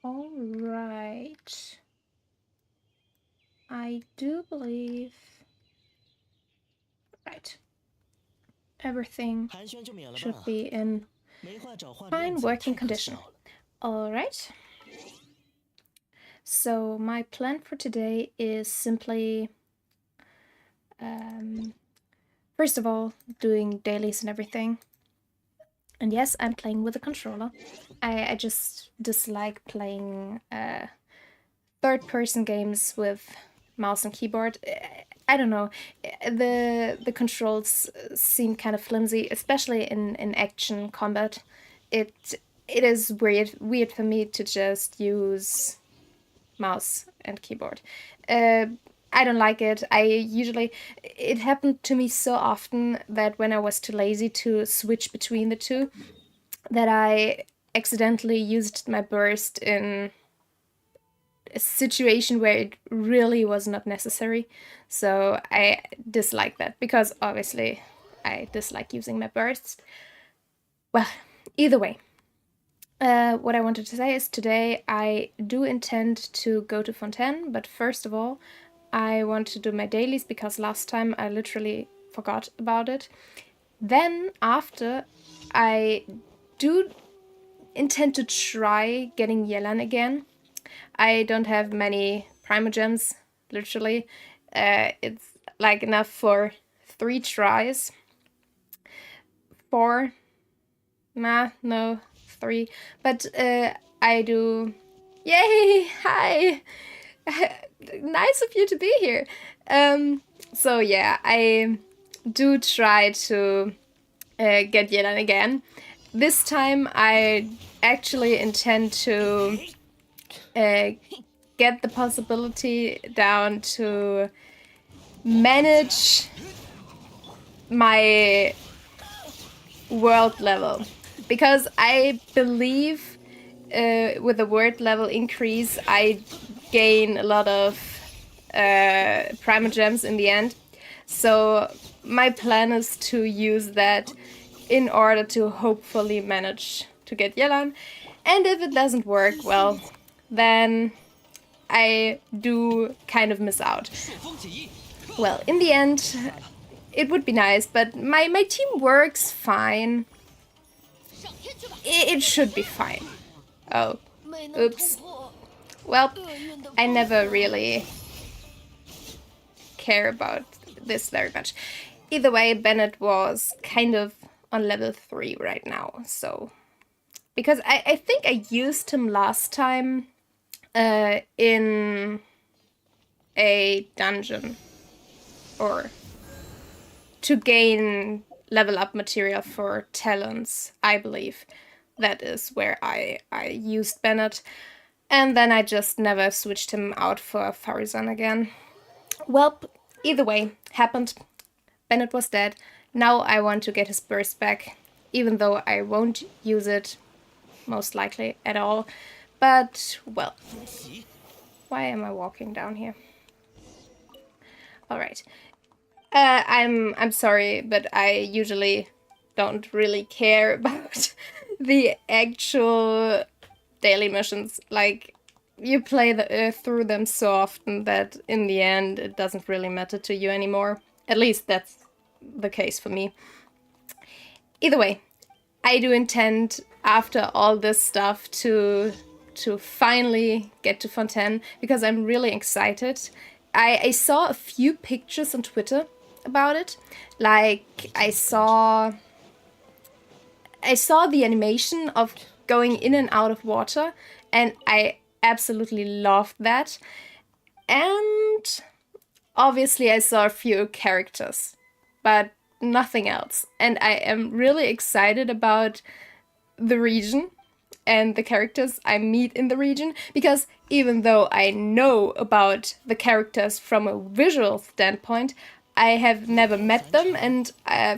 All right. I do believe... Right. Everything should be in fine working condition. All right. So my plan for today is simply, first of all, doing dailies and everything. And yes, I'm playing with a controller. I just dislike playing third-person games with mouse and keyboard. I don't know. The controls seem kind of flimsy, especially in action combat. It is weird for me to just use mouse and keyboard. I don't like it. It happened to me so often that when I was too lazy to switch between the two, that I accidentally used my burst in a situation where it really was not necessary. So I dislike that, because obviously I dislike using my bursts. Well, either way. What I wanted to say is today I do intend to go to Fontaine, but first of all, I want to do my dailies because last time I literally forgot about it. Then after, I do intend to try getting Yelan again. I don't have many Primogems, literally. It's like enough for 3 tries. 4. Nah, no, 3. But I do... Yay! Hi! Nice of you to be here. So yeah, I do try to get Yelan again. This time I actually intend to get the possibility down to manage my world level, because I believe with the word level increase I gain a lot of Primogems in the end. So my plan is to use that in order to hopefully manage to get Yelan. And if it doesn't work, well, then I do kind of miss out. Well, in the end, it would be nice, but my team works fine. It should be fine. Oh, oops. Well, I never really care about this very much. Either way, Bennett was kind of on level 3 right now, so... Because I think I used him last time in a dungeon, or to gain level up material for talents, I believe. That is where I used Bennett. And then I just never switched him out for Farazan again. Well, either way, happened. Bennett was dead. Now I want to get his burst back, even though I won't use it most likely at all. But, well, why am I walking down here? Alright. I'm sorry, but I usually don't really care about the actual daily missions. Like, you play through them so often that in the end it doesn't really matter to you anymore. At least that's the case for me. Either way, I do intend, after all this stuff, to finally get to Fontaine, because I'm really excited. I saw a few pictures on Twitter about it. Like, I saw the animation of going in and out of water, and I absolutely loved that. And obviously I saw a few characters, but nothing else. And I am really excited about the region and the characters I meet in the region, because even though I know about the characters from a visual standpoint, I have never met them, and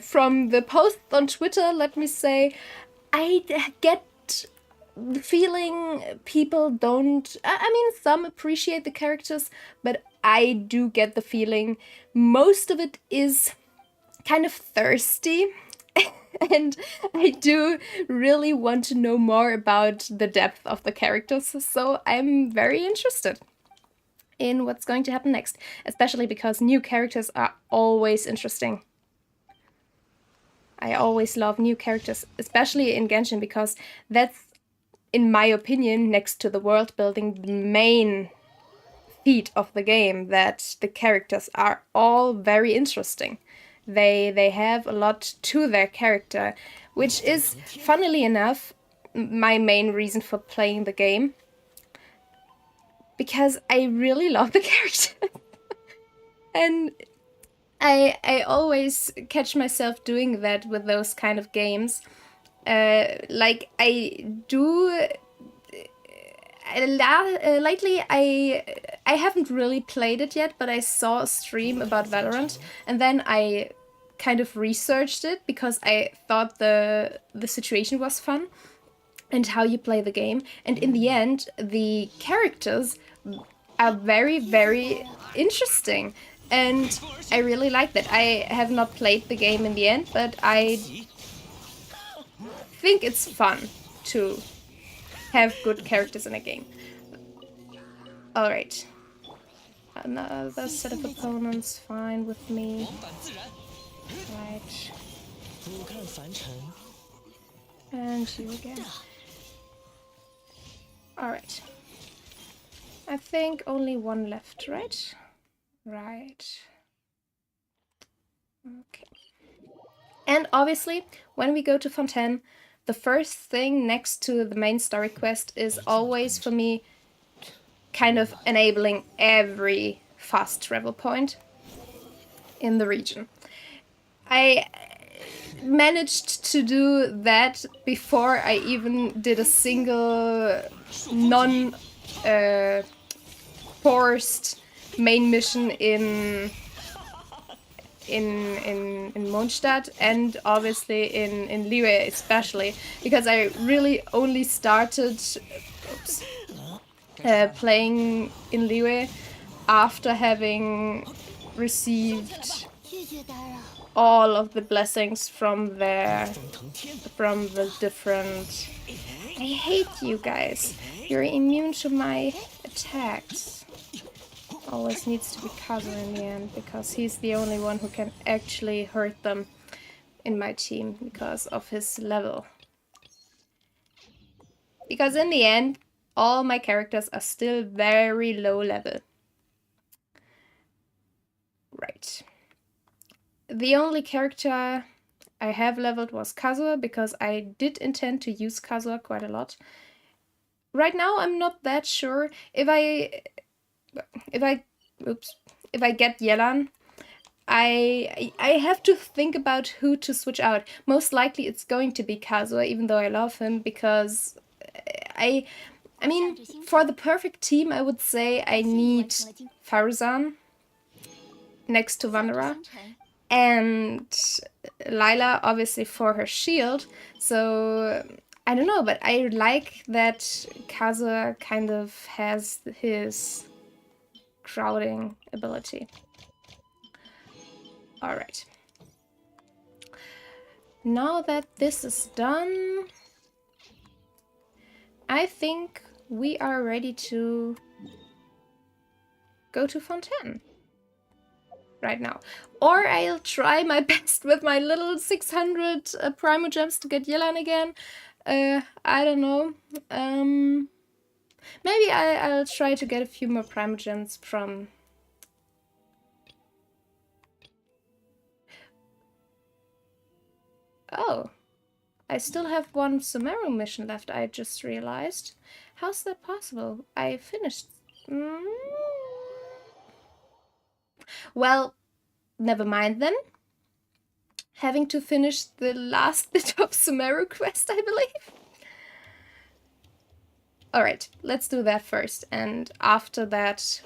from the posts on Twitter, let me say, I get the feeling people don't... I mean, some appreciate the characters, but I do get the feeling most of it is kind of thirsty. And I do really want to know more about the depth of the characters, so I'm very interested in what's going to happen next, especially because new characters are always interesting. I always love new characters, especially in Genshin, because that's, in my opinion, next to the world building, the main feat of the game, that the characters are all very interesting. They have a lot to their character, which is, funnily enough, my main reason for playing the game. Because I really love the character. And I always catch myself doing that with those kind of games. Like I do. Lately, I haven't really played it yet, but I saw a stream about Valorant, and then I kind of researched it because I thought the situation was fun and how you play the game. And in the end, the characters are very, very interesting. And I really like that. I have not played the game in the end, but I think it's fun to have good characters in a game. Alright. Another set of opponents, fine with me. Right. And you again. Alright. I think only one left, right? Right. Okay. And obviously, when we go to Fontaine, the first thing next to the main story quest is always, for me, kind of enabling every fast travel point in the region. I managed to do that before I even did a single non-forced main mission in Mondstadt, and obviously in Liyue especially, because I really only started playing in Liyue after having received all of the blessings from the different... I hate you guys. You're immune to my attacks. Always needs to be Kazuha in the end, because he's the only one who can actually hurt them in my team because of his level. Because in the end, all my characters are still very low level. Right. The only character I have leveled was Kazuha, because I did intend to use Kazuha quite a lot. Right now, I'm not that sure if I get Yelan. I have to think about who to switch out. Most likely it's going to be Kazuha, even though I love him, because I mean, for the perfect team, I would say I need Faruzan next to Vanera, and Lila, obviously, for her shield. So I don't know, but I like that Kazuha kind of has his crowding ability. Alright. Now that this is done, I think we are ready to go to Fontaine right now. Or I'll try my best with my little 600 Primogems to get Yelan again. I don't know. Maybe I'll try to get a few more Primogems from... Oh, I still have one Sumeru mission left, I just realized. How's that possible? I finished... Well, never mind then. Having to finish the last bit of Sumeru quest, I believe. Alright, let's do that first, and after that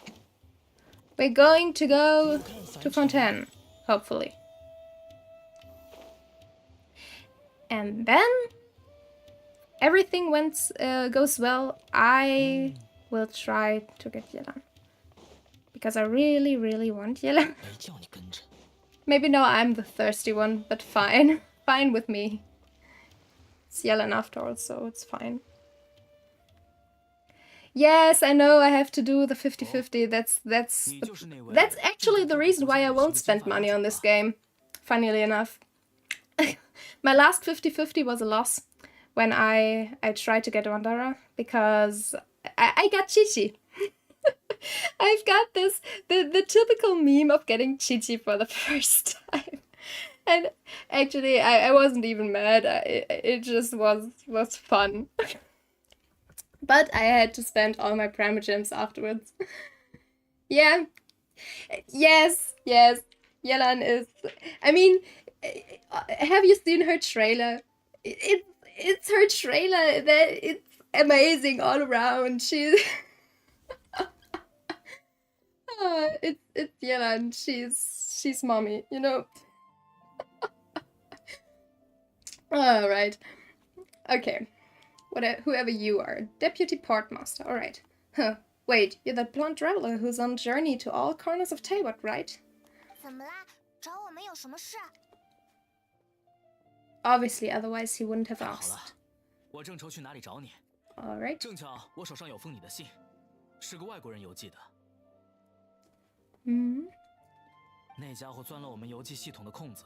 we're going to go to Fontaine, hopefully. And then everything goes well, I will try to get Yelan. Because I really, really want Yelan. Maybe now I'm the thirsty one, but fine. fine with me. It's Yellen after all, so it's fine. Yes, I know I have to do the 50-50. That's actually the reason why I won't spend money on this game, funnily enough. My last 50-50 was a loss when I tried to get Wandara because I got Chichi. I've got this, the typical meme of getting Chichi for the first time. And actually, I wasn't even mad. It just was fun. But I had to spend all my Primogems afterwards. Yeah. Yes. Yelan is... I mean, have you seen her trailer? It's her trailer that it's amazing all around. She's... it's Yelan. She's mommy, you know? Alright. Okay. Whoever you are. Deputy Portmaster. Alright. Huh. Wait, you're that blonde traveler who's on journey to all corners of Teyvat, right? Obviously, otherwise he wouldn't have asked. Alright. Hmm. 那家伙钻了我们邮寄系统的空子，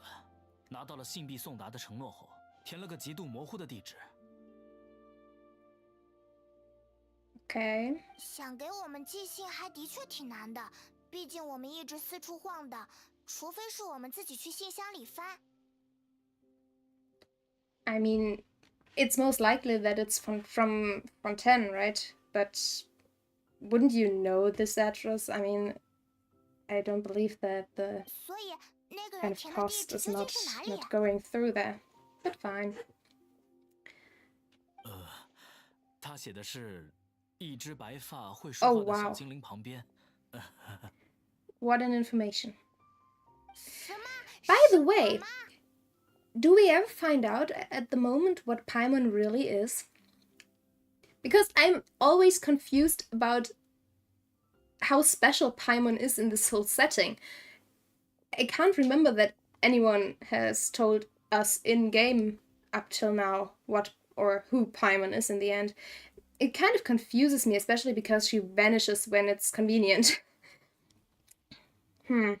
拿到了信必送达的承诺后，填了个极度模糊的地址。Okay. 想给我们寄信还的确挺难的，毕竟我们一直四处晃的，除非是我们自己去信箱里翻。I mean, it's most likely that it's from Fontaine, right? But wouldn't you know this address? I mean, I don't believe that the kind of post is not going through there. But fine. 他写的是一只白发会说话的小精灵旁边。What an information. By the way, do we ever find out at the moment what Paimon really is? Because I'm always confused about how special Paimon is in this whole setting. I can't remember that anyone has told us in-game up till now what or who Paimon is in the end. It kind of confuses me, especially because she vanishes when it's convenient. And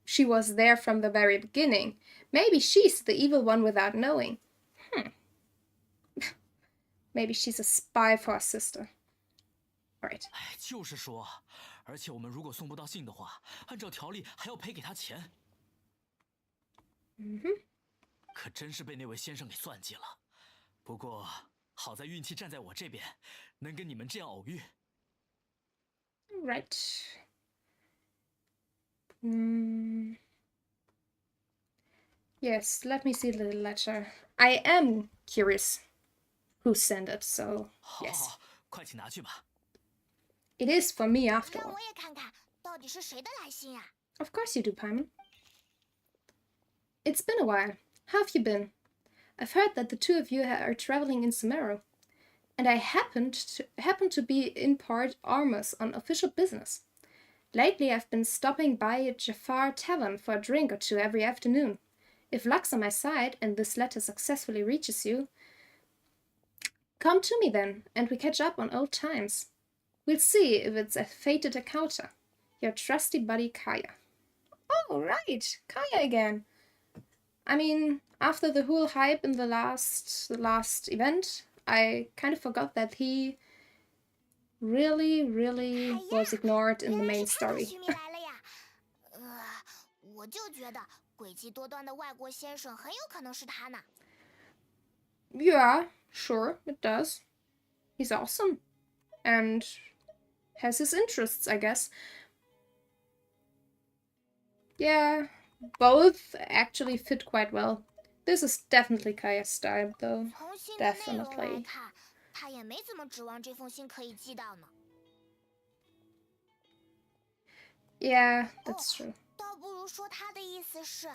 she was there from the very beginning. Maybe she's the evil one without knowing. Maybe she's a spy for our sister. Alright. 就是说，而且我们如果送不到信的话，按照条例还要赔给他钱。可真是被那位先生给算计了。不过好在运气站在我这边，能跟你们这样偶遇。Right. Yes, let me see the letter. I am curious who sent it, so yes. 好，快请拿去吧。It is for me after all. 让我也看看到底是谁的来信啊。Of course you do, Paimon. It's been a while. How have you been? I've heard that the two of you are traveling in Sumeru, and I happen to be in Port Armus on official business. Lately, I've been stopping by a Jafar tavern for a drink or two every afternoon. If luck's on my side and this letter successfully reaches you, come to me then, and we catch up on old times. We'll see if it's a fated encounter. Your trusty buddy Kaya. Oh, right, Kaya again. I mean, after the whole hype in the last event, I kind of forgot that he really was ignored in the main story. 我就觉得诡计多端的外国先生很有可能是他呢。Yeah, sure, it does. He's awesome. And has his interests, I guess. Yeah, both actually fit quite well. This is definitely Kaya's style, though. Definitely. 他也没怎么指望这封信可以寄到呢。Yeah, that's true. 倒不如说他的意思是，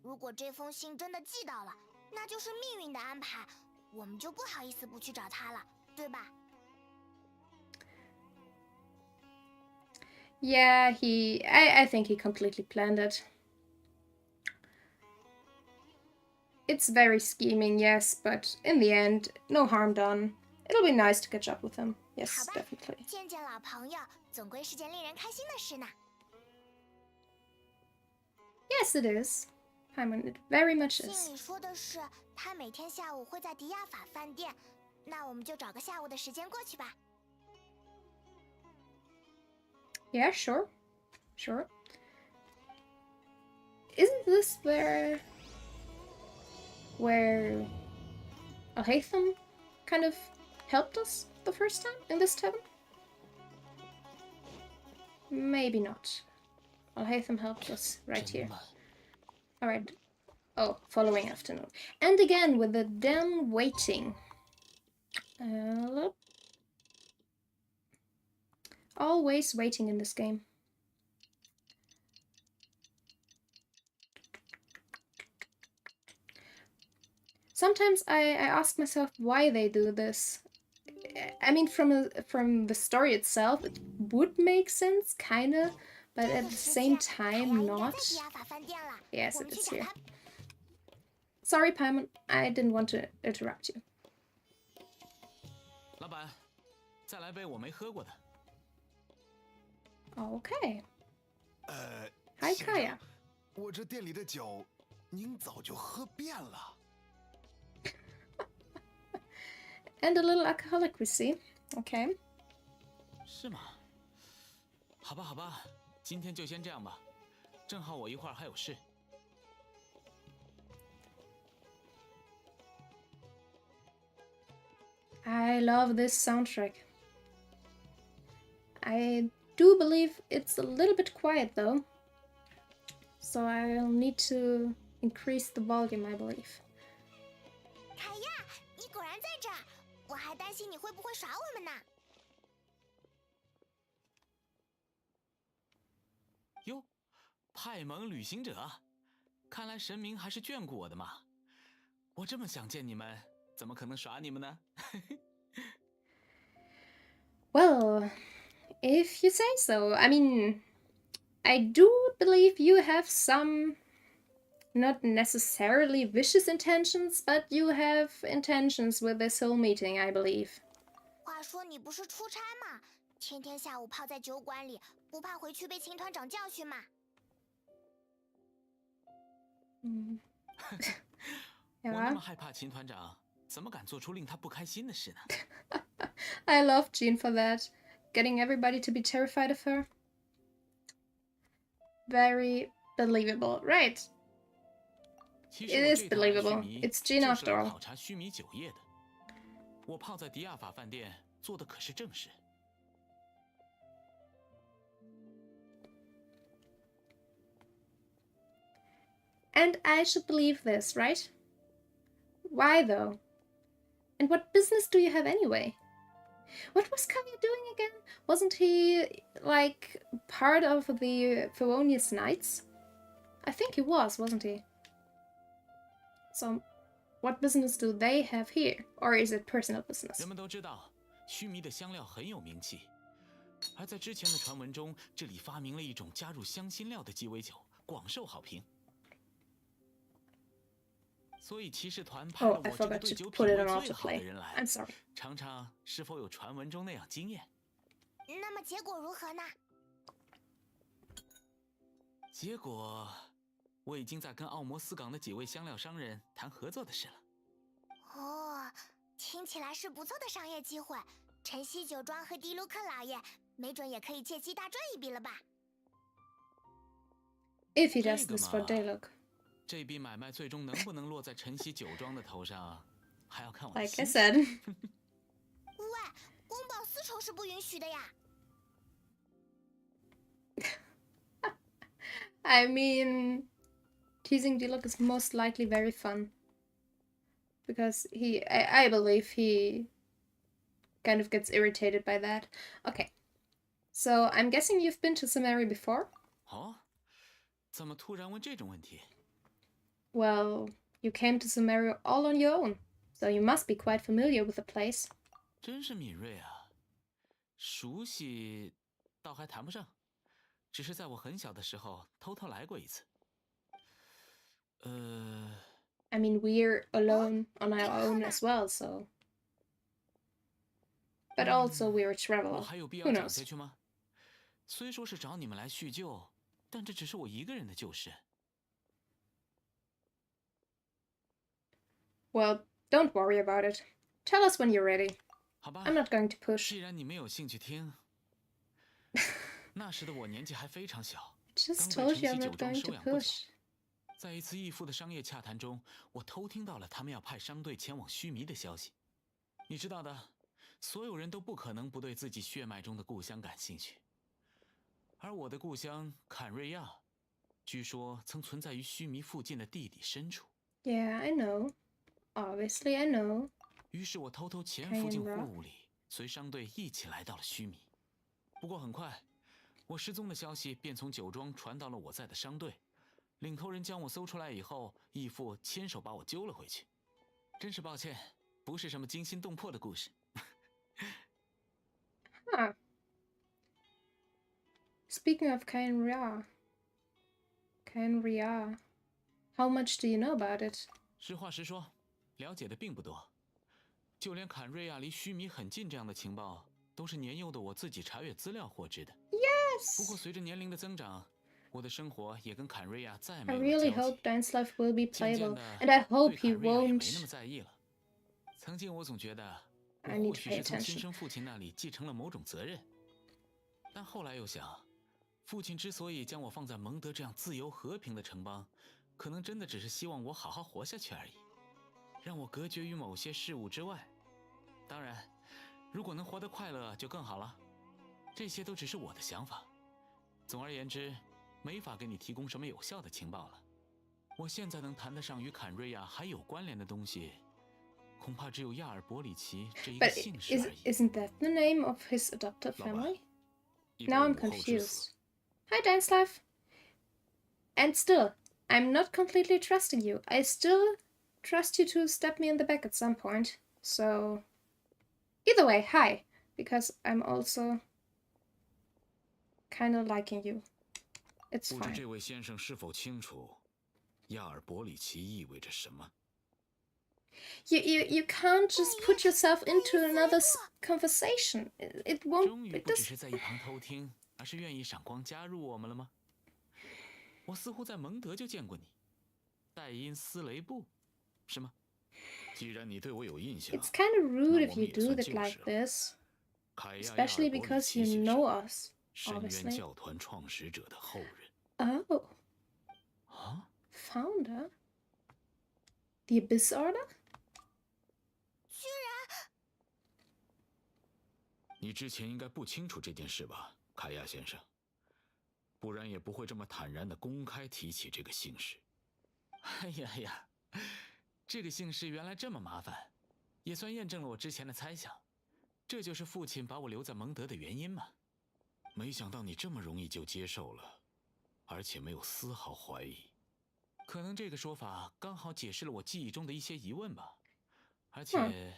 如果这封信真的寄到了，那就是命运的安排，我们就不好意思不去找他了，对吧？ Yeah, I think he completely planned it. It's very scheming, yes, but in the end, no harm done. It'll be nice to catch up with him. Yes, definitely. 见见老朋友，总归是件令人开心的事呢。Yes, it is. Paimon, it very much 信 is. 里说的是他每天下午会在迪亚法饭店，那我们就找个下午的时间过去吧。Yeah, sure. Sure. Isn't this where Alhaitham kind of helped us the first time in this tavern? Maybe not. Alhaitham helped us right here. Alright. Oh, following afternoon. And again with the damn waiting. Always waiting in this game. Sometimes I ask myself why they do this. I mean, from the story itself, it would make sense, kinda, but at the same time, not. Yes, it is here. Sorry, Paimon, I didn't want to interrupt you. 老板，再来杯我没喝过的。Okay. Hi, 先生 Kaya. 我这店里的酒，您早就喝遍了。And a little alcoholic, we see. Okay. 是吗？好吧，好吧，今天就先这样吧。正好我一会儿还有事。I love this soundtrack. I do believe it's a little bit quiet though, so I'll need to increase the volume, I believe. 凯亚，你果然在这儿，我还担心你会不会耍我们呢。哟，派蒙旅行者，看来神明还是眷顾我的嘛。我这么想见你们，怎么可能耍你们呢？Well, if you say so. I mean, I do believe you have some, not necessarily vicious intentions, but you have intentions with this whole meeting, I believe. 话说你不是出差吗？天天下午泡在酒馆里，不怕回去被秦团长教训吗？我那 Yeah. 么害怕秦团长，怎么敢做出令他不开心的事呢？ I love Jean for that. Getting everybody to be terrified of her. Very believable. Right. 其实 It 我 is 这趟来须 believable. 弥 It's Jean 就是 after 来 all. 考察须弥酒业的。我泡在迪亚法饭店做的可是正事。And I should believe this, right? Why though? And what business do you have anyway? What was Kavya doing again? Wasn't he, like, part of the Favonius Knights? I think he was, wasn't he? So, what business do they have here? Or is it personal business? 人们都知道，须弥的香料很有名气，而在之前的传闻中，这里发明了一种加入香辛料的鸡尾酒，广受好评。所以骑士团派了 Oh, I 我这个 forgot 对 to 酒 put 品 it 味 on 最好的 autoplay. 人来， I'm sorry. 尝尝是否有传闻中那样惊艳。那么结果如何呢？结果，我已经在跟奥摩斯港的几位香料商人谈合作的事了。哦，听起来是不错的商业机会。晨曦酒庄和迪卢克老爷，没准也可以借机大赚一笔了吧？ If he does 这个 this for 嘛， Daylok. 这笔买卖最终能不能落在晨曦酒庄的头上，还要看我的 Like I 心情。said. 喂，公报私仇是不允许的呀。I mean, teasing Daylok is most likely very fun. Because I believe he kind of gets irritated by that. Okay. So, I'm guessing you've been to Samari before? 哦，怎么突然问这种问题？ Well, you came to Samaria all on your own, so you must be quite familiar with the place. 真是敏锐啊！熟悉，倒还谈不上，只是在我很小的时候偷偷来过一次。I mean, we're alone on our own as well, so. But also we're a 我 traveler. 还有必 Who 要讲 knows? 下去吗？虽说是找你们来叙旧，但这只是我一个人的旧事。Well, don't worry about it. Tell us when you're ready. 好吧 I'm not going to push. 既然你没有兴趣听，那时的我年纪还非常小， Just 刚被 told you 城 I'm 西酒 not 庄 going 收 to 养不久。 push. 在一次义父的商业洽谈中，我偷听到了他们要派商队前往须弥的消息。你知道的，所有人都不可能不对自己血脉中的故乡感兴趣。而我的故乡坎瑞亚，据说曾存在于须弥附近的地底深处。 Yeah, I know. Obviously, I know. 于是我偷偷潜伏进货物里，随商队一起来到了须弥。不过很快，我失踪的消息便从酒庄传到了我在的商队。领头人将我搜出来以后，义父亲手把我揪了回去。真是抱歉，不是什么惊心动魄的故事。Huh. Speaking of Kainria, how much do you know about it? 实话实说，了解的并不多。就连坎瑞亚离须弥很近这样的情报，都是年幼的我自己查阅资料获知的。Yes. 不过随着年龄的增长，我的生活也跟坎瑞亚再 I 没有 really 交 hope 集。 Dan's life will be 渐渐 playable, 的， and I 对 hope he 坎瑞亚也没那么 won't. 在意了。曾经我总觉得， 我 I need 或 to 许 pay 是从亲 attention. 生父亲那里继承了某种责任，但后来又想，父亲之所以将我放在蒙德这样自由和平的城邦，可能真的只是希望我好好活下去而已，让我隔绝于某些事物之外。当然，如果能活得快乐就更好了。这些都只是我的想法。总而言之，没法给你提供什么有效的情报了。我现在能谈得上与坎瑞亚还有关联的东西，恐怕只有亚尔伯里奇这一个 But 姓氏而已。 isn't that the name of his adoptive 老板， family? 一 Now 位 I'm 武后之死。 confused. Hi, Dan's life. And still, I'm not completely trusting you. I still trust you to stab me in the back at some point. So, either way, hi. Because I'm also kind of liking you. It's 不知 fine. 这位先生是否清楚，亚尔伯里奇意味着什么？ You can't just put yourself into another conversation. It 终 won't. 于 It 不只 does. 是在一旁偷听，而是愿意赏光加入我们了吗？我似乎在蒙德就见过你，戴因斯雷布，是吗？既然你对我有印象， It's kind of rude 那 if 我 you 们也 do 算 it 旧 like 识了。 this, 凯亚亚尔 especially 伯里 because 奇 you 先 know 生， us, 深渊 obviously. 教团创始者的后人。 Oh, 啊， founder? The Abyss Order? 你之前应该不清楚这件事吧，凯亚先生？不然也不会这么坦然地公开提起这个姓氏。哎呀，这个姓氏原来这么麻烦，也算验证了我之前的猜想。这就是父亲把我留在蒙德的原因嘛。没想到你这么容易就接受了，而且没有丝毫怀疑。可能这个说法刚好解释了我记忆中的一些疑问吧。而且，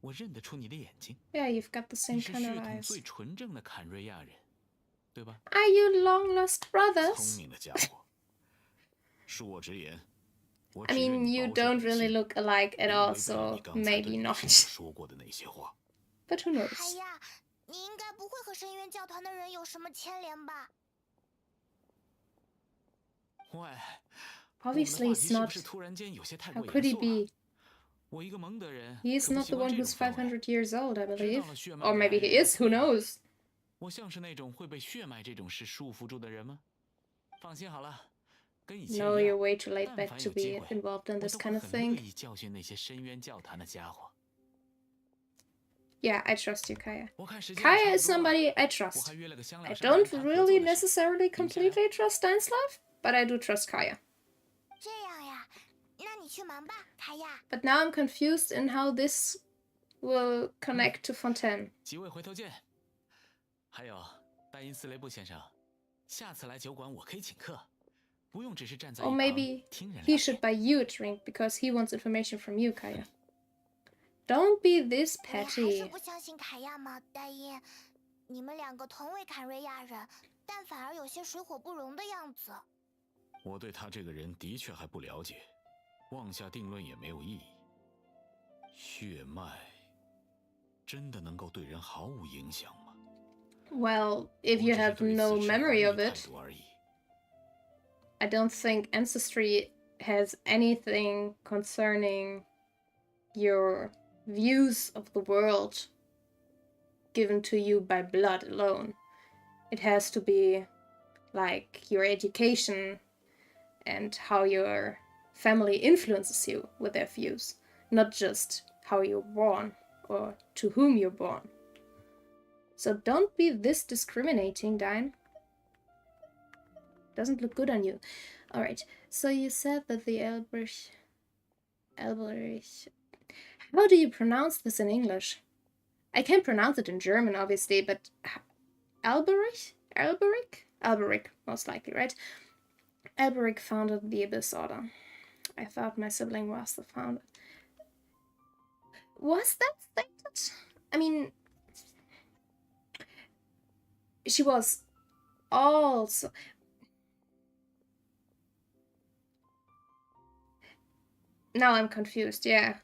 我认得出你的眼睛。 Yeah, you've got the 你 same 是 kind 血 of 统 eyes. 最纯正的坎瑞亚人，对吧？ Are you long lost 聪 brothers? 明的家伙。恕我直言，我 I 只愿 mean, 你 you 保持 don't 本 really 心， look alike at 别 all, 违背 so 你刚才对 maybe 女 not. 性说过的那些话。 But who 海 knows? 亚，你应该不会和深渊教团的人有什么牵连吧？喂，我们的 Obviously, 话 it's 题是 not. 不是突然间有些太 How 过 could 严 he 肃了？ be? 我一个蒙德人， He is 可不 not 喜 the 欢 one 这 who's 种氛围。 500 years old, I 知 believe. 道了血脉 Or 的 maybe 来 he 源 is, who knows? 我像是那种会被血脉这种事束缚住的人吗？放心好了，跟以前 No, 一 you're 样， way too laid 但 back 凡 to 有机 be 会， involved in 我 this 都 kind 会 of 很乐 thing. 意教训那些深渊教团的家伙。 Yeah, I trust you, Kaya. 我看时间也差 Kaya 不 is 多了， somebody I 我 trust. 还约了个香 I 料商谈 don't 谈合 really 作的事。 necessarily 你们先聊。 completely trust Dan's life, but I do trust Kaya. 这样呀，那你去忙吧，凯亚。 But now I'm confused in how this will connect to Fontaine. 几位回头见。还有，戴因斯雷布先生，下次来酒馆我可以请客，不用只是站在一 Or 旁 maybe 听人 he 聊 should 天。 buy you a drink because he wants information from you, Kaya. Don't be this 你还是 petty. 不相信凯亚吗，戴因？你们两个同为坎瑞亚人，但反而有些水火不容的样子。我对他这个人的确还不了解，妄下定论也没有意义。血脉真的能够对人毫无影响吗？ Well, if 我 you 只是 have 对 no 死神怀 memory 疑 of 态 it, 度而已。 I don't think Ancestry has anything concerning your views of the world given to you by blood alone. It has to be like your education and how your family influences you with their views, not just how you're born or to whom you're born. So don't be this discriminating, Dine. Doesn't look good on you. Alright, so you said that the Elberich... How do you pronounce this in English? I can pronounce it in German, obviously, but... Elberich? Elberich? Elberich, most likely, right? Elberich founded the Abyss Order. I thought my sibling was the founder. Was that stated? I mean... She was also... Now I'm confused, yeah.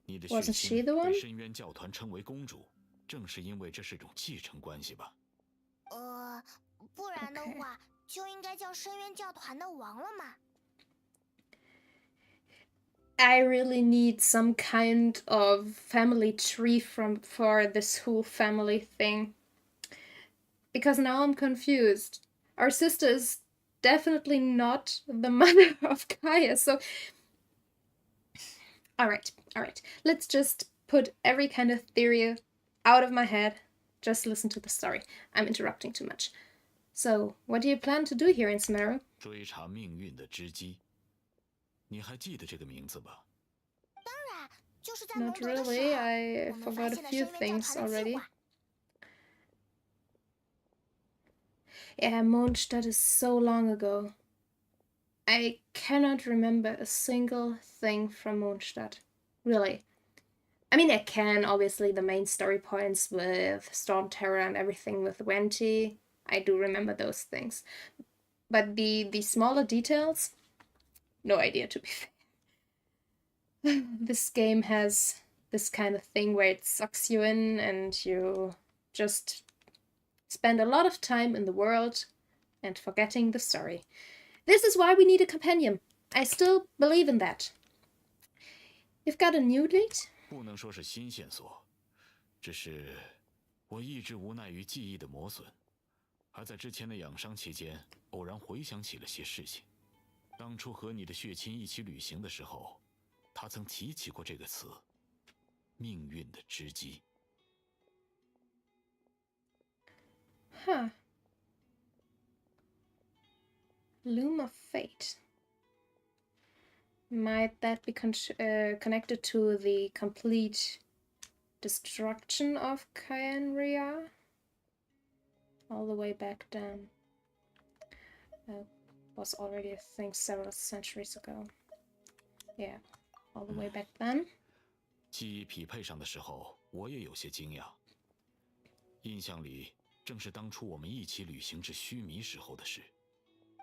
你的血 Wasn't she 亲 the 被 one? 深渊教团称为公主，正是因为这是种继承关系吧？不然的话就应该叫深渊教团的王了嘛。I really need some kind of family tree for this whole family thing. Because now I'm confused. Our sister is definitely not the mother of Kaya, so... Alright. Let's just put every kind of theory out of my head. Just listen to the story. I'm interrupting too much. So, what do you plan to do here in Sumeru? 追查命运的织机，你还记得这个名字吧？当然，就是在蒙 Not 德的时候， really. I 我们发 forgot a 现了 few 深渊教 things 团的计 already. 划。Yeah, Mondstadt is so long ago. I cannot remember a single thing from Mondstadt. Really. I mean, I can, obviously, the main story points with Storm Terror and everything with Wenty. I do remember those things. But the smaller details? No idea, to be fair. This game has this kind of thing where it sucks you in and you just spend a lot of time in the world and forgetting the story. This is why we need a companion. I still believe in that. You've got a new lead? 不能说是新线索，只是我一直无奈于记忆的磨损，而在之前的养伤期间，偶然回想起了些事情。当初和你的血亲一起旅行的时候，他曾提起过这个词——命运的织机。Huh. Loom of Fate. Might that be connected to the complete destruction of Kyanria? All the way back then. Was already a thing several centuries ago. Yeah, all the way back then. 记忆匹配上的时候，我也有些惊讶。印象里，正是当初我们一起旅行至须弥时候的事。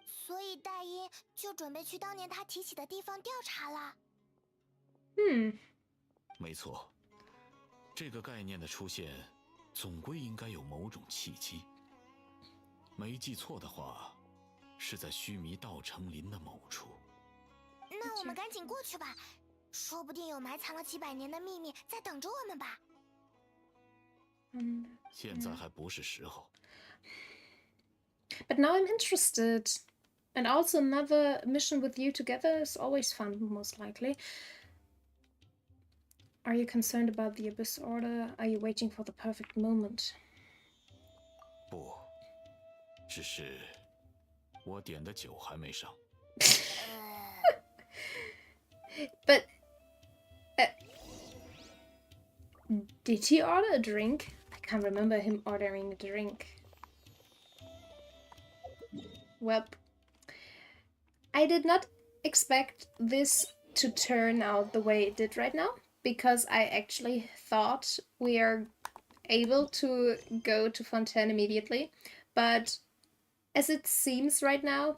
所以大英就准备去当年他提起的地方调查了。没错，这个概念的出现，总归应该有某种契机。没记错的话，是在须弥道成林的某处。那我们赶紧过去吧，说不定有埋藏了几百年的秘密在等着我们吧。现在还不是时候。But now I'm interested. And also another mission with you together is always fun, most likely. Are you concerned about the Abyss Order? Are you waiting for the perfect moment? 不，只是我点的酒还没上。But did he order a drink? I can't remember him ordering a drink. Well, I did not expect this to turn out the way it did right now, because I actually thought we are able to go to Fontaine immediately, but as it seems right now,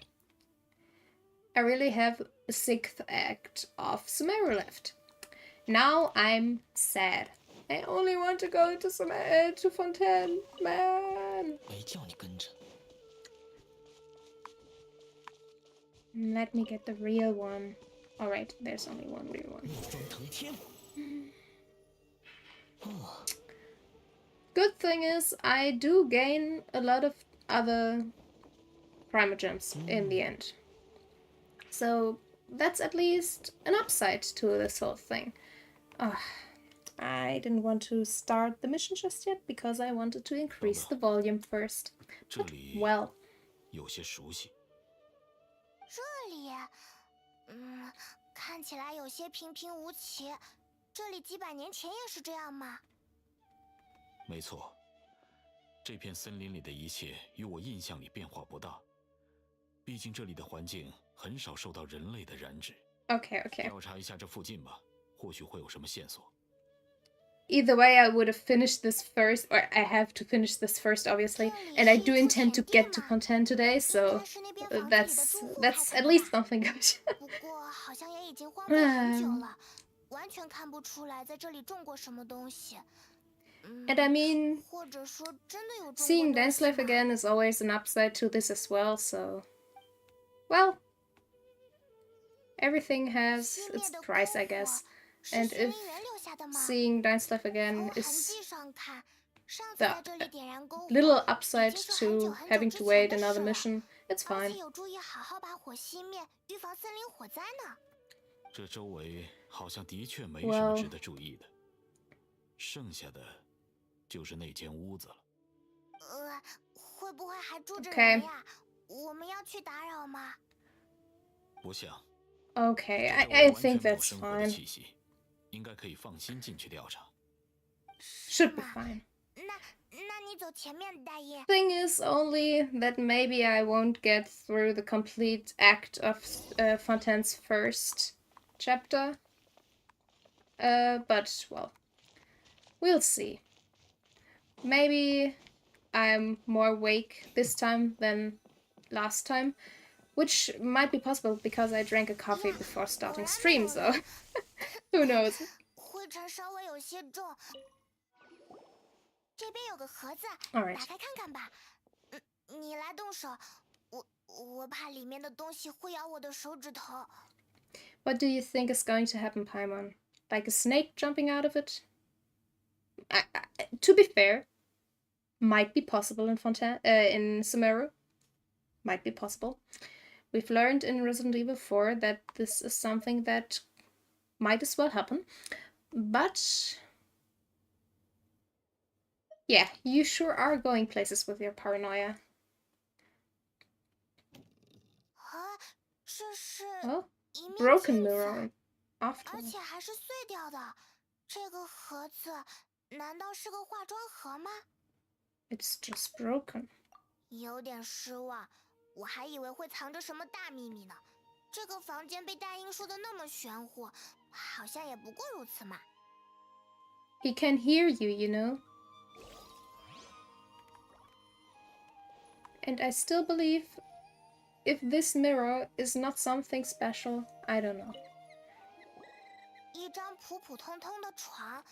I really have a 6th act of Sumeru left. Now I'm sad. I only want to go to to Fontaine, man. 没叫你跟着。 Let me get the real one. Alright, there's only one real one. 逆风腾天。哦， Good thing is, I do gain a lot of other Primogems in the end. So that's at least an upside to this whole thing. I didn't want to start the mission just yet because I wanted to increase the volume first. 这 But, 里 well, 有些熟悉。这里，看起来有些平平无奇。这里几百年前也是这样吗？没错，这片森林里的一切与我印象里变化不大。毕竟这里的环境很少受到人类的染指。 okay. 调查一下这附近吧，或许会有什么线索。 Either way, I would have finished this first, or I have to finish this first, obviously. And I do intend to get to Fontaine today, so that's at least something good. 不过好像也已经荒废很久了，完全看不出来在这里种过什么东西。 And I mean, 或者说真的有种过 seeing 东 Dance 西 Life 吗 again is always an upside to this as well, so... Well, everything has 熄 its 灭的 price, 篝 I 火 guess. 是 And 森 if 林人留下的吗？ seeing Dance Life 从 again 痕 is 迹上看，上次 the 在这里点燃篝火 little 已 upside 经是很久 to 很 having 久 to 之 wait 前的 another 事了， mission, it's 而 fine. 且有助于好好把火熄灭，预防森林火灾呢。这周围好像的确没什么 Well 值得注意的，剩下的就是那间屋子了。会不会还住着 Okay 人呀？我们要去打扰吗？不像， Okay, 这周 I 围完 think 全没有 that's 生活的 fine. 气息，应该可以放心进去调查。 Should be 是吗 fine. 那你走前面，大爷。 Thing is only that maybe I won't get through the complete act of Fontaine's first chapter. But, well, we'll see. Maybe I'm more awake this time than last time, which might be possible because I drank a coffee before starting stream, so who knows? 灰尘稍微有些重。这边有个盒子， Alright. 打开看看吧。你来动手，我怕里面的东西会咬我的手指头。 What do you think is going to happen, Paimon? Like a snake jumping out of it? To be fair, might be possible in Fontaine, in Sumeru. Might be possible. We've learned in Resident Evil 4 that this is something that might as well happen. But yeah, you sure are going places with your paranoia. 这是 Oh, 一面 broken 镜子， mirror. After 而且还是碎掉的。这个盒子难道是个化妆盒吗？ it's just broken. 有点失望，我还以为会藏着什么大秘密呢。这个房间被大英说的那么玄乎，好像也不过如此嘛。 He can hear you, you know. And I still believe if this mirror is not something special, I don't know. 一张普普通通的床，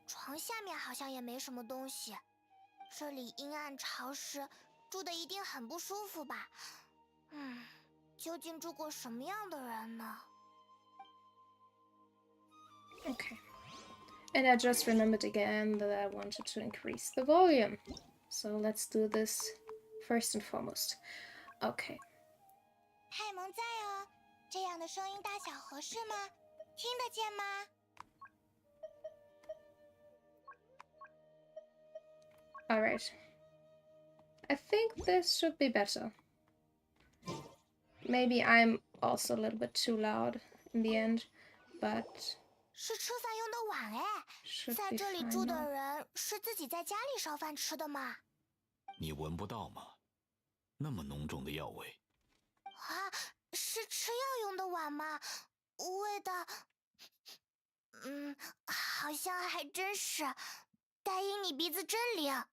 床下面好像也没什么东西。这里阴暗潮湿，住的一定很不舒服吧？究竟住过什么样的人呢？ Okay. And I just remembered again that I wanted to increase the volume. So let's do this first and foremost. Okay. 派蒙在哦，这样的声音大小合适吗？听得见吗？ Alright. I think this should be better. Maybe I'm also a little bit too loud in the end, but 是吃饭用的碗哎， should 在 be 这里 fine 住的 now. 人是自己在家里烧饭吃的吗？ 你闻不到吗？那么浓重的药味。 啊，是吃药用的碗吗？味道，好像还真是。大英，你鼻子真灵。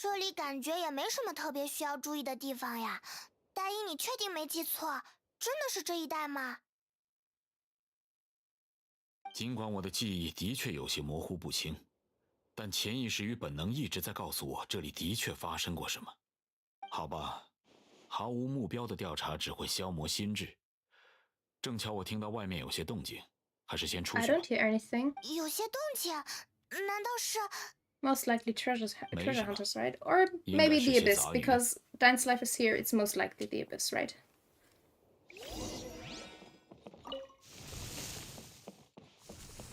这里感觉也没什么特别需要注意的地方呀。大英，你确定没记错？真的是这一带吗？尽管我的记忆的确有些模糊不清，但潜意识与本能一直在告诉我，这里的确发生过什么。好吧，毫无目标的调查只会消磨心智。正巧我听到外面有些动静，还是先出 I 去吧。 don't hear anything. 有些动静，难道是？ Most likely treasure 没 treasure 什么， hunters, right? Or 应该 maybe 是 the 些 abyss, 杂鱼。 because Dance Life is here. It's most likely the abyss, right?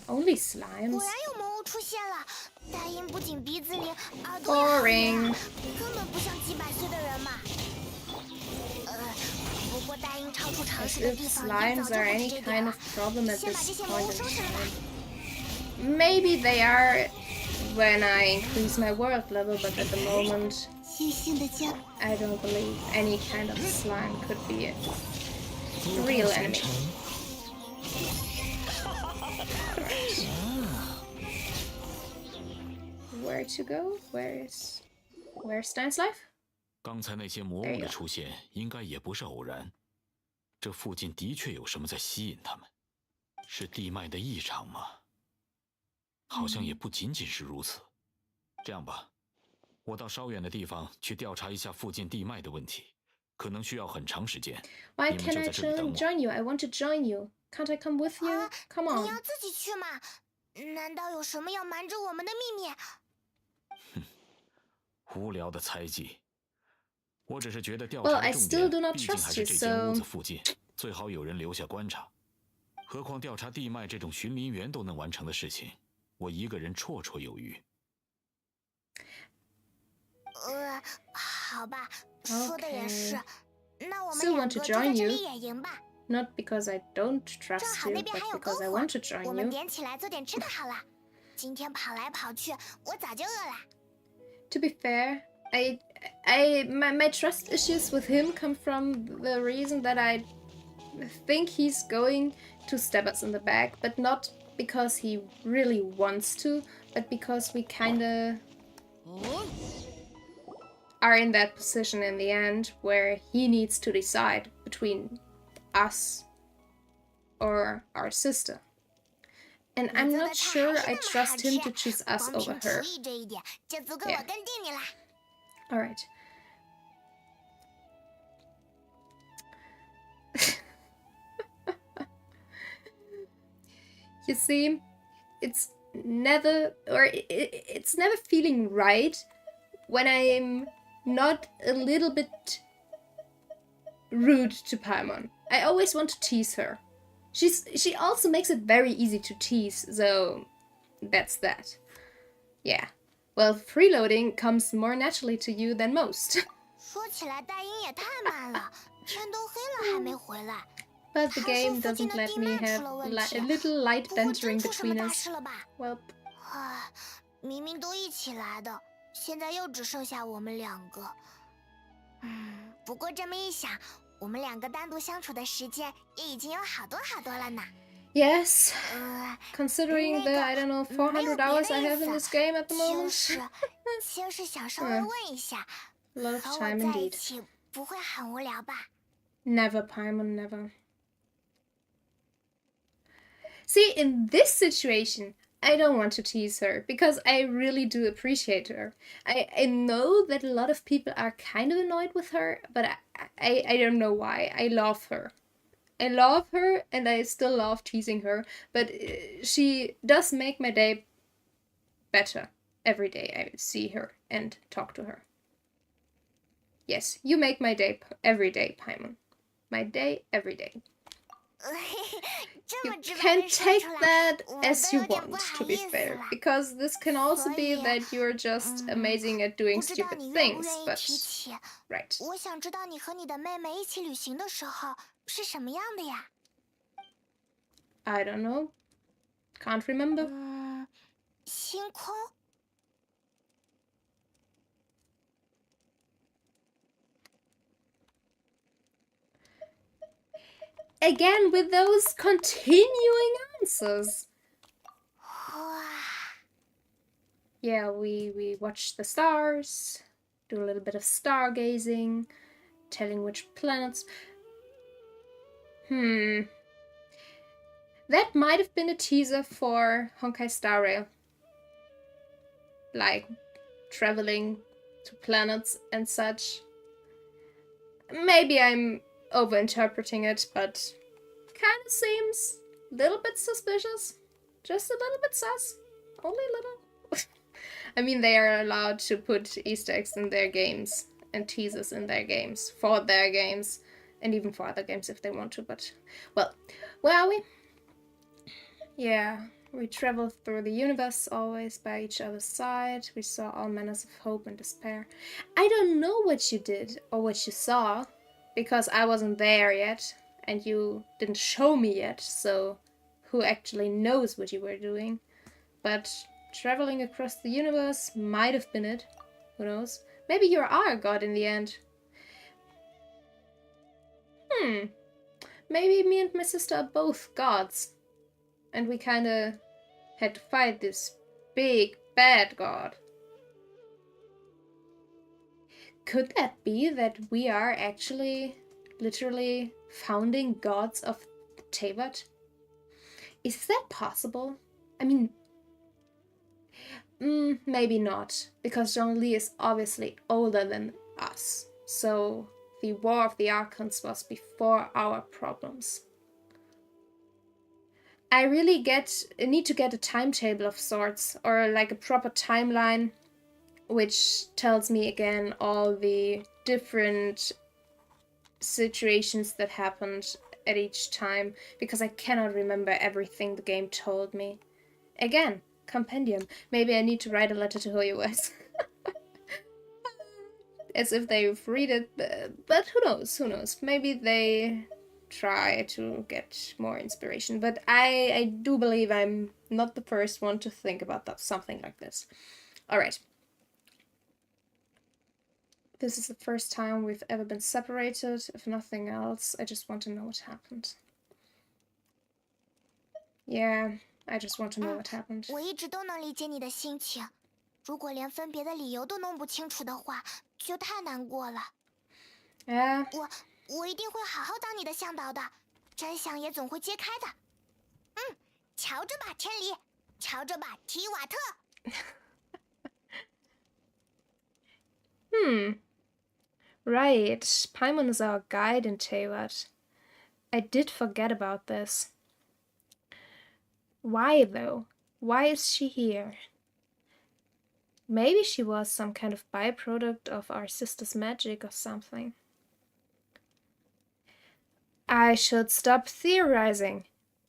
Only 果 slimes. 然有魔物出现了。大英不仅鼻子灵，耳朵也好灵 Boring. 啊，根本不像几百岁的人嘛。不过大英超出常 As 识的 if 地方也 slimes 早就 are 不止 any 这 kind 点 of 了。 problem at 先把 this 这些魔 point 物 in 收拾了吧。 time. Maybe they are when I increase my world level, but at the moment, 悻悻地将 I don't believe any kind of slime could be a real enemy. Alright. Where to go? Where's Dance Life? 刚才那些魔物的出现应该也不是偶然，这附近的确有什么在吸引他们。是地脉的异常吗？好像也不仅仅是如此。这样吧，我到稍远的地方去调查一下附近地脉的问题，可能需要很长时间。 Why 你们 can't 就 I 在这里等我。 join you? I want to join you. Can't I come with you? Come 你 on. 要自己去吗？难道有什么要瞒着我们的秘密？无聊的猜忌。我只是觉得调 Well, 查 I 的重 still 点 do not 毕竟还 trust 是 you, 这间屋 so 子附近，最好有人留下观察。何况调查地脉这种巡林员都能完成的事情，我一个人绰绰有余。好吧，说的也是。 Okay. 那我们 Still 两 want to 个就 join 在这 you. 里野营吧。 Not because I don't 正 trust 好 you, 那边 but 还有篝 because I 火， want to 我 join 们 you. 点起来做点吃的好了。今天跑来跑去，我早就饿了。 To be fair, my trust issues with him come from the reason that I think he's going to stab us in the back, but not because he really wants to, but because we kinda are in that position in the end where he needs to decide between us or our sister. And 你 I'm 做的 not 菜 sure 还是 I 那么好 trust 吃， him to choose us 光 over 凭厨 her. 艺这一点就足够 Yeah. 我跟定你啦。 Alright. You see, it's never, or it's never feeling right when I'm not a little bit rude to Paimon. I always want to tease her. She also makes it very easy to tease, so that's that. Yeah. Well, freeloading comes more naturally to you than most. 说起来，大英也太慢了，天都黑了还没回来。 But the 还是 game 附近 doesn't 的 let 地 me 脉出 have 了问 a 题， little light 不会真 bantering 出什么 between 大 us. 事了吧？ Well, 唉，明明都一起来的，现在又只剩下我们两个。不过这么一想，我们两个单独相处的时间也已经有好多好多了呢。 yes. 呃， Considering the, I don't know, 没有 400 别 hours 的 I 意 have in 思， this game at the 就 moment. 是想稍微问一下， A lot of 和我 time 在一 indeed. 起不会很无聊吧？ Never, Paimon, never. See, in this situation, I don't want to tease her because I really do appreciate her. I know that a lot of people are kind of annoyed with her, but I don't know why. I love her. I love her and I still love teasing her, but she does make my day better every day I see her and talk to her. Yes, you make my day every day, Paimon. My day every day. 这 You 么直白 can 的说 take 出来， that 我 as 都 you 有点不 want, 好 to be 意思 fair, 了。 because this can also be 所以， that you're just amazing at doing 不知道 stupid 你愿不 things, 愿意 but 提起？ right. 我想知道你和你的妹妹一起旅行的时候是什么样的呀？ I don't know. Can't remember. 星空。 Again with those continuing answers. 哇， Yeah, we watched the stars. do a little bit of stargazing, telling which planets. That might have been a teaser for Honkai Star Rail. Like, traveling to planets and such. Maybe I'm overinterpreting it, but kind of seems a little bit suspicious. Just a little bit sus. Only a little. I mean, they are allowed to put Easter eggs in their games and teasers in their games, for their games, and even for other games if they want to, but, well, where are we? Yeah, we traveled through the universe always by each other's side. We saw all manners of hope and despair. I don't know what you did or what you saw, because I wasn't there yet, and you didn't show me yet, so who actually knows what you were doing? But traveling across the universe might have been it. Who knows? Maybe you are a god in the end. Maybe me and my sister are both gods. And we kinda had to fight this big bad god. Could that be that we are actually literally founding gods of Teyvat? Is that possible? I mean, maybe not, because Zhongli is obviously older than us. So the War of the Archons was before our problems. I really need to get a timetable of sorts, or like a proper timeline, which tells me again all the different situations that happened at each time, because I cannot remember everything the game told me. Again, compendium. Maybe I need to write a letter to HOYOS. As if they've read it, but who knows, maybe they try to get more inspiration, but I do believe I'm not the first one to think about something like this. Alright. This is the first time we've ever been separated. If nothing else, I just want to know what happened. Yeah, I just want to know what happened. 我一直都能理解你的心情，如果连分别的理由都弄不清楚的话，就太难过了。Yeah. 我一定会好好当你的向导的，真相也总会揭开的。瞧着吧，千里，瞧着吧，提瓦特。Right, Paimon is our guide in Teyvat. I did forget about this. Why, though? Why is she here? Maybe she was some kind of byproduct of our sister's magic or something. I should stop theorizing,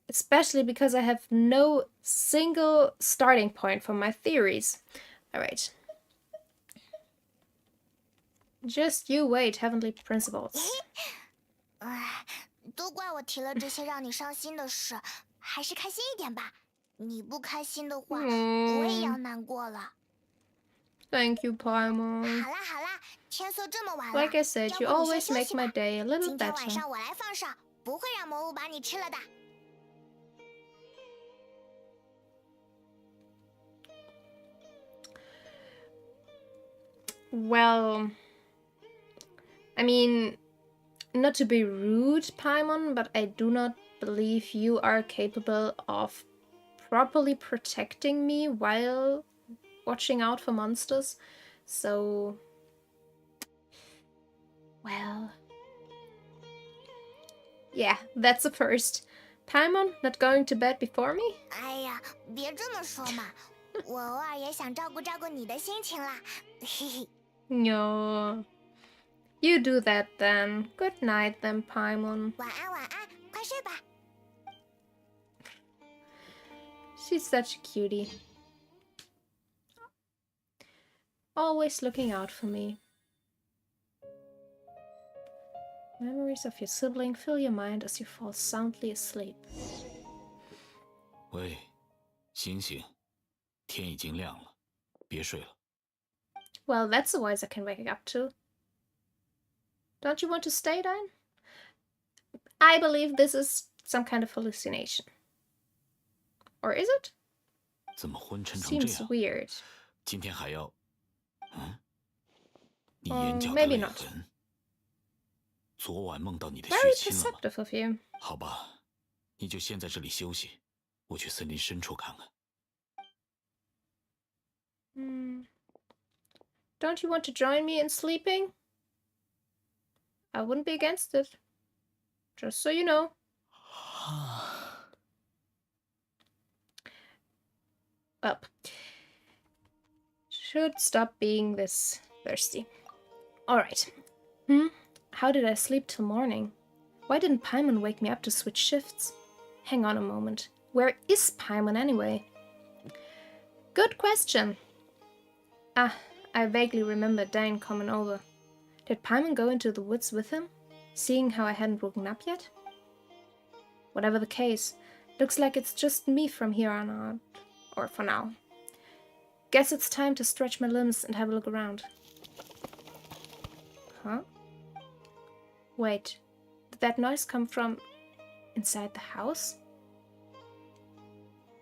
especially because I have no single starting point for my theories. Alright. Just you wait, heavenly principles. 都怪我提了这些让你伤心的事，还是开心一点吧。你不开心的话，我也要难过了。Thank you, Paimon. 好啦，天色这么晚了， Like I said, you always make my day a little 今天晚 better. 上我来放哨，不会让魔物把你吃了的。Well, I mean, not to be rude, Paimon, but I do not believe you are capable of properly protecting me while watching out for monsters. So, well, yeah, that's a first. Paimon, not going to bed before me? 哎呀，别这么说嘛，我偶尔也想照顾照顾你的心情啦。嘿嘿。No. You do that then. Good night then, Paimon. 晚安，快睡吧。 She's such a cutie. Always looking out for me. Memories of your sibling fill your mind as you fall soundly asleep. 喂，醒醒，天已经亮了，别睡了。 Well, that's a voice I can wake up to. Don't you want to stay then? I believe this is some kind of hallucination. Or is it? 怎么昏沉成这 Seems 样？ weird. 今天还要……你眼角的 maybe 泪 not. 痕。昨晚梦到你的血 Very 亲了吗？ perceptive of you. 好吧，你就先在这里休息，我去森林深处看看。Don't you want to join me in sleeping? I wouldn't be against it. Just so you know. Well, should stop being this thirsty. Alright. How did I sleep till morning? Why didn't Paimon wake me up to switch shifts? Hang on a moment. Where is Paimon anyway? Good question. Ah, I vaguely remember Dane coming over. Did Paimon go into the woods with him, seeing how I hadn't woken up yet? Whatever the case, looks like it's just me from here on out. Or for now. Guess it's time to stretch my limbs and have a look around. Huh? Wait, did that noise come from inside the house?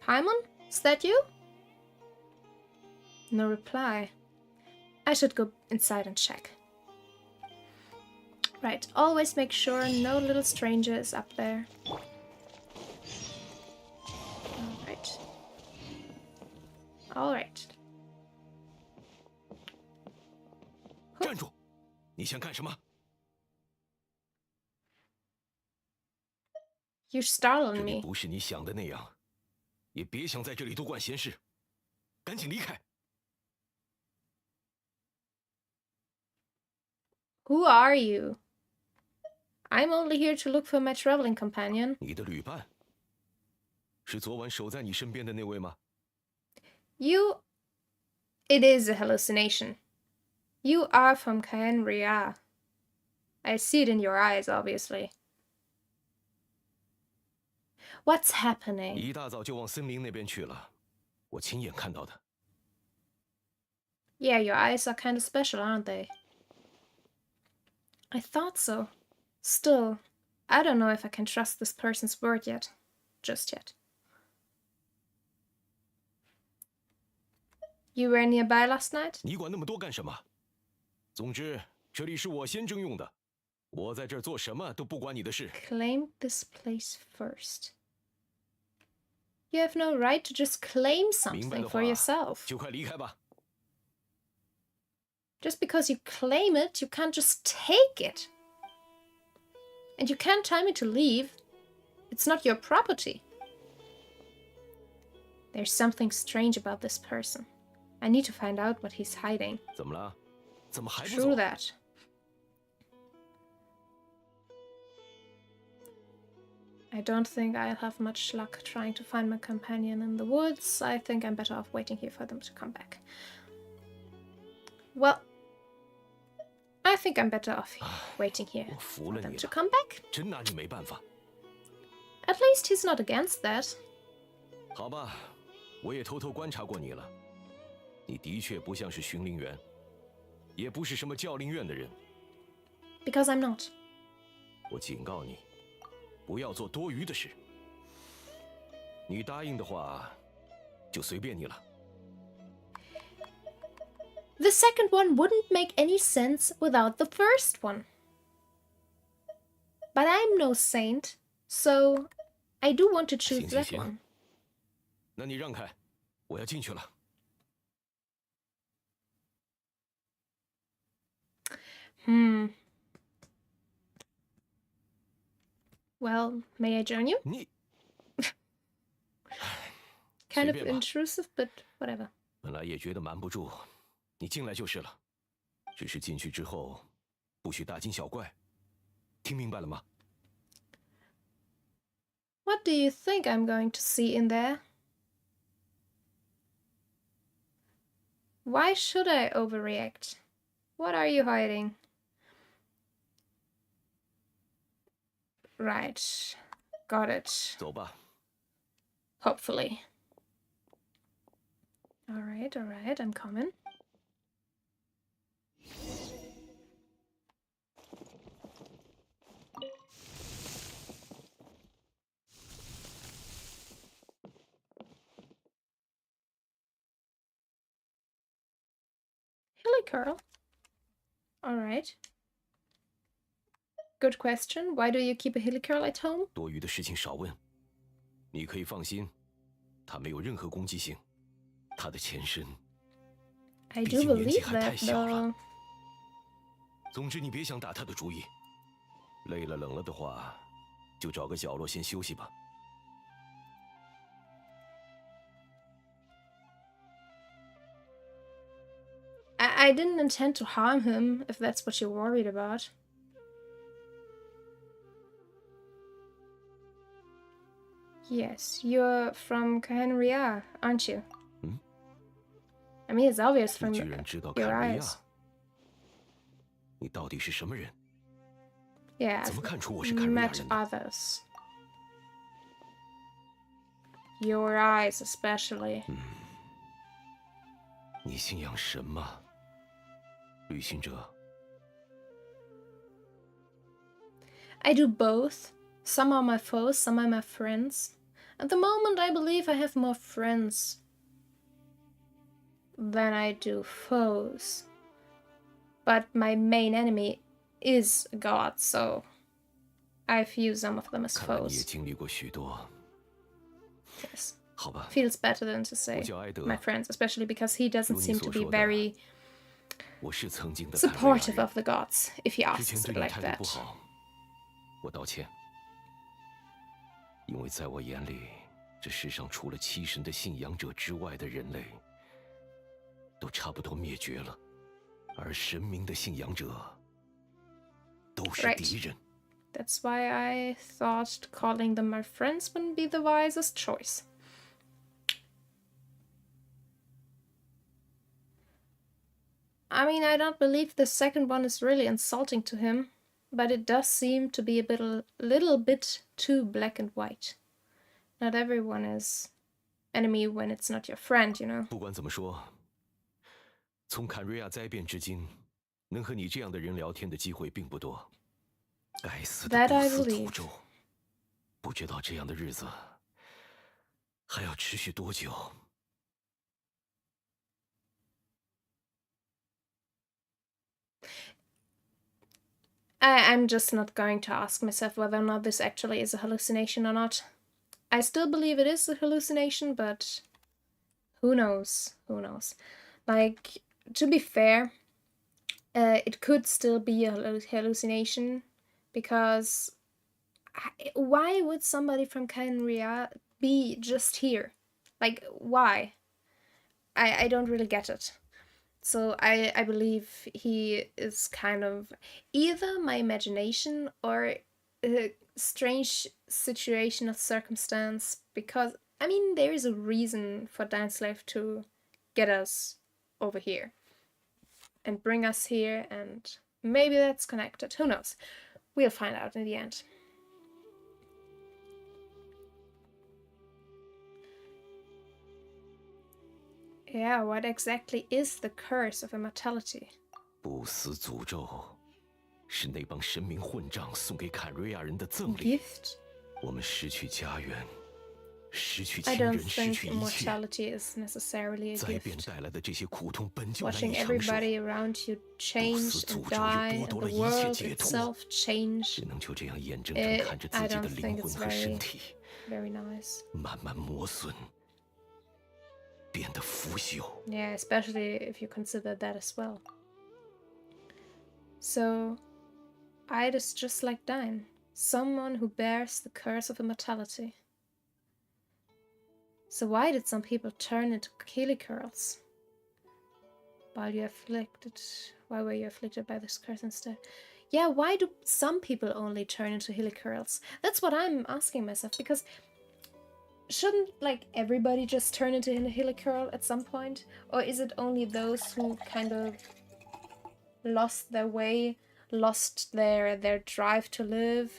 Paimon? Is that you? No reply. I should go inside and check. Right, always make sure no little stranger is up there. Alright. Alright. 站住！你想干什么？ You're 这 startling 里 me. 不是你想的那样，也别想在这里多管闲事，赶紧离开！ Who are you? I'm only here to look for my traveling companion. 你的旅伴是昨晚守在你身边的那位吗？ You... It is a hallucination. You are from Caenria. I see it in your eyes, obviously. What's 你 happening? 一大早就往森林那边去了，我亲眼看到的。 Yeah, your eyes are kind of special, aren't they? I thought so. Still, I don't know if I can trust this person's word yet. Just yet. You were nearby last night? 你管那么多干什么？总之，这里是我先征用的，我在这儿做什么都不关你的事。 Claim this place first. You have no right to just claim 明白 something 的 for 话， yourself. 就快离开吧。 Just because you claim it, you can't just take it. And you can't tell me to leave. It's not your property. There's something strange about this person. I need to find out what he's hiding. 怎么了？怎么还不 True 走？ that. I don't think I'll have much luck trying to find my companion in the woods. I think I'm better off waiting here for them to come back. Well, I think I'm better off waiting here 我服 for 了 them 你 to 了， come back. 真拿你没办法。 At least he's not against that. 好吧，我也偷偷观察过你了，你的确不像是巡灵员，也不是什么教令院的人。 Because I'm not. 我警告你，不要做多余的事。你答应的话，就随便你了。 The second one wouldn't make any sense without the first one. But I'm no saint, so I do want to choose 行 that 行 one. 行，那你让开，我要进去了。 Well, may I join you? 你 Kind 随 of 便吧， intrusive, but whatever. 本来也觉得瞒不住，你进来就是了。只是进去之后，不许大惊小怪，听明白了吗？ What do you think I'm going to see in there? Why should I overreact? What are you hiding? Right. Got it. 走吧。 Hopefully. Alright, alright, I'm coming. Hello, Carl. Alright. Good question. Why do you keep a Helicurl at home? 多余的事情少问。你可以放心，它没有任何攻击性。它的前身 I 毕 do 竟年纪 believe 还太 that, 小了。 though. 总之，你别想打它的主意。累了冷了的话，就找个角落先休息吧。I didn't intend to harm him, if that's what you're worried about. Yes, you're from Cahenria, aren't you? I mean, it's obvious 你 from 居然知道 your 坎瑞 eyes. 亚？你到底是什么人？ Yeah, 怎么 I've 看出我是坎瑞亚 met 人的？ others. Your eyes, especially. 你信仰神吗？旅行者。 I do both. Some are my foes, some are my friends. At the moment, I believe I have more friends than I do foes. But my main enemy is a god, so I view some of them as 看来你也 foes. 经历过许多。 Yes. 好吧， Feels better than to say 我叫埃德。 my friends, especially because he doesn't 如你 seem 所 to be 说的， very 我是曾经的坎瑞亚 supportive 人。 of the gods, if he 之 asks 前 it 对你 like 态度不 that. 好，我道歉。因为在我眼里，这世上除了七神的信仰者之外的人类，都差不多灭绝了，而神明的信仰者都是 Right. 敌人。 That's why I thought calling them my friends wouldn't be the wisest choice. I mean, I don't believe the second one is really insulting to him, but it does seem to be a little bit too black and white. Not everyone is enemy when it's not your friend, you know. 不管怎么说，从坎瑞亚灾变至今，能和你这样的人聊天的机会并不多。该死的 That 不 I 死 believe. 诅咒，不知道这样的日子还要持续多久。 I'm just not going to ask myself whether or not this actually is a hallucination or not. I still believe it is a hallucination, but who knows? Who knows? Like, to be fair, it could still be a hallucination, because why would somebody from Kenria be just here? Like, why? I don't really get it. So I believe he is kind of either my imagination or a strange situation of circumstance, because, I mean, there is a reason for Dainsleif to get us over here and bring us here, and maybe that's connected. Who knows? We'll find out in the end. Yeah, what exactly is the curse of immortality? 不死诅咒是那帮神明混账送给坎瑞亚人的赠礼。 Gift? 我们失去家园，失去 I 亲 don't 人，失 think 去一切。 immortality is necessarily a 灾变 gift. 带来的这些苦痛本就难 Watching 以承受， everybody around you change and die, and the world itself change, 只能就这样眼睁睁看着自 I 己的 don't 灵 think 魂 it's 和身 very, 体 very nice. 慢慢磨损，变得腐朽。 Yeah, especially if you consider that as well. So, Id is just like Dine, someone who bears the curse of immortality. So why did some people turn into Helicurls? Why were you afflicted by this curse instead? Yeah, why do some people only turn into Helicurls? That's what I'm asking myself, because shouldn't, like, everybody just turn into a Helicurl at some point? Or is it only those who kind of lost their way, lost their drive to live?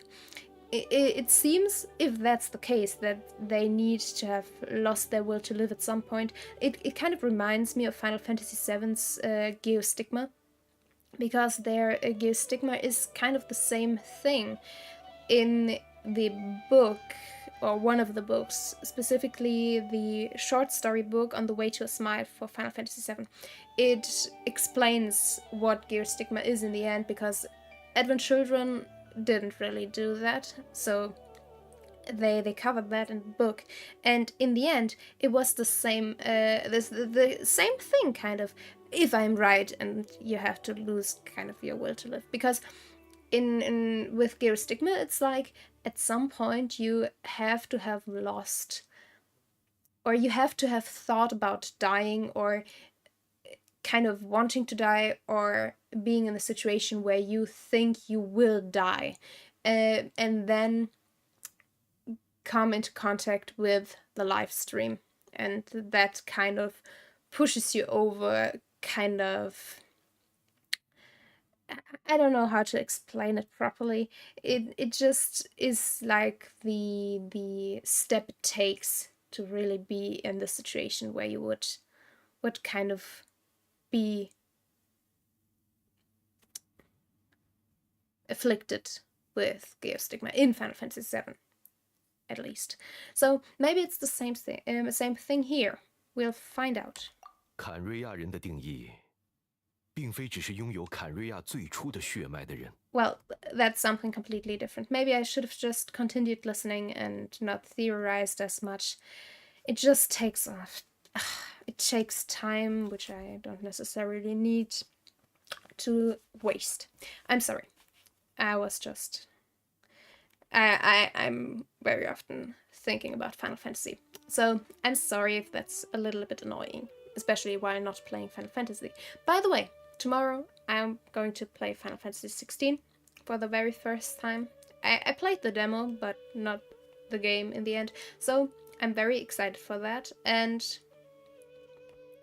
It seems, if that's the case, that they need to have lost their will to live at some point. It kind of reminds me of Final Fantasy VII's Geostigma, because their Geostigma is kind of the same thing. In the book, or one of the books, specifically the short story book On the Way to a Smile for Final Fantasy VII. It explains what Gear Stigma is in the end, because Advent Children didn't really do that, so they covered that in the book, and in the end it was the same the same thing, kind of, if I'm right, and you have to lose kind of your will to live, because in with Gear Stigma it's like at some point you have to have lost, or you have to have thought about dying, or kind of wanting to die, or being in a situation where you think you will die, and then come into contact with the live stream, and that kind of pushes you over, kind of, I don't know how to explain it properly. It just is like the step it takes to really be in the situation where you would kind of be afflicted with Geostigma in Final Fantasy VII, at least. So maybe it's the same thing here. We'll find out. 坎瑞亚人的定义，并非只是拥有坎瑞亚最初的血脉的人。 Well, that's something completely different. Maybe I should have just continued listening and not theorized as much. It just takes it takes time, which I don't necessarily need to waste. I'm sorry. I was just I'm very often thinking about Final Fantasy. So I'm sorry if that's a little bit annoying, especially while not playing Final Fantasy. By the way, tomorrow I'm going to play Final Fantasy 16 for the very first time. I played the demo, but not the game in the end. So I'm very excited for that. And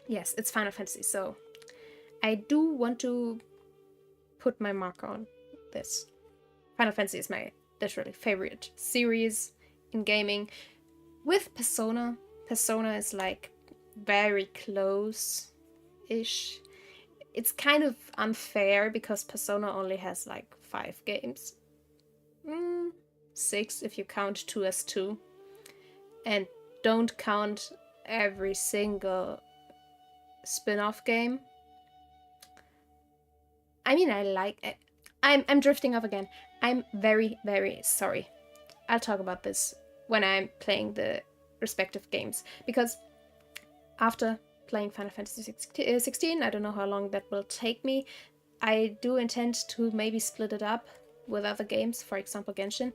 yes, it's Final Fantasy, so I do want to put my mark on this. Final Fantasy is my literally favorite series in gaming. With Persona, Persona is like very close-ish. It's kind of unfair because Persona only has like 5 games. 6 if you count 2 as 2. And don't count every single spin-off game. I mean, I'm drifting off again. I'm very, very sorry. I'll talk about this when I'm playing the respective games, because after playing Final Fantasy 16, I don't know how long that will take me. I do intend to maybe split it up with other games, for example Genshin,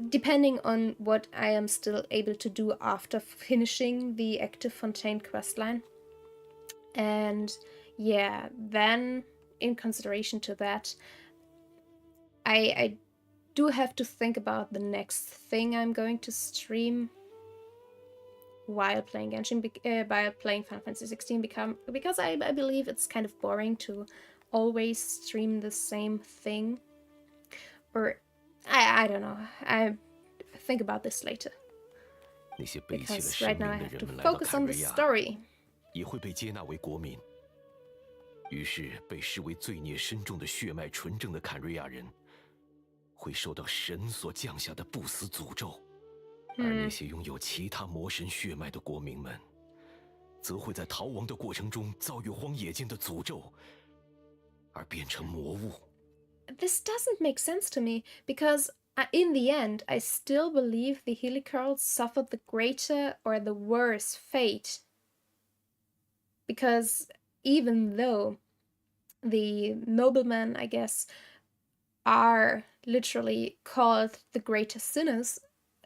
depending on what I am still able to do after finishing the active Fontaine Quest line. And yeah, then in consideration to that, I do have to think about the next thing I'm going to stream while playing Genshin, while playing Final Fantasy 16, because I believe it's kind of boring to always stream the same thing. Or I don't know. I think about this later. Because right now I have to focus on the story. 也会被接纳为国民。于是，被视为罪孽深重的血脉纯正的坎瑞亚人，会受到神所降下的不死诅咒；而那些拥有其他魔神血脉的国民们，则会在逃亡的过程中遭遇荒野间的诅咒，而变成魔物。This doesn't make sense to me, because in the end, I still believe the Helicurls suffered the greater or the worse fate. Because even though the noblemen, I guess, are literally called the greater sinners,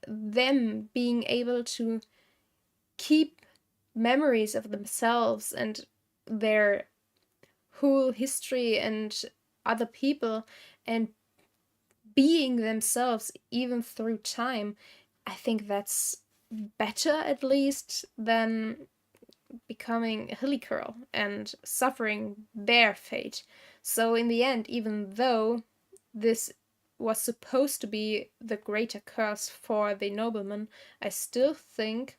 them being able to keep memories of themselves and their whole history and other people and being themselves even through time, I think that's better, at least, than becoming a Helicurl and suffering their fate. So in the end, even though this was supposed to be the greater curse for the nobleman, I still think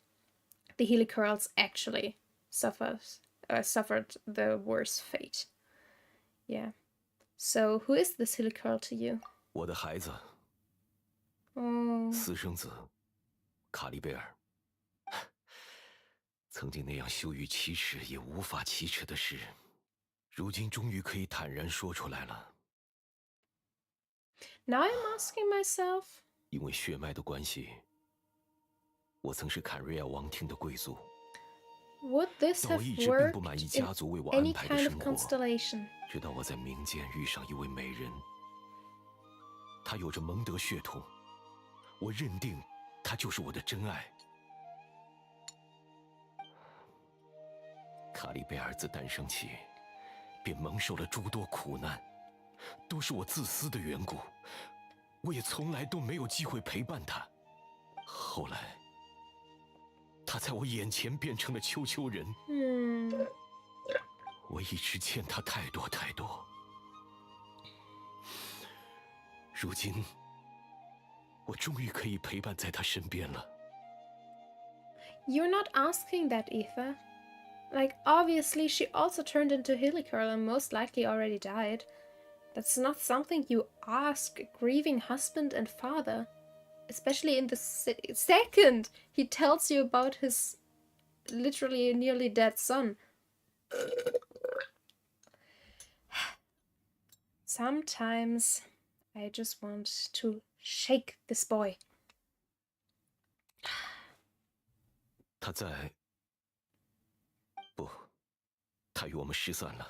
the Helicurls actually suffered the worst fate. Yeah. So who is this Helicurl to you? 我的孩子，Oh. 私生子，卡利贝尔。曾经那样羞于启齿也无法启齿的事，如今终于可以坦然说出来了。Now I'm asking myself, 因为血脉的关系，我曾是坎瑞亚王庭的贵族， would this 但我 have 一直并不满意 worked 家 in 族为我安 any 排的 kind of 生活。 constellation? 直到我在民间遇上一位美人，她有着蒙德血统，我认定她就是我的真爱。卡利贝尔自诞生起，便蒙受了诸多苦难，都是我自私的缘故，我也从来都没有机会陪伴她。后来，她在我眼前变成了丘丘人，我一直欠她太多太多。如今，我终于可以陪伴在她身边了。 You're not asking that, Aoife. Like, obviously, she also turned into Hillicarl and most likely already died. That's not something you ask a grieving husband and father. Especially in the second he tells you about his literally nearly dead son. Sometimes I just want to shake this boy. 他在……不，他与我们失散了。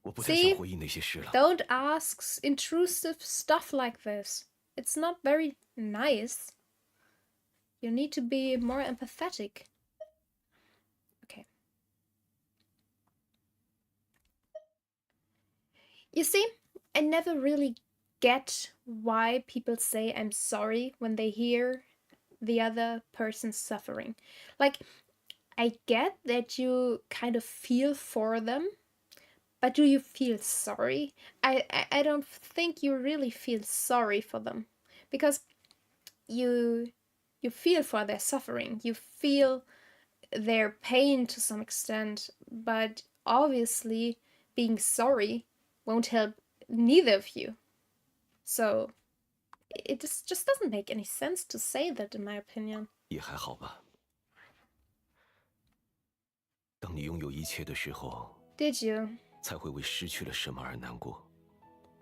我不太 See? 想回忆那些事了。 Don't ask intrusive stuff like this. It's not very nice. You need to be more empathetic. Okay. You see, I never really get why people say I'm sorry when they hear the other person's suffering. Like, I get that you kind of feel for them, but do you feel sorry? I don't think you really feel sorry for them, because you feel for their suffering, you feel their pain to some extent, but obviously being sorry won't help neither of you. So it just doesn't make any sense to say that, in my opinion. 也还好吧。当你拥有一切的时候， Did you? 才会为失去了什么而难过；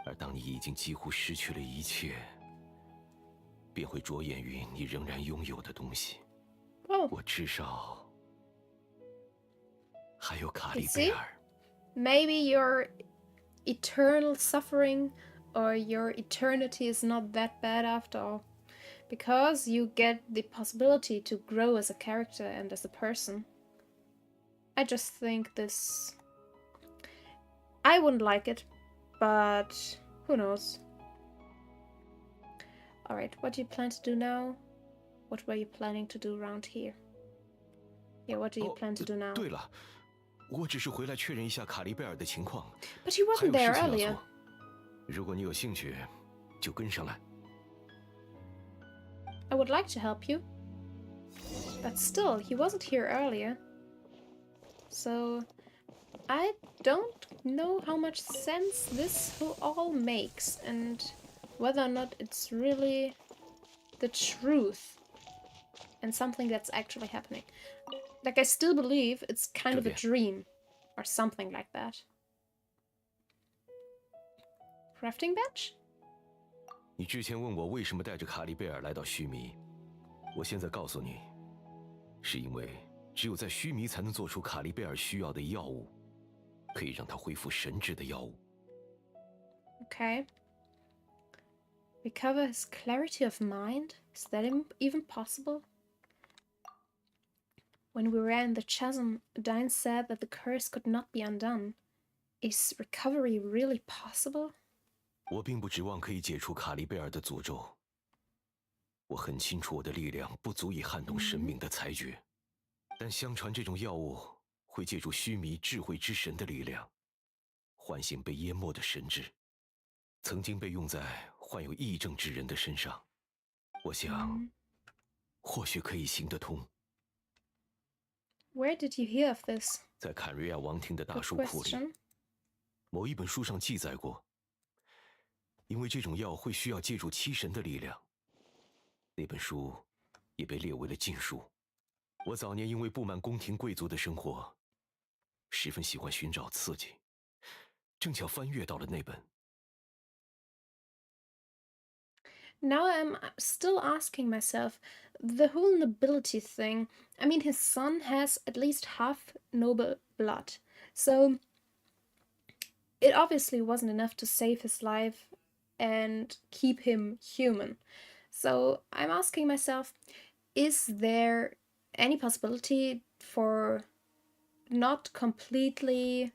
而当你已经几乎失去了一切，便会着眼于你仍然拥有的东西。 Oh, 我至少还有卡利贝尔。 maybe your eternal suffering or your eternity is not that bad after all, because you get the possibility to grow as a character and as a person. I just think this... I wouldn't like it, but who knows. Alright, what do you plan to do now? What were you planning to do around here? Yeah, what do you plan to do now? 对了，我只是回来确认一下卡利贝尔的情况。 But he 还 wasn't 有 there 事情要 earlier. 做。如果你有兴趣，就跟上来。 I would like to help you. But still, he wasn't here earlier. So, I don't know how much sense this all makes and whether or not it's really the truth and something that's actually happening. Like, I still believe it's kind of a dream or something like that. Crafting bench? 你之前问我为什么带着卡利贝尔来到须弥，我现在告诉你，是因为只有在须弥才能做出卡利贝尔需要的药物，可以让他恢复神智的药物。 Okay. Recover his clarity of mind? Is that even possible? When we were in the chasm, Dine said that the curse could not be undone. Is recovery really possible? 我并不指望可以解除卡利贝尔的诅咒。我很清楚我的力量不足以撼动神明的裁决，但相传这种药物会借助须弥智慧之神的力量，唤醒被淹没的神智，曾经被用在患有癔症之人的身上。我想，或许可以行得通。 Where did you hear of this? 在坎瑞亚王庭的大 Good 书库里， question. 某一本书上记载过，因为这种药会需要借助七神的力量。那本书也被列为了禁书。我早年因为不满宫廷贵族的生活，十分喜欢寻找刺激，正巧翻阅到了那本。Now I'm still asking myself, the whole nobility thing. I mean, his son has at least half noble blood, so it obviously wasn't enough to save his life and keep him human. So I'm asking myself, is there any possibility for not completely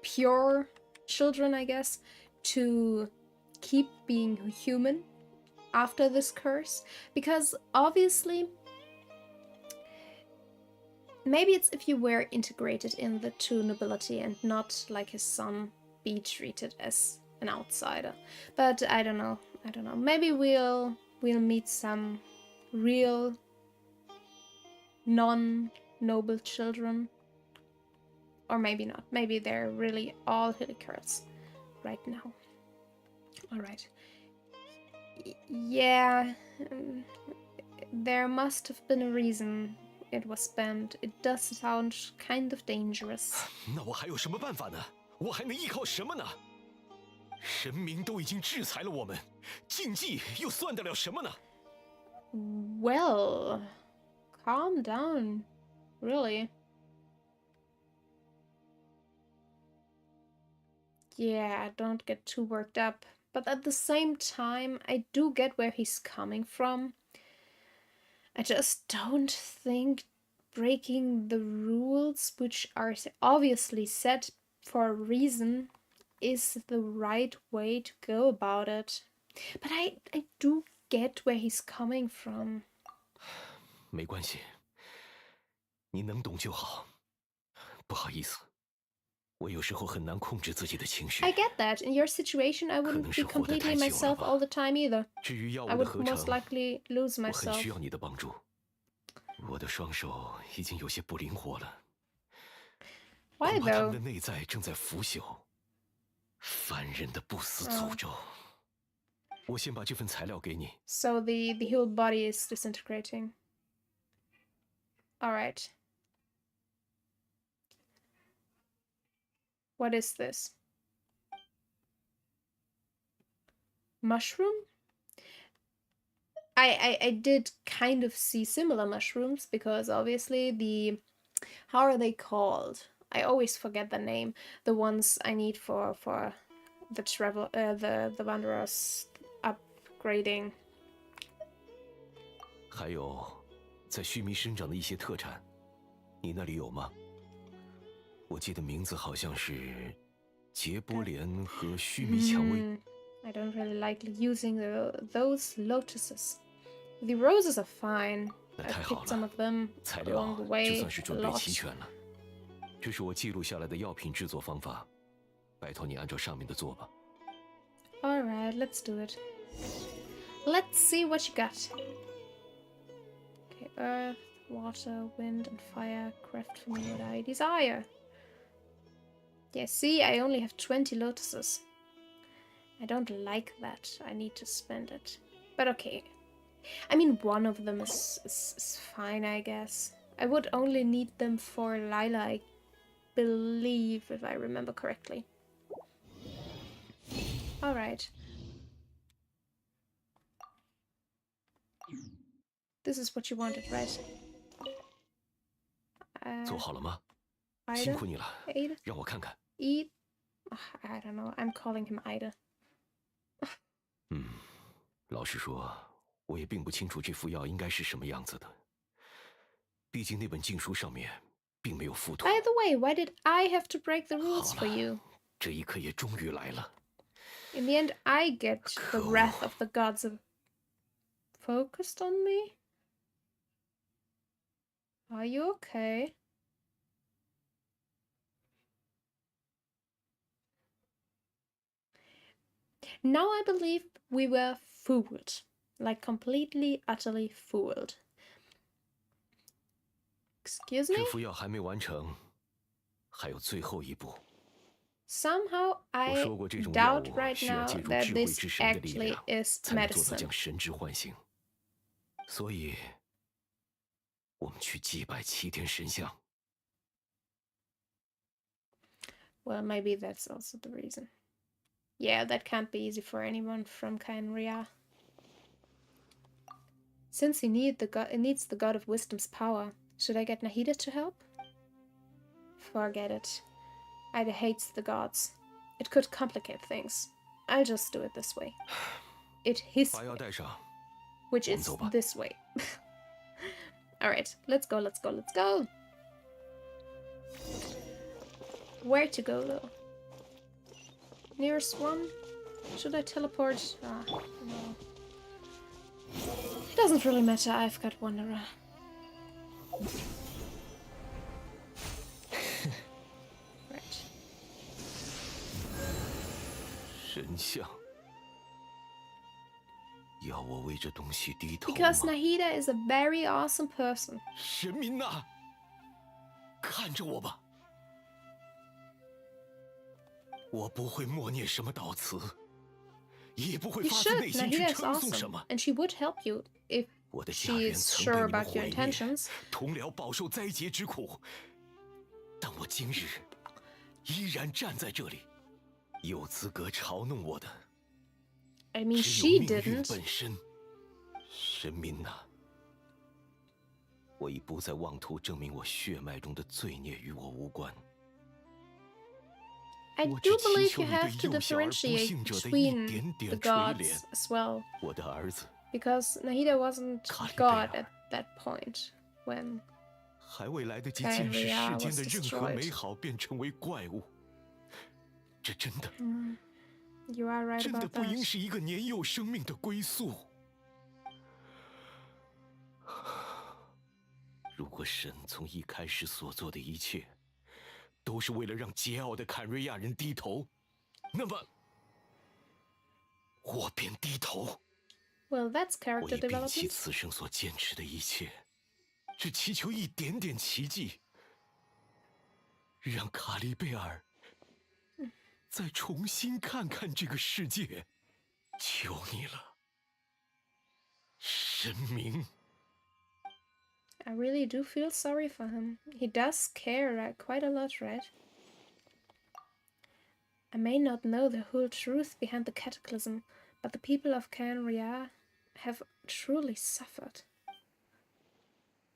pure children, I guess, to keep being human after this curse? Because obviously, maybe it's if you were integrated in the true nobility and not like his son be treated as an outsider. But I don't know. Maybe we'll meet some real non-noble children. Or maybe not. Maybe they're really all hilly curls right now. Alright. Yeah. There must have been a reason it was banned. It does sound kind of dangerous. 那我还有什么办法呢？我还能依靠什么呢？神明都已经制裁了我们，禁忌又算得了什么呢？ Well, calm down. Really. Yeah, don't get too worked up. But at the same time, I do get where he's coming from. I just don't think breaking the rules, which are obviously set for a reason, is the right way to go about it. But I do get where he's coming from. 没关系，你能懂就好。不好意思，我有时候很难控制自己的情绪。 I get that. In your situation, I wouldn't be completely myself all the time either. 至于药 I 物的 would 合成， most likely lose 我很 myself. 需要你的帮助。我的双手已经有些不灵活了， Why 恐怕他们 though? 的内在正在腐朽。凡人的不死诅咒。我先把这份材料给你。 So the whole body is disintegrating. All right. What is this? Mushroom? I did kind of see similar mushrooms because obviously the, how are they called? I always forget the name. The ones I need for the travel the wanderers upgrading. 还有，在须弥生长的一些特产，你那里有吗？我记得名字好像是结波莲和须弥蔷薇。I don't really like using those lotuses. The roses are fine. 那 I 太好 picked some 了， of them 材 along 料 the 就 way 算是 a 准备 lot. 齐全了。这是我记录下来的药品制作方法，拜托你按照上面的做吧。 All right, let's do it. Let's see what you got. Okay, earth, water, wind, and fire. Craft for me what I desire. Yeah, see, I only have 20 lotuses. I don't like that. I need to spend it. But okay. I mean, one of them is fine, I guess. I would only need them for Lila, I believe, if I remember correctly. Alright. This is what you wanted, right? 做好了吗？ Ida? 辛苦你了， Ada? 让我看看。 Eat? I don't know. I'm calling him Ida. 老实说，我也并不清楚这副药应该是什么样子的。毕竟那本禁书上面并没有附图。 By the way, why did I have to break the 好 rules for 了， you? 这一刻也终于来了。 In the end, I get the wrath of the gods focused on me? Are you okay? Now I believe we were fooled. Like completely, utterly fooled. Excuse 这 me? 副药还没完成，还有最后一步。 Somehow 我 I 说过，这种药 doubt 物 right 需要 now 借助 that 智慧 this 之神的力 actually 量， is 才能做到 medicine. 将神之唤醒。所以，我们去祭拜齐天神像。Well, maybe that's also the reason. Yeah, that can't be easy for anyone from Kaenria. Since he needs the god of wisdom's power, should I get Nahida to help? Forget it. Ida hates the gods. It could complicate things. I'll just do it this way. His way, which is this way. Alright, let's go, let's go, let's go! Where to go, though? Nearest one? Should I teleport? Ah, no. Doesn't really matter, I've got Wanderer. 神像，要我为这东西低头吗？ Because Nahida is a very awesome person. 神明呐，看着我吧，我不会默念什么悼词，也不会 You 发自 should. 内心去 Nahida is 称颂什 awesome, 么。 and she would help you if 我的家 she 人 is 曾 sure 被你们 about your 毁灭， intentions. 同僚饱受灾劫之苦，但我今日依然站在这里，有资格嘲弄我的， I mean, 只 she 有命运 didn't. 本身。神明呐，我已不再妄图证明我血脉中的罪孽与我无关。 I 我 do 只祈 believe 求 you 你对 have to 幼小而不 differentiate 幸者的一 between 点 the 点垂 gods 怜。 as well. 我的儿子 Because Nahida wasn't Kali God Bear. at that point when 还未来得及见识 Kaenria 世间 was 的任何 destroyed. 美好，便成为怪物。这真的， you are right 真的 about 不应 that. 是一个年幼生命的归宿。如果神从一开始所做的一切，都是为了让桀骜的坎瑞亚人低头，那么，我便低头。 Well, that's 我 character 已摒弃 development. 此生所坚持的一切，只祈求一点点奇迹，让卡利贝尔再重新看看这个世界。求你了，神明！ I really do feel sorry for him. He does care quite a lot, right? I may not know the whole truth behind the cataclysm, but the people of Kaenria have truly suffered.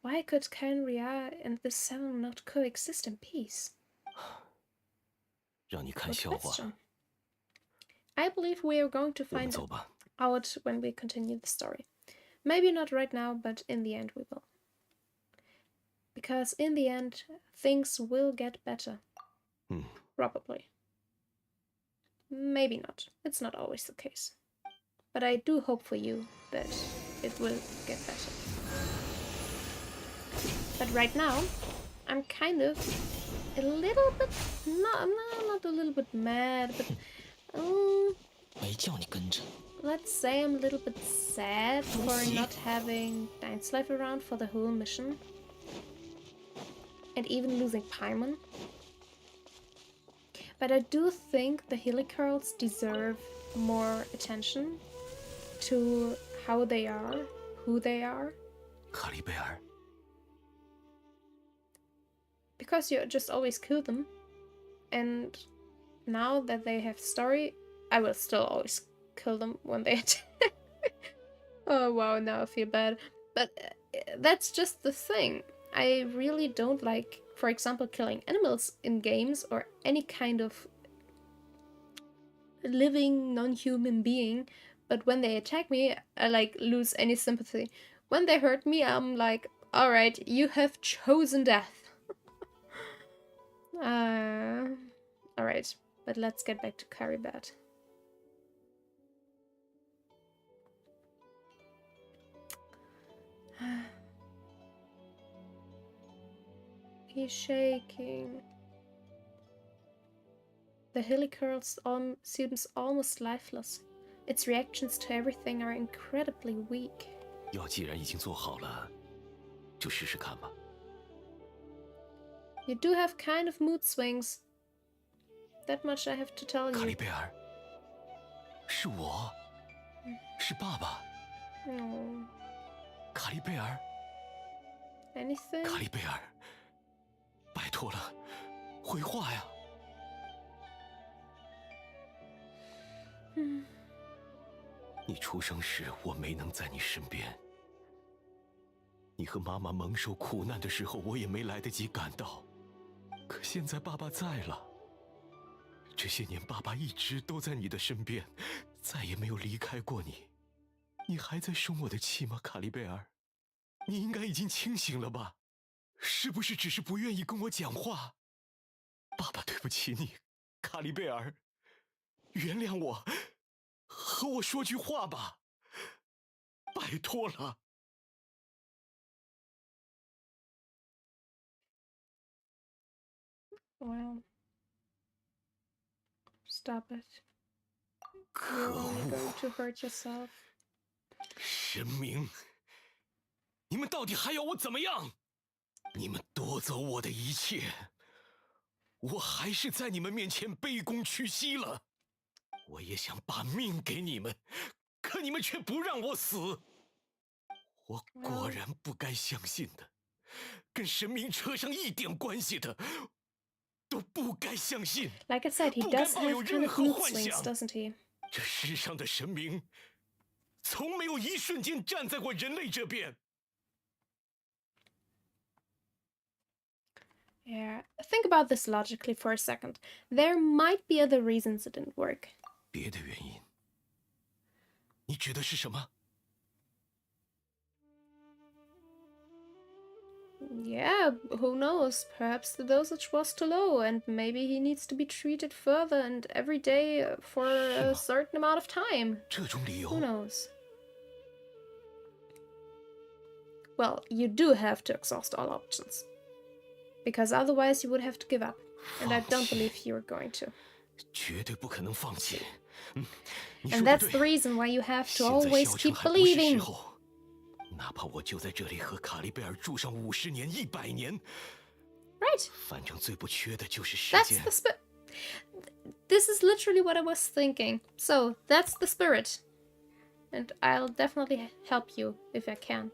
Why could Kaenria and the Seven not coexist in peace? 让你看 Good 笑话， question. I believe we are going to 我们 find 走吧。 out when we continue the story. Maybe not right now, but in the end we will. Because in the end, things will get better. Probably. Maybe not. It's not always the case. But I do hope for you that it will get better. But right now, I'm kind of a little bit, not a little bit mad, but 没叫你跟着。 let's say I'm a little bit sad for not having Dainslife around for the whole mission. And even losing Paimon. But I do think the Helicurls deserve more attention to how they are, who they are. 卡利贝尔， Because you just always kill them. And now that they have story, I will still always kill them when they attack. Oh wow, now I feel bad. But that's just the thing. I really don't like, for example, killing animals in games or any kind of living non-human being. But when they attack me, I like lose any sympathy. When they hurt me, I'm like, alright, you have chosen death. Alright, but let's get back to Caribat. He's shaking. The Helicurl seems almost lifeless. Its reactions to everything are incredibly weak. 药既然已经做好了，就试试看吧。 You do have kind of mood swings. That much I have to tell 卡利 you. 贝尔，是我，是爸爸。 No. 卡利贝尔， Anything? 卡利贝尔，拜托了，回话呀！你出生时我没能在你身边，你和妈妈蒙受苦难的时候，我也没来得及赶到。可现在爸爸在了，这些年爸爸一直都在你的身边，再也没有离开过你。你还在生我的气吗，卡利贝尔？你应该已经清醒了吧？是不是只是不愿意跟我讲话？爸爸对不起你，卡利贝尔，原谅我，和我说句话吧，拜托了。Wow. Stop it. 可 You're only 恶！ going to hurt yourself. 神明，你们到底还要我怎么样？你们夺走我的一切，我还是在你们面前卑躬屈膝了。我也想把命给你们，可你们却不让我死。我果然不该相信的，跟神明扯上一点关系的，都不该相信。 Like I said, he 不该 does 抱有 have kind 任 of 何 mood 幻 swings, 想。 doesn't he? 这世上的神明，从没有一瞬间站在过人类这边。 Yeah. Think about this logically for a second. There might be other reasons it didn't work. 别的原因，你指的是什么？ Yeah, who knows? Perhaps the dosage was too low, and maybe he needs to be treated further and every day for a certain amount of time. 这种理 Who 由， knows? Well, you do have to exhaust all options. Because otherwise you would have to give up. And I don't believe you're going to. 绝对不可能放弃。你 And 说的 that's 对 the，reason why you have to 现在 always 消沉 keep 还不是时 believing. 候。哪怕我就在这里和卡利贝尔住上50年、100年， Right. 反正最不缺的就是时 That's 间。 the spirit. This is literally what I was thinking. So, that's the spirit. And I'll definitely help you if I can.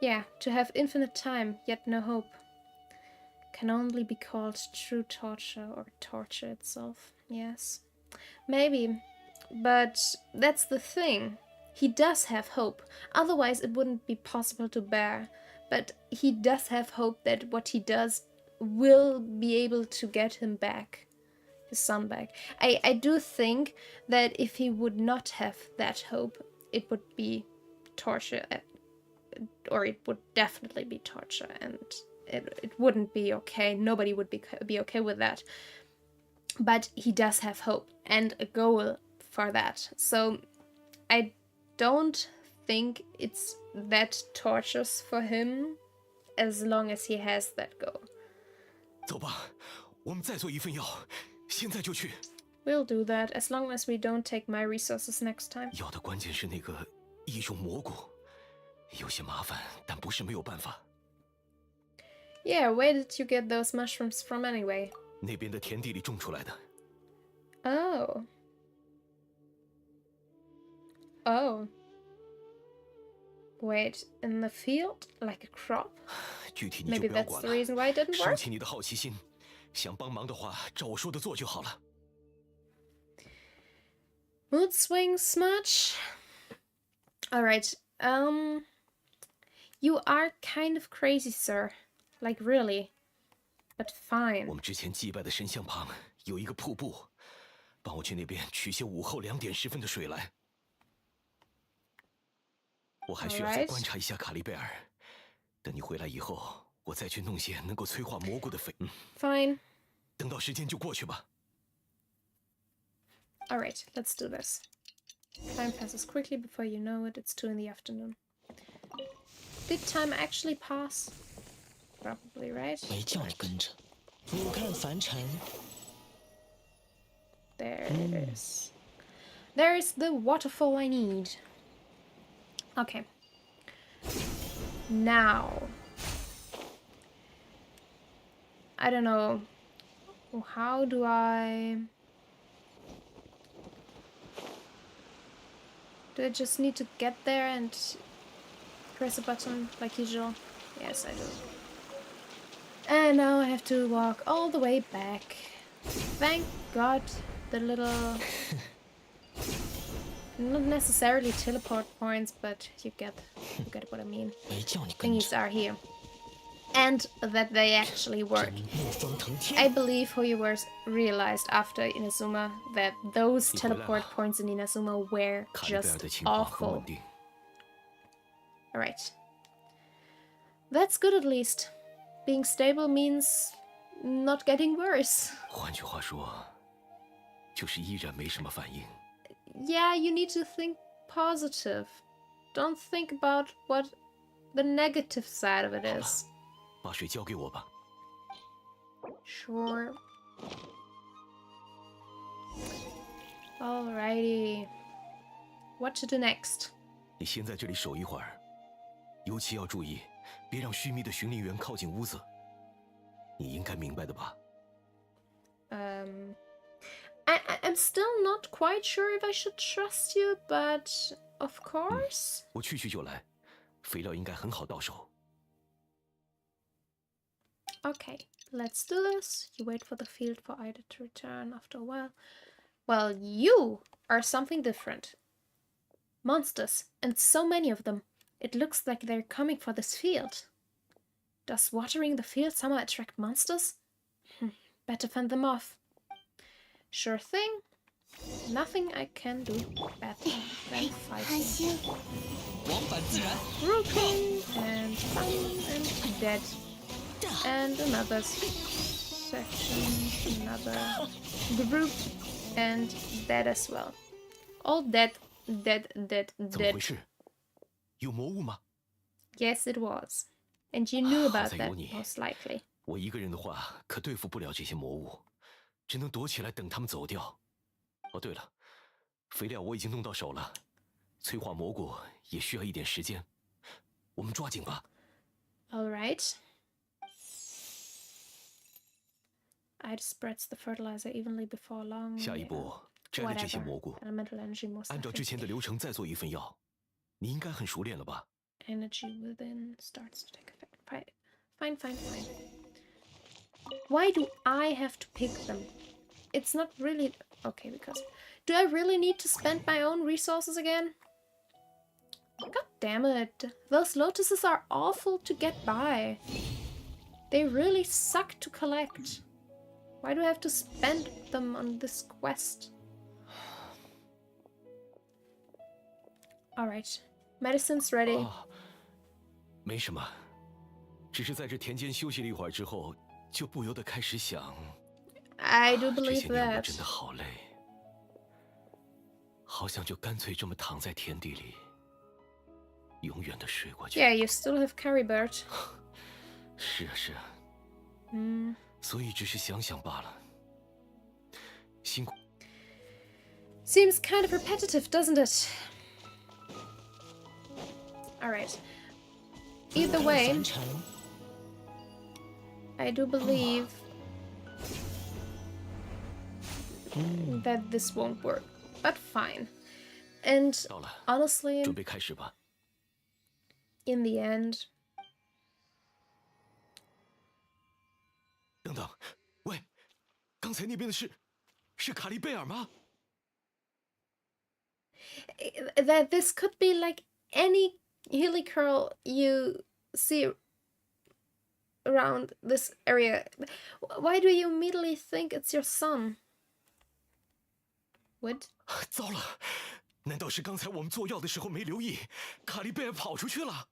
Yeah, to have infinite time, yet no hope, can only be called true torture or torture itself. Yes. Maybe. But that's the thing. He does have hope. Otherwise, it wouldn't be possible to bear. But he does have hope that what he does will be able to get him back, his son back. I do think that if he would not have that hope, it would be torture, or it would definitely be torture, and it wouldn't be okay. Nobody would be okay with that. But he does have hope and a goal for that. So I don't think it's that torturous for him as long as he has that goal. 走吧，我们再做一份药，现在就去。 We'll do that as long as we don't take my resources next time. 药的关键是那个一种蘑菇，有些麻烦，但不是没有办法。 Yeah, where did you get those mushrooms from anyway? 那边的田地里种出来的。 Oh. Oh. Wait, in the field? Like a crop? 具体你就 Maybe 不要 that's 管 the 了。 reason why it didn't 收 work? 起你的好奇心，想帮忙的话，照我说的做就好了。 Mood swings much? Alright, you are kind of crazy, sir. Like, really. But 我 fine. 们之前祭拜的神像旁有一个瀑布，帮我去那边取些午后2点10分的水来。我还需要再 Alright. 观察一下卡利贝尔。等你回来以后，我再去弄些能够催化蘑菇的肥。Fine. 等到时间就过去吧。 Alright, let's do this. Time passes quickly before you know it, it's 2 in the afternoon. Did time actually pass? Probably, right? 没叫你跟着。俯瞰凡尘， There it is. There's the waterfall I need. Okay. Now. I don't know. How do I... Do I just need to get there and press a button like usual? Yes, I do. And now I have to walk all the way back. Thank God the little... not necessarily teleport points, but you get what I mean. 没叫你跟着。 Thingies are here. And that they actually work. 怒风腾 I 天， believe Hoyoverse realized after Inazuma that those teleport points in Inazuma were 卡利贝尔 just 的情况很 awful. 稳定。 Alright. That's good at least. Being stable means not getting worse. 换句话说，就是依然没什么反应。 Yeah, you need to think positive. Don't think about what the negative side of it is. 把水交给我吧。 Sure. Alrighty. What to do next? 你先在这里守一会儿，尤其要注意，别让须弥的巡猎员靠近屋子。你应该明白的吧？ I'm still not quite sure if I should trust you, but of course. 我去就来，肥料应该很好到手。 Okay, let's do this. You wait for the field for Ida to return after a while. Well, you are something different. Monsters, and so many of them. It looks like they're coming for this field. Does watering the field somehow attract monsters? Better fend them off. Sure thing. Nothing I can do better than 开 fighting. 心。 往返自然。 Broken and fun and dead. And another section, another group, and dead as well. All dead, dead, dead, 怎么 dead. 回事？有魔物吗？ Yes, it was. And you knew about 好在有 that, 你。 most likely. 我一个人的话，可对付不了这些魔物，只能躲起来等他们走掉。哦，对了，肥料我已经弄到手了，催化蘑菇也需要一点时间，我们抓紧吧。 All right. Ida spreads the fertilizer evenly before long. 下一步摘了这些 Whatever. 蘑菇， Elemental energy most 按照之前的流程再做一份药，你应该很熟练了吧？ Energy within starts to take effect. Fine, fine, fine. Why do I have to pick them? It's not really... Okay, because... Do I really need to spend my own resources again? God damn it. Those lotuses are awful to get by. They really suck to collect. Why do I have to spend them on this quest? Alright. Medicine's ready. 哦，没什么，只是在这田间休息了一会儿之后，就不由得开始想， I do 这 believe 些年我 that. 真的好累，好想就干脆这么躺在田地里，永远的睡过去。 Yeah, you still have Carrybird. 是啊，是啊， Hmm. 所以只是想想罢了。辛苦。 Seems kind of repetitive, doesn't it? Alright. Either 看 way, 凡尘， I do believe that this won't work. But fine. And 到了， honestly, 准备开始吧。 in the end, 等等，喂，刚才那边的是卡利贝尔吗？ that this could be like any hilly curl you see around this area. Why do you immediately think it's your son? What? 糟了，难道是刚才我们做药的时候没留意，卡利贝尔跑出去了？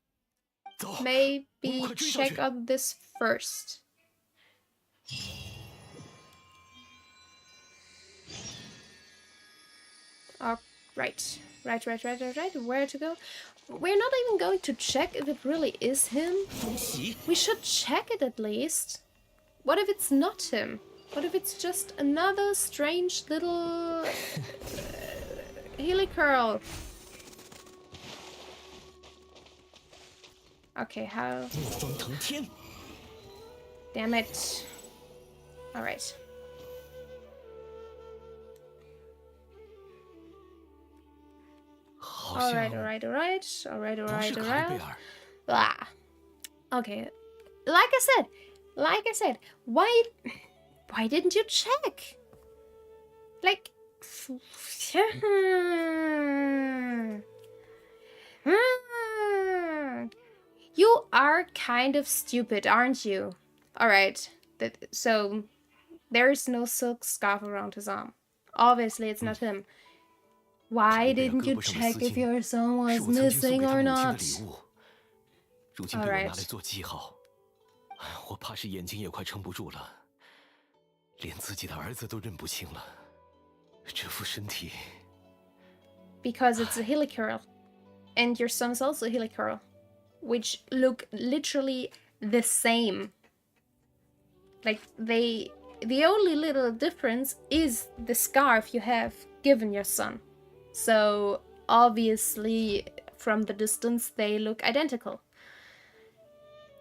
走， Maybe 我们快追上 check 去。 on this first. Oh, right. Right. Where to go? We're not even going to check if it really is him. 偷袭， We should check it at least. What if it's not him? What if it's just another strange little Helicurl? Okay, how? 怒风腾天， Damn it. Alright. 好 Alright, 像 alright, alright. Alright, 不 alright, 是卡利贝 alright. 尔。 Ah. Okay. Like I said, why didn't you check? Like you are kind of stupid, aren't you? Alright. So there is no silk scarf around his arm. Obviously it's not him. 卡 Why 利贝尔 didn't 胳 you 膊上的 check 丝 if 巾 your son 是 was 我曾经送 missing 给他 or 母亲的 not? 礼物，如今被我拿来 Alright. 做记号。我怕是眼睛也快撑不住了，连自己的儿子都认不清了。这副身体， Because it's a Helicurl. And your son is also a Helicurl. Which look literally the same. Like, the only little difference is the scarf you have given your son. So, obviously, from the distance, they look identical.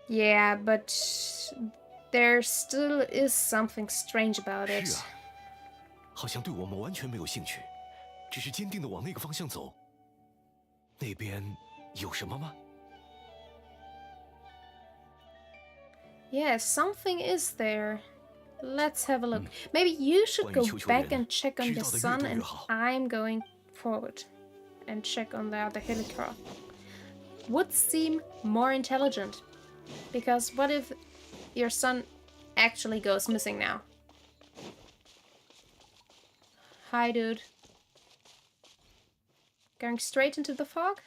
Yeah, but there still is something strange about it. 是啊，好像对我们完全没有兴趣，只是坚定地往那个方向走。那边有什么吗？ Yeah, something is there. Let's have a look. Maybe you should go back and check on your son, and I'm going forward and check on the other Helicurl. Would seem more intelligent. Because what if your son actually goes missing now? Hi, dude. Going straight into the fog?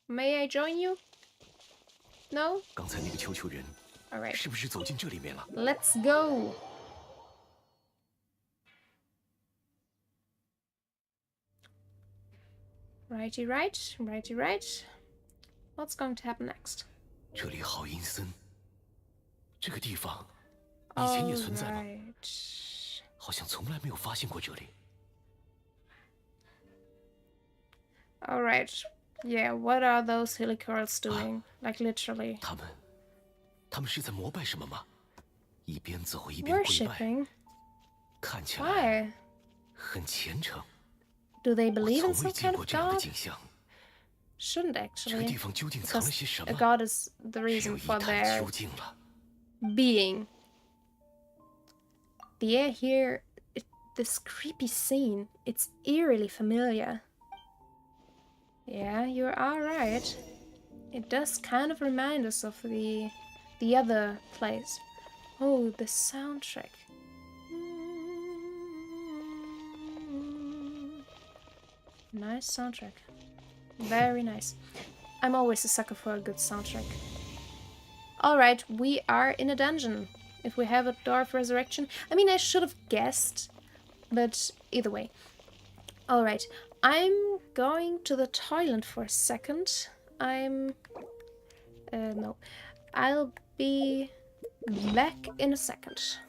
May I join you? No? 刚才那个球球人 Alright. 是不是走进这里面了？ Let's go! Righty right, righty right. What's going to happen next? 这里好阴森，这个地方以前也存在吗？ Alright. 好像从来没有发现过这里。 Alright. Yeah, what are those Helicurls doing? Like, literally. 他们是在膜拜什么吗？一边走一边跪拜， Worshipping? 看起来 Why? 很虔诚。 Do they 我 believe in 从未 some 见 kind 过 of 这样的 god? 景象。 Shouldn't 这个 actually. 地方究竟藏了 Because 些什 a 么？ god is the 只 reason 有一 for 探 their 究竟了。 being. The air here, this creepy scene, it's eerily familiar. Yeah, you are right. It does kind of remind us of the other place. Oh, the soundtrack. Nice soundtrack. Very nice. I'm always a sucker for a good soundtrack. Alright, we are in a dungeon. If we have a door of resurrection. I mean, I should have guessed, but either way. Alright, I'm going to the toilet for a second. No. I'll be back in a second.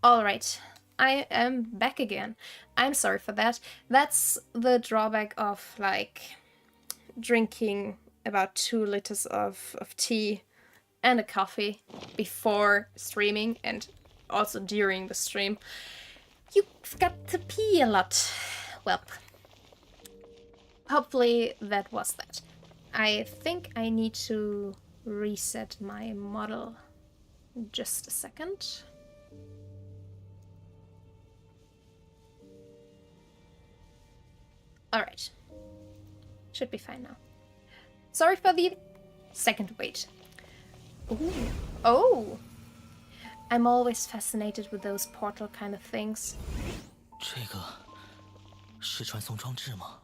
Alright, I am back again. I'm sorry for that. That's the drawback of, like, drinking about 2 liters of tea and a coffee before streaming and also during the stream. You've got to pee a lot. Well, hopefully that was that. I think I need to reset my model. Just a second. Alright. Should be fine now. Sorry for the second wait. Ooh. Oh! I'm always fascinated with those portal kind of things. 这个是传送装置吗？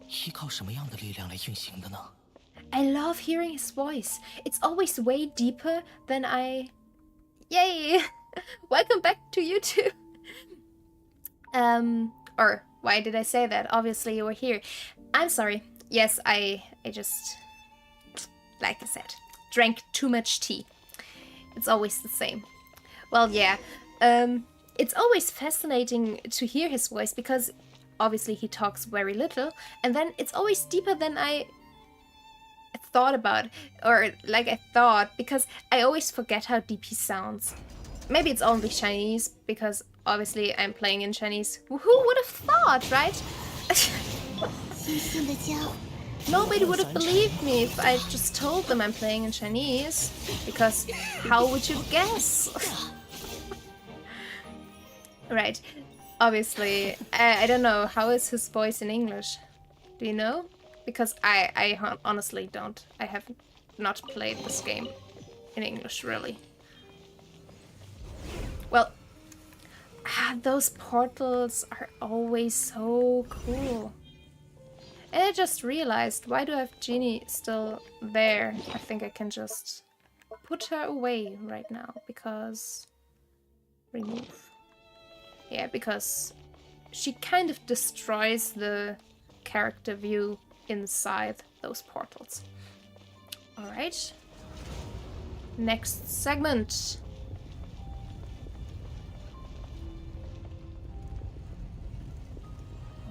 依靠什么样的力量来运行的呢？ I love hearing his voice. It's always way deeper than I... Yay! Welcome back to YouTube! Or why did I say that? Obviously you were here. I'm sorry. Yes, I just... Like I said, drank too much tea. It's always the same. Well, yeah. It's always fascinating to hear his voice because obviously he talks very little, and then it's always deeper than I thought about, or like I thought, because I always forget how deep he sounds. Maybe it's only Chinese, because obviously I'm playing in Chinese. Who would have thought, right? 星星的家 Nobody would have believed me if I just told them I'm playing in Chinese, because how would you guess? Right, obviously, I don't know, how is his voice in English? Do you know? Because I honestly don't. I have not played this game in English, really. Well, those portals are always so cool. And I just realized, why do I have Genie still there? I think I can just put her away right now, because... Remove. Yeah, because she kind of destroys the character view inside those portals. Alright. Next segment.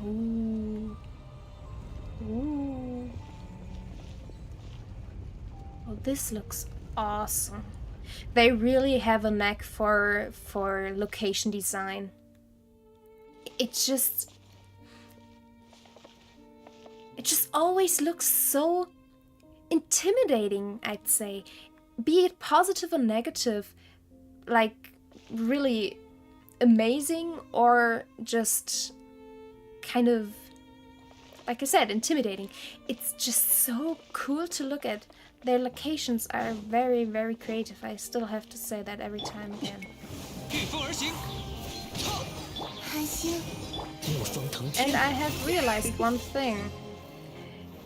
Ooh. Ooh. Oh, this looks awesome. They really have a knack for location design. It just always looks so intimidating, I'd say. Be it positive or negative, like really amazing or just kind of, like I said, intimidating. It's just so cool to look at. Their locations are very, very creative. I still have to say that every time again. 御风而行， 寒星 怒风腾 And 天， I have realized one thing.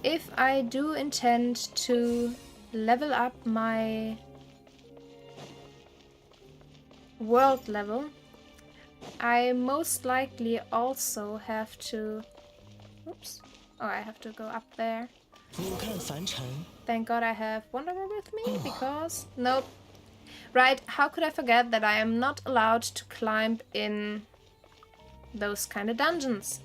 If I do intend to level up my world level, I most likely also have to... Oops. Oh, I have to go up there. 俯瞰凡尘， Thank God I have Wanderer with me, because... Nope. Right, how could I forget that I am not allowed to climb in those kind of dungeons?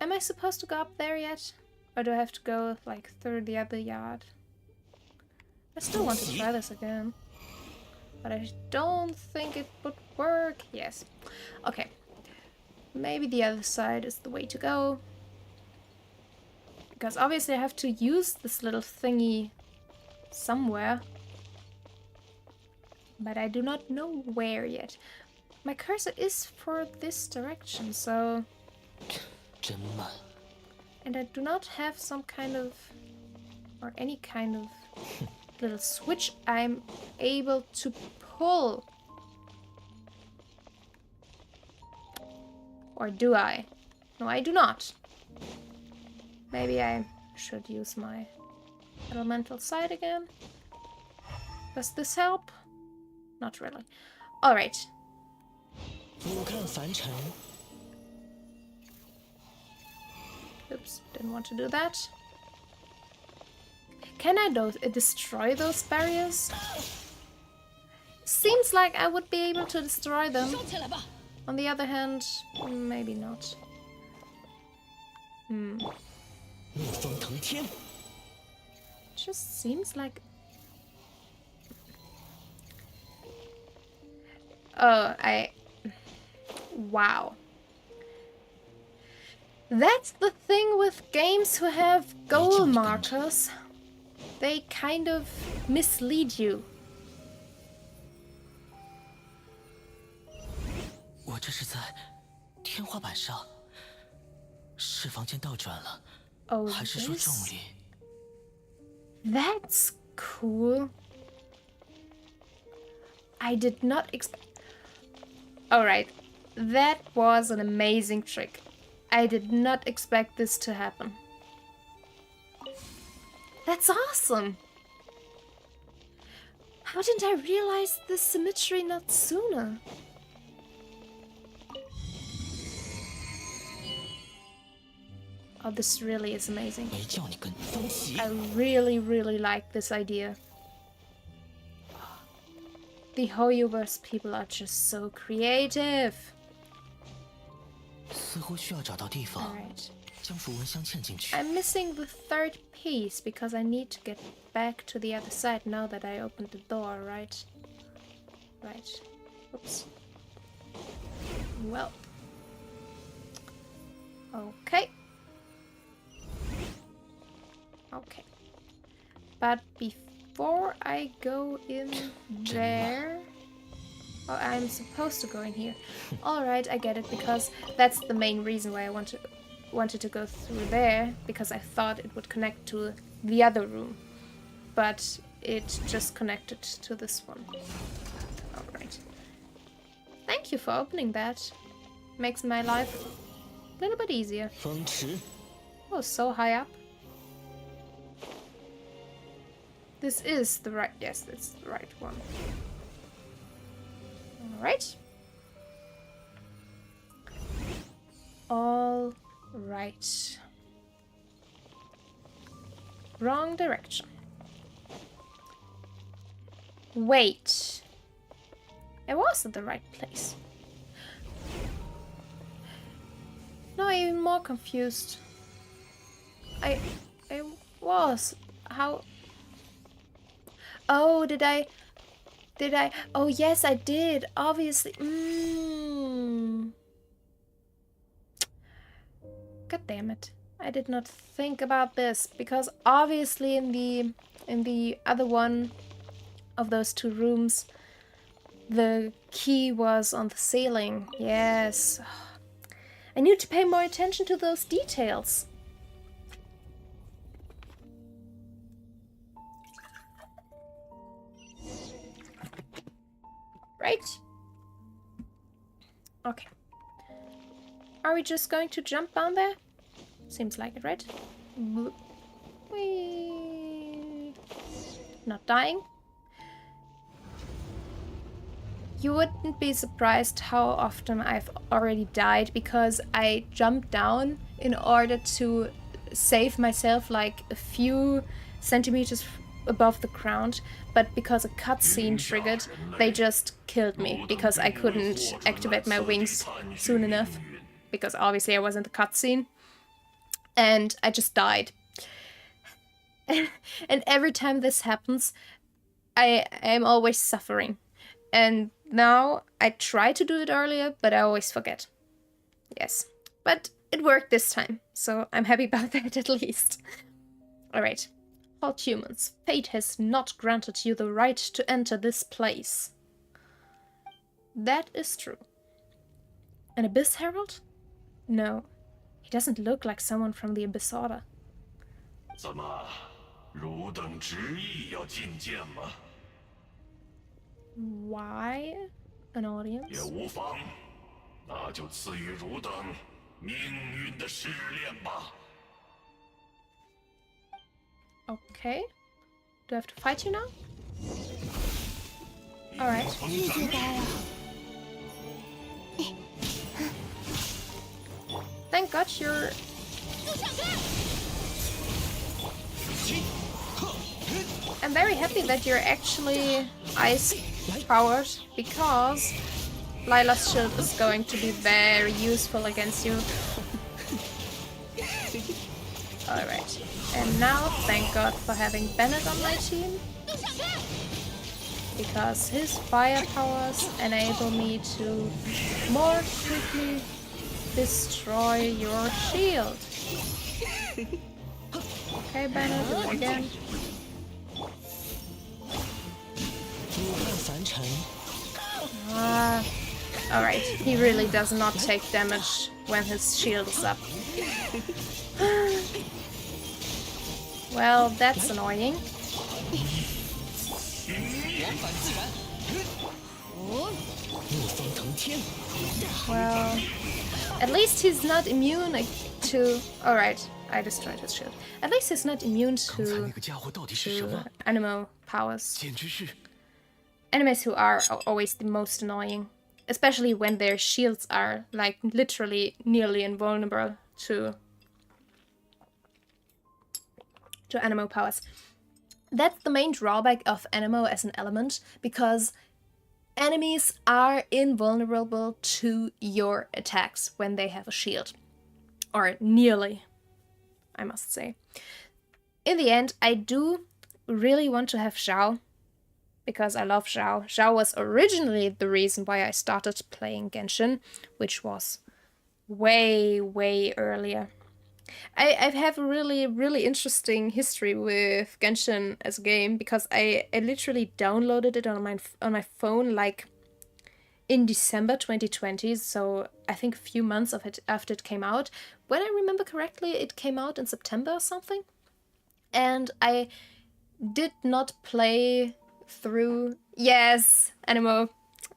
Am I supposed to go up there yet? Or do I have to go, like, through the other yard? I still want to try this again. But I don't think it would work. Yes. Okay. Maybe the other side is the way to go. Because obviously I have to use this little thingy somewhere. But I do not know where yet. My cursor is for this direction, so... 真慢。 And I do not have some kind of... or any kind of little switch I'm able to pull. Or do I? No, I do not. Maybe I should use my elemental side again. Does this help? Not really. Alright. 俯瞰凡尘， Oops, didn't want to do that. Can I destroy those barriers? Seems like I would be able to destroy them. On the other hand, maybe not. 逆风腾天， Just seems like... Oh, Wow. That's the thing with games who have goal markers. They kind of mislead you. 我这是在天花板上，是房间倒转了， Oh, 还是说重 this? 力？ That's cool. I did not expect... Alright, that was an amazing trick. I did not expect this to happen. That's awesome! How didn't I realize this symmetry not sooner? Oh, this really is amazing. 没叫你跟风起。 I really, really like this idea. The Hoyoverse people are just so creative. 似乎需要找到地方， Alright. 将符文镶嵌进去。 I'm missing the third piece because I need to get back to the other side now that I opened the door, right? Right. Oops. Well. Okay. Okay. But before I go in there... Oh, I'm supposed to go in here. Alright, I get it, because that's the main reason why I wanted to go through there, because I thought it would connect to the other room. But it just connected to this one. Alright. Thank you for opening that. Makes my life a little bit easier. 风池， Oh, so high up. This is the right... Yes, it's the right one. Alright. All right. Wrong direction. Wait. I was at the right place. No, I'm even more confused. I was. How? Oh, did I? Oh, yes, I did. Obviously. God damn it. I did not think about this, because obviously in the other one of those two rooms, the key was on the ceiling. Yes. I need to pay more attention to those details. Right? Okay. Are we just going to jump down there? Seems like it, right? Whee! Not dying. You wouldn't be surprised how often I've already died because I jumped down in order to save myself like a few centimeters above the ground, but because a cutscene triggered, they just killed me because I couldn't activate my wings soon enough, because obviously I was in the cutscene, and I just died. And every time this happens, I am always suffering. And now I try to do it earlier, but I always forget. Yes, but it worked this time, so I'm happy about that at least. Alright. Halt humans. Fate has not granted you the right to enter this place. That is true. An Abyss Herald? No. He doesn't look like someone from the Abyss Order. 怎么，汝等执意要觐见吗？ Why an audience? 也无妨，那就赐予汝等命运的试炼吧。 Okay. Do I have to fight you now? Alright. Thank God you're... I'm very happy that you're actually ice powered, because Lila's shield is going to be very useful against you. Alright. And now, thank God for having Bennett on my team, because his fire powers enable me to more quickly destroy your shield. Okay, Bennett, do it again. Alright, he really does not take damage when his shield is up. Well, that's annoying. Well, at least he's not immune to... Alright, I destroyed his shield. At least he's not immune to animal powers. Enemies who are always the most annoying. Especially when their shields are, like, literally nearly invulnerable to animal powers. That's the main drawback of Anemo as an element, because enemies are invulnerable to your attacks when they have a shield. Or nearly, I must say. In the end, I do really want to have Zhao, because I love Zhao. Zhao was originally the reason why I started playing Genshin, which was way, way earlier. I have a really, really interesting history with Genshin as a game, because I literally downloaded it on my phone like in December 2020, so I think a few months of it after it came out. When I remember correctly, it came out in September or something. And I did not play through... Yes, Anemo.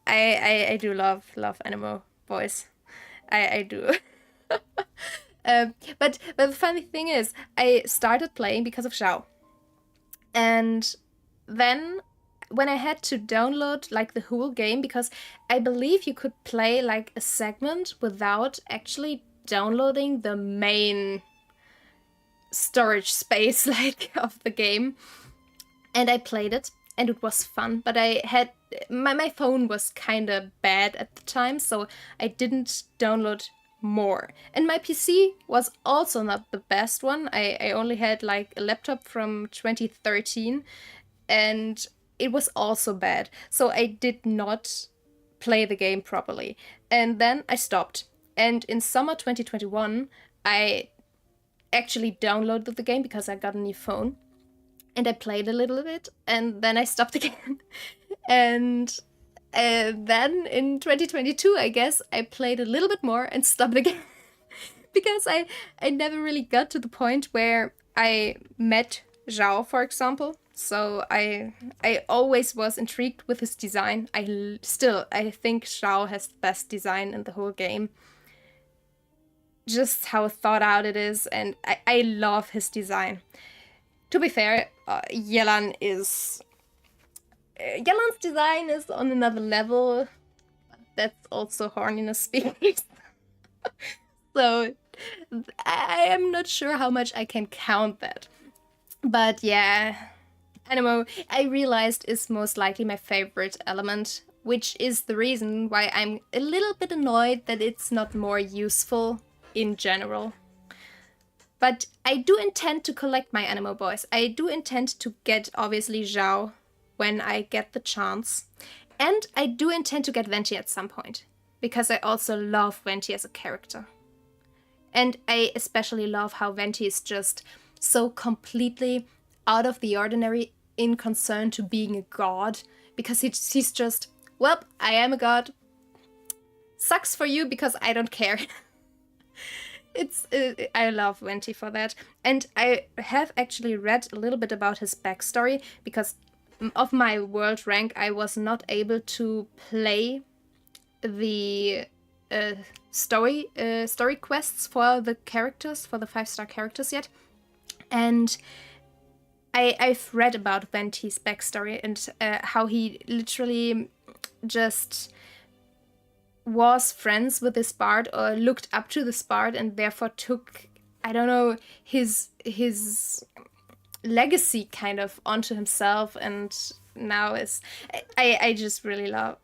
I do love Anemo voice. I do. But the funny thing is, I started playing because of Zhao. And then when I had to download like the whole game, because I believe you could play like a segment without actually downloading the main storage space like of the game. And I played it and it was fun, but I had my phone was kind of bad at the time, so I didn't download more. And my PC was also not the best one. I only had like a laptop from 2013 and it was also bad. So I did not play the game properly. And then I stopped. And in summer 2021, I actually downloaded the game because I got a new phone. And I played a little bit and then I stopped again. And then in 2022, I guess, I played a little bit more and stopped again. Because I never really got to the point where I met Zhao, for example. So I always was intrigued with his design. I think Zhao has the best design in the whole game. Just how thought out it is, and I love his design. To be fair, Yelan's design is on another level. That's also horniness speaks. So I am not sure how much I can count that. But yeah, Anemo, I realized, is most likely my favorite element, which is the reason why I'm a little bit annoyed that it's not more useful in general. But I do intend to collect my Anemo boys. I do intend to get, obviously, Zhao when I get the chance. And I do intend to get Venti at some point, because I also love Venti as a character. And I especially love how Venti is just so completely out of the ordinary in concern to being a god, because he's just, well, I am a god. Sucks for you because I don't care. I love Venti for that. And I have actually read a little bit about his backstory, because of my world rank, I was not able to play the story quests for the characters, for the 5-star characters yet. And I've read about Venti's backstory and how he literally just was friends with this bard, or looked up to this bard, and therefore took, I don't know, his legacy kind of onto himself, and now is I just really love.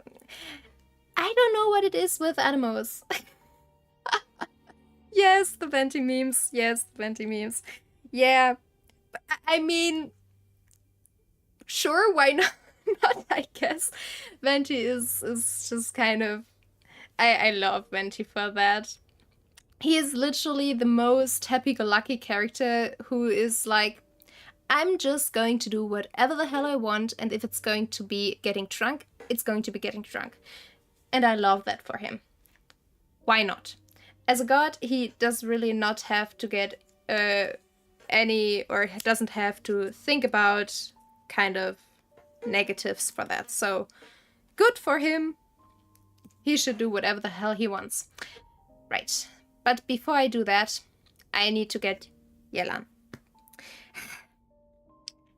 I don't know what it is with animals. Yes, the Venti memes. Yes, the Venti memes. Yeah, I mean, sure, why not? Not, I guess. Venti is just kind of. I love Venti for that. He is literally the most happy-go-lucky character who is like, I'm just going to do whatever the hell I want, and if it's going to be getting drunk, it's going to be getting drunk. And I love that for him. Why not? As a god, he does really not have to get any, or doesn't have to think about kind of negatives for that. So good for him. He should do whatever the hell he wants. Right. But before I do that, I need to get Yelan.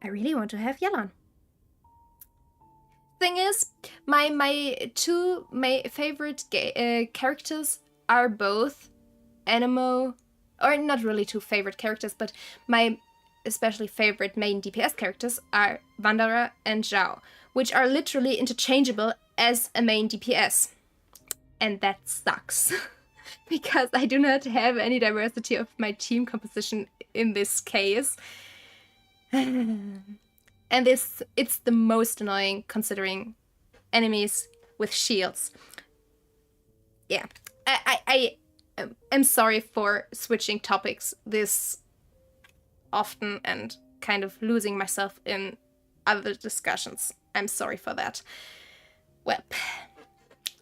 I really want to have Yelan. Thing is, my two favorite characters are both Anemo, or not really two favorite characters, but my especially favorite main DPS characters are Wanderer and Zhao, which are literally interchangeable as a main DPS. And that sucks. Because I do not have any diversity of my team composition in this case. And it's the most annoying considering enemies with shields. Yeah, I am sorry for switching topics this often and kind of losing myself in other discussions. I'm sorry for that. Well,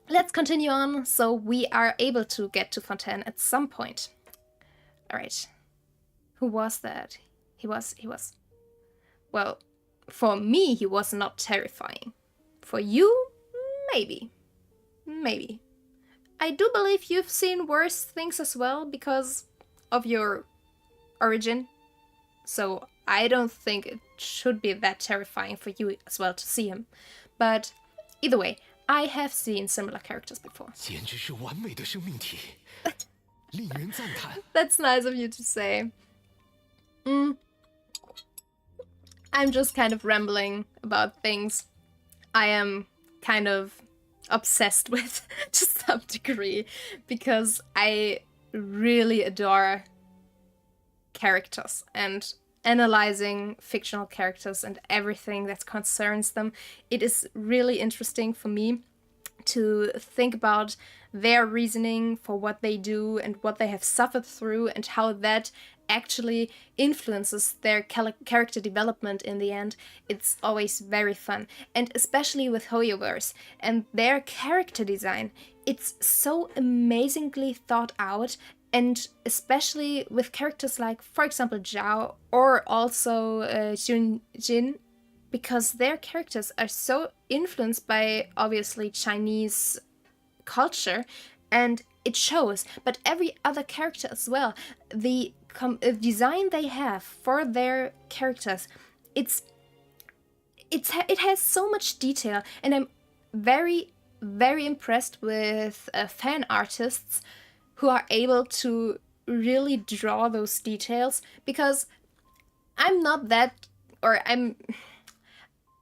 let's continue on so we are able to get to Fontaine at some point. All right. Who was that? He was... Well, for me, he was not terrifying. For you, maybe. Maybe. I do believe you've seen worse things as well because of your origin. So I don't think it should be that terrifying for you as well to see him. But either way, I have seen similar characters before. 简直是完美的生命体，令人赞叹。 That's nice of you to say. I'm just kind of rambling about things I am kind of obsessed with to some degree because I really adore characters and analyzing fictional characters and everything that concerns them. It is really interesting for me to think about their reasoning for what they do and what they have suffered through and how that actually influences their character development in the end. It's always very fun. And especially with Hoyoverse and their character design, it's so amazingly thought out. And especially with characters like, for example, Zhao or also Jin, because their characters are so influenced by, obviously, Chinese culture, and it shows. But every other character as well, the design they have for their characters, it has so much detail, and I'm very, very impressed with fan artists who are able to really draw those details, because I'm not that, or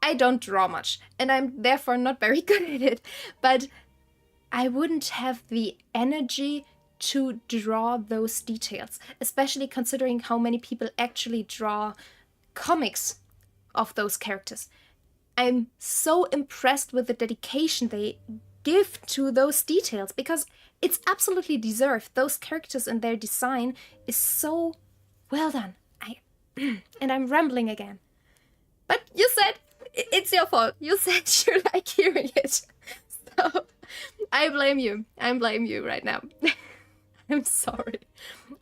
I don't draw much, and I'm therefore not very good at it, but I wouldn't have the energy to draw those details, especially considering how many people actually draw comics of those characters. I'm so impressed with the dedication they give to those details, because it's absolutely deserved. Those characters and their design is so well done. And I'm rambling again. But you said it's your fault. You said you like hearing it. So I blame you. I blame you right now. I'm sorry.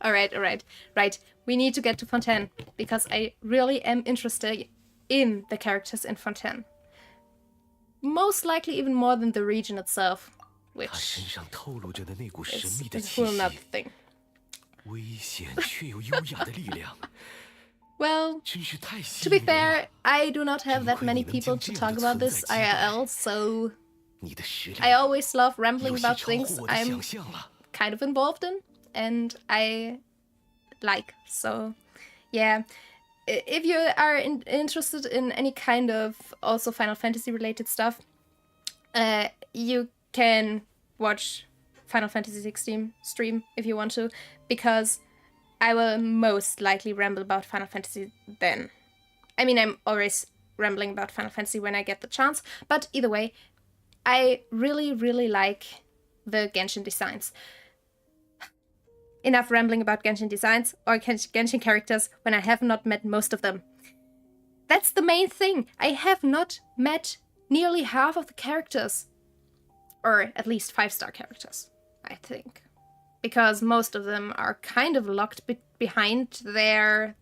All right. Right. We need to get to Fontaine because I really am interested in the characters in Fontaine. Most likely even more than the region itself, 他 which 身上透露着的那股神 is 秘的 a 气 whole nother 息， thing. 危险却又优雅的力量， Well, 真是太吸 to be 引人了。 fair, I do not have that many 幸亏你能 people 将 to 这样 talk 的 about 存在 this 击败。 IRL, so 你的实力 I always love rambling 有些 about 超乎 things 我的 I'm 想象了。 kind of involved in and I like. So, yeah, if you are interested in any kind of also Final Fantasy related stuff, you can watch Final Fantasy 16 stream if you want to, because I will most likely ramble about Final Fantasy then. I mean, I'm always rambling about Final Fantasy when I get the chance, but either way, I really, really like the Genshin designs. Enough rambling about Genshin designs or Genshin characters when I have not met most of them. That's the main thing. I have not met nearly half of the characters. Or at least 5-star characters, I think. Because most of them are kind of locked behind their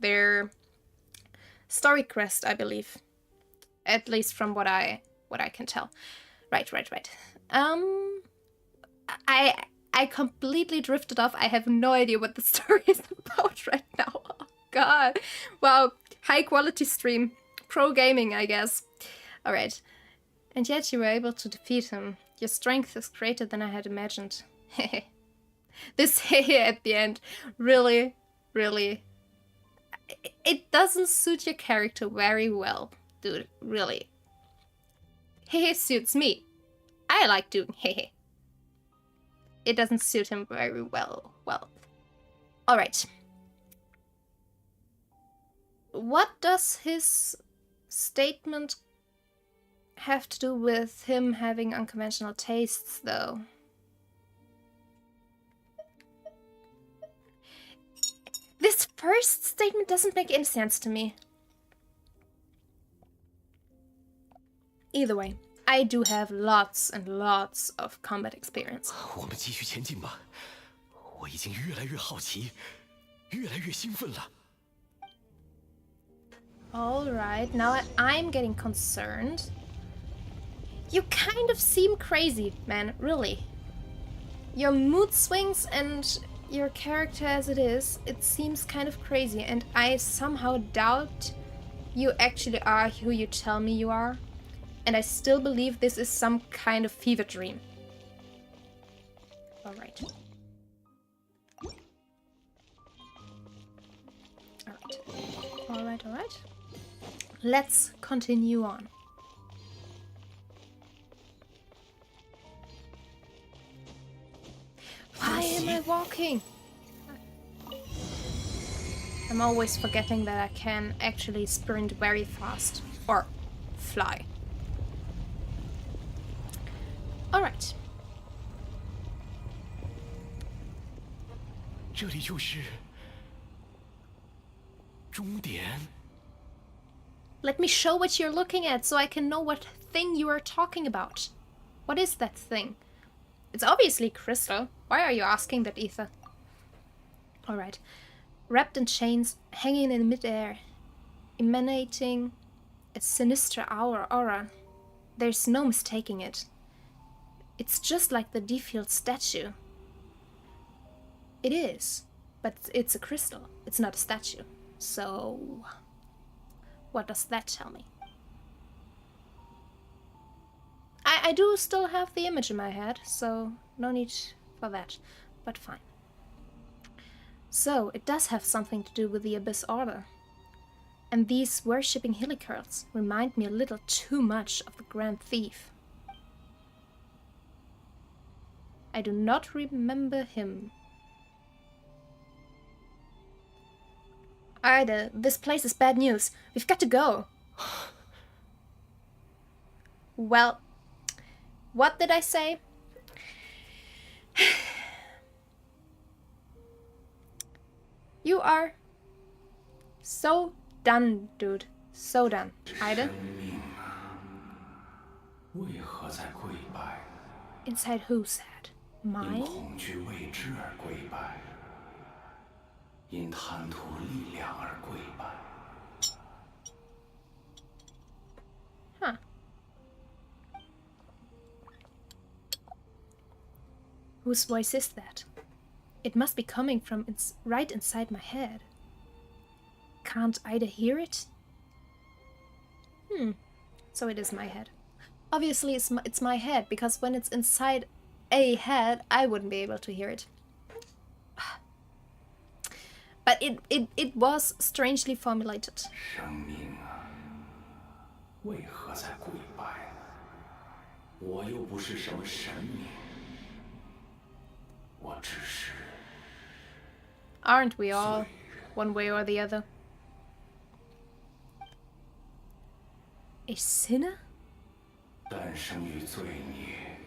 story quest, I believe. At least from what I can tell. Right. I completely drifted off. I have no idea what the story is about right now. Oh god. Wow. High quality stream. Pro gaming, I guess. Alright. And yet you were able to defeat him. Your strength is greater than I had imagined. This hehe at the end really, really... It doesn't suit your character very well, dude. Really. Hehe suits me. I like doing hehe. It doesn't suit him very well. Well, alright. What does his statement have to do with him having unconventional tastes, though? This first statement doesn't make any sense to me. Either way, I do have lots and lots of combat experience. 我们继续前进吧，我已经越来越好奇，越来越兴奋了。 Alright, now I'm getting concerned. You kind of seem crazy, man, really. Your mood swings and your character as it is, it seems kind of crazy, and I somehow doubt you actually are who you tell me you are. And I still believe this is some kind of fever dream. Alright. Alright. Let's continue on. Why am I walking? I'm always forgetting that I can actually sprint very fast. Or fly. Alright. 这里就是终点。 Let me show what you're looking at so I can know what thing you are talking about. What is that thing? It's obviously crystal. Why are you asking that, Ether? Alright. Wrapped in chains, hanging in midair, emanating a sinister aura. There's no mistaking it. It's just like the Defield statue. It is, but it's a crystal. It's not a statue. So, what does that tell me? I do still have the image in my head, so no need for that, but fine. So, it does have something to do with the Abyss Order. And these worshipping Hillicurls remind me a little too much of the Grand Thief. I do not remember him. Alright, this place is bad news. We've got to go. Well, what did I say? You are so done, dude. So done. Ida? 为何在跪拜？ Inside whose head? 因 Mine? 恐惧未知而跪拜，因贪图力量而跪拜。 Huh. Whose voice is that? It must be coming from right inside my head. Can't Ida hear it? So it is my head. Obviously it's my head, because when it's inside a head, I wouldn't be able to hear it. But but it was strangely formulated. 生命啊，为何在跪拜呢？我又不是什么神明，我只是 Aren't we all, one way or the other? A sinner? 诞生于罪孽，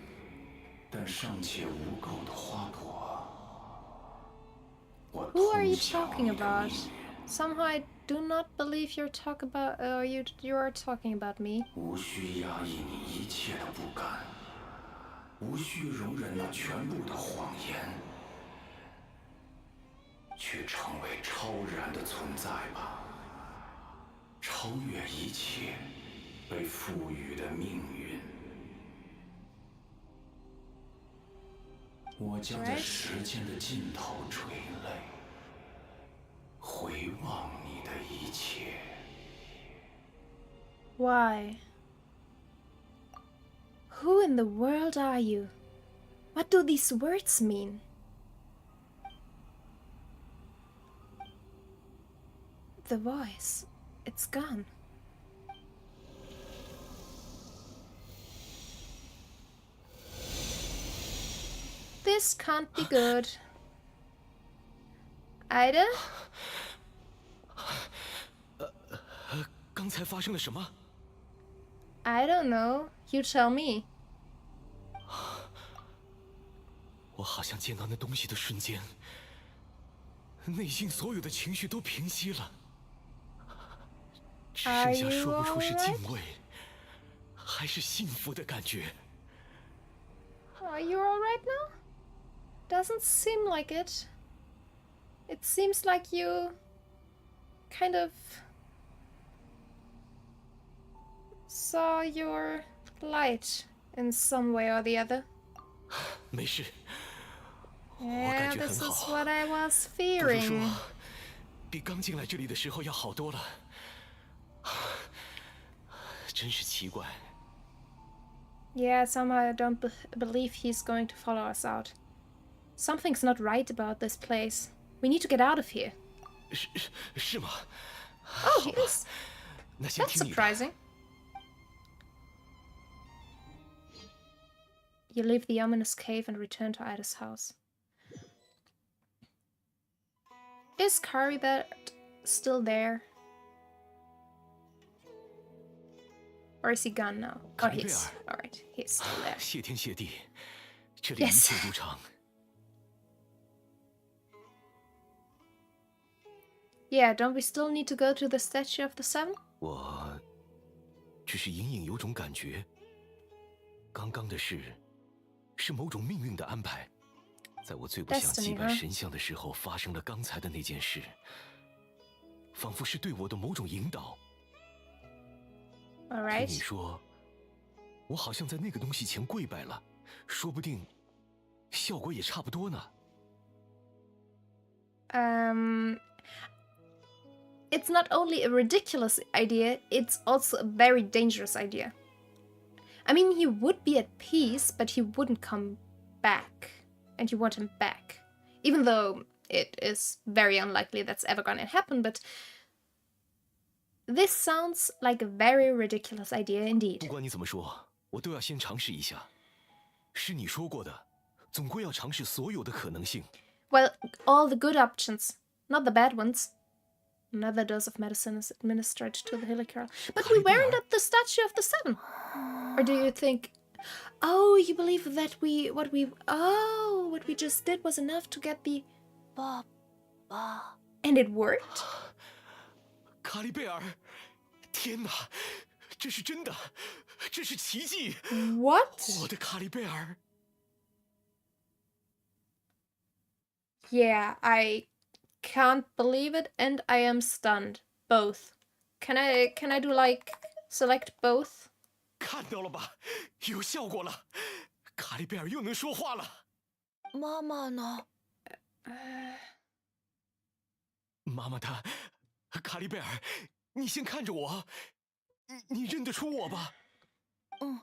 但尚且无垢的花朵。我 Who are you 通晓 talking 你的 about? 命运。 Somehow I do not believe you are talking about me. 无需压抑你一切的不甘，无需容忍那全部的谎言，去成为超然的存在吧，超越一切被赋予的命运。我将在 Right. 时间的尽头垂泪，回望你的一切。 Why? Who in the world are you? What do these words mean? The voice, it's gone. This can't be good. Ida? 刚才发生了什么？ I don't know. You tell me. 我好像见到那东西的瞬间，内心所有的情绪都平息了，只剩下说不出是敬畏还是幸福的感觉。 Are you alright now? Doesn't seem like it. It seems like you kind of saw your light in some way or the other. 没事， Yeah, this is 很好。 what I was 不如 fearing. 说，比刚进来这里的时候要好多了。真是奇怪。 Yeah, somehow I don't believe he's going to follow us out. Something's not right about this place. We need to get out of here. 是吗？ Oh, he is. 那先 That's 听你的。 surprising. You leave the ominous cave and return to Ida's house. Is Caribert still there? Or is he gone now? Oh, he's... Alright, he's still there. 谢天谢地，这里一 Yes. 切如常。 Yeah, don't we still need to go to the Statue of the Seven? 我只是隐隐有种感觉，刚刚的事是某种命运的安排，在我最不想祭拜 Destiny, huh? 神像的时候发生了刚才的那件事，仿佛是对我的某种引导。听 Alright. 你说，我好像在那个东西前跪拜了，说不定效果也差不多呢。 It's not only a ridiculous idea, it's also a very dangerous idea. I mean, he would be at peace, but he wouldn't come back. And you want him back. Even though it is very unlikely that's ever gonna happen, but this sounds like a very ridiculous idea 不 indeed. 管你怎么说，我都要先尝试一下。是你说过的，总归要尝试所有的可能性。 Well, all the good options, not the bad ones. Another dose of medicine is administered to the hilly girl. But we weren't at the Statue of the Seven. Or do you think... Oh, you believe that what we just did was enough to get the... And it worked? 卡里贝尔，天哪，这是真的，这是奇迹！ What? 我的卡里贝尔， Yeah, I can't believe it and I am stunned. Both. Can I do like select both? 看到了吧，有效果了，卡里贝尔又能说话了。妈妈呢？妈妈她，卡里贝尔，你先看着我，你认得出我吧？嗯，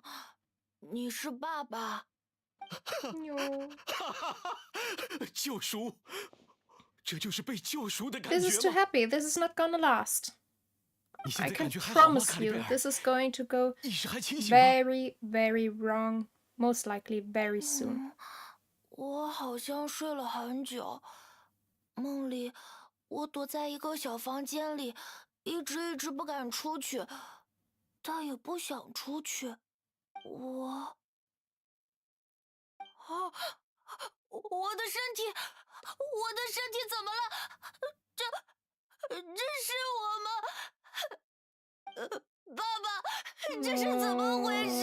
你是爸爸。No. 救赎，这就是被救赎的感 This is 觉 too 吗？ happy. This is not gonna last. 你现 I 在 can 感觉还好吗， promise 卡里 you 贝尔？ this is going to go 意识还清醒吗？ very, very wrong. Most likely very soon. 我好像睡了很久，梦里我躲在一个小房间里，一直不敢出去，但也不想出去。我，啊，我的身体，我的身体怎么了？这是我吗？爸爸，这是怎么回事？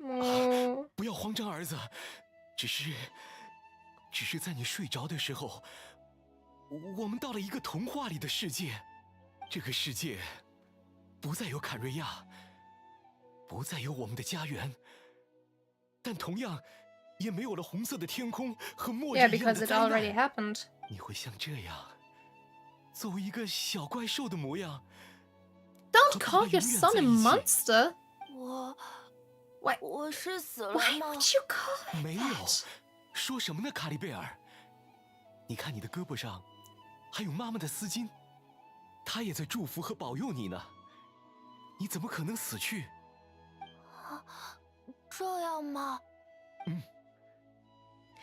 Oh. 不要慌张，儿子，只是在你睡着的时候，我们到了一个童话里的世界。这个世界不再有坎瑞亚，不再有我们的家园，但同样也没有了红色的天空和末日 Yeah, 一样 because 的 it 灾 already 难。 happened. 你会像这样，作为一个小怪兽的模样， Don't 和爸爸 call 永 your 远 son 在 a 一起。 monster. 我，我是死了 Why 吗？ would you call it 没有， that? 说什么呢，卡利贝尔？你看你的胳膊上，还有妈妈的丝巾，她也在祝福和保佑你呢。你怎么可能死去？这样吗？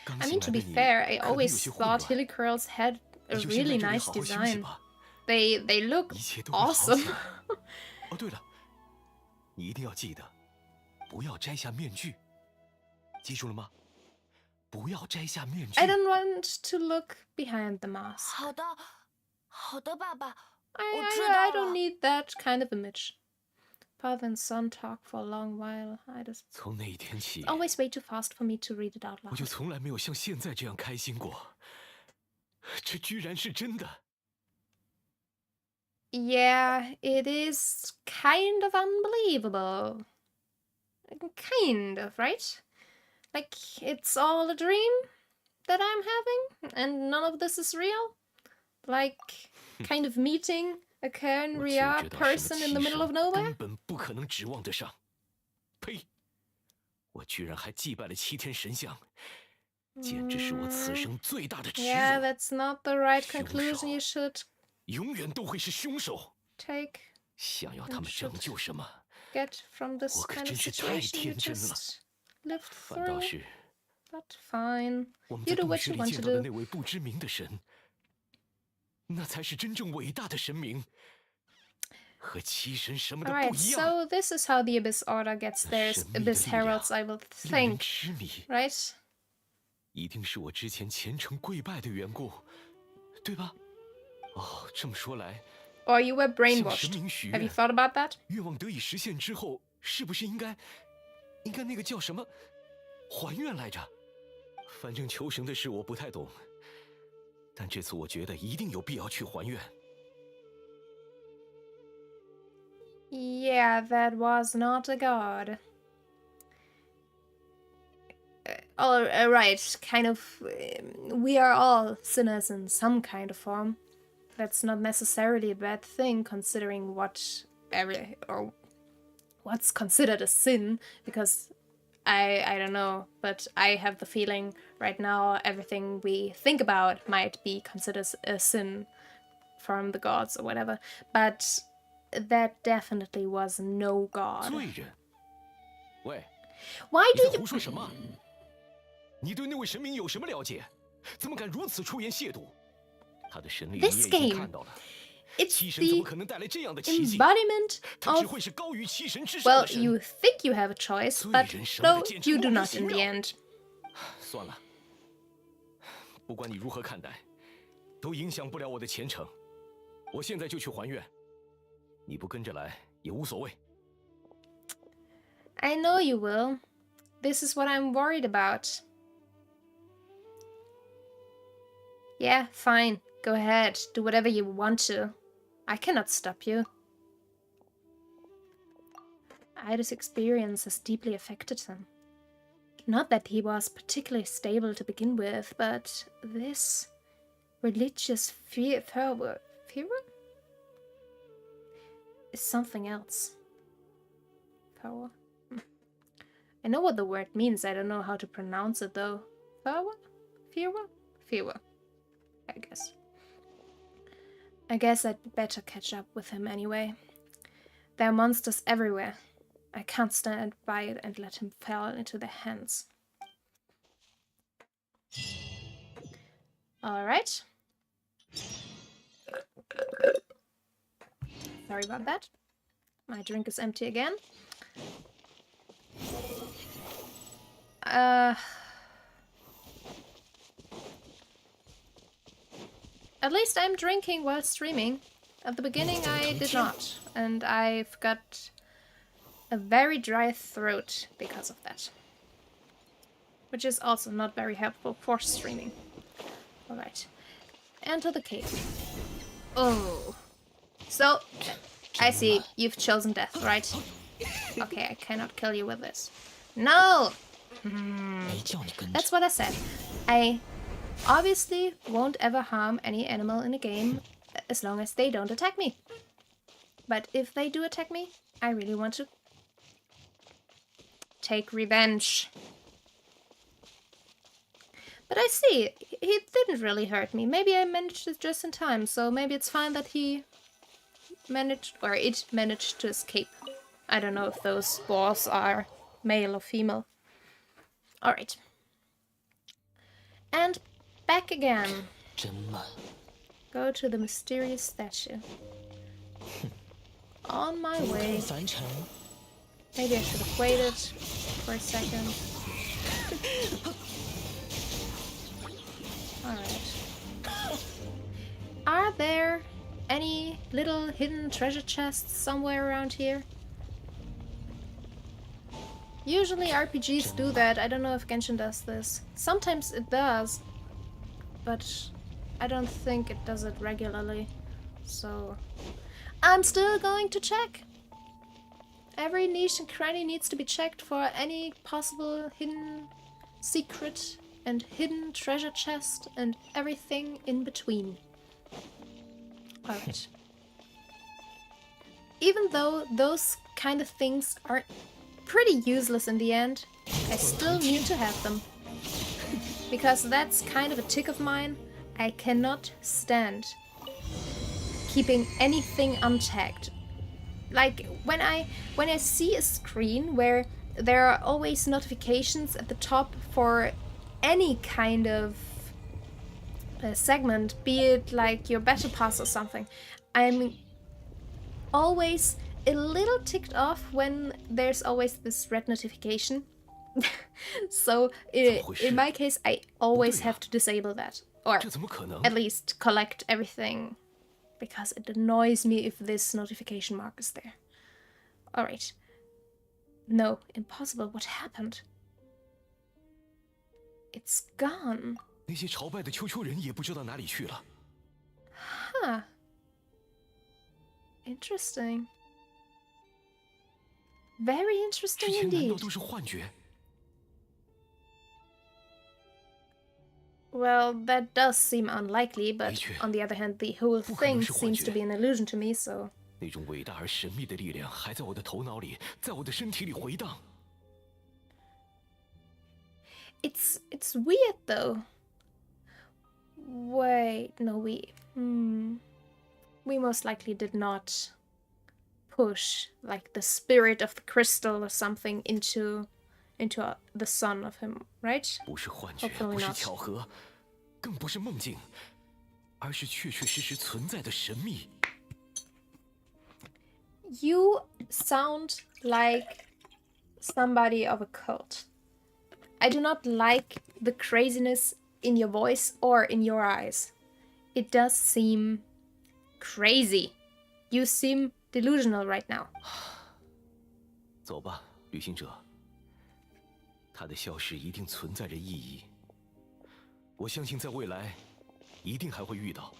刚 I 醒 mean, 来 to 的 be 你 fair, I 可能有 always 些混 thought 乱。 Hilly Curls had a 你就先在 really 这里 nice 好好休息 design. 吧， They look 一切都会好起 awesome. 来。哦，对了，你一定要记得，不要摘下面具，记住了吗？不要摘下面具。 I don't want to look behind the mask. 好的，好的，爸爸， I 我知道 don't 了。 need that kind of image. Father and son talk for a long while. It's 从那一天起， always way too fast for me to read it out 我就 loud. 从来没有像现在这样开心过。这居然是真的！ Yeah, it is kind of unbelievable. Kind of, right? Like, it's all a dream that I'm having, and none of this is real? Like, kind of meeting a 我就 Karen 知道 person 什 in 么 the 替 middle of 身 nowhere? 根本不可能指望得上。呸！我居然还祭拜了7天神像，简直是我此生最大的耻 Yeah, 辱。 that's not the right 凶 conclusion you 手 should 永远都会是凶手。 take. 想要他们拯救什么？ Get from this 我可 kind 真 of 是太 situation you 天真了。 just lived 反倒 through. 是 But fine. 我们 You 在 do 洞 what 穴 you 里 want 见 to 到的 do. 那位不知名的神，那才是真正伟大的神明，和七神什么的 Alright, 不一样。 so this is how the Abyss Order gets their 神秘的 Abyss 力量 Heralds, I will 令人 think. 痴迷， Right? 一定是我之前虔诚跪拜的缘故，对吧？哦，这么说来， Or you were 向神 brainwashed. 明许 Have you 愿， thought about that? 愿望得以实现之后，是不是应该那个叫什么还愿来着？反正求神的事我不太懂，但这次我觉得一定有必要去还愿。 Yeah, that was not a god. Alright, kind of. We are all sinners in some kind of form. That's not necessarily a bad thing, considering what's considered a sin, because I don't know, but I have the feeling right now everything we think about might be considered a sin from the gods or whatever. But that definitely was no god. 罪人，喂， Why 你 do 在 you 胡说什么？你对那位神明有什么了解？怎么敢如此出言亵渎？他的神力你 This 也已经 game, 看到了， it's 七神怎么 the 可能带来这样的奇迹？ embodiment 他只 of 会是高于七神之上 well, 的神。 you think you have a choice, 罪 but 人什么 no, 的简直 you 莫 do 名 not 其 in the 妙。 end. 算了，不管你如何看待，都影响不了我的虔诚。我现在就去还愿，你不跟着来也无所谓。 I know you will. This is what I'm worried about. Yeah, fine. Go ahead. Do whatever you want to. I cannot stop you. Ida's experience has deeply affected him. Not that he was particularly stable to begin with, but this religious fervor is something else. Power. I know what the word means, I don't know how to pronounce it though. Fewer, I guess. I guess I'd better catch up with him anyway. There are monsters everywhere. I can't stand by it and let him fall into their hands. Alright. Sorry about that. My drink is empty again. At least I'm drinking while streaming. At the beginning I did not, and I've got a very dry throat because of that. Which is also not very helpful for streaming. Alright. Enter the cave. Oh. So, I see. You've chosen death, right? Okay, I cannot kill you with this. No! That's what I said. I obviously won't ever harm any animal in a game as long as they don't attack me. But if they do attack me, I really want to take revenge. But I see, he didn't really hurt me. Maybe I managed it just in time, so maybe it's fine that he managed, or it managed to escape. I don't know if those boars are male or female. Alright. And back again. Go to the mysterious statue. On my way. Maybe I should have waited for a second. Alright. Are there any little hidden treasure chests somewhere around here? Usually RPGs do that. I don't know if Genshin does this. Sometimes it does, but I don't think it does it regularly. So I'm still going to check. Every niche and cranny needs to be checked for any possible hidden secret and hidden treasure chest and everything in between. Alright. Even though those kind of things are pretty useless in the end, I still need to have them. Because that's kind of a tick of mine. I cannot stand keeping anything untagged. Like when I see a screen where there are always notifications at the top for any kind of segment, be it like your battle pass or something, I'm always a little ticked off when there's always this red notification. So in my case, I always have to disable that, or at least collect everything, because it annoys me if this notification mark is there. Alright. No, impossible. What happened? It's gone. Huh. Interesting. Very interesting indeed. Well, that does seem unlikely, but on the other hand, the whole thing seems to be an illusion to me, so... It's weird, though. Wait, no, we most likely did not push, like, the spirit of the crystal or something into the son of him, right? Hopefully not. You sound like somebody of a cult. I do not like the craziness in your voice or in your eyes. It does seem crazy. You seem delusional right now. 走吧，旅行者。他的消失一定存在着意义。我相信在未来，一定还会遇到。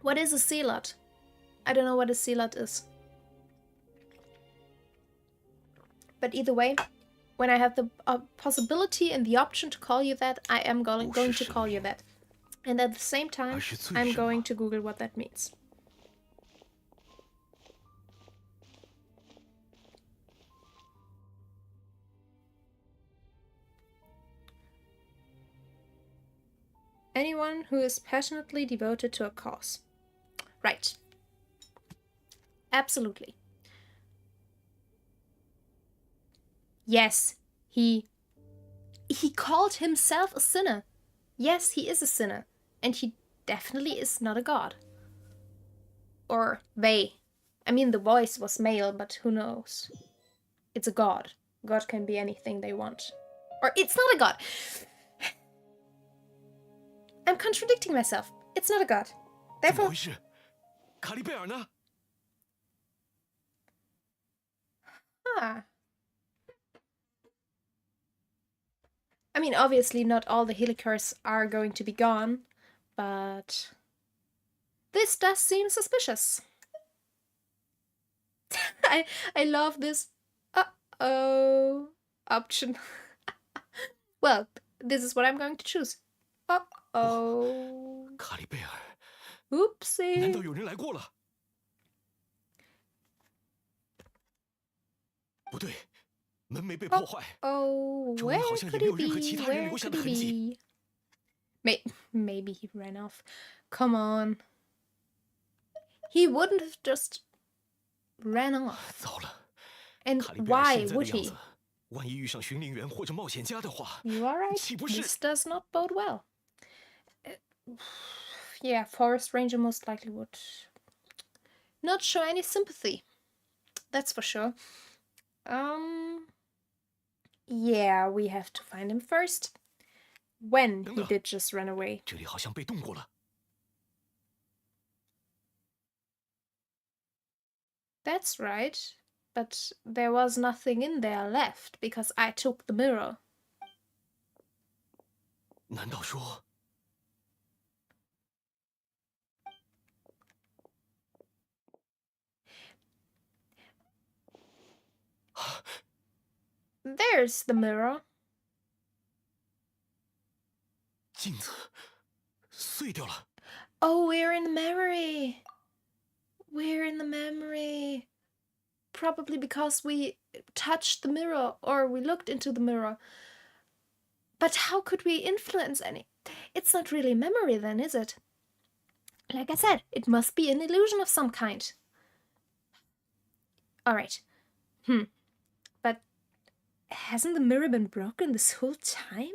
What is a zealot? I don't know what a zealot is. But either way, when I have the possibility and the option to call you that, I am going to call you that. And at the same time, I'm going to Google what that means. Anyone who is passionately devoted to a cause. Right. Absolutely. Yes, he called himself a sinner. Yes, he is a sinner. And he definitely is not a god. Or they. I mean, the voice was male, but who knows? It's a god. God can be anything they want. Or it's not a god. I'm contradicting myself. It's not a god. 怎么 Therefore, 回事？卡利贝尔呢？ ah. I mean, obviously not all the Helicars are going to be gone, but this does seem suspicious. I love this uh-oh option. Well, this is what I'm going to choose. Uh-oh. 卡利贝尔， Oopsie. 难道有人来过了？不对，门没被破坏。 Oh, 周 where 围好像也 could 没 he 有任何 be? 其他人 Where 留下 could 的 he 痕迹。 be? Maybe he ran off. Come on. He wouldn't have just ran off. 糟了， And 卡利贝尔 why 现在的 would 样 he? 子，万一遇上巡灵员或者冒险家的话， You are right. 岂不是？ This does not bode well. Yeah, Forest Ranger most likely would not show any sympathy. That's for sure. Yeah, we have to find him first. When he did just run away. 这里好像被动过了。 That's right. But there was nothing in there left because I took the mirror. 难道说， There's the mirror. 镜子碎掉了？ Oh, we're in the memory. We're in the memory. Probably because we touched the mirror or we looked into the mirror. But how could we influence any? It's not really memory then, is it? Like I said, it must be an illusion of some kind. Alright. But hasn't the mirror been broken this whole time?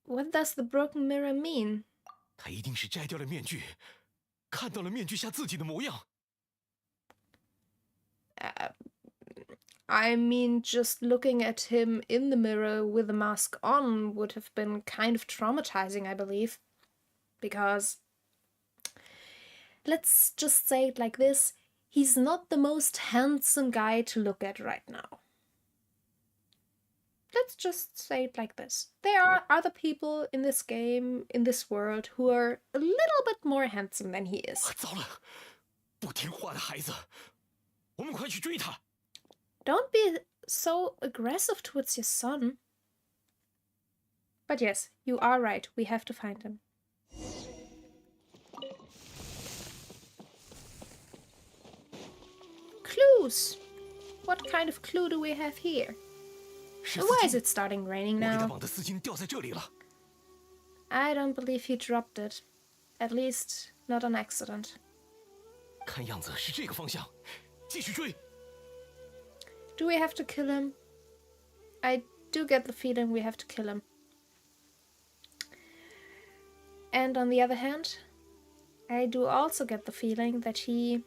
What does the broken mirror mean? 他一定是摘掉了面具，看到了面具下自己的模样。 I mean, just looking at him in the mirror with the mask on would have been kind of traumatizing, I believe. Because, let's just say it like this, he's not the most handsome guy to look at right now. Let's just say it like this. There are other people in this game, in this world, who are a little bit more handsome than he is. 糟了，不听话的孩子，我们快去追他！ Don't be so aggressive towards your son. But yes, you are right. We have to find him. Clues! What kind of clue do we have here? 是 And 丝 why is 巾， it starting raining 我给他 now? 绑的丝巾掉在这里了。 I don't believe he dropped it. At least, not on accident. 看样子是这个方向，继续追。 Do we have to kill him? I do get the feeling we have to kill him. And on the other hand, I do also get the feeling that he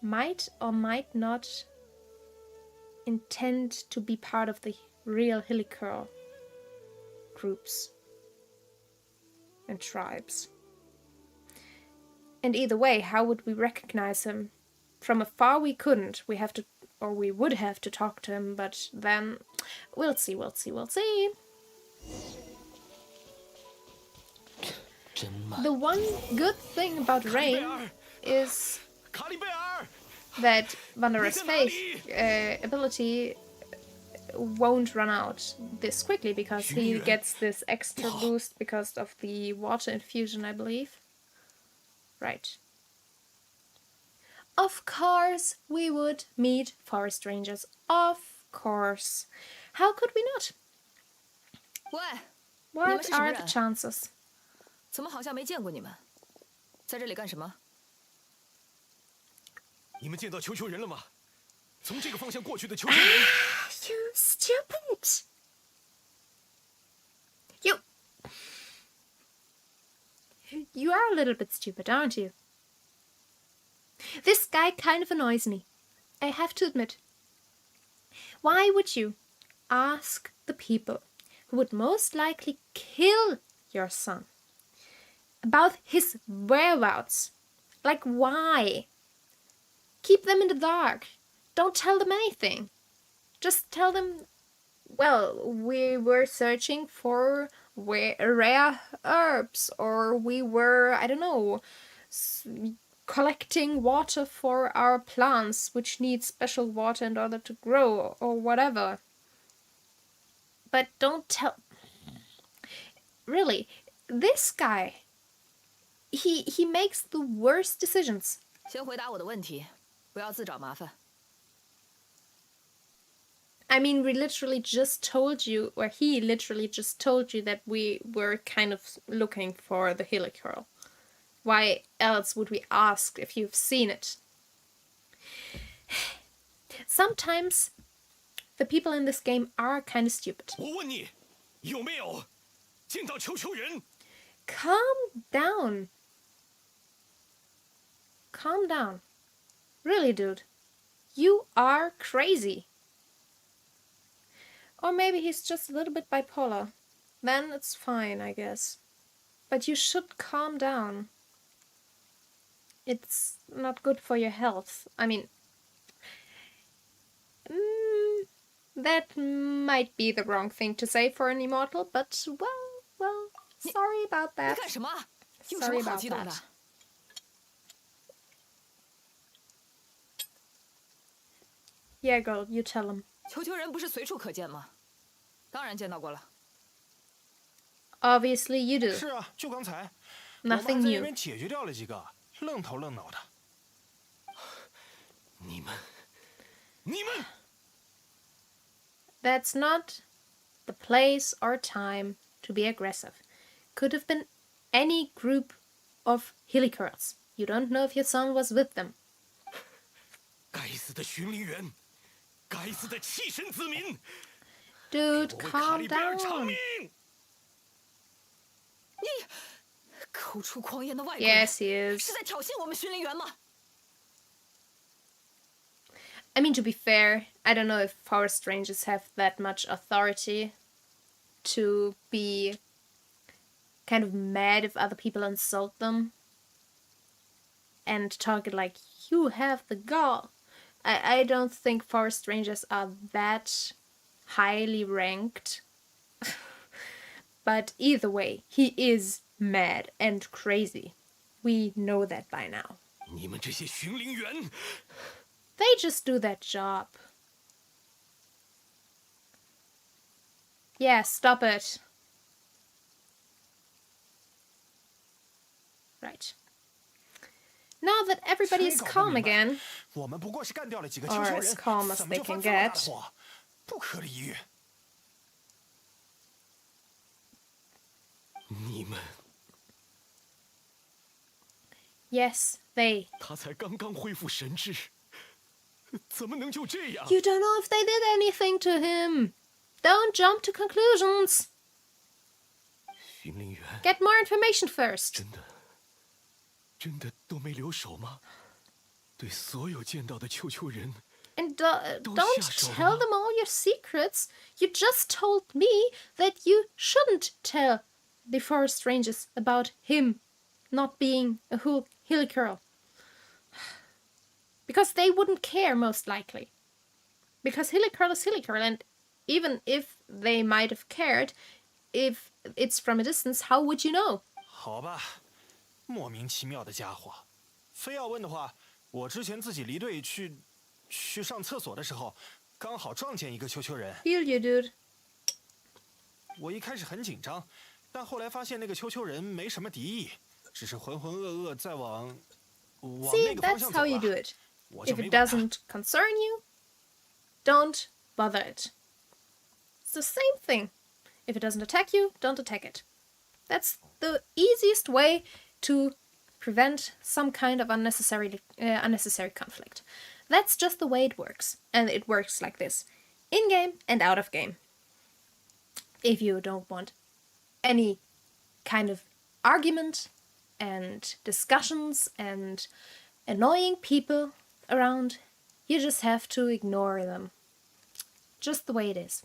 might or might not intend to be part of the real Hilliker groups and tribes. And either way, how would we recognize him? From afar we couldn't. We have to, or we would have to talk to him, but then we'll see. The one good thing about rain is 卡利贝尔， that Wanderer's Faith ability won't run out this quickly because he gets this extra boost because of the water infusion, I believe. Right. Of course we would meet forest rangers. Of course. How could we not? 喂， What 们是什么 are the 人？ chances? 怎么好像没见过你们？在这里干什么？你们见到球球人了吗？从这个方向过去的球球人。You stupid! You... You are a little bit stupid, aren't you? This guy kind of annoys me. I have to admit. Why would you ask the people who would most likely kill your son about his whereabouts? Like, why? Keep them in the dark. Don't tell them anything. Just tell them, well, we were searching for rare herbs, or we were, I don't know, collecting water for our plants, which need special water in order to grow, or whatever. But don't tell... Really, this guy, he makes the worst decisions. 先回答我的问题，不要自找麻烦。 I mean, we literally just told you, or he literally just told you that we were kind of looking for the Helicurl. Why else would we ask if you've seen it? Sometimes the people in this game are kind of stupid. 我问你，有没有见到球球人？ Calm down. Calm down. Really, dude. You are crazy. Or maybe he's just a little bit bipolar. Then it's fine, I guess. But you should calm down. It's not good for your health. I mean... that might be the wrong thing to say for an immortal, but, well, sorry about 你 that. 干什么？有什 Sorry 么好 about 激动的 that.？ Yeah, girl, you tell him. 球球人不是随处可见吗？当然见到过了。 Obviously you do. 是啊，就刚才，我们还 Nothing 在那 new. 边解决掉了几个，愣头愣脑的。你们 That's not the place or time to be aggressive. Could have been any group of Helicurls. You don't know if your son was with them. 该死的巡灵员，该死的弃身子民， Dude, 我为卡 calm 利贝尔偿 down. 命！口出狂言的外国人 Yes, he 是 is. 在挑衅我们巡灵员吗？ I mean, to be fair, I don't know if forest rangers have that much authority to be kind of mad if other people insult them and talk it like, you have the gall. I don't think forest rangers are that highly ranked. But either way, he is mad and crazy. We know that by now. 你们这些巡灵员， They just do that job. Yeah, stop it. Right. Now that everybody is 谁搞不 calm 明白 again, 我们不过是干掉了几个球 or 球 as 人， calm as 怎么 they 就发 can 这么大的 get. 火？不可理喻。你们 Yes, they. 他才刚刚恢复神智，怎么能就这样？ You don't know if they did anything to him. Don't jump to conclusions. 巡灵员 Get more information first. 真的都没留手吗？对所有见到的球球人， And Don't don't 下手 tell 吗？ them all your secrets. You just told me that you shouldn't tell the forest rangers about him not being a Helicurl. Because they wouldn't care, most likely. Because Helicurl is Helicurl, and even if they might have cared, if it's from a distance, how would you know? 好吧，莫名其妙的家伙。非要问的话，我之前自己离队去上厕所的时候，刚好撞见一个球球人。 Feel you, dude. 我一开始很紧张，但后来发现那个球球人没什么敌意，只是浑浑噩噩在往 See, 那个方 that's 向走 how you do 了。 it. 我就 If 没 it 管他。 doesn't concern you, don't bother it. It's the same thing. If it doesn't attack you, don't attack it. That's the easiest way to prevent some kind of unnecessary conflict. That's just the way it works. And it works like this. In-game and out of game. If you don't want any kind of argument and discussions and annoying people around, you just have to ignore them. Just the way it is.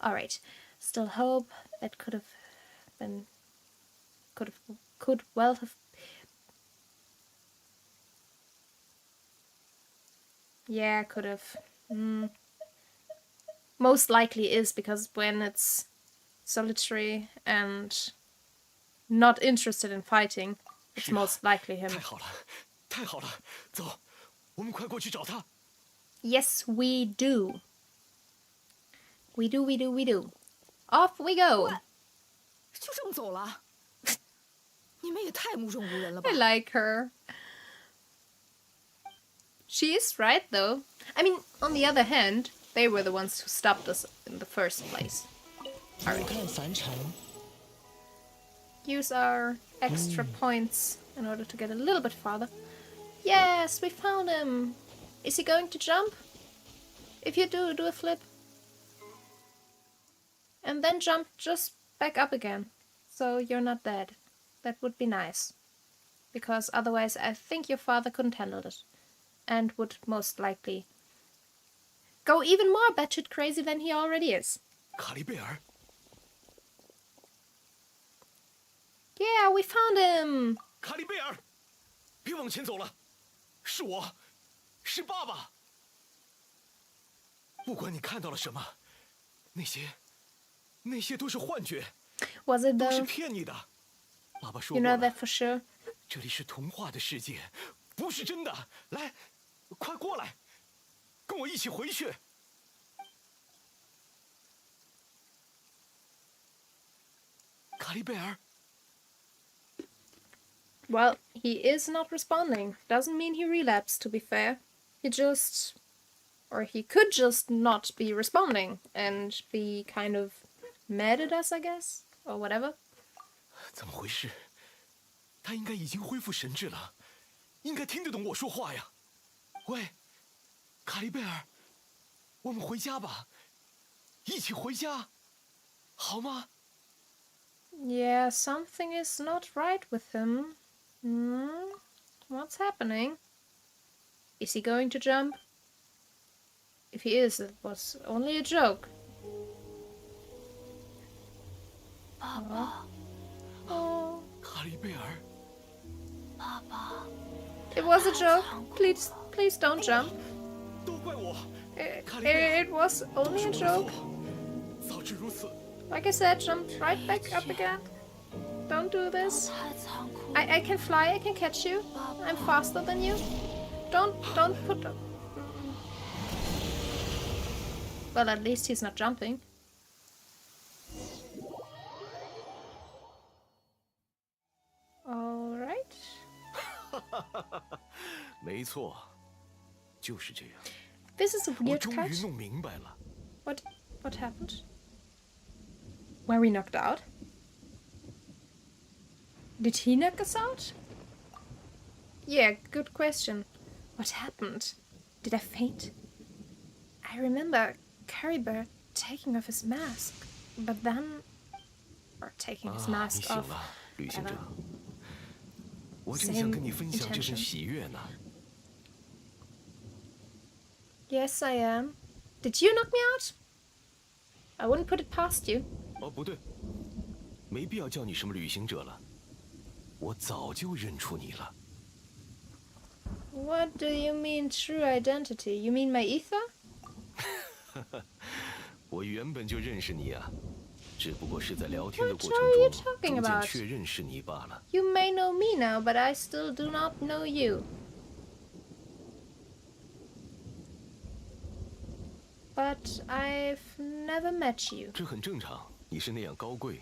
Alright. Still hope that could well have. Yeah, could have. Most likely is, because when it's solitary and not interested in fighting, it's most likely him. 太好了，太好了，走，我们快过去找他。 Yes, we do. We do. Off we go. 就这么走了？你们也太目中无人了吧 I！ like her. She is right, though. I mean, on the other hand, they were the ones who stopped us in the first place. 我看凡尘 Use our extra points in order to get a little bit farther. Yes, we found him. Is he going to jump? If you do a flip. And then jump just back up again, so you're not dead. That would be nice. Because otherwise I think your father couldn't handle it. And would most likely go even more batshit crazy than he already is. 卡利贝尔， Yeah, we found him! 卡利贝尔，别往前走了，是我，是爸爸。不管你看到了什么，那些都是幻觉， Was it 都是 though? 骗你的。爸爸说 You 过 know 了， that for sure? 这里是童话的世界，不是真的。来，快过来，跟我一起回去。卡利贝尔， Well, he is not responding. Doesn't mean he relapsed, to be fair. He could just not be responding and be kind of mad at us, I guess, or whatever. 怎么回事？他应该已经恢复神智了，应该听得懂我说话呀。喂，卡利贝尔，我们回家吧，一起回家，好吗？ Yeah, something is not right with him. What's happening? Is he going to jump? If he is, it was only a joke. 爸爸， Oh, 卡利贝尔， 爸爸， it was a joke. Please don't jump. 都怪我， It was 都 only 是 a 我的 joke. 错。早知如此， Like I said, jump right back up again. Don't do this. 太残酷了。 I can fly, I can catch you. I'm faster than you. Don't put... Well, at least he's not jumping. Alright. 没错，就是这样。 This is a 我 weird 终于 cut. 弄明白了。 What happened? Were we knocked out? Did he knock us out? Yeah, good question. What happened? Did I faint? I remember Caribou taking off his mask, but then... Or taking his 你 mask 醒 off. 了，旅行者 whatever.。我正想跟你分享这份喜悦呢。 Yes, I am. Did you knock me out? I wouldn't put it past you. 哦，不对，没必要叫你什么旅行者了。我早就认出你了。 What do you mean true identity? You mean my ether? 我原本就认识你啊，只不过是在聊天的 What 过 are you 程 talking 中逐渐 about? 确认是你罢了。 You may know me now, but I still do not know you. But I've never met you. 这很正常，你是那样高贵，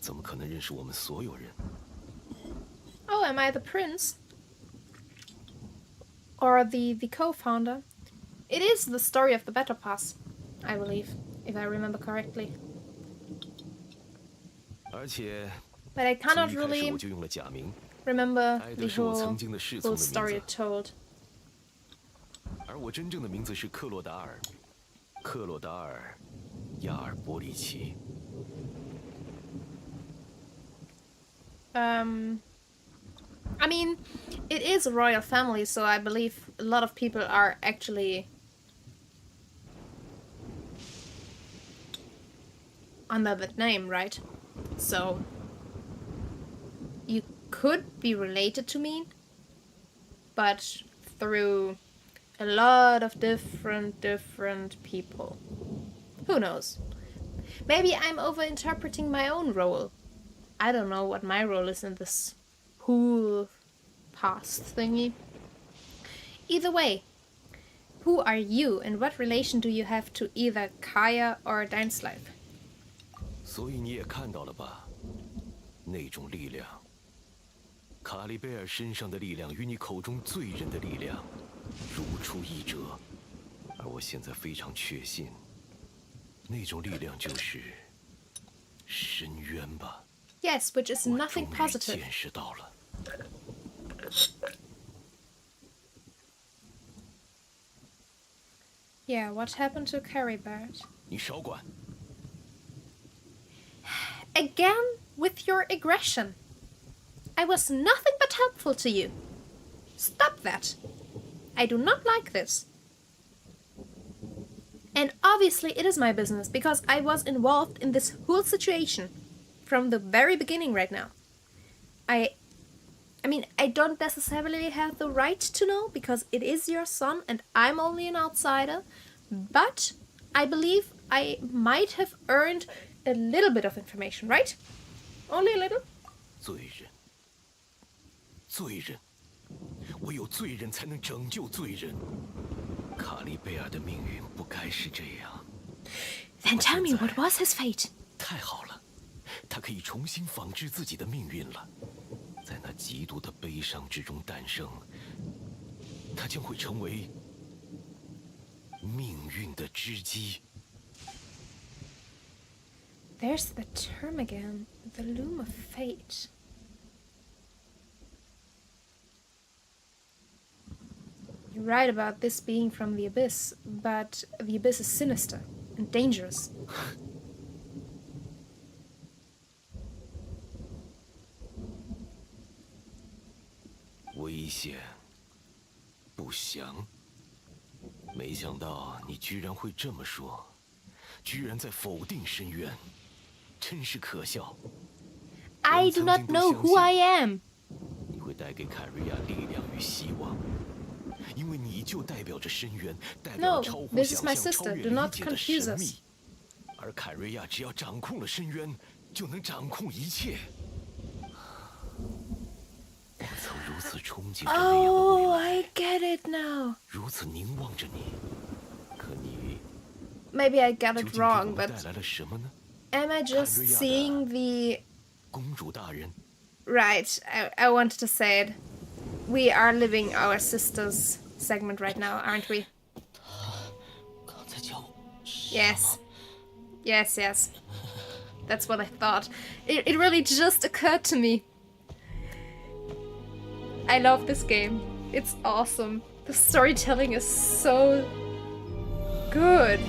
怎么可能认识我们所有人？ Oh, am I the prince? Or the co-founder? It is the story of the Battle Pass, I believe, if I remember correctly. 而且 But I 从 cannot 一开始 really 我就用了假名， remember 爱 the 的是我 whole 曾经的侍从 full 的名 story 字， told. 而我真正的名字是克洛达尔，克洛达尔·亚尔伯里奇。 I mean, it is a royal family, so I believe a lot of people are actually under that name, right? So you could be related to me, but through a lot of different people. Who knows? Maybe I'm overinterpreting my own role. I don't know what my role is in this whole past thingy. Either way, who are you and what relation do you have to either Kaya or Dainslife? 所以你也看到了吧，那种力量，卡利贝尔身上的力量与你口中罪人的力量如出一辙，而我现在非常确信，那种力量就是深渊吧。 Yes, which is 我 nothing 终于 positive. 见识到了。 Yeah, what happened to Caribert? 你少管！ Again with your aggression. I was nothing but helpful to you. Stop that. I do not like this. And obviously it is my business because I was involved in this whole situation from the very beginning right now. I mean, I don't necessarily have the right to know because it is your son and I'm only an outsider, but I believe I might have earned a little bit of information, right? Only a little? 罪人，罪人，唯有罪人才能拯救罪人。卡利贝尔的命运不该是这样。 Then tell me what was his fate? 太好了，他可以重新仿制自己的命运了。在那极度的悲伤之中诞生，他将会成为命运的织机。 There's the term again, the loom of fate. You're right about this being from the abyss, but the abyss is sinister and dangerous. 危险，不祥。没想到你居然会这么说，居然在否定深渊，真是可笑。 I do not know who I am. 你会带给凯瑞亚力量与希望，因为你就代表着深渊，代表 No, 超乎 this is 想 my 象、超 sister. 越 Do 理 not 解的 confuse 神 us. 秘。而凯瑞亚只要掌控了深渊，就能掌控一切。我曾如此憧憬着那样的 Oh, 未来， I get it now. 如此凝望着你，可你 Maybe I got 究 it 竟给我 wrong, 们 but 带来了什么呢？ am I just seeing the... 公主大人， Right, I wanted to say it. We are living our sister's segment right now, aren't we? 刚才叫我 Yes. Yes, yes. That's what I thought. It really just occurred to me. I love this game. It's awesome. The storytelling is so good.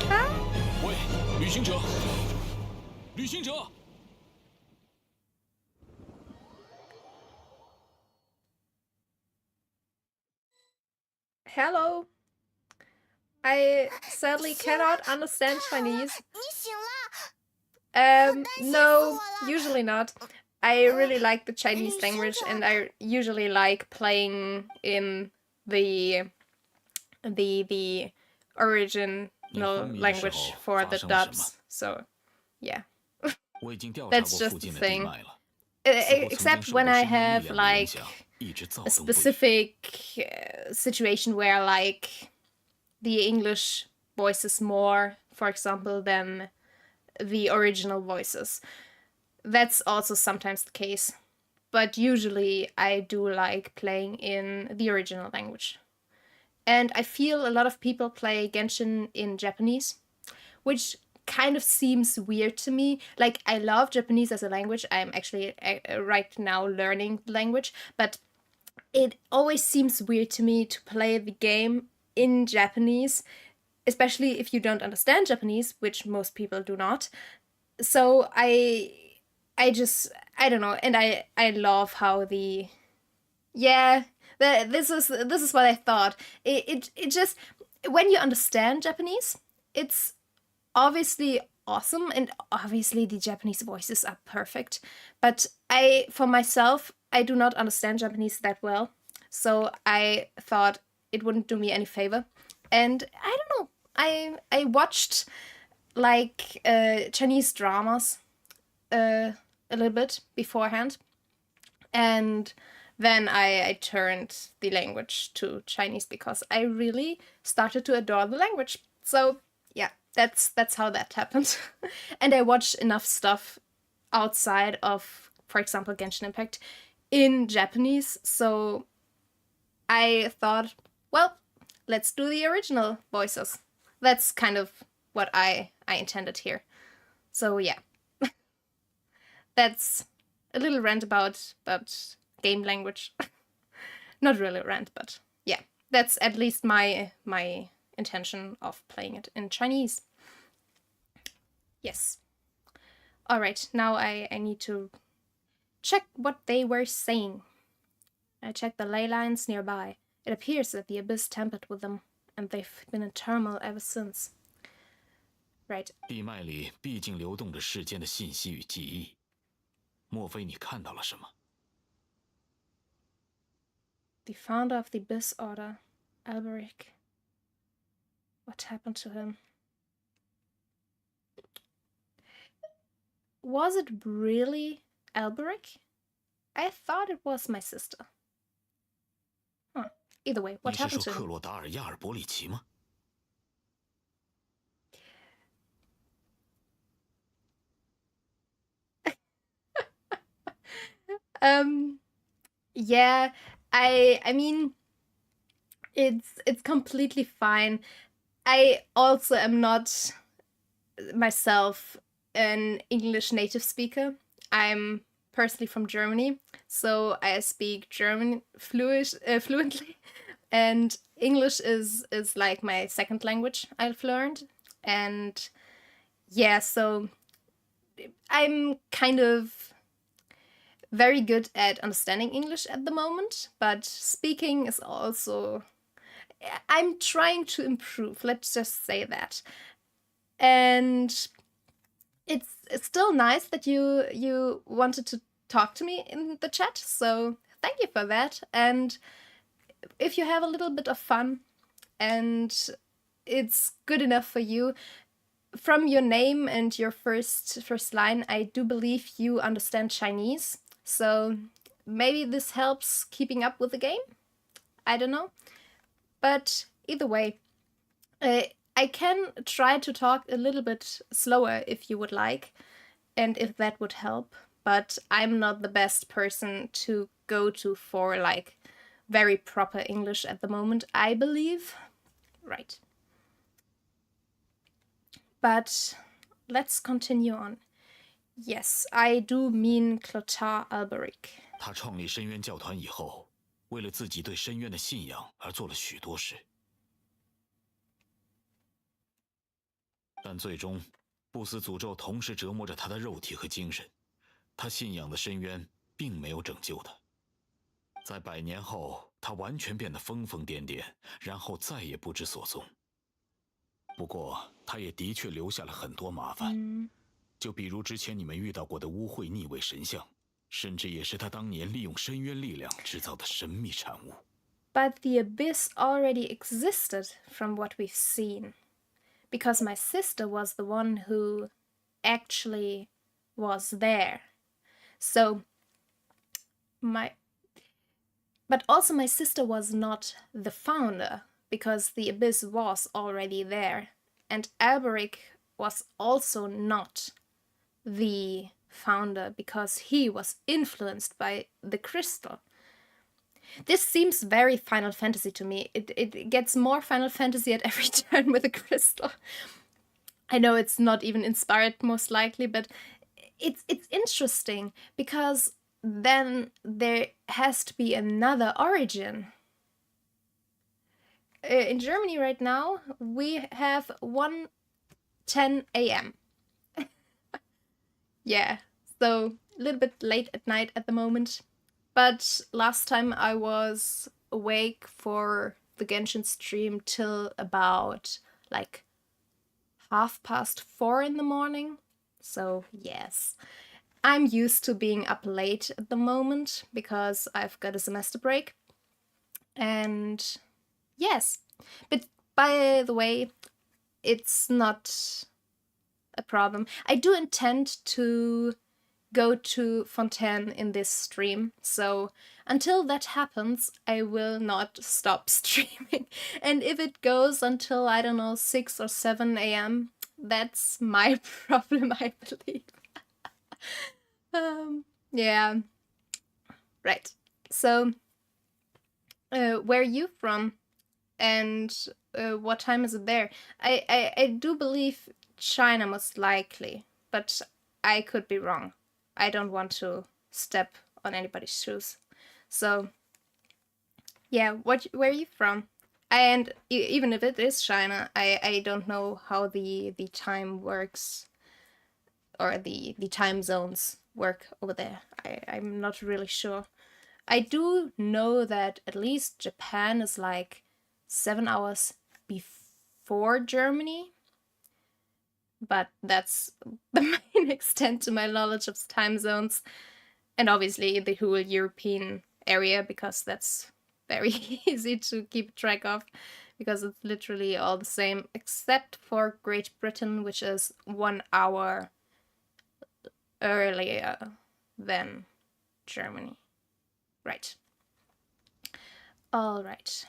Huh? 喂，旅行者，旅行者！ Hello. I sadly cannot understand Chinese. 你醒了， No, usually not. I really like the Chinese language and I usually like playing in the original language for the dubs. So, yeah. 我已经调查 That's 过 just 附近 the 的地 thing. 脉了，似乎曾经 Except 受 when 过 I 神秘力 have 量的影 like 响，一直躁 a 动不已。 specific situation where like the English voices more, for example, than the original voices. that's also sometimes the case. But usually I do like playing in the original language. And I feel a lot of people play Genshin in Japanese, which kind of seems weird to me. Like, I love Japanese as a language. I'm actually right now learning the language, but it always seems weird to me to play the game in Japanese, especially if you don't understand Japanese, which most people do not. So I don't know, and I love how the yeah, this is what I thought. It just, when you understand Japanese, it's obviously awesome, and obviously the Japanese voices are perfect. But for myself, I do not understand Japanese that well, so I thought it wouldn't do me any favor. And I don't know. I watched like Chinese dramas a little bit beforehand, and then I turned the language to Chinese because I really started to adore the language. So yeah, that's how that happened. And I watched enough stuff outside of, for example, Genshin Impact in Japanese. So I thought, well, let's do the original voices. That's kind of what I intended here. So yeah, that's a little rant about game language. Not really a rant, but yeah, that's at least my intention of playing it in Chinese. Yes. All right, now I need to check what they were saying. I checked the ley lines nearby. It appears that the abyss tampered with them, and they've been in turmoil ever since. Right. 地脉里毕竟流动着世间的信息与记忆，莫非你看到了什么？ The founder of the Abyss Order, Alberic. What happened to him? Was it really Alberic? I thought it was my sister. Huh. Either way, what 你是 happened 说 to 克 him? 洛达尔亚尔伯里奇吗？ Yeah, I mean, it's completely fine. I also am not myself an English native speaker. I'm personally from Germany, so I speak German fluently, and English is like my second language I've learned. And yeah, so I'm kind of very good at understanding English at the moment, but speaking is also, I'm trying to improve, let's just say that. And it's still nice that you wanted to talk to me in the chat, so thank you for that. And if you have a little bit of fun and it's good enough for you, from your name and your first line, I do believe you understand Chinese, so maybe this helps keeping up with the game. I don't know, but either way, I can try to talk a little bit slower if you would like, and if that would help, but I'm not the best person to go to for like very proper English at the moment, I believe. Right. But let's continue on. Yes, I do mean Clotar Alberic. 他创立深渊教团以后，为了自己对深渊的信仰而做了许多事，但最终，不死诅咒同时折磨着他的肉体和精神。他信仰的深渊并没有拯救他。在100年后，他完全变得疯疯癫癫，然后再也不知所踪。不过，他也的确留下了很多麻烦，就比如之前你们遇到过的污秽逆位神像，甚至也是他当年利用深渊力量制造的神秘产物。But the abyss already existed from what we've seen, because my sister was the one who actually was there. So, but also my sister was not the founder, because the abyss was already there, and Alberic was also not the founder because he was influenced by the crystal. This seems very Final Fantasy to me. It gets more Final Fantasy at every turn with a crystal. I know it's not even inspired, most likely, but it's interesting because then there has to be another origin. In Germany right now, we have 1:10 a.m. Yeah, so a little bit late at night at the moment. But last time I was awake for the Genshin stream till about like 4:30 in the morning. So yes, I'm used to being up late at the moment because I've got a semester break. And yes, but by the way, it's not a problem. I do intend to go to Fontaine in this stream, so until that happens, I will not stop streaming. And if it goes until, I don't know, 6 or 7 a.m., that's my problem, I believe. Yeah. Right. So, where are you from? And what time is it there? I do believe China most likely, but I could be wrong. I don't want to step on anybody's shoes. So, yeah, where are you from? And even if it is China, I don't know how the time works, or the time zones work over there. I'm not really sure. I do know that at least Japan is like 7 hours before Germany, but that's the main extent to my knowledge of time zones. And obviously the whole European area, because that's very easy to keep track of, because it's literally all the same, except for Great Britain, which is 1 hour earlier than Germany. Right. All right.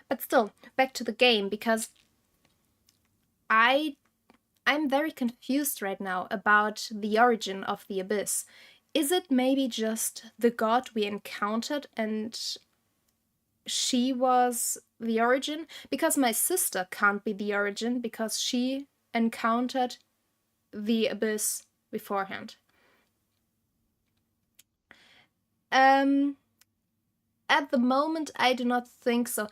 But still, back to the game, because I'm very confused right now about the origin of the Abyss. Is it maybe just the god we encountered and she was the origin? Because my sister can't be the origin because she encountered the Abyss beforehand. At the moment, I do not think so.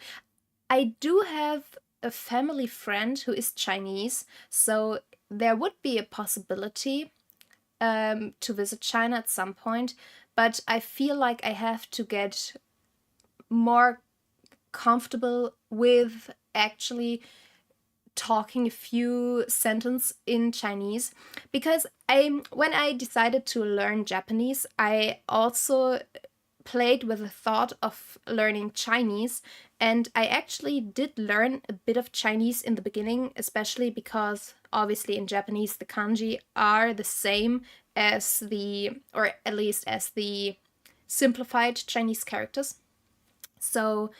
I do have a family friend who is Chinese, so there would be a possibility to visit China at some point, but I feel like I have to get more comfortable with actually talking a few sentences in Chinese, because when I decided to learn Japanese, I also played with the thought of learning Chinese, and I actually did learn a bit of Chinese in the beginning, especially because obviously in Japanese the kanji are the same as or at least as the simplified Chinese characters. So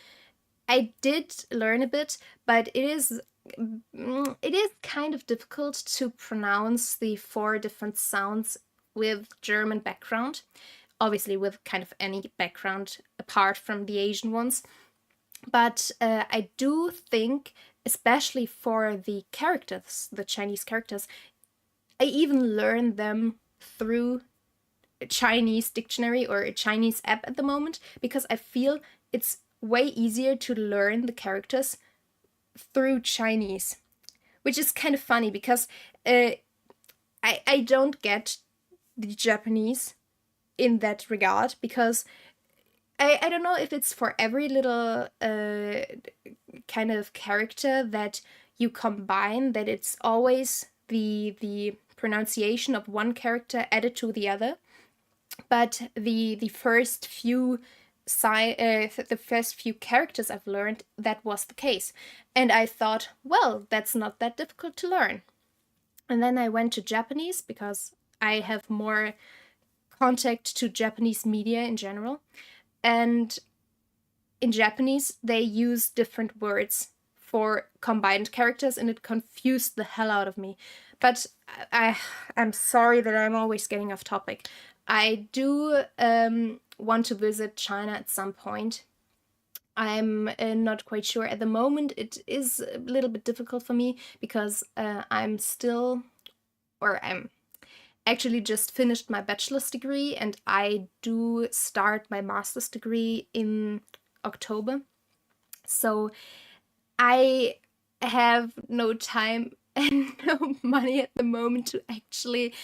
I did learn a bit, but it is kind of difficult to pronounce the 4 different sounds with German background. Obviously with kind of any background apart from the Asian ones. But I do think, especially for the characters, the Chinese characters, I even learned them through a Chinese dictionary or a Chinese app at the moment, because I feel it's way easier to learn the characters through Chinese, which is kind of funny because I don't get the Japanese in that regard, because I don't know if it's for every little kind of character that you combine, that it's always the pronunciation of one character added to the other. But the first few characters I've learned, that was the case, and I thought, well, that's not that difficult to learn. And then I went to Japanese because I have more contact to Japanese media in general. And in Japanese, they use different words for combined characters, and it confused the hell out of me. But I'm sorry that I'm always getting off topic. I do want to visit China at some point. I'm not quite sure at the moment. It is a little bit difficult for me because I'm actually just finished my bachelor's degree, and I do start my master's degree in October. So I have no time and no money at the moment to actually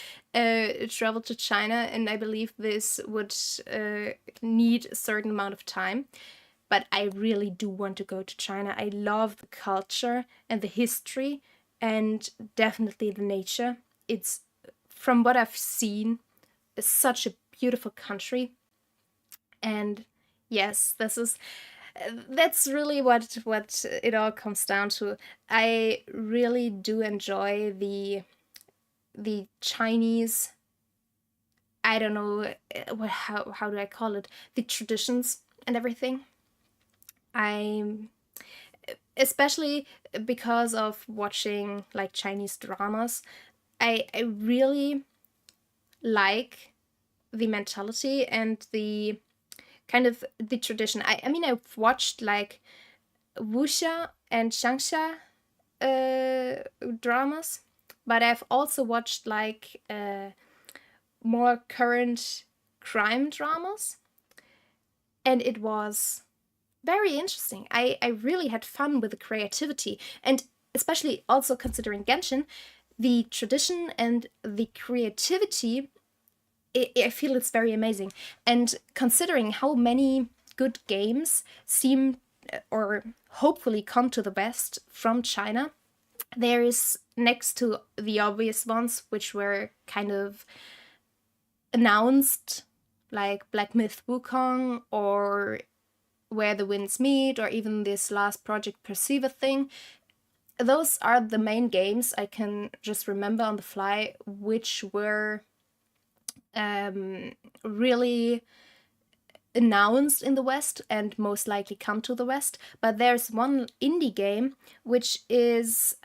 travel to China, and I believe this would need a certain amount of time. But I really do want to go to China. I love the culture and the history, and definitely the nature. It's, from what I've seen, is such a beautiful country. And yes, that's really what it all comes down to. I really do enjoy the Chinese, I don't know how do I call it, the traditions and everything. I'm especially because of watching like Chinese dramas, I really like the mentality and the kind of the tradition. I mean, I've watched like wuxia and xiangxia dramas, but I've also watched like more current crime dramas, and it was very interesting. I really had fun with the creativity, and especially also considering Genshin, the tradition and the creativity, I feel it's very amazing. And considering how many good games seem or hopefully come to the West from China, there is, next to the obvious ones, which were kind of announced, like Black Myth Wukong or Where the Winds Meet, or even this last Project Perceiver thing. Those are the main games I can just remember on the fly, which were really announced in the West and most likely come to the West. But there's one indie game which is,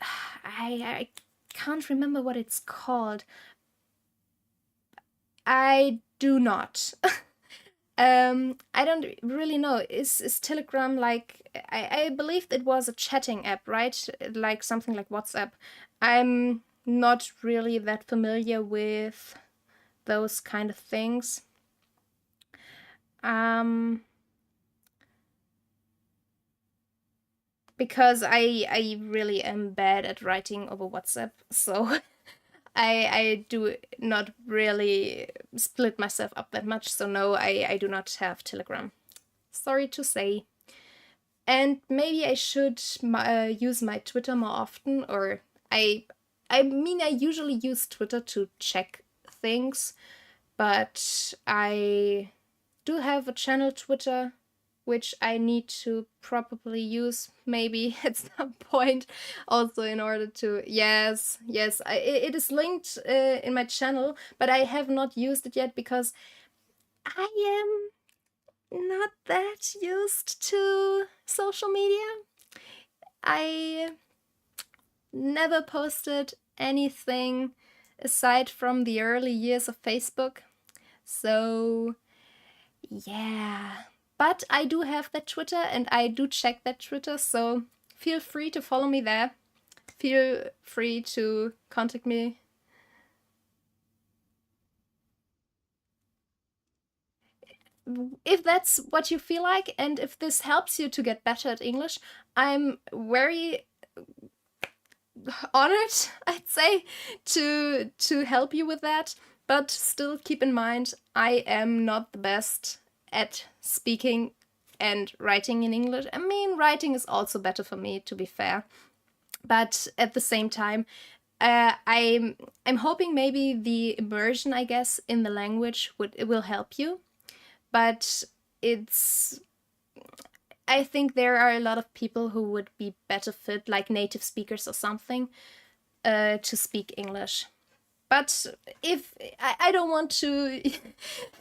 I can't remember what it's called. I do not. I don't really know. Is Telegram like? I believe it was a chatting app, right? Like something like WhatsApp. I'm not really that familiar with those kind of things. Because I really am bad at writing over WhatsApp, so I do not really split myself up that much, so no, I do not have Telegram. Sorry to say. And maybe I should use my Twitter more often, or I mean, I usually use Twitter to check things, but I do have a channel Twitter, which I need to probably use maybe at some point, also in order to, yes, it is linked in my channel, but I have not used it yet because I am not that used to social media. I never posted anything aside from the early years of Facebook, so yeah. But I do have that Twitter, and I do check that Twitter, so feel free to follow me there. Feel free to contact me. If that's what you feel like, and if this helps you to get better at English, I'm very honored, I'd say, to help you with that. But still keep in mind, I am not the best at speaking and writing in English. I mean, writing is also better for me, to be fair. But at the same time, I'm hoping maybe the immersion, I guess, in the language will help you. But I think there are a lot of people who would be better fit, like native speakers or something, to speak English. But if I don't want to,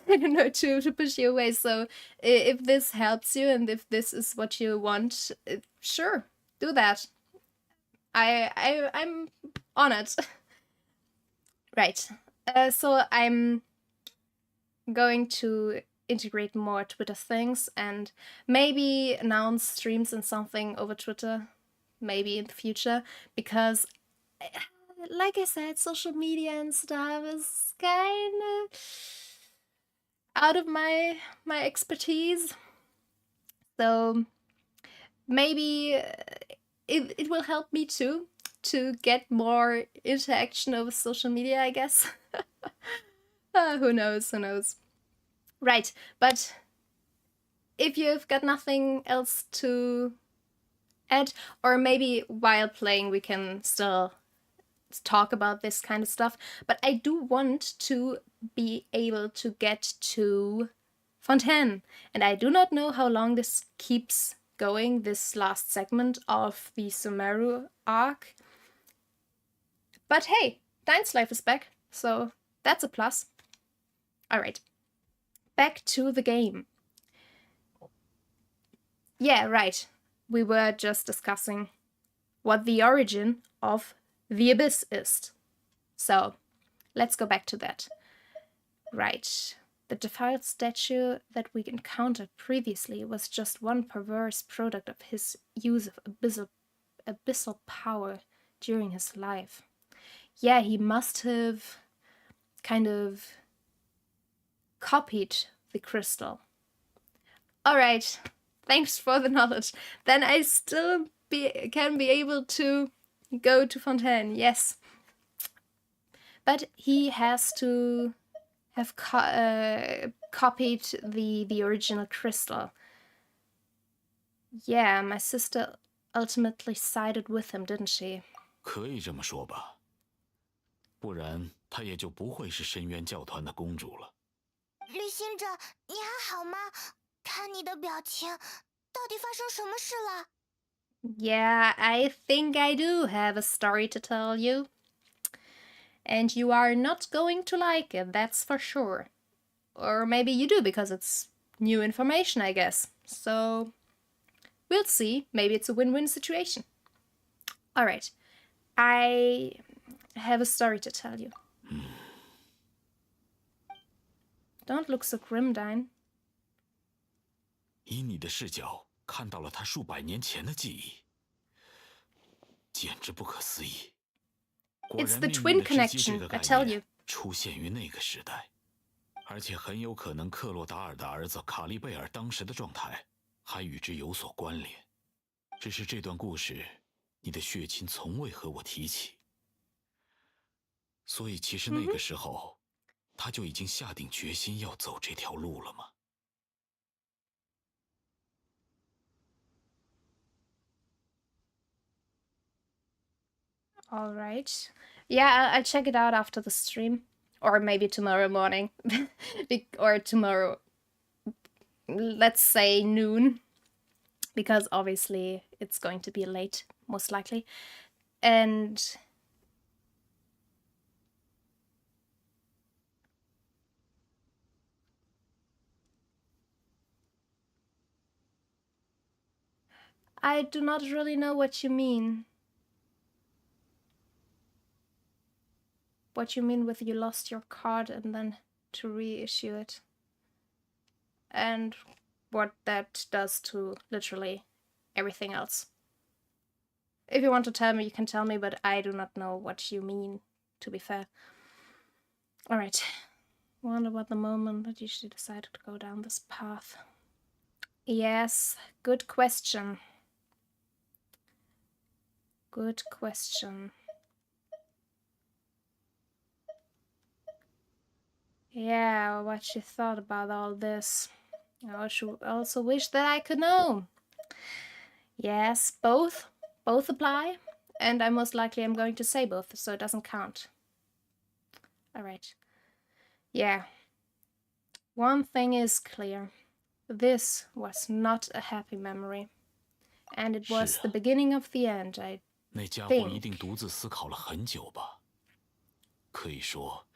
I don't know, to push you away. So if this helps you and if this is what you want, sure, do that. I'm on it. Right. So I'm going to integrate more Twitter things and maybe announce streams and something over Twitter, maybe in the future, because like I said, social media and stuff is kind of out of my expertise. So maybe it will help me too to get more interaction over social media, I guess. Who knows? Who knows? Right, but if you've got nothing else to add, or maybe while playing we can still talk about this kind of stuff, but I do want to be able to get to Fontaine, and I do not know how long this keeps going, this last segment of the Sumeru arc. But hey, Dine's life is back, so that's a plus. Alright, back to the game. Yeah, right. We were just discussing what the origin of the Abyss is. So, let's go back to that. Right. The defiled statue that we encountered previously was just one perverse product of his use of abyssal power during his life. Yeah, he must have kind of copied the crystal. Alright, thanks for the knowledge. Then I still can be able to go to Fontaine, yes. But he has to have copied the original crystal. Yeah, my sister ultimately sided with him, didn't she? 可以这么说吧，不然她也就不会是深渊教团的公主了。旅行者，你还好吗？看你的表情，到底发生什么事了？ Yeah, I think I do have a story to tell you. And you are not going to like it, that's for sure. Or maybe you do, because it's new information, I guess. So, we'll see. Maybe it's a win-win situation. Alright, I have a story to tell you. Don't look so grim, Dine. 以你的视角看到了他数百年前的记忆，简直不可思议。果 It's 然 the 命 twin 运的之机这 connection, 个 I 概 tell 念 you. 出现于那个时代，而且很有可能克洛达尔的儿子卡利贝尔当时的状态还与之有所关联。只是这段故事，你的血亲从未和我提起，所以其实那个时候，他就已经下定决心要走这条路了吗？ Alright. Yeah, I'll check it out after the stream. Or maybe tomorrow morning. Or tomorrow, let's say noon. Because obviously it's going to be late, most likely. And I do not really know what you mean. What you mean with you lost your card and then to reissue it. And what that does to literally everything else. If you want to tell me, you can tell me, but I do not know what you mean, to be fair. Alright. Wonder what the moment that you should decided to go down this path. Yes, good question. Good question. Yeah, what you thought about all this. I also wish that I could know. Yes, both apply, and I most likely am going to say both, so it doesn't count. Alright. Yeah. One thing is clear. This was not a happy memory. And it was the beginning of the end, I 那家伙一定独自思考了很久吧？可以说，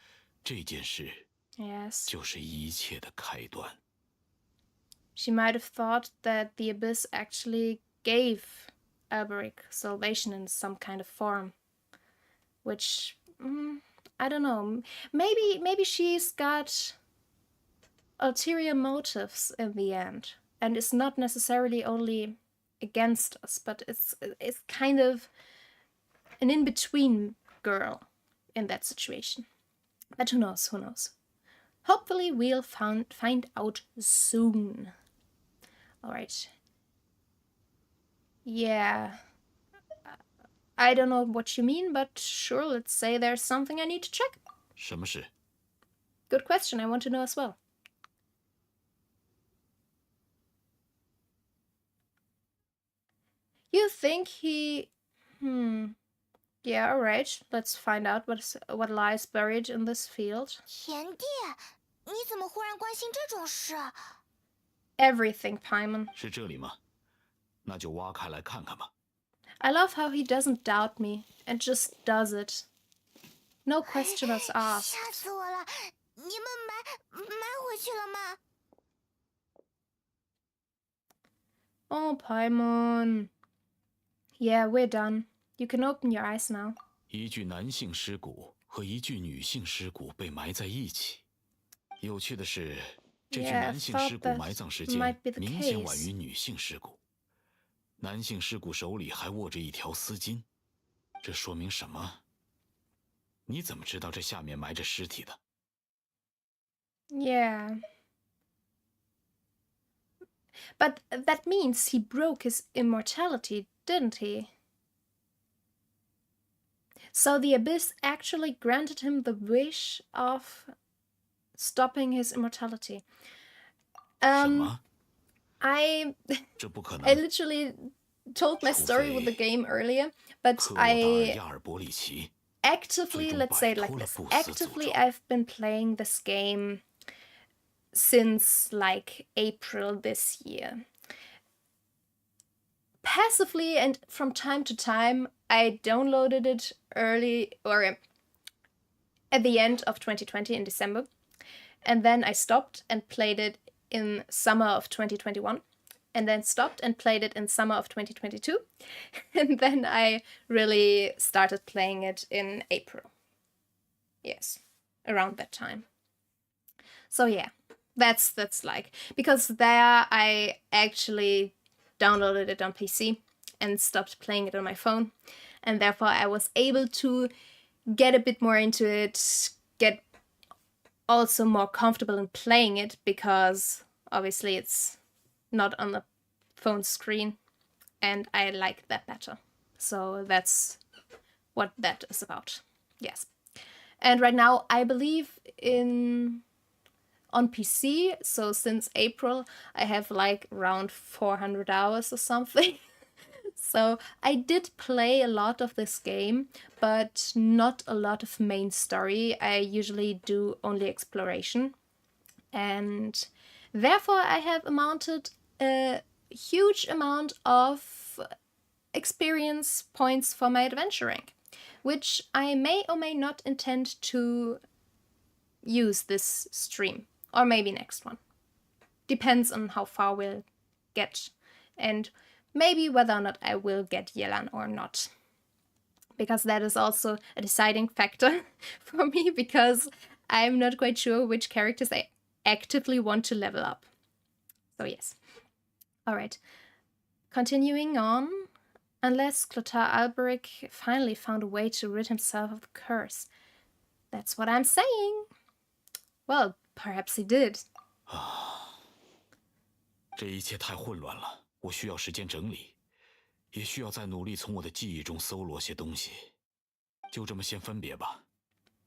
这件事 Yes. 就是一切的开端。 She might have thought that the Abyss actually gave Alberic salvation in some kind of form. Which, I don't know. Maybe she's got ulterior motives in the end, and is not necessarily only against us, but it's kind of an in-between girl in that situation. But who knows? Who knows? Hopefully we'll find out soon. All right. Yeah. I don't know what you mean, but sure, let's say there's something I need to check. 什么事？ Good question, I want to know as well. You think he... Yeah, alright. Let's find out what lies buried in this field. 田地，你怎么忽然关心这种事？ Everything, Paimon. 是这里吗？那就挖开来看看吧。 I love how he doesn't doubt me and just does it. No questions asked. 吓死我了！你们埋回去了吗？ Oh, Paimon. Yeah, we're done. You can open your eyes now. 一具男性尸骨和一具女性尸骨被埋在一起。有趣的是，这具 Yeah, I 男性 thought 尸骨 that 埋葬时间 might be the 明显晚 case. 于女性尸骨。男性尸骨手里还握着一条丝巾，这说明什么？你怎么知道这下面埋着尸体的？ Yeah. But that means he broke his immortality, didn't he? So the Abyss actually granted him the wish of stopping his immortality. 什么？ I 这不可 I 能！ literally told my story with the game earlier, but 克洛达尔 I 亚尔伯里奇 actively, let's say it like this, actively I've been playing this game since like April this year. Passively and from time to time, I downloaded it early or at the end of 2020 in December, and then I stopped and played it in summer of 2021, and then stopped and played it in summer of 2022, and then I really started playing it in April. Yes, around that time. So yeah, that's like, because there I actually downloaded it on PC and stopped playing it on my phone, and therefore I was able to get a bit more into it, get also more comfortable in playing it, because obviously it's not on the phone screen, and I like that better. So that's what that is about. Yes. And right now I believe on PC, so since April I have like around 400 hours or something. So I did play a lot of this game, but not a lot of main story. I usually do only exploration, and therefore I have amounted a huge amount of experience points for my adventuring, which I may or may not intend to use this stream, or maybe next one. Depends on how far we'll get, and maybe whether or not I will get Yelan or not. Because that is also a deciding factor for me, because I'm not quite sure which characters I actively want to level up. So yes. Alright. Continuing on. Unless Clotaire Alberic finally found a way to rid himself of the curse. That's what I'm saying. Well, perhaps he did. 这一切太混乱了，我需要时间整理，也需要再努力从我的记忆中搜罗些东西。就这么先分别吧。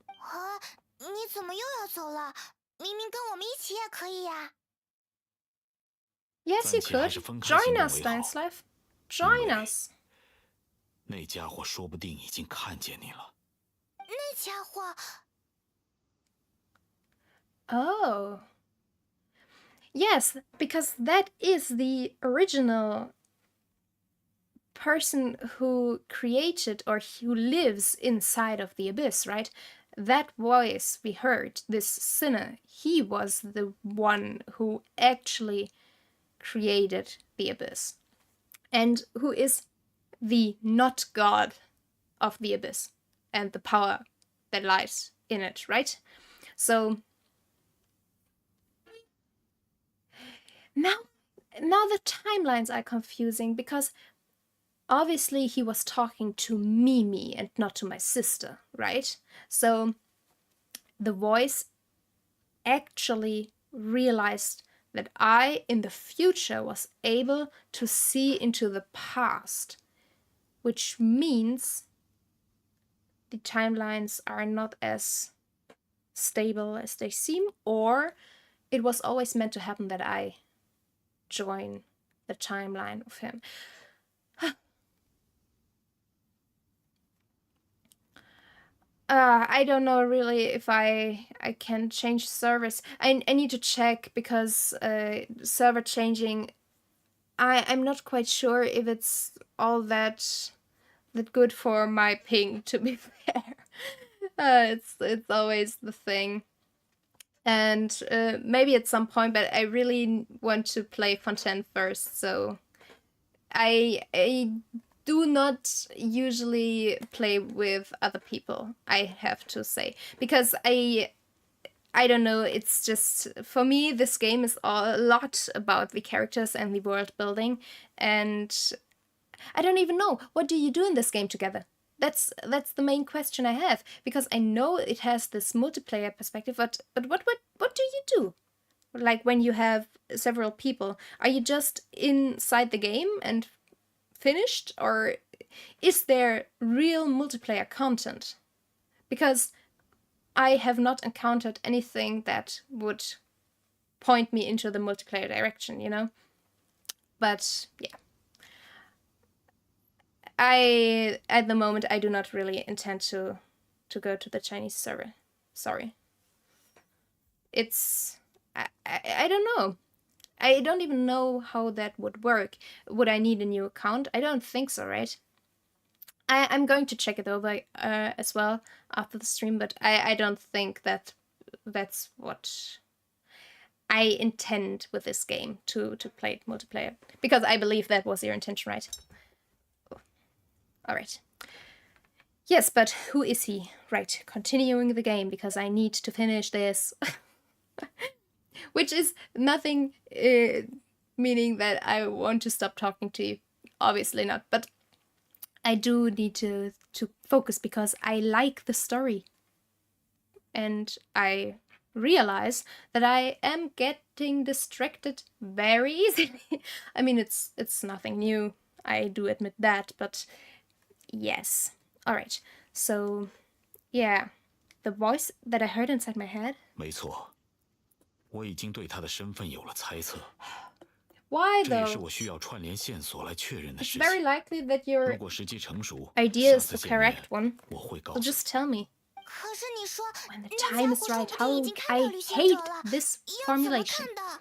啊，你怎么又要走了？明明跟我们一起也可以呀。Yes, you 暂且还 could. 是分开 Join 行动 us, 为好。 Steinslave. Join us. 那家伙说不定已经看见你了。那家伙， Oh. Yes, because that is the original person who created or who lives inside of the abyss, right? That voice we heard, this sinner, he was the one who actually created the abyss, and who is the not god of the abyss and the power that lies in it, right? So now the timelines are confusing because obviously he was talking to Mimi and not to my sister, right? So the voice actually realized that I, in the future, was able to see into the past, which means the timelines are not as stable as they seem, or it was always meant to happen that I join the timeline of him. I don't know really if I can change servers. I need to check because server changing, I'm not quite sure if it's all that good for my ping, to be fair. It's always the thing. And maybe at some point, but I really want to play Fontaine first, so I do not usually play with other people, I have to say, because I don't know, it's just, for me, this game is a lot about the characters and the world building, and I don't even know, what do you do in this game together? That's the main question I have, because I know it has this multiplayer perspective, but what do you do? Like when you have several people, are you just inside the game and finished, or is there real multiplayer content? Because I have not encountered anything that would point me into the multiplayer direction, you know? But yeah. At the moment, I do not really intend to go to the Chinese server. Sorry. It's, I don't know. I don't even know how that would work. Would I need a new account? I don't think so, right? I'm going to check it over as well after the stream, but I don't think that's what I intend with this game, to play it multiplayer. Because I believe that was your intention, right? Alright. Yes, but who is he? Right, continuing the game, because I need to finish this. Which is nothing meaning that I want to stop talking to you. Obviously not, but I do need to focus because I like the story. And I realize that I am getting distracted very easily. I mean, it's nothing new, I do admit that, but yes. Alright, so yeah, the voice that I heard inside my head. 没错，我已经对他的身份有了猜测。 Why 这也是 though? 我需要串联线索来确认的 It's 事 very 情。 likely that your 如果时机成熟， idea 下 is 次 the 见面 correct one. 我会告 So 诉 just tell me 可是你说 when the 那 time 家 is 伙说 right. 不定已 How 经看到 I 旅行者 hate 了， this 要怎么 formulation. 看的？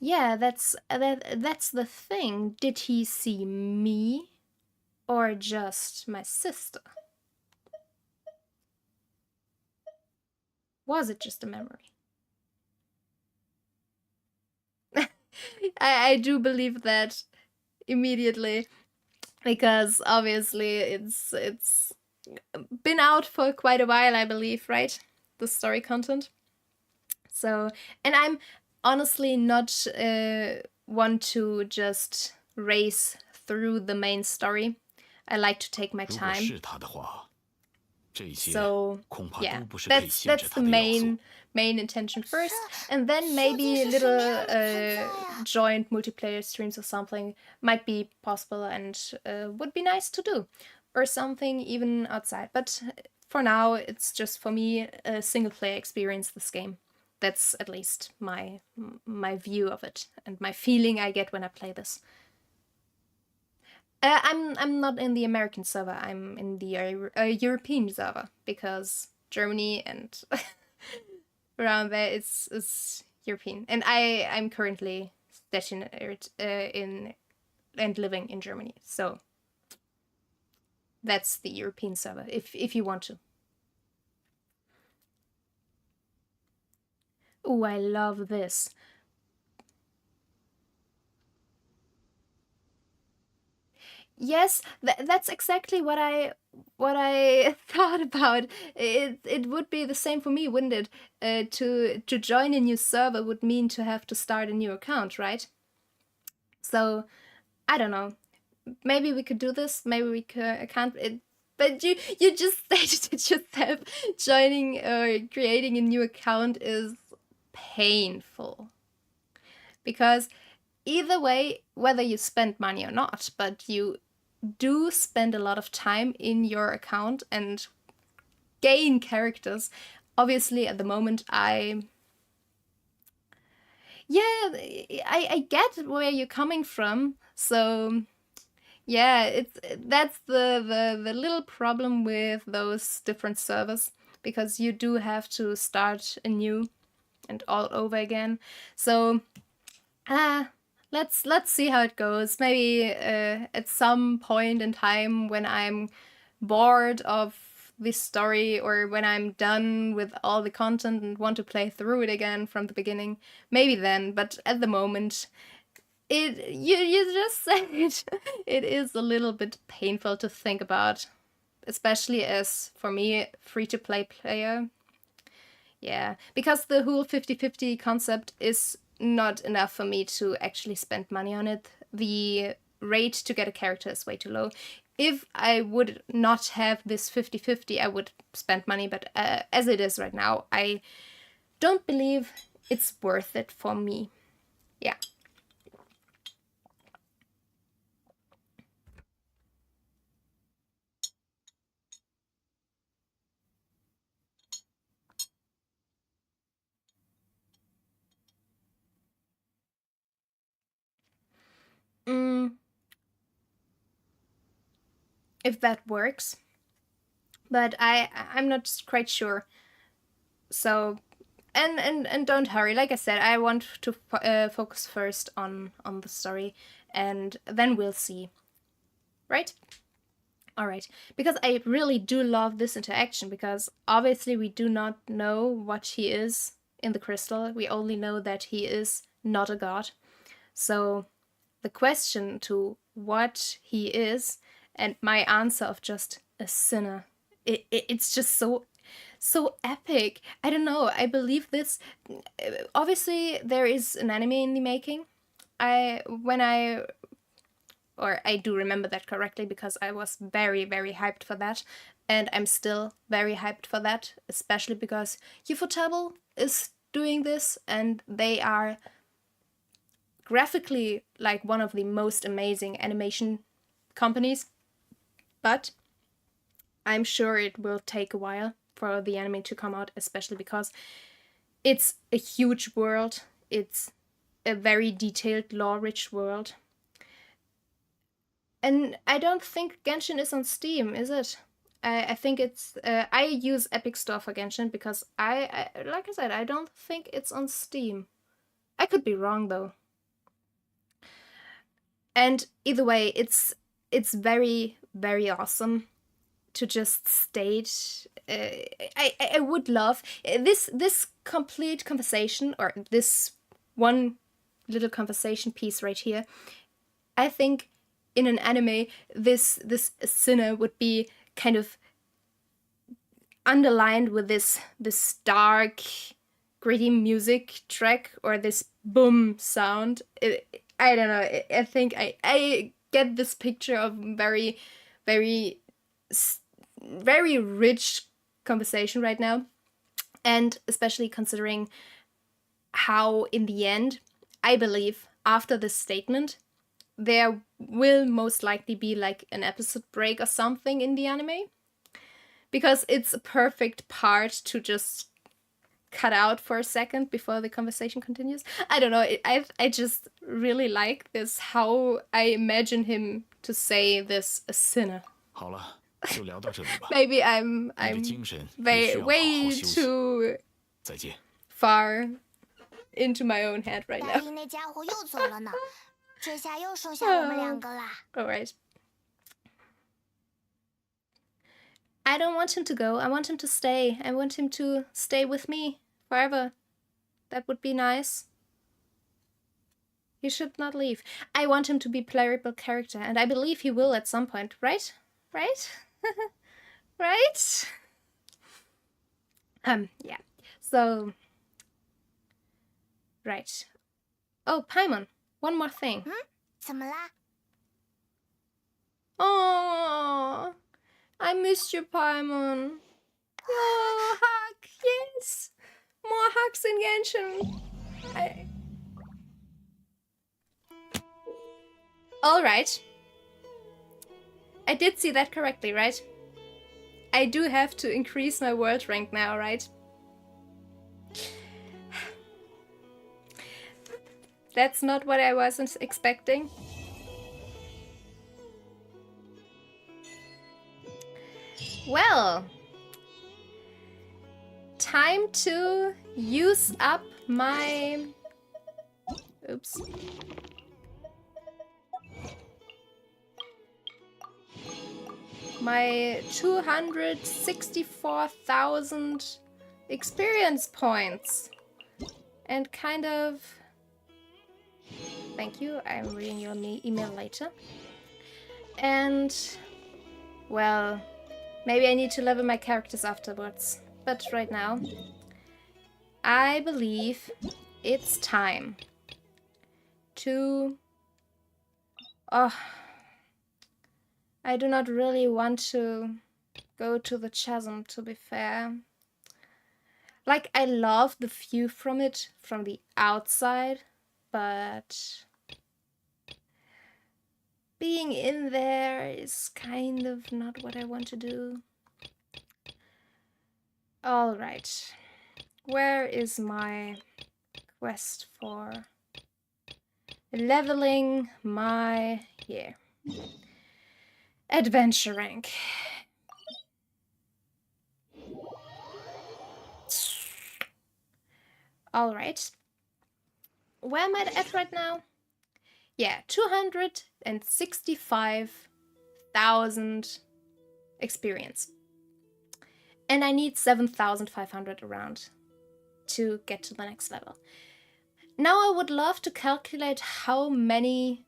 Yeah, that's the thing. Did he see me or just my sister? Was it just a memory? I do believe that immediately, because obviously it's been out for quite a while, I believe, right? The story content. So, and I'm honestly not one to just race through the main story. I like to take my 如果 time. 是他的话，这些 So 恐怕 yeah, 都不是可以限制 that's 他 the 的要素。 main intention first, and then 究 maybe 竟是什么 little 样的存在啊？ joint multiplayer streams or something might be possible and would be nice to do, or something even outside. But for now, it's just for me a single player experience this game. That's at least my view of it and my feeling I get when I play this. I'm not in the American server. I'm in the European server, because Germany and around there is European, and I'm currently stationed in and living in Germany. So that's the European server. If you want to. Oh, I love this. Yes, that's exactly what I thought about. It would be the same for me, wouldn't it? To join a new server would mean to have to start a new account, right? So I don't know. Maybe we could do this. Maybe we can't. But you just stated it yourself. Joining or creating a new account is painful because either way, whether you spend money or not, but you do spend a lot of time in your account and gain characters. Obviously, at the moment, I get where you're coming from. So yeah, that's the little problem with those different servers because you do have to start anew and all over again. So let's see how it goes. Maybe at some point in time when I'm bored of this story or when I'm done with all the content and want to play through it again from the beginning, maybe then. But at the moment, you just said it. It is a little bit painful to think about, especially as for me, free-to-play player. Yeah, because the whole 50-50 concept is not enough for me to actually spend money on it. The rate to get a character is way too low. If I would not have this 50-50, I would spend money, but as it is right now, I don't believe it's worth it for me. Yeah. If that works, but I'm not quite sure. So and don't hurry. Like I said, I want to focus first on the story, and then we'll see. Right? All right. Because I really do love this interaction because obviously we do not know what he is in the crystal. We only know that he is not a god. So the question to what he is and my answer of just a sinner, it's just so epic. I don't know. I believe this. Obviously, there is an anime in the making. I do remember that correctly because I was very, very hyped for that. And I'm still very hyped for that, especially because Ufotable is doing this and they are graphically like one of the most amazing animation companies. But I'm sure it will take a while for the anime to come out, especially because it's a huge world. It's a very detailed, lore-rich world. And I don't think Genshin is on Steam, is it? I think it's... I use Epic Store for Genshin because like I said, I don't think it's on Steam. I could be wrong, though. And either way, it's very, very awesome to just state. I would love this complete conversation, or this one little conversation piece right here. I think in an anime, this sinner would be kind of underlined with this dark, gritty music track or this boom sound. I don't know. I think I get this picture of very, very, very rich conversation right now. And especially considering how, in the end, I believe after this statement, there will most likely be like an episode break or something in the anime. Because it's a perfect part to just cut out for a second before the conversation continues. I don't know. I just really like this, how I imagine him to say this, a sinner. 好了，就聊到这里吧。 Maybe I'm 你的精神也需 way 要好好 way 休息。 too 再见。 far into my own head right 白 now. 衣那家伙又走了呢，这下又剩下我们两个啦。 All right. I don't want him to go. I want him to stay. I want him to stay with me forever. That would be nice. He should not leave. I want him to be playable character, and I believe he will at some point, right? Right? Right? Yeah. So, right. Oh, Paimon, one more thing. 怎么啦？ Oh, I missed you, Paimon. Oh, hug, yes. More hugs in Genshin. All right. I did see that correctly, right? I do have to increase my world rank now, right? That's not what I wasn't expecting. Well, time to use up my... Oops. My 264,000 experience points. And kind of... Thank you, I'm reading your email later. And... well... maybe I need to level my characters afterwards. But right now... I believe it's time to... Oh... I do not really want to go to the chasm, to be fair. Like, I love the view from it, from the outside, but being in there is kind of not what I want to do. Alright, where is my quest for leveling my... here. Adventure rank. Alright. Where am I at right now? Yeah, 265,000 experience. And I need 7,500 around to get to the next level. Now I would love to calculate how many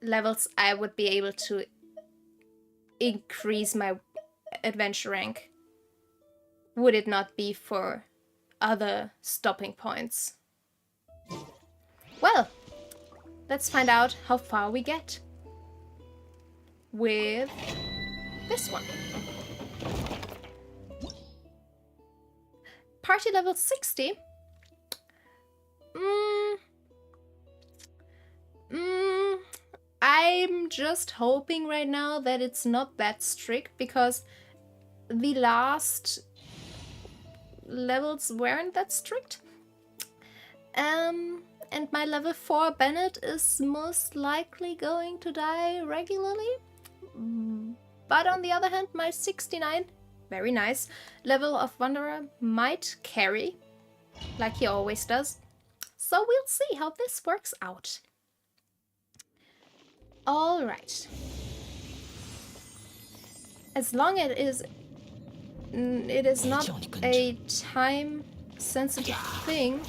levels I would be able to increase my adventure rank. Would it not be for other stopping points? Well, let's find out how far we get with this one. Party level 60. I'm just hoping right now that it's not that strict, because the last levels weren't that strict. And my level 4 Bennett is most likely going to die regularly. But on the other hand, my 69, very nice, level of Wanderer might carry, like he always does. So we'll see how this works out. Alright. As long as it is not a time-sensitive thing.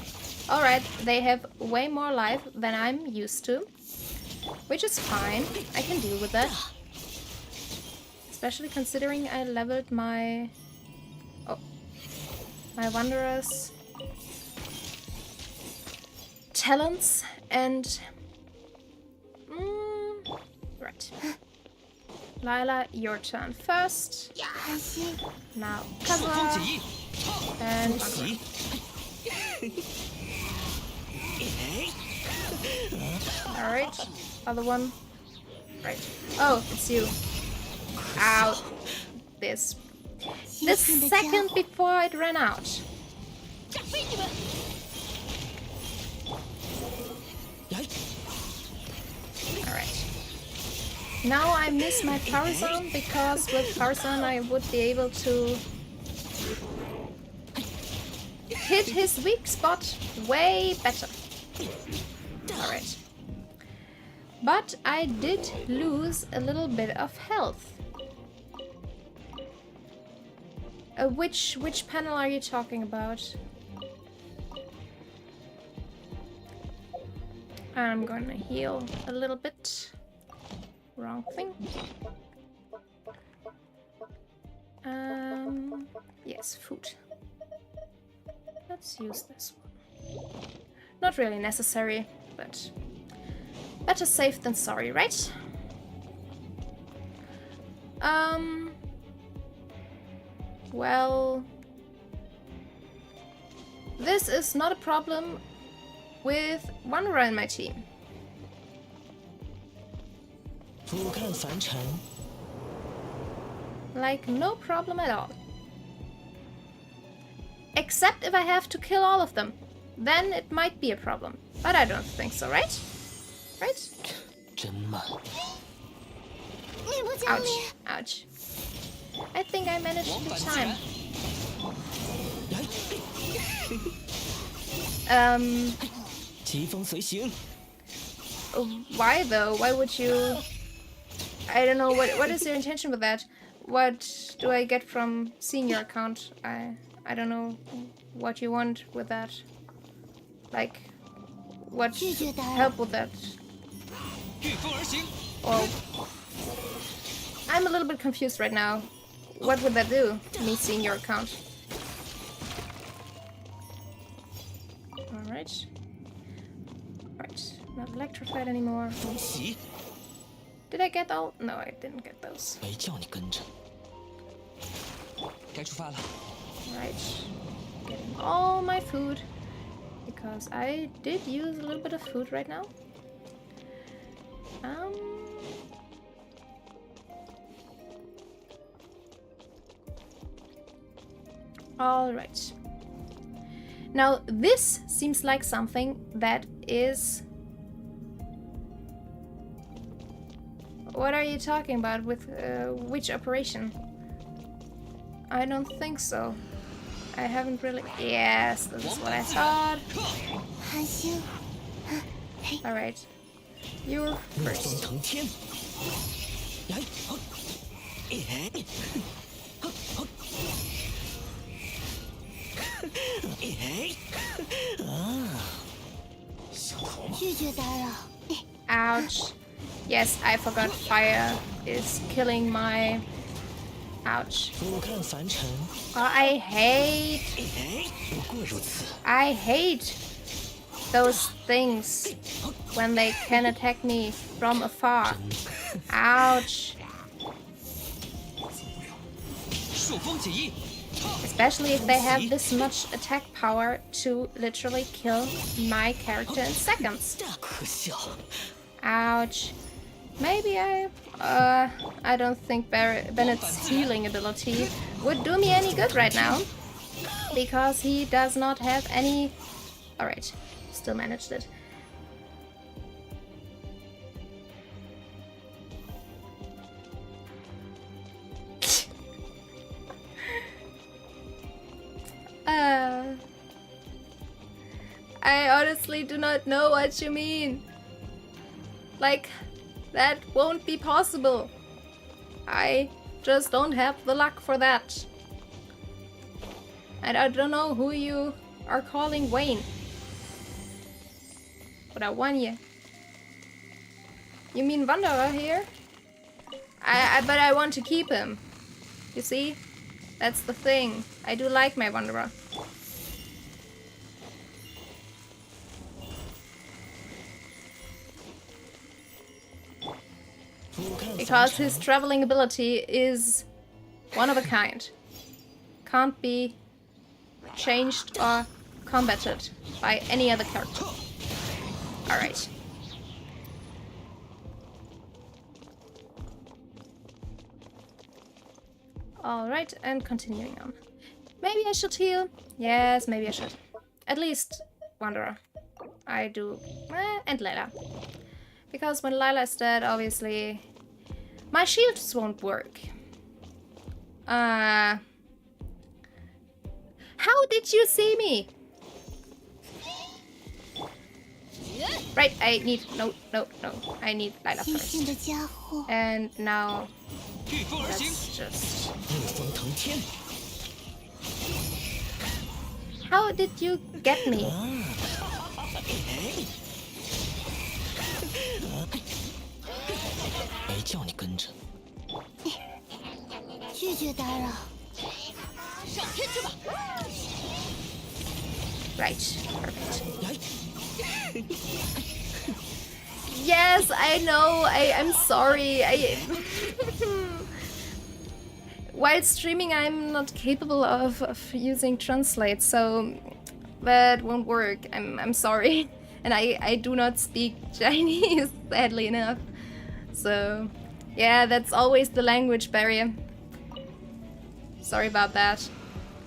Alright, they have way more life than I'm used to, which is fine. I can deal with that. Especially considering I leveled my... oh. My Wanderer's talents and... right. Lila, your turn first. Now, Kaza. And Wanderer. Alright, other one. Right. Oh, it's you. Out. This second before it ran out. Alright. Now I miss my Farazan, because with Farazan I would be able to hit his weak spot way better. Alright. But I did lose a little bit of health. Which panel are you talking about? I'm gonna heal a little bit. Wrong thing. Yes, food. Let's use this one. Not really necessary, but better safe than sorry, right? Well, this is not a problem with Wanderer in my team. 俯瞰凡尘， Like, no problem at all. Except if I have to kill all of them. Then it might be a problem. But I don't think so, right? Right? 真慢。你不讲理。 Ouch. Ouch. I think I managed the time. 疾风随行。 Why though? Why would you... I don't know, what is your intention with that? What do I get from seeing your account? I don't know what you want with that. Like, what help with that? 御风而行。 Or... I'm a little bit confused right now. What would that do, me seeing your account? Alright. Right, not electrified anymore. 风袭， Did I get all? No, I didn't get those. 没叫你跟着。该出发了。 Right. Getting all my food. Because I did use a little bit of food right now. Alright. Now, this seems like something that is... What are you talking about with which operation? I don't think so. I haven't really... Yes, this is what I thought. 韩星， Alright. You're 逆风 first. 腾天。来，好，哎，好，好，哎，啊，小头吗？拒绝打扰。 Ouch. Yes, I forgot fire is killing my... Ouch. 俯瞰凡尘， Oh, I hate... 哎，不过如此。 I hate those things when they can attack me from afar. Ouch. 朔风解翼， Especially if they have this much attack power to literally kill my character in seconds. 可笑。 Ouch. Maybe I don't think Bennett's healing ability would do me any good right now. Because he does not have any... Alright, still managed it. I honestly do not know what you mean. Like, that won't be possible. I just don't have the luck for that. And I don't know who you are calling Wayne. But I won you. You mean Wanderer here? But I want to keep him. You see? That's the thing. I do like my Wanderer. Because his traveling ability is one of a kind. Can't be changed or combated by any other character. Alright. Alright, and continuing on. Maybe I should heal? Yes, maybe I should. At least Wanderer. I do. And Layla. Because when Layla is dead, obviously, my shields won't work. How did you see me? Right, I need... No. I need Layla 阴性 first. 的家伙， And now, 御风而行， let's just... 逆风腾天。 How did you get me? 没叫你跟着。拒绝打扰。上天去吧！ Right. Perfect. Yes, I know. I'm sorry. While streaming, I'm not capable of using translate, so that won't work. I'm sorry. And I do not speak Chinese, sadly enough. So, yeah, that's always the language barrier. Sorry about that.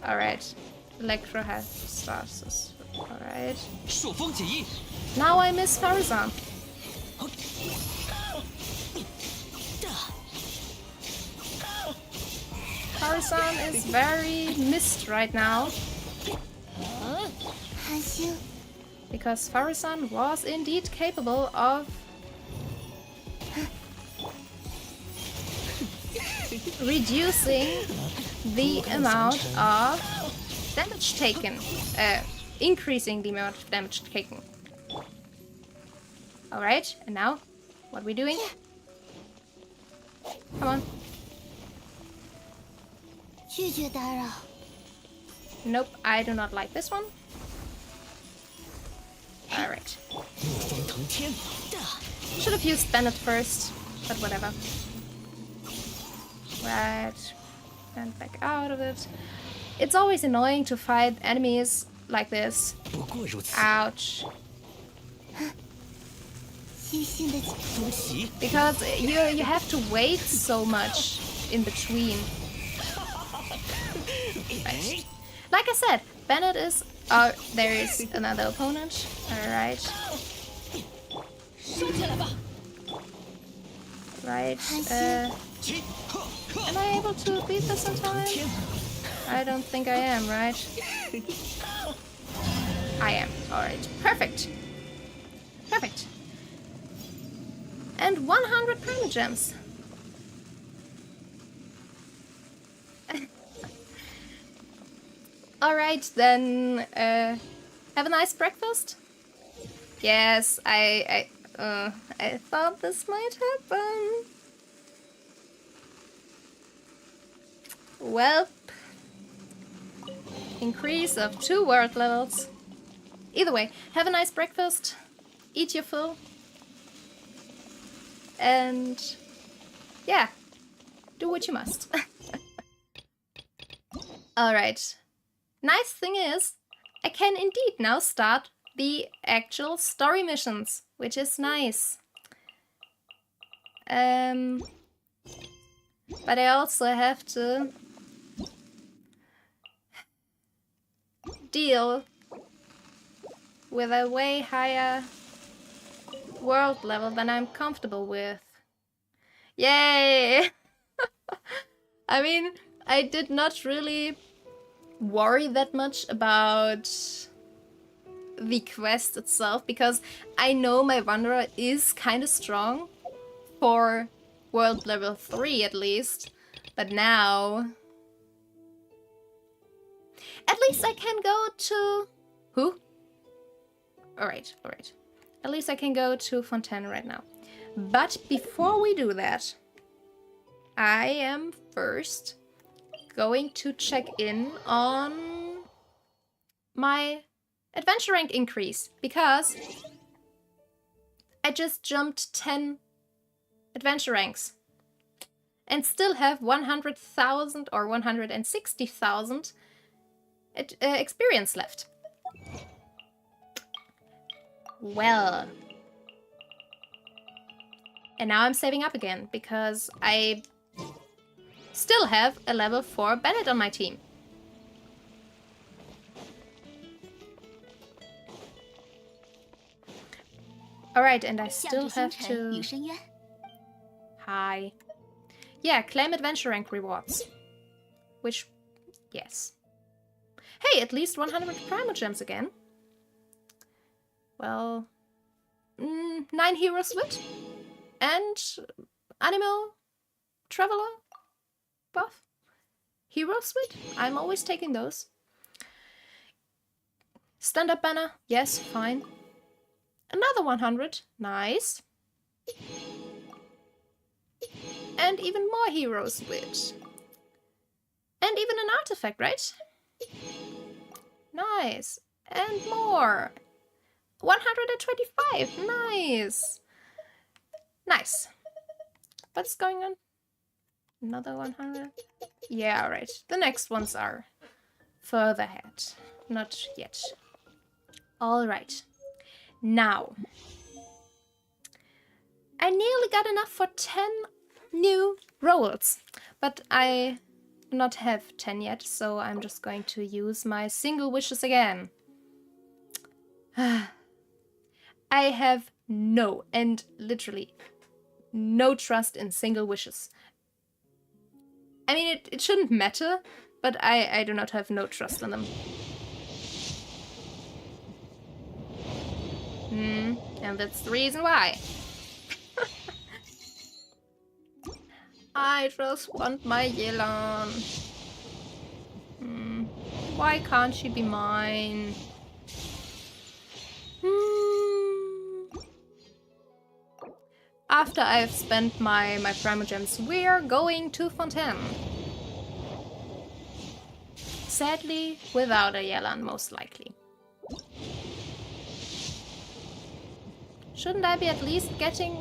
Alright. Electro has stasis. Alright. 朔风解翼， Now I miss Farazan. Farazan is very missed right now. 韩星， Because Farazan was indeed capable of reducing the amount of damage taken. Increasing the amount of damage taken. Alright, and now? What are we doing? Come on. 拒绝打扰。 Nope, I do not like this one. Alright. 逆风腾天， Should have used Bennett first, but whatever. Right. And back out of it. It's always annoying to fight enemies like this. 不过如此。 Ouch. 星星的多奇， Because you have to wait so much in between. Right. Like I said, Bennett is... Oh, there is another opponent. Alright. 收起来吧！ Right. 起，呵呵， Am I able to beat this in time? 天， I don't think I am, right? I am. Alright. Perfect. Perfect. And 100 primogems. Alright, then have a nice breakfast. Yes, I thought this might happen. Well, increase of 2 world levels. Either way, have a nice breakfast, eat your fill, and yeah, do what you must. Alright. Nice thing is, I can indeed now start the actual story missions, which is nice. But I also have to deal with a way higher world level than I'm comfortable with. Yay! I mean, I did not really worry that much about the quest itself because I know my Wanderer is kind of strong for world level 3 at least, but now at least I can go to... Who? Alright. At least I can go to Fontaine right now. But before we do that, I am first going to check in on my adventure rank increase because I just jumped 10 adventure ranks and still have 100,000 or 160,000 experience left. Well. And now I'm saving up again because I still have a level 4 Bennett on my team. Alright, and I still have to... Hi. Yeah, claim adventure rank rewards. Which, yes. Hey, at least 100 primogems again. Well, 9 heroes wit and animal traveler buff. Hero suite? I'm always taking those. Stand-up banner? Yes, fine. Another 100. Nice. And even more heroes with. And even an artifact, right? Nice. And more. 125. Nice. Nice. What's going on? Another 100? Yeah, right. The next ones are further ahead. Not yet. Alright. Now. I nearly got enough for 10 new rolls. But I do not have 10 yet, so I'm just going to use my single wishes again. I have no, and literally no trust in single wishes. I mean, it shouldn't matter, but I do not have no trust in them. And that's the reason why. I just want my Yelan. Why can't she be mine? After I've spent my Primogems, we're going to Fontaine. Sadly, without a Yelan, most likely. Shouldn't I be at least getting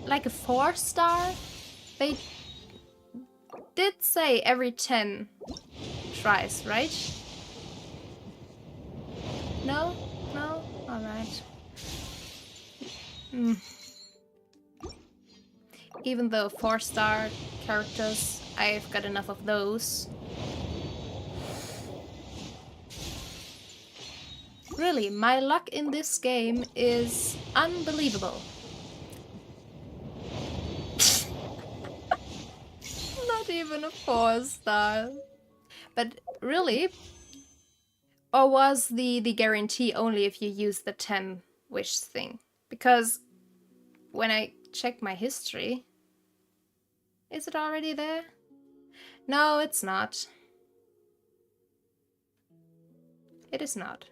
like a 4-star? They did say every 10 tries, right? No? No? Alright. Even though 4-star characters, I've got enough of those. Really, my luck in this game is unbelievable. Not even a 4-star. But really, or was the guarantee only if you use the 10 wish thing? Because when I check my history, is it already there? No, it's not. It is not.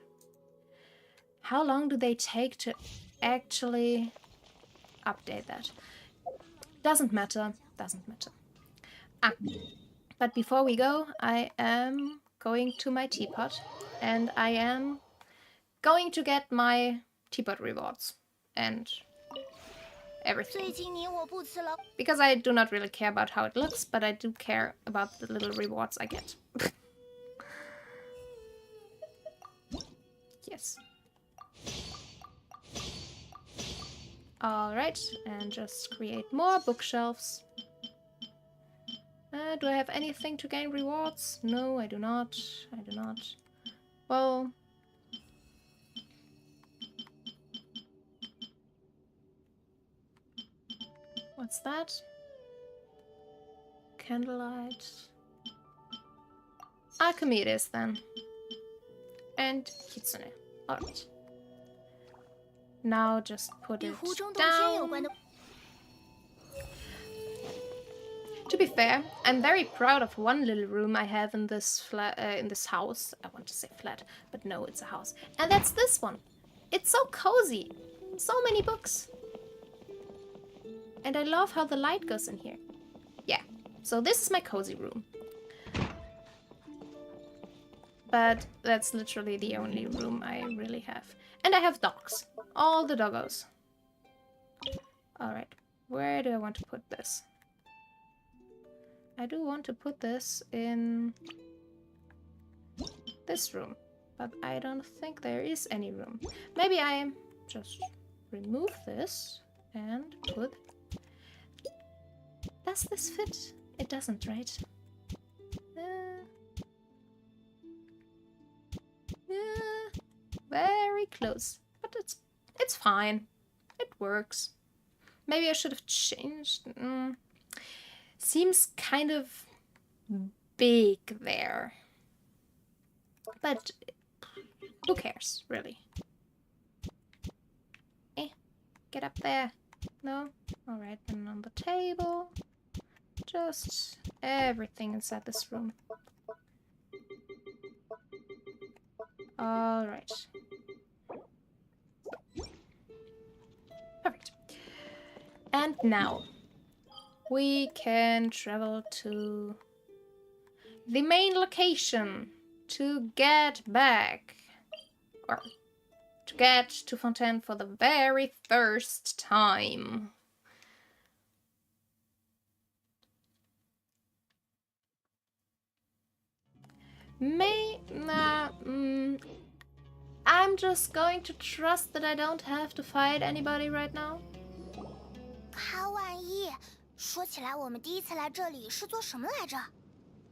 How long do they take to actually update that? Doesn't matter. Doesn't matter. But before we go, I am going to my teapot. And I am going to get my teapot rewards. And everything. Because I do not really care about how it looks, but I do care about the little rewards I get. Yes. Alright, and just create more bookshelves. Do I have anything to gain rewards? No, I do not. I do not. Well... What's that? Candlelight. Alchemy it is then. And Kitsune. Alright. Now just put it down. To be fair, I'm very proud of one little room I have in this flat, in this house. I want to say flat, but no, it's a house. And that's this one. It's so cozy. So many books. And I love how the light goes in here. Yeah, so this is my cozy room. But that's literally the only room I really have. And I have dogs. All the doggos. Alright, where do I want to put this? I do want to put this in this room. But I don't think there is any room. Maybe I just remove this and put... Does this fit? It doesn't, right? Very close. But it's fine. It works. Maybe I should have changed. Seems kind of big there. But who cares, really? Get up there. No? Alright, then on the table. Just everything inside this room. Alright. Perfect. And now, we can travel to the main location to get back, or to get to Fontaine for the very first time. I'm just going to trust that I don't have to fight anybody right now. 卡万一，说起来，我们第一次来这里是做什么来着？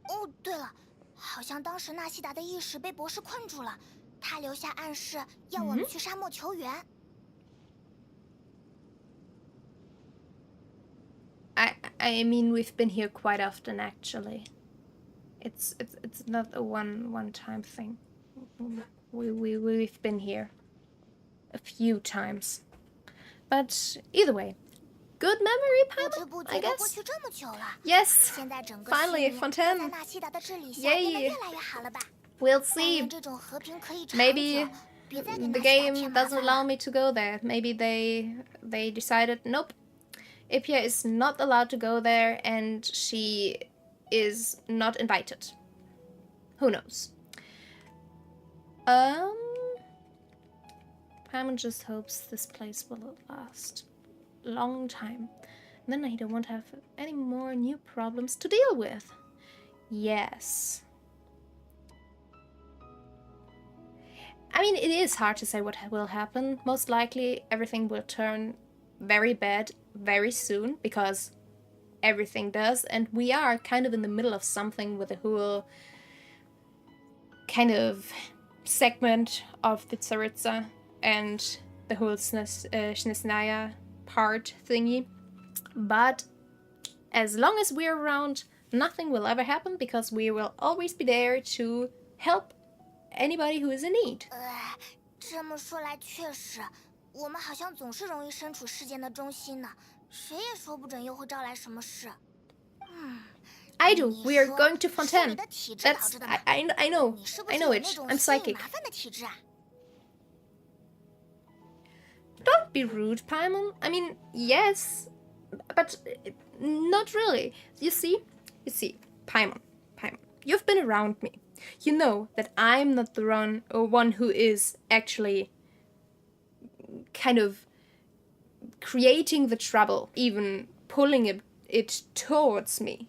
哦，对了，好像当时纳西达的意识被博士困住了，他留下暗示要我们去沙漠求援。I mean, we've been here quite often, actually. It's not a one-time thing. We've been here a few times. But either way, good memory, Paimon, I guess. Yes, finally, Fontaine. Yay. We'll see. Maybe the game doesn't allow me to go there. Maybe they decided, nope, Epia is not allowed to go there and she is not invited. Who knows? Paimon just hopes this place will last a long time. And then I don't want to have any more new problems to deal with. Yes. I mean, it is hard to say what will happen. Most likely everything will turn very bad very soon, because everything does, and we are kind of in the middle of something with the whole kind of segment of the Tsaritsa and the whole Shnesnaya part thingy. But as long as we're around, nothing will ever happen, because we will always be there to help anybody who is in need. 这么说来确实，我们好像总是容易身处事件的中心呢，谁也说不准又会招来什么事。I do. We are going to Fontaine. That's I know. I know it. I'm psychic. Don't be rude, Paimon. I mean, yes, but not really. You see, Paimon, you've been around me. You know that I'm not the one who is actually kind of creating the trouble, even pulling it towards me.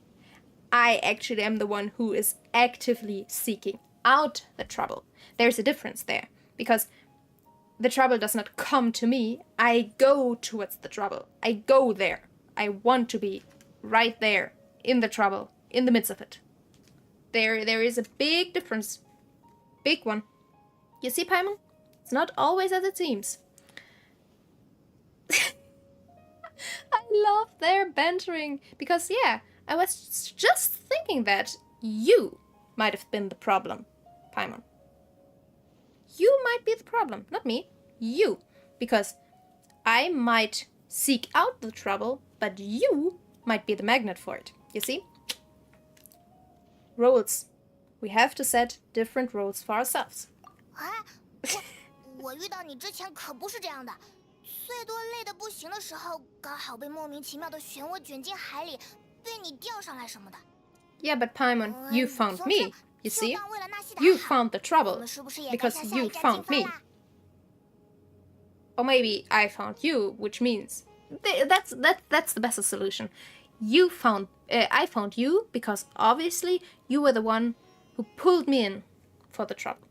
I actually am the one who is actively seeking out the trouble. There's a difference there, because the trouble does not come to me. I go towards the trouble. I go there. I want to be right there, in the trouble, in the midst of it. There is a big difference. Big one. You see, Paimon? It's not always as it seems. I love their bantering, because yeah, I was just thinking that you might have been the problem, Paimon. You might be the problem, not me. You. Because I might seek out the trouble, but you might be the magnet for it. You see? Roles. We have to set different roles for ourselves. 我遇到你之前可不是这样的，最多累得不行的时候，刚好被莫名其妙的漩涡卷进海里，被你钓上来什么的。Yeah, but Paimon, you found me. You see? You found the trouble because you found me. Or maybe I found you, which means that's the best solution. I found you because obviously you were the one who pulled me in for the trouble.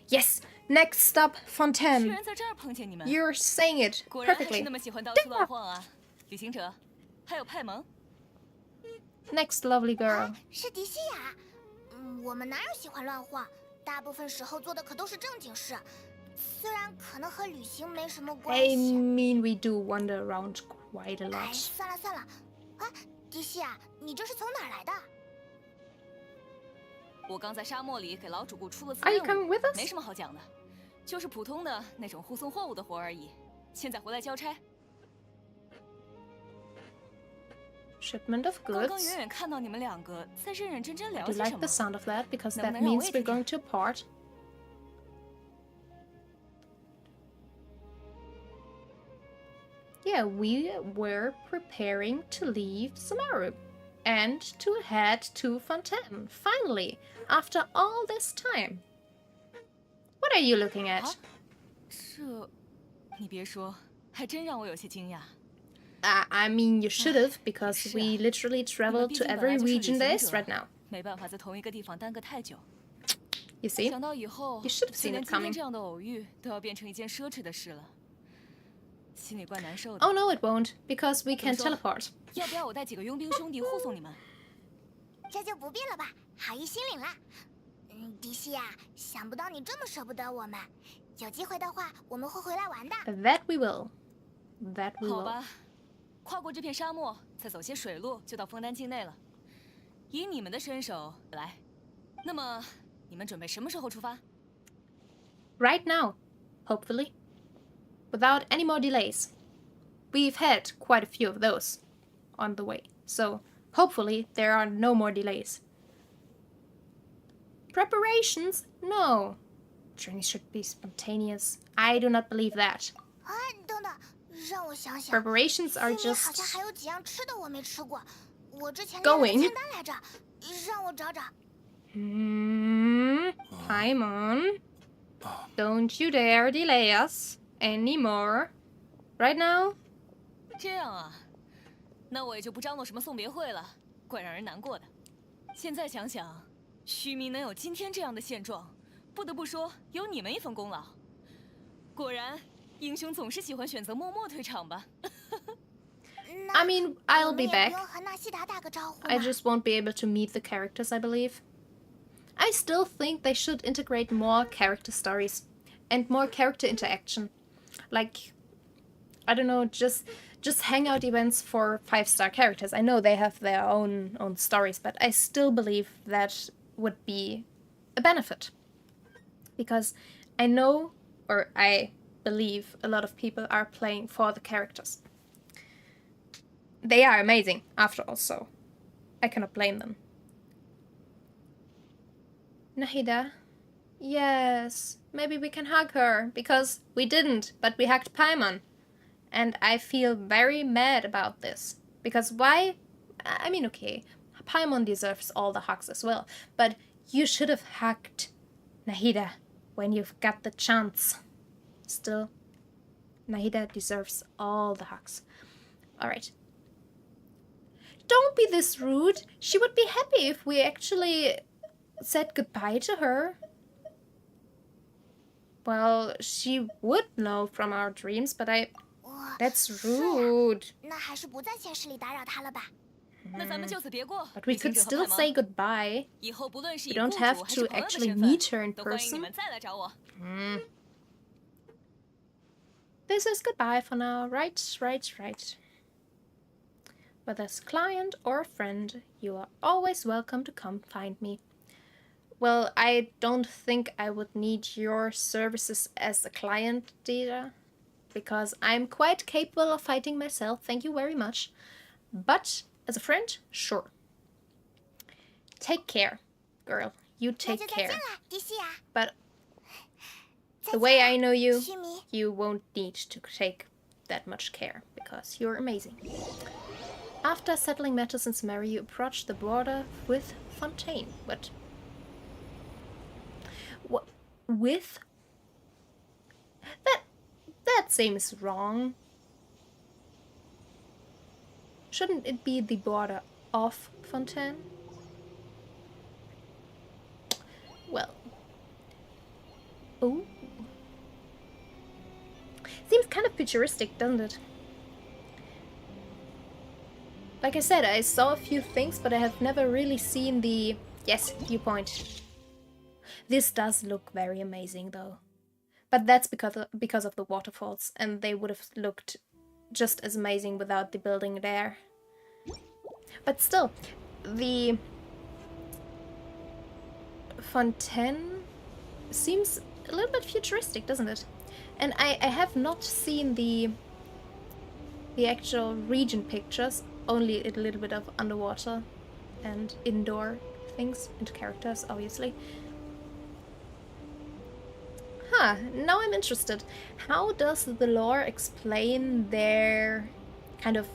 Yes, next stop, Fontaine. You're saying it perfectly. Next lovely girl. 是迪西亚。我们哪有喜欢乱晃？大部分时候做的可都是正经事，虽然可能和旅行没什么关系。I mean, we do wander around quite a lot. 算了算了，迪西亚，你这是从哪儿来的？我刚在沙漠里给老主顾出了次 Are you 任 coming 务， with us? 没什么好讲的，就是普通的那种护送货物的活而已。现在回来交差。 Shipment of 刚刚 goods. 远远看到你们两个在认认真真聊 I do 些 like 什 the 么。 sound of that because that 能不能让我 means 也 we're 听听？ going to part. yeah, we were preparing to leave Samaru and to head to Fontaine, finally, after all this time. What are you looking at? 这，你别说，还真让我有些惊讶。 I mean, you should have, because 是啊， we literally 你们 traveled 毕 to 竟本 every 来就是旅 region 行 there is 者 right now. 没办法在同一个地方耽搁太久。 You see? 想到以后， You should have 就 seen 连 it 今天 coming. 这样的偶遇都要变成一件奢侈的事了，心里怪难受的。 Oh no, it won't, because we can 怎么说？ teleport. 要不要我带几个佣兵兄弟护送你们？ 这就不必了吧，好意心领了。迪西呀，想不到你这么舍不得我们。有机会的话，我们会回来玩的。 That we will. That we 好 will. 吧，跨过这片沙漠，再走些水路，就到枫丹境内了。以你们的身手来，那么你们准备什么时候出发？ Right now, hopefully. Without any more delays. We've had quite a few of those on the way, so hopefully there are no more delays. Preparations? No. Journey should be spontaneous. I do not believe that. 啊，等等，让我想想。 Preparations are 西米好 just 像还有几样吃的我没吃过，我之前列了 going. 个清单来着，让我找找。Paimon, don't you dare delay us anymore. Right now? 这样啊，那我也就不张罗什么送别会了，怪让人难过的。现在想想，须弥能有今天这样的现状，不得不说有你们一份功劳。果然，英雄总是喜欢选择默默退场吧。 I mean, I'll be 我们也 back. 不用和纳西达打个招呼 I 吗？ just won't be able to meet the characters, I believe. I still think they should integrate more character stories and more character interaction. Like, I don't know, just hangout events for 5-star characters. I know they have their own stories, but I still believe that would be a benefit. Because I know, or I believe, a lot of people are playing for the characters. They are amazing, after all, so I cannot blame them. Nahida? Yes, maybe we can hug her, because we didn't, but we hugged Paimon. And I feel very mad about this. Because why? I mean, okay, Paimon deserves all the hugs as well, but you should have hugged Nahida when you've got the chance. Still, Nahida deserves all the hugs. Alright. Don't be this rude. She would be happy if we actually said goodbye to her. Well, she would know from our dreams, but That's 是呀 rude. 那还是不在现实里打扰他了吧。那咱们就此别过。 But we 旅行 could 者和 still 派芒 say goodbye. 以后不论是 We 以 don't 雇 have 主还是 to 朋友的 actually 身份， meet her in 都欢迎你 person. 们再来找我。 This is goodbye for now. Right. Whether as client or friend, you are always welcome to come find me. Well, I don't think I would need your services as a client, Dita, because I'm quite capable of fighting myself, thank you very much. But as a friend, sure. Take care, girl. You 那 take 就再 care. 见了，迪西亚。 But 再 the 见 way 了 I know you, 须弥。 you won't need to take that much care, because you're amazing. After settling matters in Samaria, you approach the border with Fontaine. What? With? That seems wrong. Shouldn't it be the border of Fontaine? Well. Oh. Seems kind of futuristic, doesn't it? Like I said, I saw a few things, but I have never really seen the... Yes, viewpoint. This does look very amazing, though. But that's because of the waterfalls, and they would have looked just as amazing without the building there. But still, the Fontaine seems a little bit futuristic, doesn't it? And I have not seen the actual region pictures, only a little bit of underwater and indoor things and characters, obviously. Huh, now I'm interested. How does the lore explain their kind of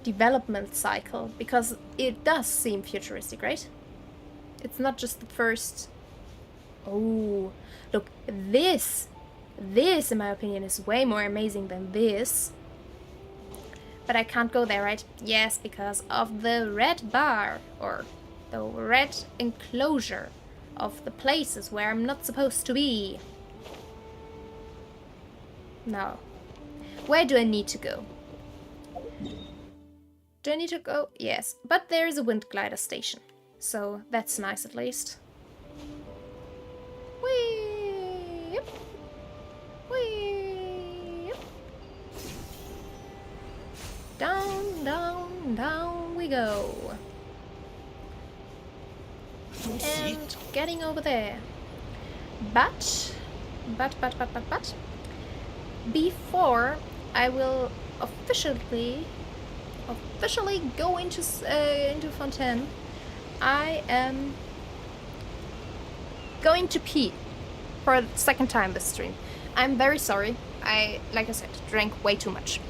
development cycle? Because it does seem futuristic, right? It's not just the first... Oh, look, this, in my opinion, is way more amazing than this. But I can't go there, right? Yes, because of the red bar, or the red enclosure of the places where I'm not supposed to be. Now, where do I need to go? Do I need to go? Yes, but there is a wind glider station, so that's nice at least. Whee! Whee! Down, down, down we go. And getting over there. But, before I will officially go into Fontaine, I am going to pee for the second time this stream. I'm very sorry. Like I said, drank way too much.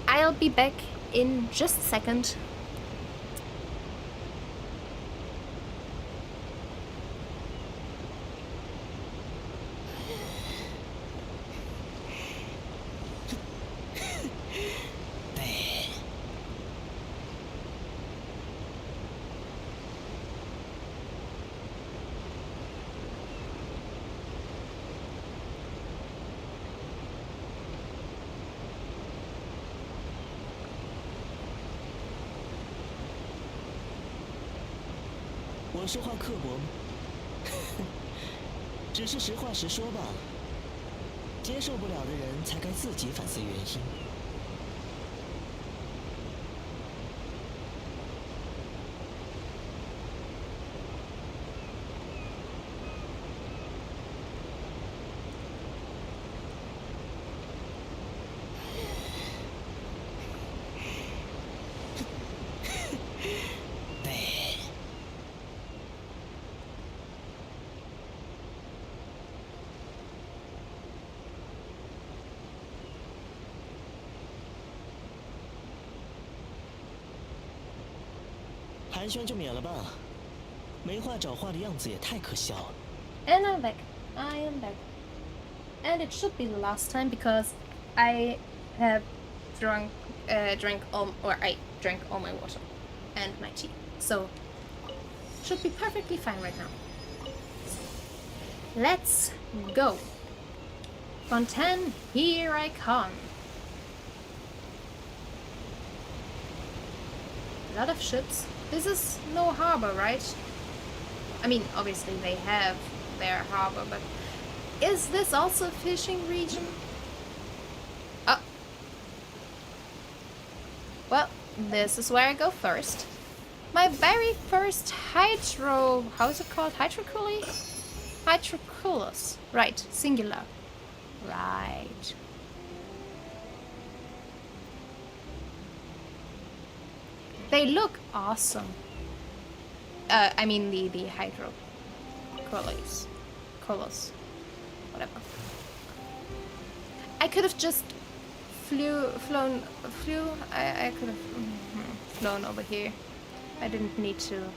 I'll be back in just a second.我说话刻薄吗？只是实话实说罢了。接受不了的人才该自己反思原因。寒暄就免了吧，没话找话的样子也太可笑了。And I'm back. I am back. And it should be the last time because I have I drank all my water and my tea. So should be perfectly fine right now. Let's go. Fontaine, here I come. A lot of ships. This is no harbor, right? I mean, obviously they have their harbor, but is this also a fishing region? Oh. Well, this is where I go first. My very first how is it called? Hydroculus. Right, singular. Right. They look awesome. I mean the hydroculus. Whatever. I could have just I could have flown over here. I didn't need to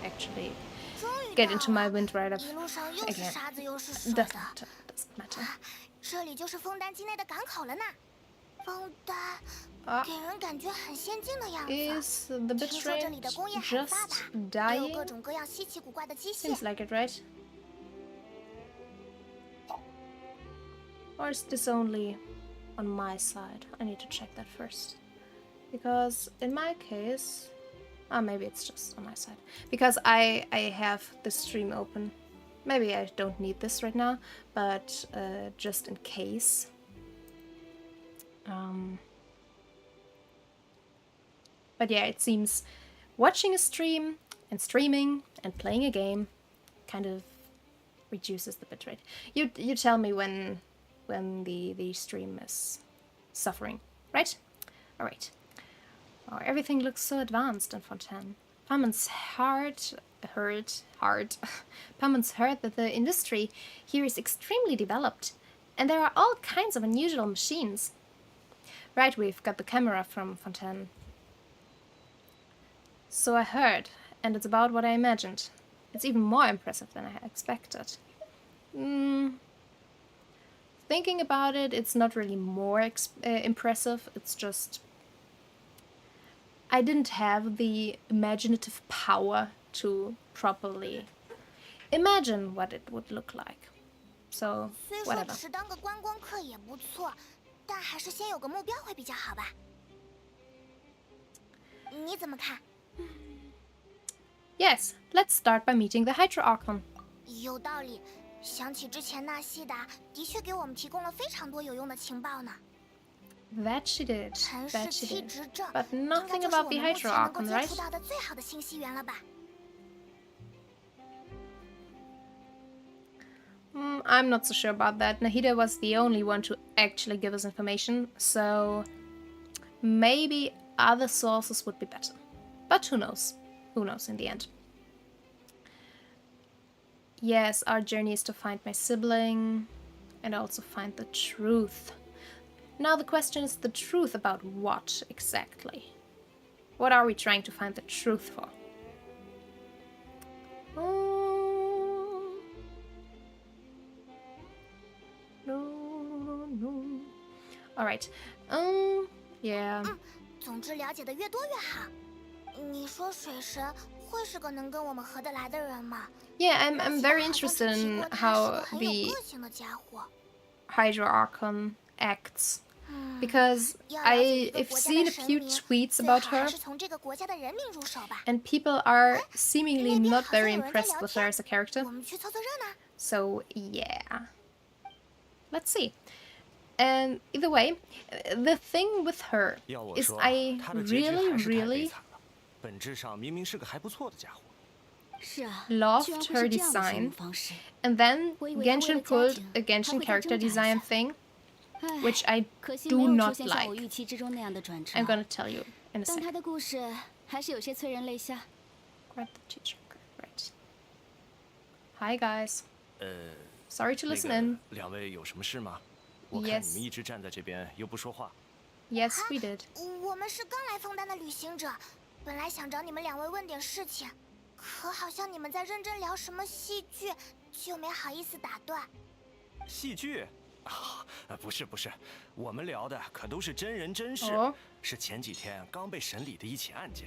actually get into my wind rider again. Doesn't matter. 这里就是枫丹境内的港口了呢。枫丹给人感觉很先进的样子。Is the 听说这里的工业很发达，也有各种各样稀奇古怪的机械。 Seems like it, right? Or is this only on my side? I need to check that first. Because in my case... maybe it's just on my side. Because I have the stream open. Maybe I don't need this right now, but just in case. But yeah, it seems watching a stream and streaming and playing a game kind of reduces the bitrate. You tell me when the stream is suffering, right? All right. Oh, everything looks so advanced in Fontaine. Farman's heart, Pamon's heard that the industry here is extremely developed, and there are all kinds of unusual machines. Right, we've got the camera from Fontaine. So I heard, and it's about what I imagined. It's even more impressive than I had expected. Thinking about it, it's not really more impressive, it's just... I didn't have the imaginative power to properly imagine what it would look like. So, 虽说 whatever. 只当个观光客也不错，但还是先有个目标会比较好吧？你怎么看？ Yes, let's start by meeting the Hydra Archon. 有道理。想起之前那西达的确给我们提供了非常多有用的情报呢。 That she did. 城市 That she 七 did. 执政 But 应该 nothing 就是我 about the 们目 Hydra 前能够 Archon, 接 right? 触到的最好的信息源了吧？ I'm not so sure about that. Nahida was the only one to actually give us information, so maybe other sources would be better. But who knows? Who knows in the end? Yes, our journey is to find my sibling and also find the truth. Now the question is the truth about what exactly? What are we trying to find the truth for? No. Alright. Yeah. 总之了解的越多越好。你说水神会是个能跟我们合得来的人吗？ Yeah, I'm 那些 very 好像 interested 只提 in 过他是 how 个很有 the 个性的家伙。 Hydra Archon acts. 嗯 Because 要了解一 I've 个国家 seen 的 a 神 few 明， tweets 最 about 好还 her, 是从这个国家的人民入手吧。 and people are seemingly 那边 not 好像 very 有人在 impressed 聊 with her 天 as a character. 我们去凑凑热闹。 So, yeah. Let's see. And either way, the thing with her 要我 is 说， I 他的结局 really, 还是太悲 really 惨了。本质上明明是个还不错的家伙。是啊，居 loved 然会 her 是这样的生 design. 活方式。 And then 我以为他为 Genshin 了家 pulled 庭， a 还 Genshin 会再 character 挣扎一 design 下。 thing, 唉， which I 可惜 do 没有 not 出现像我 like. 预期之中那样的转折。 I'm gonna tell you in a 但他 second. 的故事还是有些催人泪下。 Grab the teacher. Right. Hi, guys. 呃， Sorry to 那 listen 个 in. 两位有什么事吗？我看 Yes. 你们一直站在这边又不说话。 Yes, we did. 我们是刚来枫丹的旅行者，本来想找你们两位问点事情，可好像你们在认真聊什么戏剧，就没好意思打断。戏剧？啊，不是，我们聊的可都是真人真事，哦是前几天刚被审理的一起案件。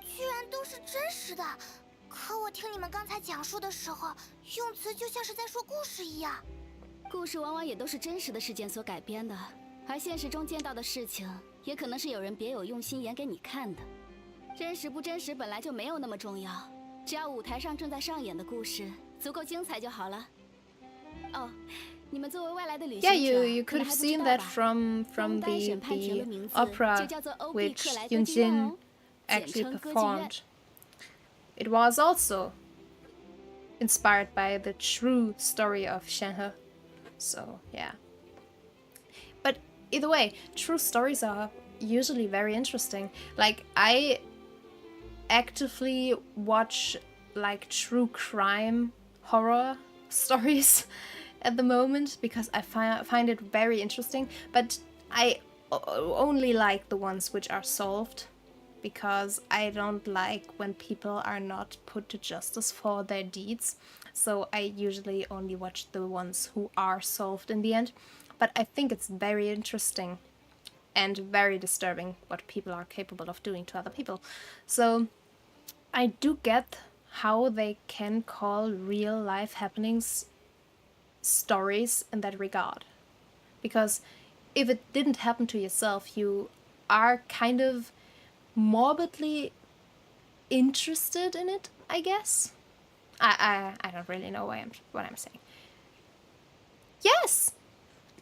居然都是真实的，可我听你们刚才讲述的时候，用词就像是在说故事一样。故事往往也都是真实的事件所改编的，而现实中见到的事情，也可能是有人别有用心演给你看的。真实不真实本来就没有那么重要，只要舞台上正在上演的故事足够精彩就好了。哦，你们作为外来的旅行者， Yeah, you 可 could 能 have 还不知 seen 道 that 吧？ from 枫丹 the 审判庭的名字 opera 就叫做欧 which 碧克莱歌剧院 Yunjin 哦，简 actually 称歌剧院。 performed. It was also inspired by the true story of Shenhe. So, yeah. But either way, true stories are usually very interesting. Like, I actively watch like true crime horror stories at the moment because I find it very interesting, but I only like the ones which are solved because I don't like when people are not put to justice for their deeds. So I usually only watch the ones who are solved in the end. But I think it's very interesting and very disturbing what people are capable of doing to other people. So I do get how they can call real life happenings stories in that regard. Because if it didn't happen to yourself, you are kind of morbidly interested in it, I guess. I don't really know what I'm saying. Yes,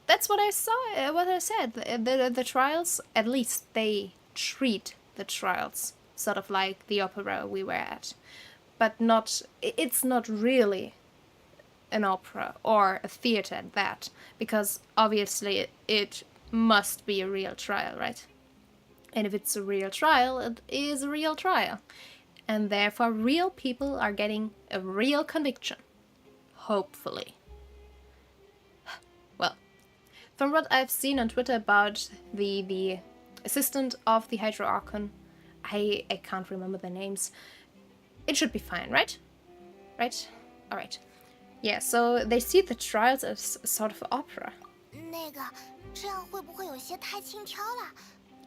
that's what I saw. What I said. The trials, at least they treat the trials sort of like the opera we were at, but not. It's not really an opera or a theater at that, because obviously it must be a real trial, right? And if it's a real trial, it is a real trial. and therefore real people are getting a real conviction. Hopefully. Well, from what I've seen on Twitter about the assistant of the Hydro Archon, I can't remember the names. It should be fine, right? Right? Alright. Yeah, so they see the trials as a sort of opera. 那个，这样会不会有些太轻佻了？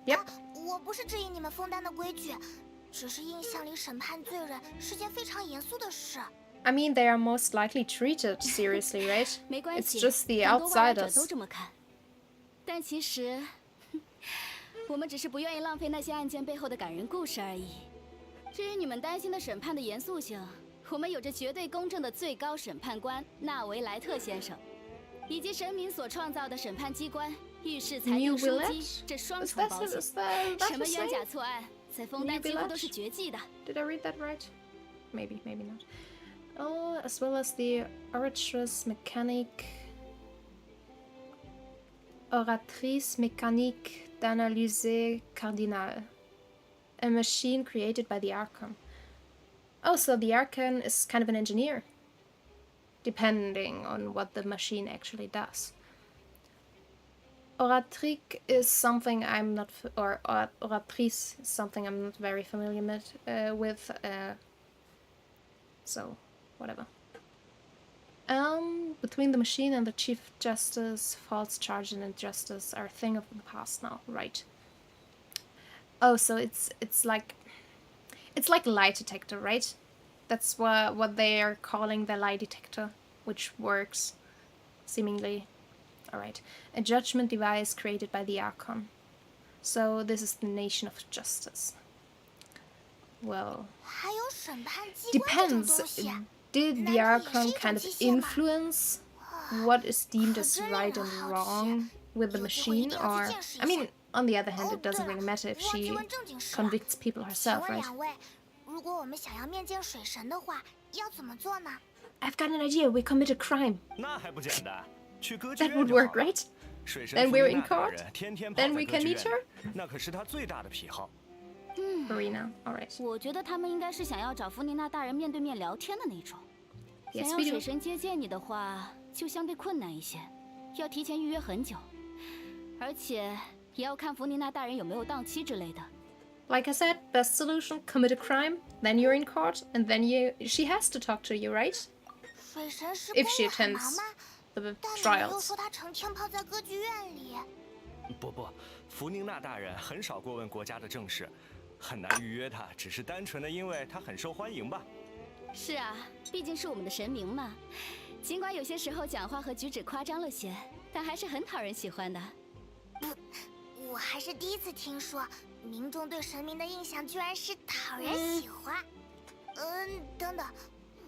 Yep. 我不是质疑你们枫丹的规矩，只是印象里审判罪人是件非常严肃的事。 I mean, they are most likely treated seriously, right? 没关 It's 系， just the 很多外来者 outsiders. 都这么看。但其实，我们只是不愿意浪费那些案件背后的感人故事而已。至于你们担心的审判的严肃性，我们有着绝对公正的最高审判官纳维莱特先生，以及神明所创造的审判机关御史裁定书机这双重保险。什么冤假错案，在枫丹几乎都是绝迹的。 Did I read that right? Maybe, maybe not. Oh, as well as the oratrice mécanique d'analyse cardinale, a machine created by the Archon. Oh, so the Archon is kind of an engineer, depending on what the machine actually does. Oratrice is something I'm not, oratrice is something I'm not very familiar with. So, whatever. Between the machine and the Chief Justice, false charge and injustice are a thing of the past now, right? Oh, so it's like lie detector, right? That's what they are calling the lie detector, which works, seemingly. Alright. A judgment device created by the Archon. So this is the nation of justice. Well, 还有审判机关这种 depends. 东西， Did the Archon kind of influence what is deemed as right and wrong with the machine? Or, I mean, on the other hand, it doesn't really matter if she convicts people 请 herself, 问 right? 两位，如果我们想要面见水神的话，要怎么做呢？ I've got an idea. We commit a crime. 那还不简单，去歌剧 That 院 would 就好 work, 了。 right? 水神 Then 弗 we're 妮 in 娜大 court. 人天天泡 Then 在 we 歌 can 剧 meet 院 her. 里，那可是他最大的癖好。 Marina, alright. 我觉得他们应该是想要找弗妮娜大人面对面聊天的那种。想 Yes, 要 we 水 do. 神接见你的话，就相对困难一些，要提前预约很久，而且也要看弗妮娜大人有没有档期之类的。 Like I said, best solution, commit a crime, then you're in court, and then she has to talk to you, right? 水神是 If 公 she 务很 attends 忙吗？ the 但你们又 trials. 说他成天泡在歌剧院里。不，弗宁娜大人很少过问国家的政事，很难预约他，只是单纯的因为他很受欢迎吧。是啊，毕竟是我们的神明嘛。尽管有些时候讲话和举止夸张了些，但还是很讨人喜欢的。我还是第一次听说，民众对神明的印象居然是讨人喜欢。等等，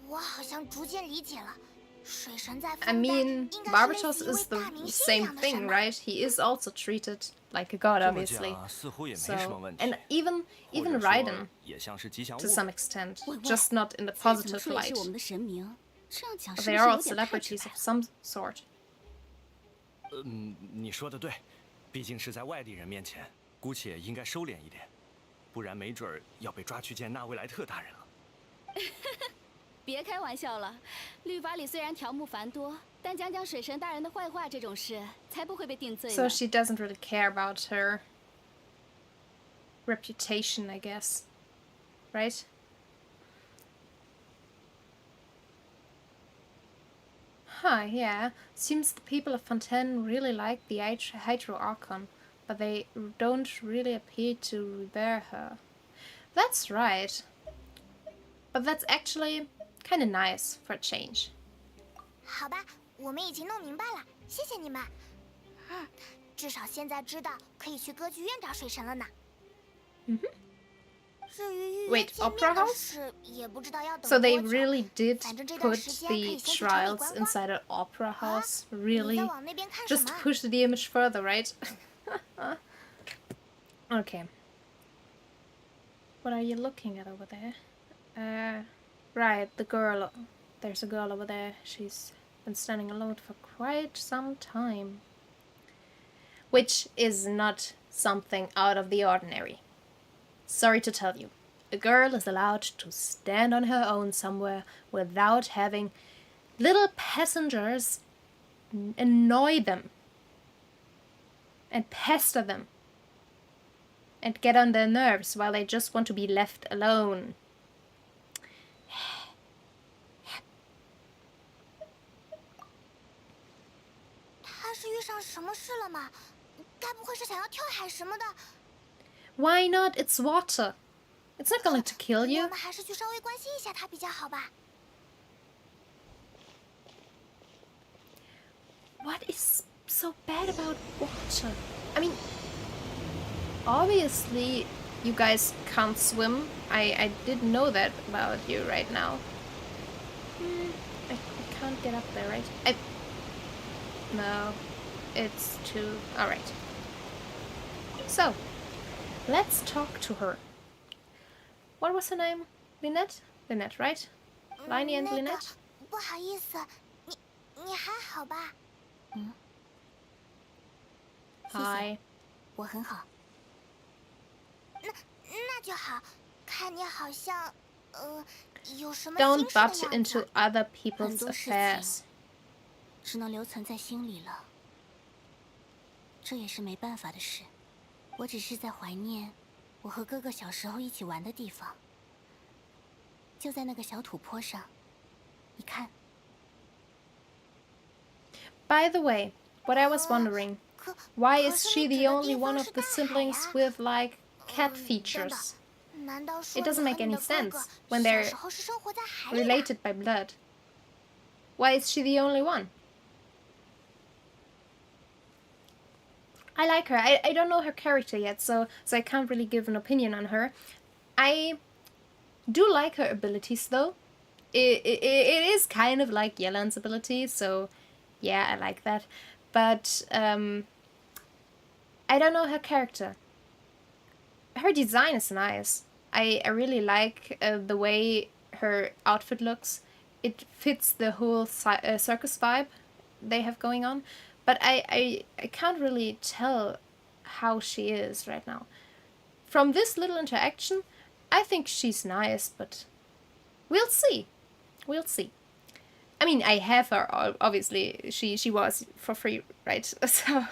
我好像逐渐理解了。水神在 I 枫丹 mean, 应该是类 Barbatos 似一位 is the 大明星一 same 样的神 thing, 嘛。 right? He is also treated like a god, 这么 obviously. 讲似乎也没 So, 什么问题。 and even 或者 Raiden, 说也像是吉祥物 to。some extent, 喂喂 just not in the 再怎么 positive 说也是 light. 我们的神明，这样讲是不 They 是 are 有 all 点太直 celebrities 白 of some sort. 你说的对，毕竟是在外地人面前，姑且应该收敛一点，不然没准儿要被抓去见纳维莱特大人了。别开玩笑了，律法里虽然条目繁多，但讲讲水神大人的坏话这种事，才不会被定罪 So 呢。 she doesn't really care about her reputation, I guess. Right? Huh, yeah. Seems the people of Fontaine really like the Hydro Archon, but they don't really appear to revere her. That's right. But that's actually kind of nice for a change. 好吧，我们已经弄明白了，谢谢你们。至少现在知道可以去歌剧院找水神了呢。至于预约 Wait, 见 Opera 面的 House? 事，也不知道要等 So 多 they 久。 really did 反正这段 put 时间可以 the 先去城里 trials 观光。 inside an opera house? 你 Really? 在往那边看什 Just 么 to 啊？ push the image further, right? Okay. What are you looking at over there? Right, the girl. There's a girl over there. She's been standing alone for quite some time. Which is not something out of the ordinary. Sorry to tell you. a girl is allowed to stand on her own somewhere without having little passengers annoy them and pester them and get on their nerves while they just want to be left alone. 他是遇上什么事了吗？该不会是想要跳海什么的？ Why not? It's water. It's not going to kill 我 you. 们还是去稍微关心一下他比较好吧。 What is so bad about water? I mean, obviously you guys can't swim. I didn't know that about you right now. I can't get up there, right? No, it's too... Alright. So, let's talk to her. What was her name? Lynette? Lynette, right? Liney and 那个 Lynette? 不好意思，你还好吧？ Hi. 我很好。那就好。看你好像，有什么 Don't 心事的 butt 样 into 子。 other 很 people's 多事情 affairs. 只能留存在心里了。这也是没办法的事。我只是在怀念我和哥哥小时候一起玩的地方，就在那个小土坡上。你看。 By the way, what I was wondering, why is she the only one of the siblings with, like, cat features? It doesn't make any sense when they're related by blood. Why is she the only one? I like her. I don't know her character yet, so I can't really give an opinion on her. I do like her abilities, though. It is kind of like Yelan's abilities, so yeah, I like that. But I don't know her character. Her design is nice. I really like the way her outfit looks. It fits the whole circus vibe they have going on. But I can't really tell how she is right now. From this little interaction, I think she's nice, but we'll see. We'll see. I mean, I have her, obviously. She was for free, right? So,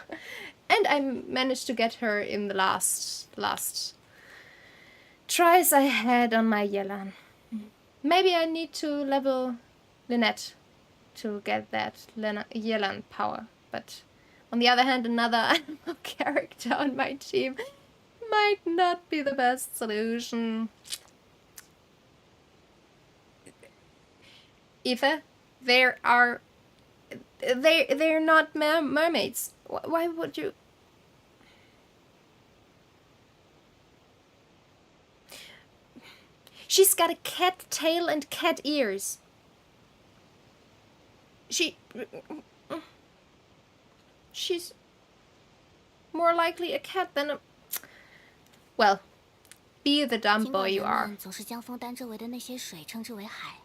and I managed to get her in the last tries I had on my Yelan. Maybe I need to level Lynette to get that Yelan power. But on the other hand, another animal character on my team might not be the best solution. Either they're not mermaids. Why would you? She's got a cat tail and cat ears. She's more likely a cat than a... Well, be the dumb boy you are. 总是将枫丹周围的那些水称之为海，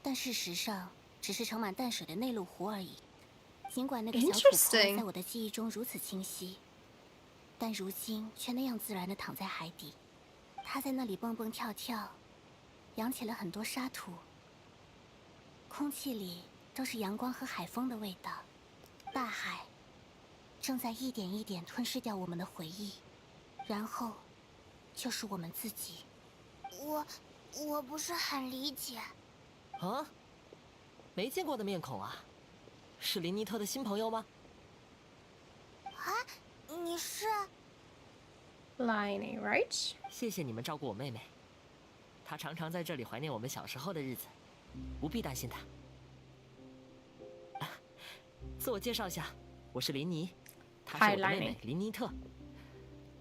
但事实上只是盛满淡水的内陆湖而已。尽管那个小土坡在我的记忆中如此清晰，但如今却那样自然地躺在海底。它在那里蹦蹦跳跳，扬起了很多沙土。空气里都是阳光和海风的味道。大海正在一点一点吞噬掉我们的回忆，然后就是我们自己。我不是很理解。啊？没见过的面孔啊，是林尼特的新朋友吗？啊，你是 Liney, right? 谢谢你们照顾我妹妹，她常常在这里怀念我们小时候的日子，不必担心她。自我介绍一下，我是林尼，她是我的妹妹林尼特。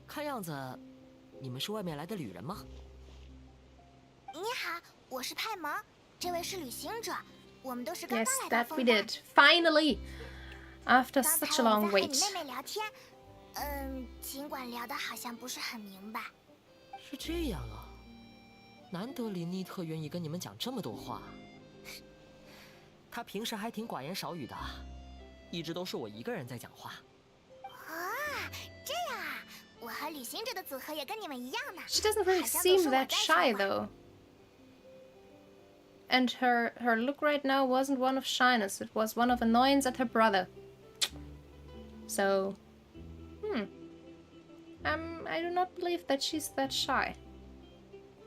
看样子，你们是外面来的旅人吗？你好，我是派蒙，这位是旅行者，我们都是刚刚 Yes, 来到 that 枫 we 丹。 did. Finally! After 刚 such 才 a 我 long 在和 wait. 你妹妹聊天，尽管聊得好像不是很明白。是这样啊，难得林尼特愿意跟你们讲这么多话。他平时还挺寡言少语的，一直都是我一个人在讲话。啊，这样啊，我和而旅行者的组合也跟你们一样呢。 She doesn't really seem that shy though. And her look right now wasn't one of shyness, it was one of annoyance at her brother. So, I do not believe that she's that shy.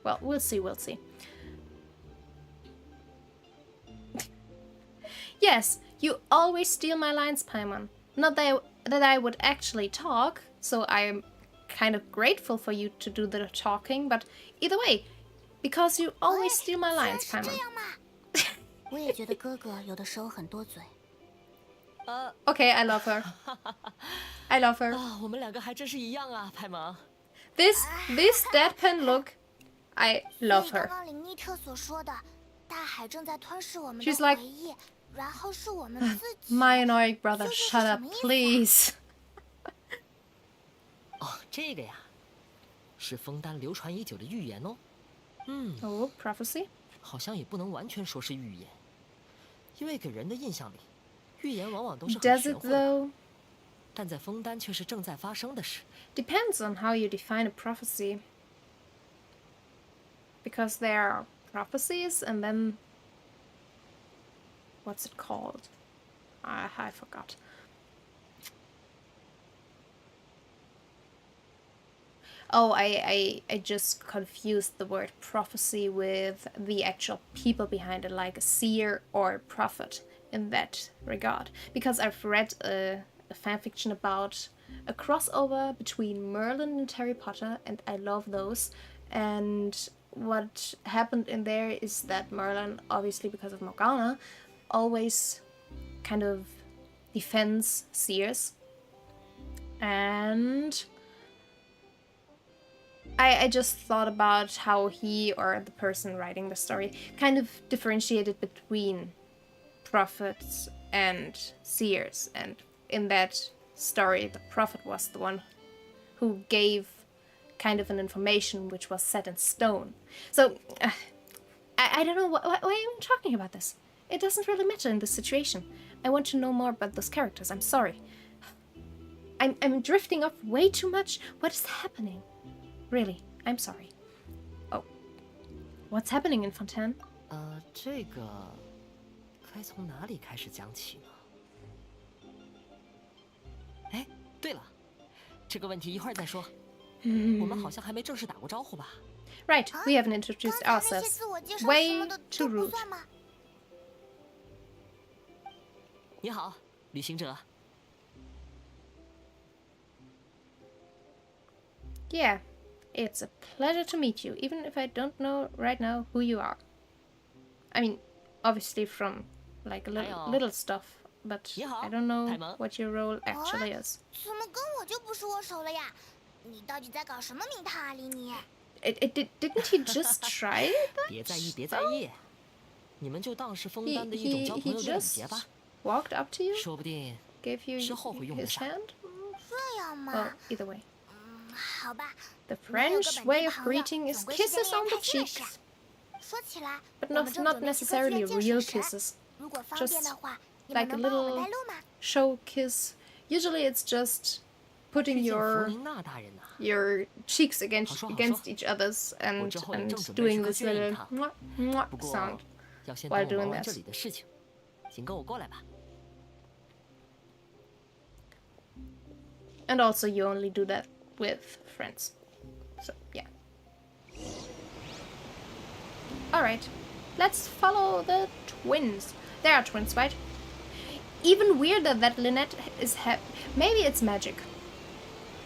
Well, we'll see, we'll see. Yes, you always steal my lines, Paimon. Not that I would actually talk, so I'm kind of grateful for you to do the talking, but either way, because you always steal my lines, Paimon. 我也觉得哥哥有的时候很多嘴。Okay, I love her. I love her. 啊，我们两个还真是一样啊，派蒙。This deadpan look, I love her. 刚刚林妮特所说的，大海正在吞噬我们 She's 的 like, 回忆，然后是我们自己。 My annoying brother, shut up, please. 哦，这个呀，是枫丹流传已久的预言哦。Oh, prophecy? 好像也不能完全说是预言，因为给人的印象里，预言往往都是很 Does 玄 it 乎的， though? 但在枫丹却是正在发生的事。 Depends on how you define a prophecy. Because there are prophecies and then... What's it called? I forgot. Oh, I just confused the word prophecy with the actual people behind it, like a seer or a prophet in that regard. Because I've read a fanfiction about a crossover between Merlin and Harry Potter, and I love those. And what happened in there is that Merlin, obviously because of Morgana, always kind of defends seers. And I just thought about how he, or the person writing the story, kind of differentiated between prophets and seers. And in that story, the prophet was the one who gave kind of an information which was set in stone. So, I don't know why am I talking about this? It doesn't really matter in this situation. I want to know more about those characters, I'm sorry. I'm drifting off way too much. What is happening? Really, I'm sorry. Oh, what's happening in Fontaine? 这个该从哪里开始讲起呢？哎，对了，这个问题一会儿再说。我们好像还没正式打过招呼吧？ Right, we haven't introduced 刚才那些 ourselves. 自我介绍什 Way 么的 too 都不 rude. 算吗？你好，旅行者。 Yeah, it's a pleasure to meet you, even if I don't know right now who you are. I mean, obviously from like a little stuff, but I don't know what your role actually is. 怎么跟我就不是握手了呀？你到底在搞什么名堂啊，琳妮？ Didn't he just try that? 别在意，别在意，你们就当是枫丹的一种交朋友的礼节吧。 Walked up to you, 说不定 gave you 之后会用得 his 上。 hand. 这样 Well, 嘛， either way. 好吧。 The 我们有个 French 本地 way of 朋友 greeting is 总归是件 kisses 令 on 人 the 开心的事。 cheeks, 说起来， but 我们 not 正 not 准备去歌剧 necessarily 院见 real 水神。 kisses. 如果方 Just 便的话，你们 like a 能帮我们 little 带路吗？ show kiss. Usually it's just putting 遇见弗 your 琳娜大人呐、 your cheeks against 好说， against each other's 我 and 之后也 and 正准备 doing 去歌 this 剧院一 little 趟。 mwah, mwah 不过 sound 要先 while 等我 doing 忙完这 this. 里的事情，请跟我过来吧。 And also you only do that with friends. So yeah. Alright. Let's follow the twins. They are twins, right? Even weirder that Lynette is maybe it's magic.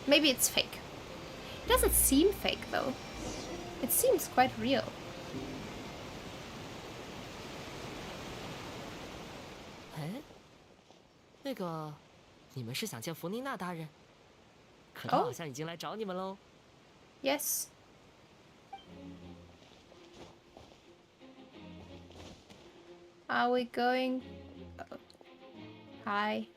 Maybe it's fake. It doesn't seem fake though. It seems quite real. 哎，那个，你们是想见弗妮娜大人？可他好像已经来找你们喽。 Yes. Are we going? Hi.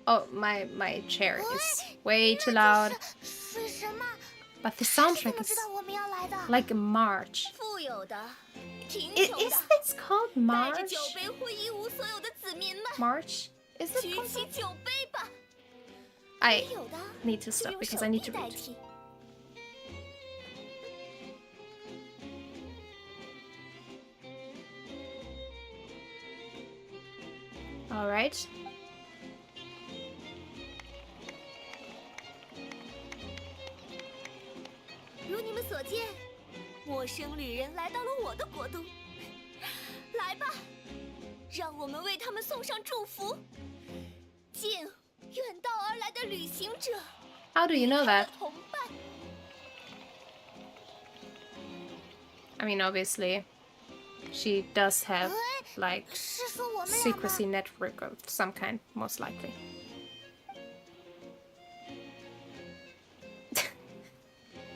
Oh, my chair is way too loud. 水神吗？ But the 他是 soundtrack 怎么 is 知道我们要来的？ like a march. 富有的，贫 Is 穷的， this called 带着 march? 酒杯或一无所有的子民们， March? Is it 举 called 起酒杯吧。 I 没有的， need to 就 stop 用 because 手 I need 臂 to 代 read. 替。 All right. 如你们所见，陌生旅人来到了我的国度。来吧，让我们为他们送上祝福。敬远道而来的旅行者， How do you know that? 同伴。 I mean, obviously, she does have like 是说我们俩吗？ secrecy network of some kind, most likely.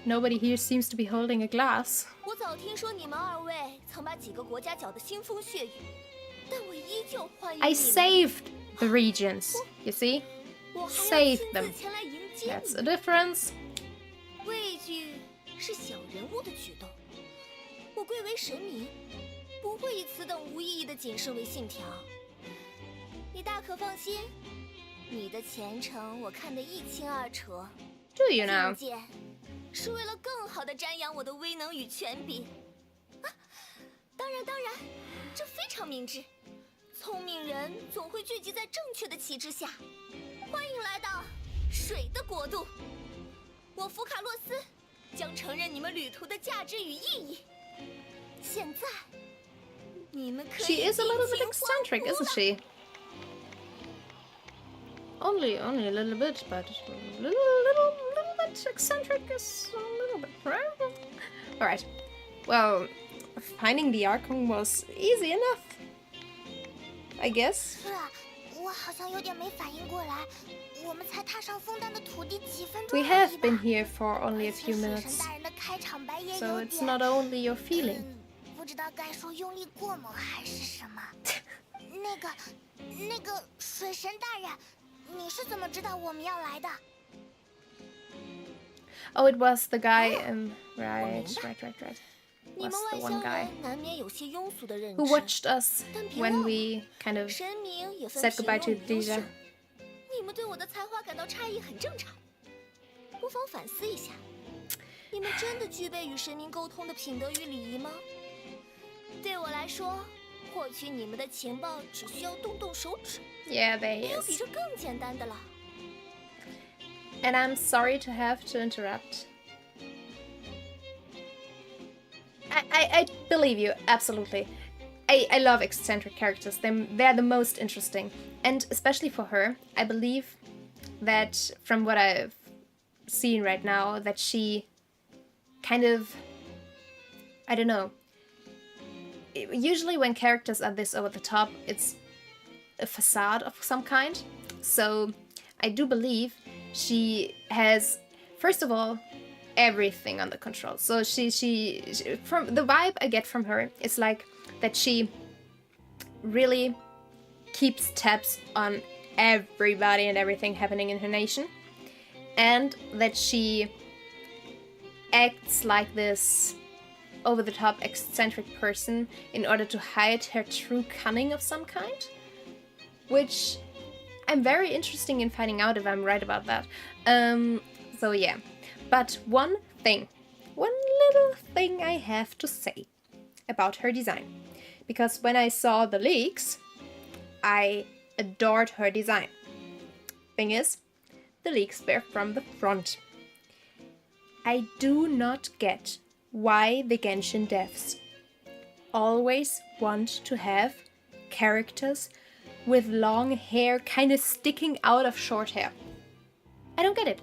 Nobody here seems to be holding a glass. 我早听说你们二位曾把几个国家搅得腥风血雨，但我依旧欢迎你 I 们。 saved the regions, you see? 我还要 saved 亲 them. 自前来迎接 That's 你 a difference. 畏惧是小人物的举动。我贵为神明，不会以此等无意义的谨慎为信条。你大可放心，你的前程我看得一清二楚。 Do you know? 境界是为了更好的瞻仰我的威能与权柄。啊，当然，这非常明智。聪明人总会聚集在正确的旗帜下。欢迎来到水的国度，我福卡洛斯将承认你们旅途的价值与意义。现在，你们可以 She is a little bit 尽情欢 eccentric, 呼 isn't 了。 she? Only a little bit, but a little bit eccentric is a little bit, right? Alright. Well, finding the Archon was easy enough, I guess. 是啊，我好像有点没反应过来，我们才踏上枫丹的土地几分钟 We 而已 have 吧 been here for only a 而且 few 水 minutes, 神大人的开场白也 so 有 it's 点 not only your feeling. 不知道该说用力过猛还是什么。那个水神大人，你是怎么知道我们要来的？ Oh, it was the guy, right. 你 Was 们 the 外 one 乡 guy 人难免有些庸俗的认 who 知， watched us 但别 when 忘了 we kind of 神明也分 said 平 goodbye 庸 to 与优秀 Deja.。你们对我的才华感到诧异很正常，不妨反思一下，你们真的具备与神明沟通的品德与礼仪吗？对我来说，获取你们的情报只需要动动手指， Yeah, there 没 he 有比 is. 这更简单的了。 And I'm sorry to have to interrupt. I believe you, absolutely. I love eccentric characters. They're the most interesting. And especially for her, I believe that from what I've seen right now, that she kind of, I don't know. Usually when characters are this over the top, it's a facade of some kind. So I do believe she has, first of all, everything under control. So she from the vibe I get from her is like that she really keeps tabs on everybody and everything happening in her nation, and that she acts like this over-the-top eccentric person in order to hide her true cunning of some kind, which I'm very interested in finding out if I'm right about that. So yeah. But one little thing I have to say about her design. Because when I saw the leaks, I adored her design. Thing is, the leaks were from the front. I do not get why the Genshin devs always want to have characters with long hair kind of sticking out of short hair. I don't get it.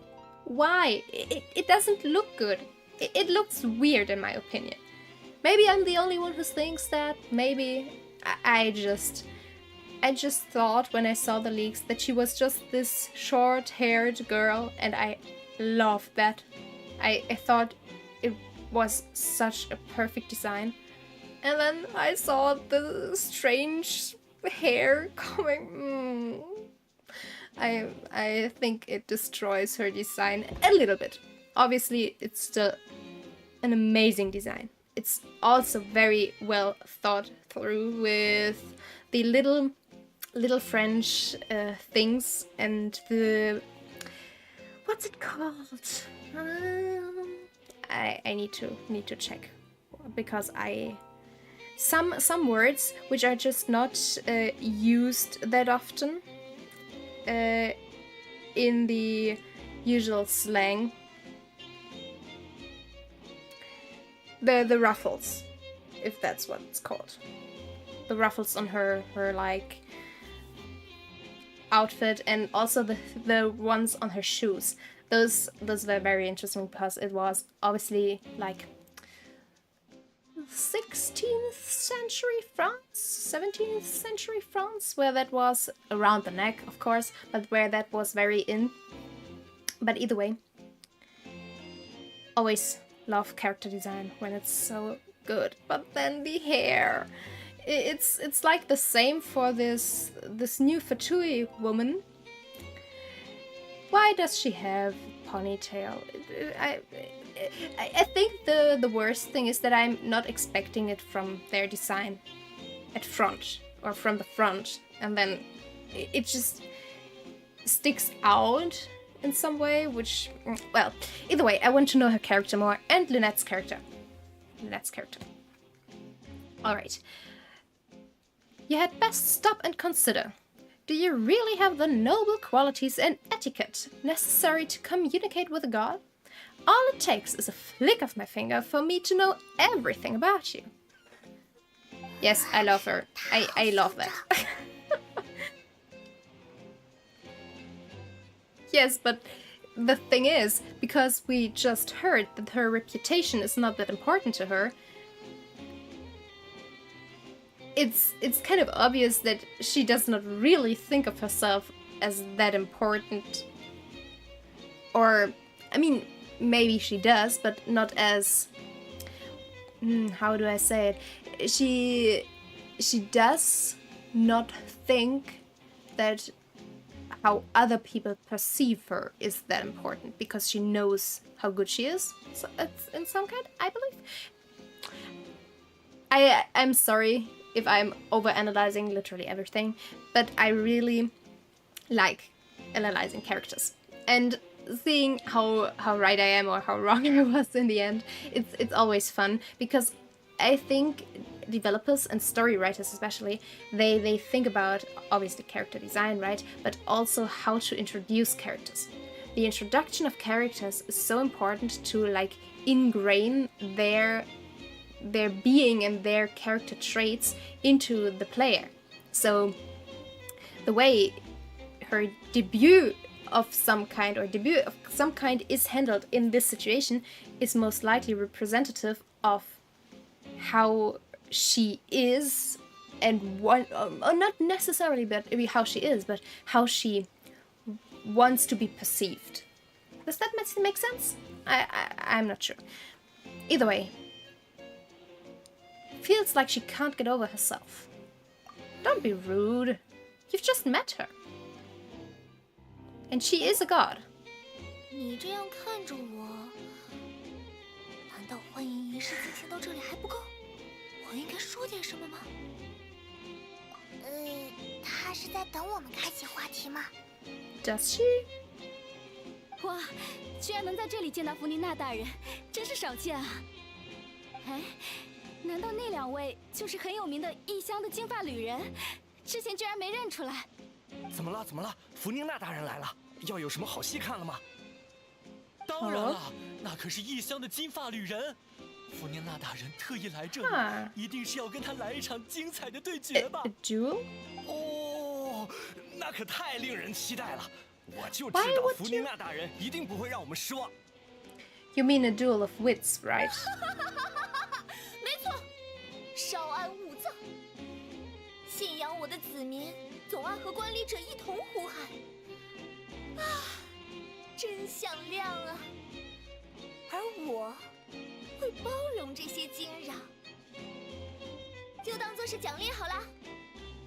Why? It doesn't look good. It looks weird in my opinion. Maybe I'm the only one who thinks that. Maybe I just thought when I saw the leaks that she was just this short-haired girl, and I loved that. I thought it was such a perfect design. And then I saw the strange hair coming. I think it destroys her design a little bit. Obviously, it's still an amazing design. It's also very well thought through with the little French things and the what's it called? I need to check because some words which are just not used that often in the usual slang. The ruffles, if that's what it's called. The ruffles on her like outfit, and also the ones on her shoes. Those were very interesting because it was obviously like 16th century France, 17th century France, where that was around the neck, of course, but where that was very in. But either way, always love character design when it's so good. But then the hair, it's like the same for this new Fatui woman. Why does she have ponytail? I think the worst thing is that I'm not expecting it from their design at front or from the front, and then it just sticks out in some way, which, well, either way, I want to know her character more and Lynette's character. Alright. You had best stop and consider. Do you really have the noble qualities and etiquette necessary to communicate with a god? All it takes is a flick of my finger for me to know everything about you. Yes, I love her. I love that. Yes, but the thing is, because we just heard that her reputation is not that important to her, it's kind of obvious that she does not really think of herself as that important. Or, I mean, maybe she does, but not as... how do I say it? She does not think that how other people perceive her is that important, because she knows how good she is. So it's in some kind, I believe. I'm sorry if I'm overanalyzing literally everything, but I really like analyzing characters and seeing how right I am or how wrong I was in the end. It's always fun, because I think developers and story writers especially, they think about obviously character design, right, but also how to introduce characters. The introduction of characters is so important to like ingrain their being and their character traits into the player. So the way her debut of some kind is handled in this situation is most likely representative of how she is, and not necessarily but maybe how she is, but how she wants to be perceived. Does that make sense? I'm not sure. Either way, feels like she can't get over herself. Don't be rude. You've just met her. And she is a god. 你这样看着我，难道欢迎仪式进行到这里还不够？我应该说点什么吗？他是在等我们开启话题吗？ Does she? 哇，居然能在这里见到弗妮娜大人，真是少见啊！哎，难道那两位就是很有名的异乡的金发旅人？之前居然没认出来。怎么了？怎么了？弗妮娜大人来了，要有什么好戏看了吗？当然了，那可是异乡的金发旅人。弗妮娜大人特意来这里，一定是要跟他来一场精彩的对决吧 A duel? 哦，那可太令人期待了！我就知道弗妮娜大人一定不会让我们失望。You mean a duel of wits, right? 没错，稍安勿躁。信仰我的子民总爱和管理者一同呼喊。啊，真响亮啊！而我会包容这些惊扰，就当做是奖励好了。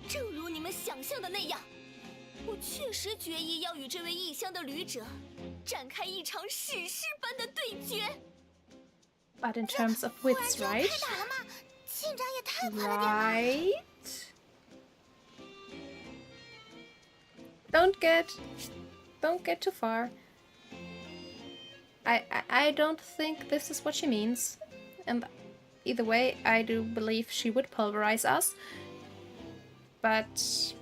正如你们想象的那样，我确实决意要与这位异乡的旅者展开一场史诗般的对决。But in terms of wits, right? 开打了吗？进展也太快了点吧。Right? Don't get too far. I don't think this is what she means. And either way, I do believe she would pulverize us. But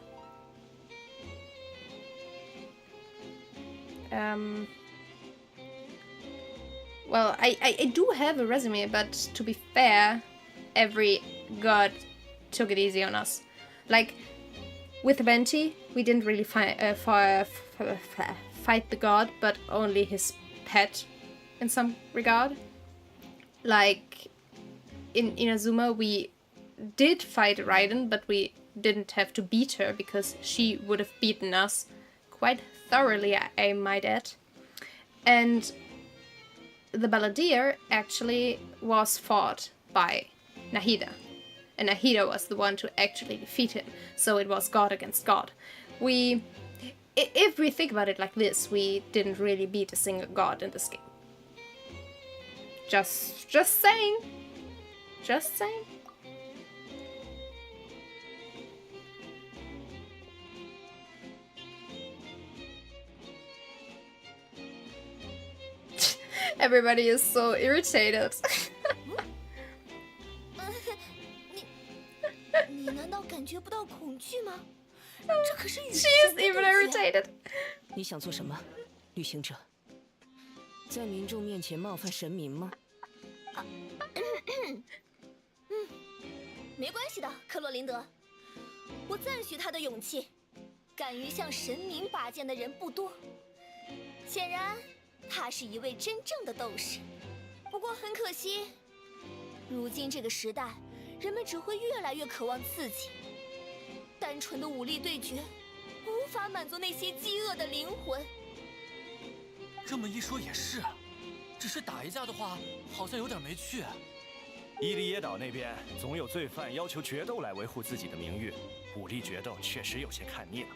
well, I do have a resume, but to be fair, every god took it easy on us. Like, with Venti, we didn't really fight the god, but only his pet in some regard. Like, in Inazuma, we did fight Raiden, but we didn't have to beat her because she would have beaten us quite thoroughly, I might add. And the Balladeer actually was fought by Nahida. And Nahida was the one to actually defeat him. So it was god against god. If we think about it like this, we didn't really beat a single god in this game. Just saying. Just saying. Everybody is so irritated. 你难道感觉不到恐惧吗？这可是与 She is even irritated. 你想做什么，旅行者？在民众面前冒犯神明吗？没关系的，克洛琳德。我赞许他的勇气。敢于向神明拔剑的人不多。显然，他是一位真正的斗士。不过很可惜，如今这个时代，人们只会越来越渴望刺激。单纯的武力对决，无法满足那些饥饿的灵魂。这么一说也是，只是打一架的话，好像有点没趣。伊利耶岛那边总有罪犯要求决斗来维护自己的名誉，武力决斗确实有些看腻了。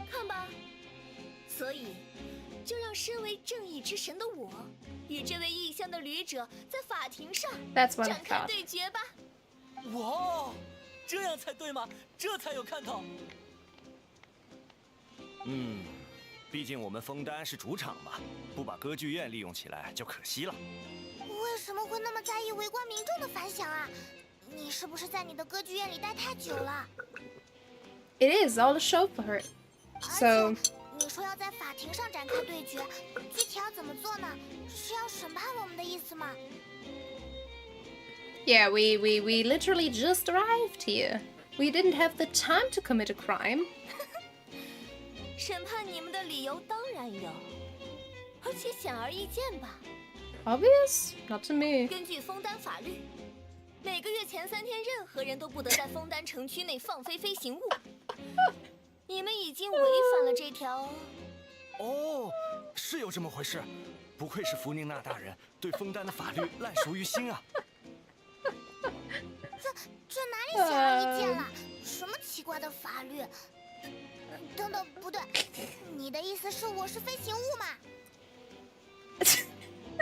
看吧，所以就让身为正义之神的我，与这位异乡的旅者在法庭上展开对决吧。哇，这样才对吗？这才有看头。毕竟我们枫丹是主场嘛，不把歌剧院利用起来就可惜了。为什么会那么在意围观民众的反响啊？你是不是在你的歌剧院里待太久了 ？It is all a show for her. So. 你说要在法庭上展开对决，具体要怎么做呢？是要审判我们的意思吗 Yeah, we literally just arrived here. We didn't have the time to commit a crime. 审判你们的理由当然有，而且显而易见吧。Obvious? Not to me. 根据枫丹法律，每个月前3天，任何人都不得在枫丹城区内放飞飞行物。你们已经违反了这条。哦，是有这么回事。不愧是弗宁娜大人，对枫丹的法律烂熟于心啊。这哪里显而易见了？什么奇怪的法律？等等，不对，你的意思是我是飞行物吗？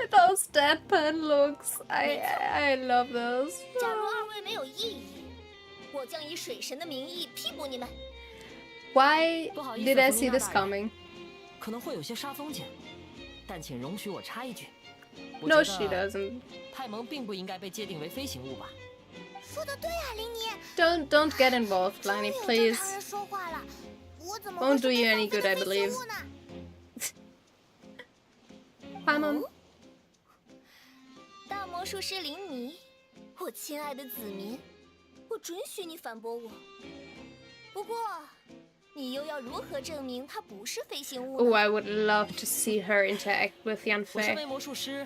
Those deadpan looks, I love those. 假如二位没有异议，我将以水神的名义批捕你们。Why did I see this coming? 可能会有些杀风景，但请容许我插一句。No, she doesn't. 派蒙并不应该被界定为飞行物吧？说得对啊，琳妮。Don't get involved, Lani, please. 常人说话了，我怎么 Won't do you any good, I believe. Hi, Mom. 大魔术师琳妮，我亲爱的子民，我准许你反驳我。不过，你又要如何证明它不是飞行物 Oh, I would love to see her interact with Yanfei. 我身为魔术师，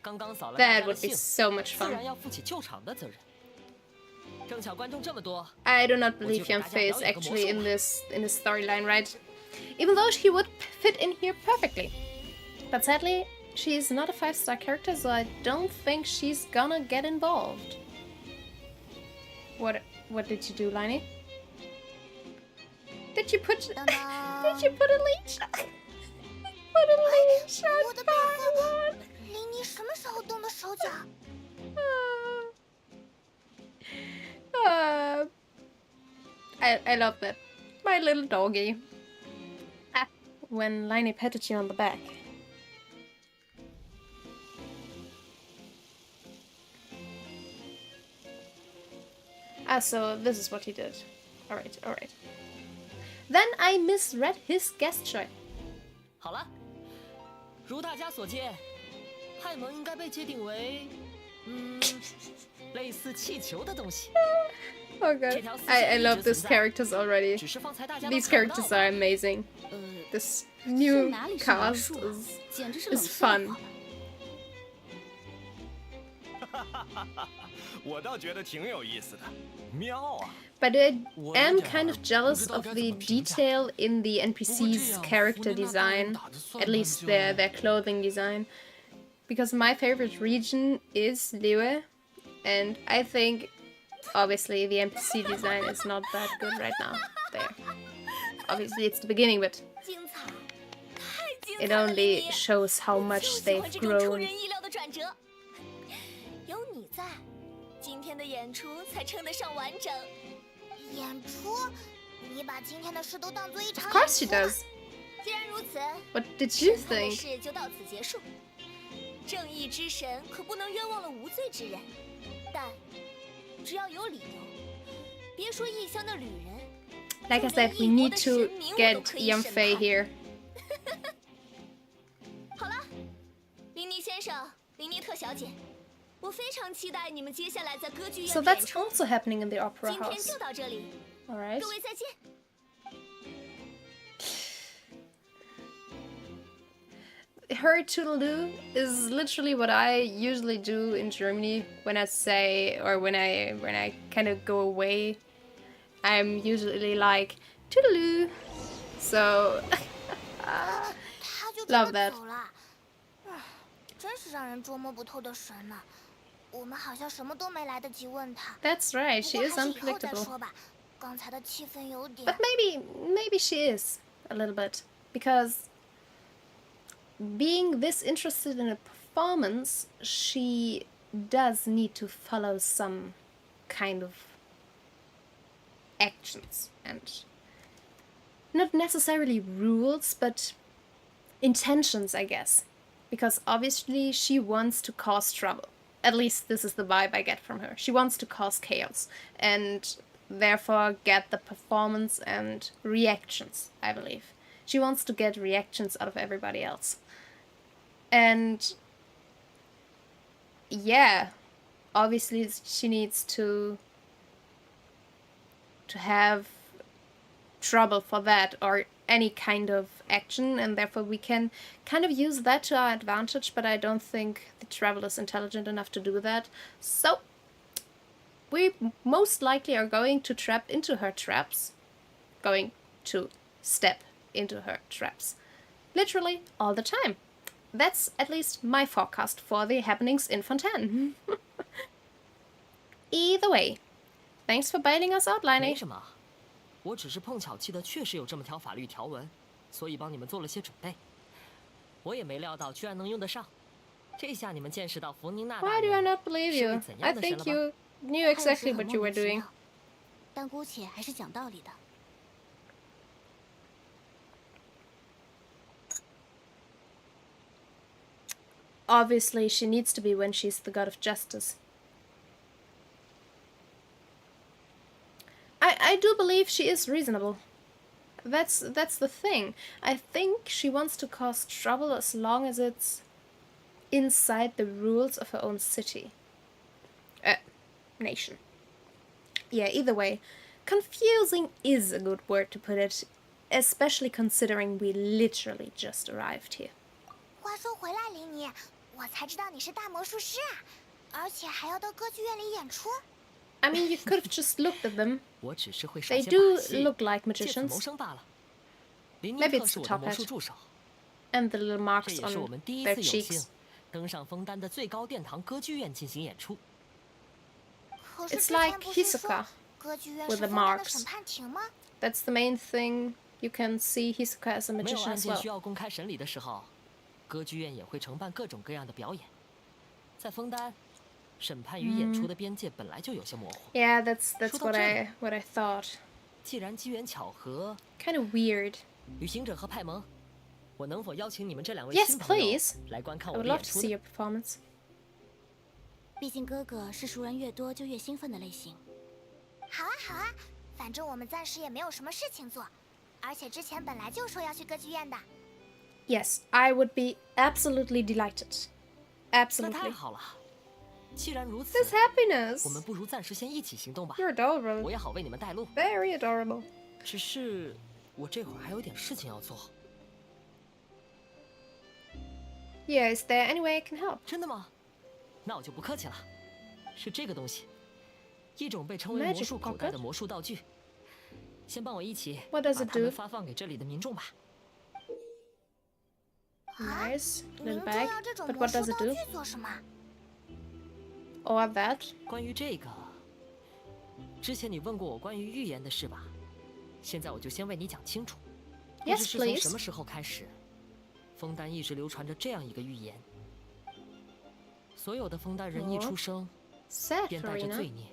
刚刚扫了 That would be so much 自 fun. 然要负起救场的责任。正巧观众这么多， I do not believe Yanfei is actually in this storyline, right? Even though she would fit in here perfectly. But sadly, she's not a 5-star character, so I don't think she's gonna get involved. What did you do, Lani? Did you put... Did you put a leash? Put a leash on 我的背后，琳妮什么时候动的手脚？ I love that. My little doggy. Ah, when Liney petted you on the back. Ah, so this is what he did. Alright, alright. Then I misread his gesture. 好了，如大家所见，亥盟应该被界定为，类似气球的东西。 Oh god, I love these characters already. These characters are amazing. This new cast is fun. 我倒觉得挺有意思的，妙啊！ But I am kind of jealous of the detail in the NPC's character design, at least their clothing design, because my favorite region is Liyue, and I think obviously the NPC design is not that good right now. There, obviously it's the beginning, but it only shows how much they've grown. 有你在，今天的演出才称得上完整。演出？你把今天的事都当做一场 Of course she does. 既然如此 What did you 审判的 think? 事就到此结束。正义之神可不能冤枉了无罪之人，但只要有理由，别说异乡的旅人。 Like I said, we need to get Yunfei here. 好了，林妮先生，林妮特小姐。 我非常期待你们接下来在歌剧院 So that's also happening in the opera 今天 house. 就到这里， All right. 各位再见。Her toodaloo is literally what I usually do in Germany when I say, or when I kind of go away. I'm usually like toodaloo. So love that. 真是让人捉摸不透的神呢。我们好像什么都没来得及问他。 That's right. She is 不过还是以后再 unpredictable. 说吧，刚才的气氛有点。 But maybe she is a little bit, because being this interested in a performance, she does need to follow some kind of actions and not necessarily rules, but intentions, I guess. Because obviously she wants to cause trouble. At least this is the vibe I get from her. She wants to cause chaos and therefore get the performance and reactions, I believe. She wants to get reactions out of everybody else. And yeah, obviously she needs to have trouble for that, or any kind of action, and therefore we can kind of use that to our advantage, but I don't think the traveler is intelligent enough to do that. So we most likely are going to trap into her traps, going to step into her traps, literally all the time. That's at least my forecast for the happenings in Fontaine. Either way, thanks for bailing us out, Liney. 没什么，我只是碰巧记得确实有这么条法律条文，所以帮你们做了些准备。我也没料到居然能用得上，这下你们见识到福宁娜大 Why do I 人 not believe 是位 you? 怎 I 样的神 think 了吧？ you knew exactly what you were doing. 但姑且还是讲道理的。 Obviously, she needs to be when she's the god of justice. I do believe she is reasonable. That's the thing. I think she wants to cause trouble as long as it's inside the rules of her own city. Nation. Yeah, either way, confusing is a good word to put it, especially considering we literally just arrived here. 话说回来，琳妮，我才知道你是大魔术师啊，而且还要到歌剧院里演出。 I mean, you could have just looked at them. 我只是会耍 They 些 do 把戏， look like 借此 magicians. 谋生罢了。林尼 Maybe 特 it's 是 the 我的 top 魔术 hat 助手， and the little 这 marks 也是我 on 们第一 their 次有 cheeks. 幸登上枫丹的最高殿堂歌剧院进行演出。可是 It's 之前 like 不是说 Hisoka 歌剧院 with 是 the 枫丹的 marks. 审判庭吗？ That's the main thing you can see Hisoka as a 没有 magician 案 as 件 well. 需要公开审理的时候，歌剧院也会承办各种各样的表演。在枫丹，审判与演出的边界本来就有些模糊。Yeah, that's 说到 what 这 I 里 what I thought. 既然机缘巧合， Kind of weird. 旅行者和派蒙，我能否邀请你们这两位 Yes, 新朋友 please. 来观看 I 我 would 的 love 演 to 出 see 呢？ your performance. 毕竟哥哥是熟人越多就越兴奋的类型。好啊好啊，反正我们暂时也没有什么事情做，而且之前本来就说要去歌剧院的。Yes, I would be absolutely delighted. 那 Absolutely. 太好了。既然如此， This happiness. 我们不如暂时先一起行动吧。 You're adorable. 我也好为你们带路。 Very adorable. 只是我这会儿还有点事情要做。 Yeah, is there any way I can help? 真的吗？那我就不客气了。是这个东西，一种被称为 Magic 魔术口袋的 pocket? 魔术道具。先帮我一起 What does 把 it 它们 do? 发放给这里的民众吧。 Nice. 您 Little 重 bag. 要这种 But 魔 what 术 does it 道 do? 具做什么？ Or that? 关于这个，之前你问过我关于预言的事吧？现在我就先为你讲清楚。不 Yes, 知是从 please. 什么时候开始，枫丹一直流传着这样一个预言：所有的枫丹人一出生， Sad 便带着 Farina. 罪孽。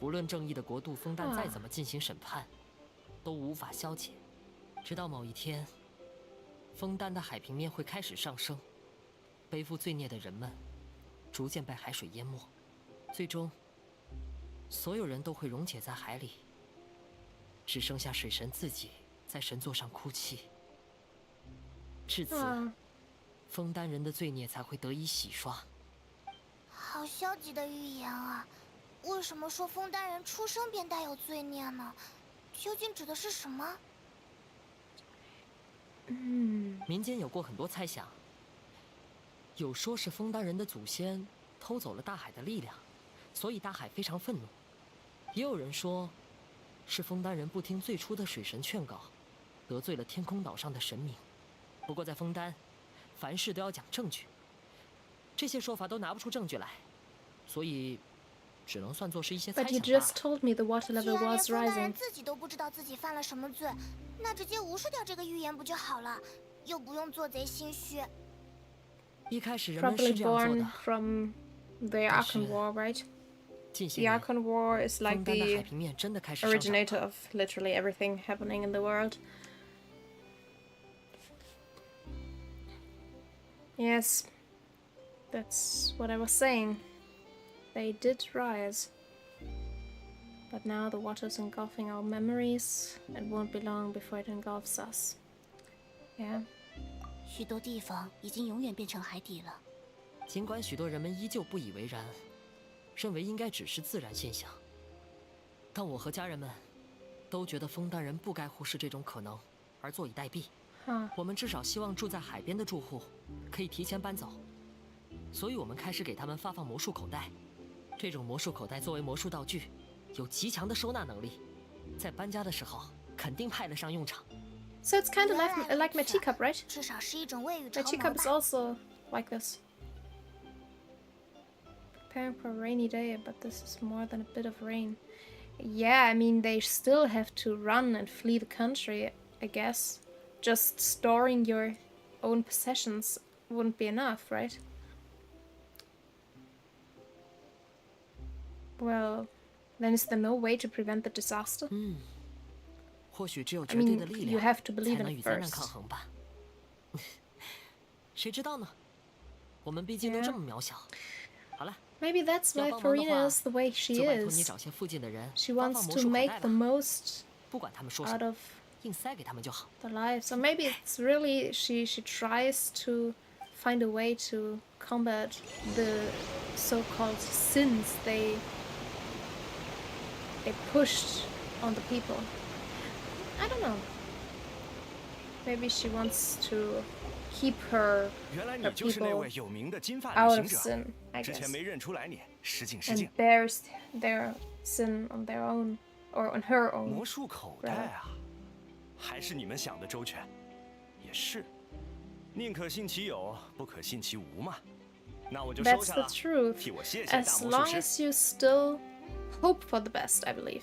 不论正义的国度枫丹再怎么进行审判，都无法消解。直到某一天，枫丹的海平面会开始上升，背负罪孽的人们逐渐被海水淹没，最终，所有人都会溶解在海里，只剩下水神自己在神座上哭泣。至此，枫丹人的罪孽才会得以洗刷。好消极的预言啊！为什么说枫丹人出生便带有罪孽呢？究竟指的是什么？民间有过很多猜想，有说是枫丹人的祖先偷走了大海的力量，所以大海非常愤怒；也有人说，是枫丹人不听最初的水神劝告，得罪了天空岛上的神明。不过在枫丹，凡事都要讲证据，这些说法都拿不出证据来，所以只能算作是一些猜 But 想 you 罢 just 了。 told me the water 既 level 然连 was 枫丹人 rising. 自己都不知道自己犯了什么罪，那直接无视掉这个预言不就好了？又不用做贼心虚。一开始人们是 Probably 这样做 born 的， from the Archon War, right? 近些 The 年， Archon War is 枫 like 丹的海 the 平面真的开始上涨。 originator of literally everything happening in the world. Yes, that's what I was saying. They did rise. But now the water's engulfing our memories. It won't be long before it engulfs us. Yeah. 许多地方已经永远变成海底了。尽管许多人们依旧不以为然，认为应该只是自然现象，但我和家人们都觉得枫丹人不该忽视这种可能，而坐以待毙。我们至少希望住在海边的住户可以提前搬走，所以我们开始给他们发放魔术口袋。这种魔术口袋作为魔术道具，有极强的收纳能力，在搬家的时候肯定派得上用场。 So it's kind of like my teacup, right? 至少是一种未雨 My 绸 teacup 缪 is 吧。 also like this. Preparing for a rainy day, but this is more than a bit of rain. Yeah, I mean, they still have to run and flee the country, I guess. Just storing your own possessions wouldn't be enough, right? Well, then is there no way to prevent the disaster? 或许只有 I 绝对的 mean, 力 you 量 have to 才 believe 能 in 与 it 灾难抗 first. 衡吧。谁知道呢？我们毕竟都 Yeah. 这么渺小。好了， Maybe that's 要 why 帮忙的 Farina 话， is the way she 就拜托你 is. 找些附近的人 She 发放 wants 魔 to 术口 make 袋 the 吧， most 不管他们说什 out 么， of 硬塞给他们就好。 the lives. So maybe it's really she tries to find a way to combat the so-called sins they pushed on the people. I don't know. Maybe she wants to keep her 原来 her 你就是那 people 位有名的金发 out 旅 of 行者， sin, I 之前 guess, 没认出来你，失敬失敬 and。bears their sin on their own or on her own. 魔术口袋啊，还是你们想的周全。也是，宁可信其有，不可信其无嘛。那我就收 That's 下 the 了， truth. 替我谢谢大 As 魔 long 术师。 as you still hope for the best, I believe.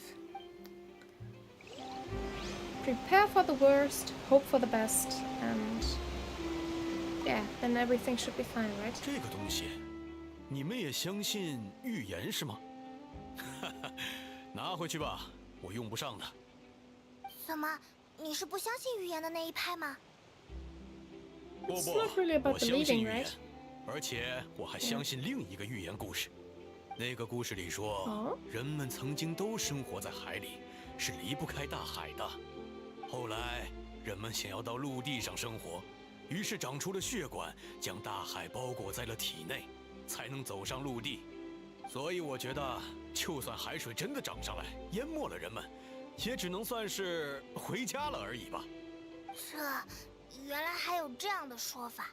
prepare for the worst, hope for the best, and yeah, then everything should be fine, right? 这个东西，你们也相信预言是吗？拿回去吧，我用不上的。怎么？你是不相信预言的那一派吗？不 It's 不 not really， about 我相信 believing, 预言 right？，而且我还相信另一个寓言故事。那个故事里说，哦人们曾经都生活在海里，是离不开大海的。后来人们想要到陆地上生活，于是长出了血管，将大海包裹在了体内，才能走上陆地。所以我觉得，就算海水真的涨上来，淹没了人们，也只能算是回家了而已吧。原来还有这样的说法。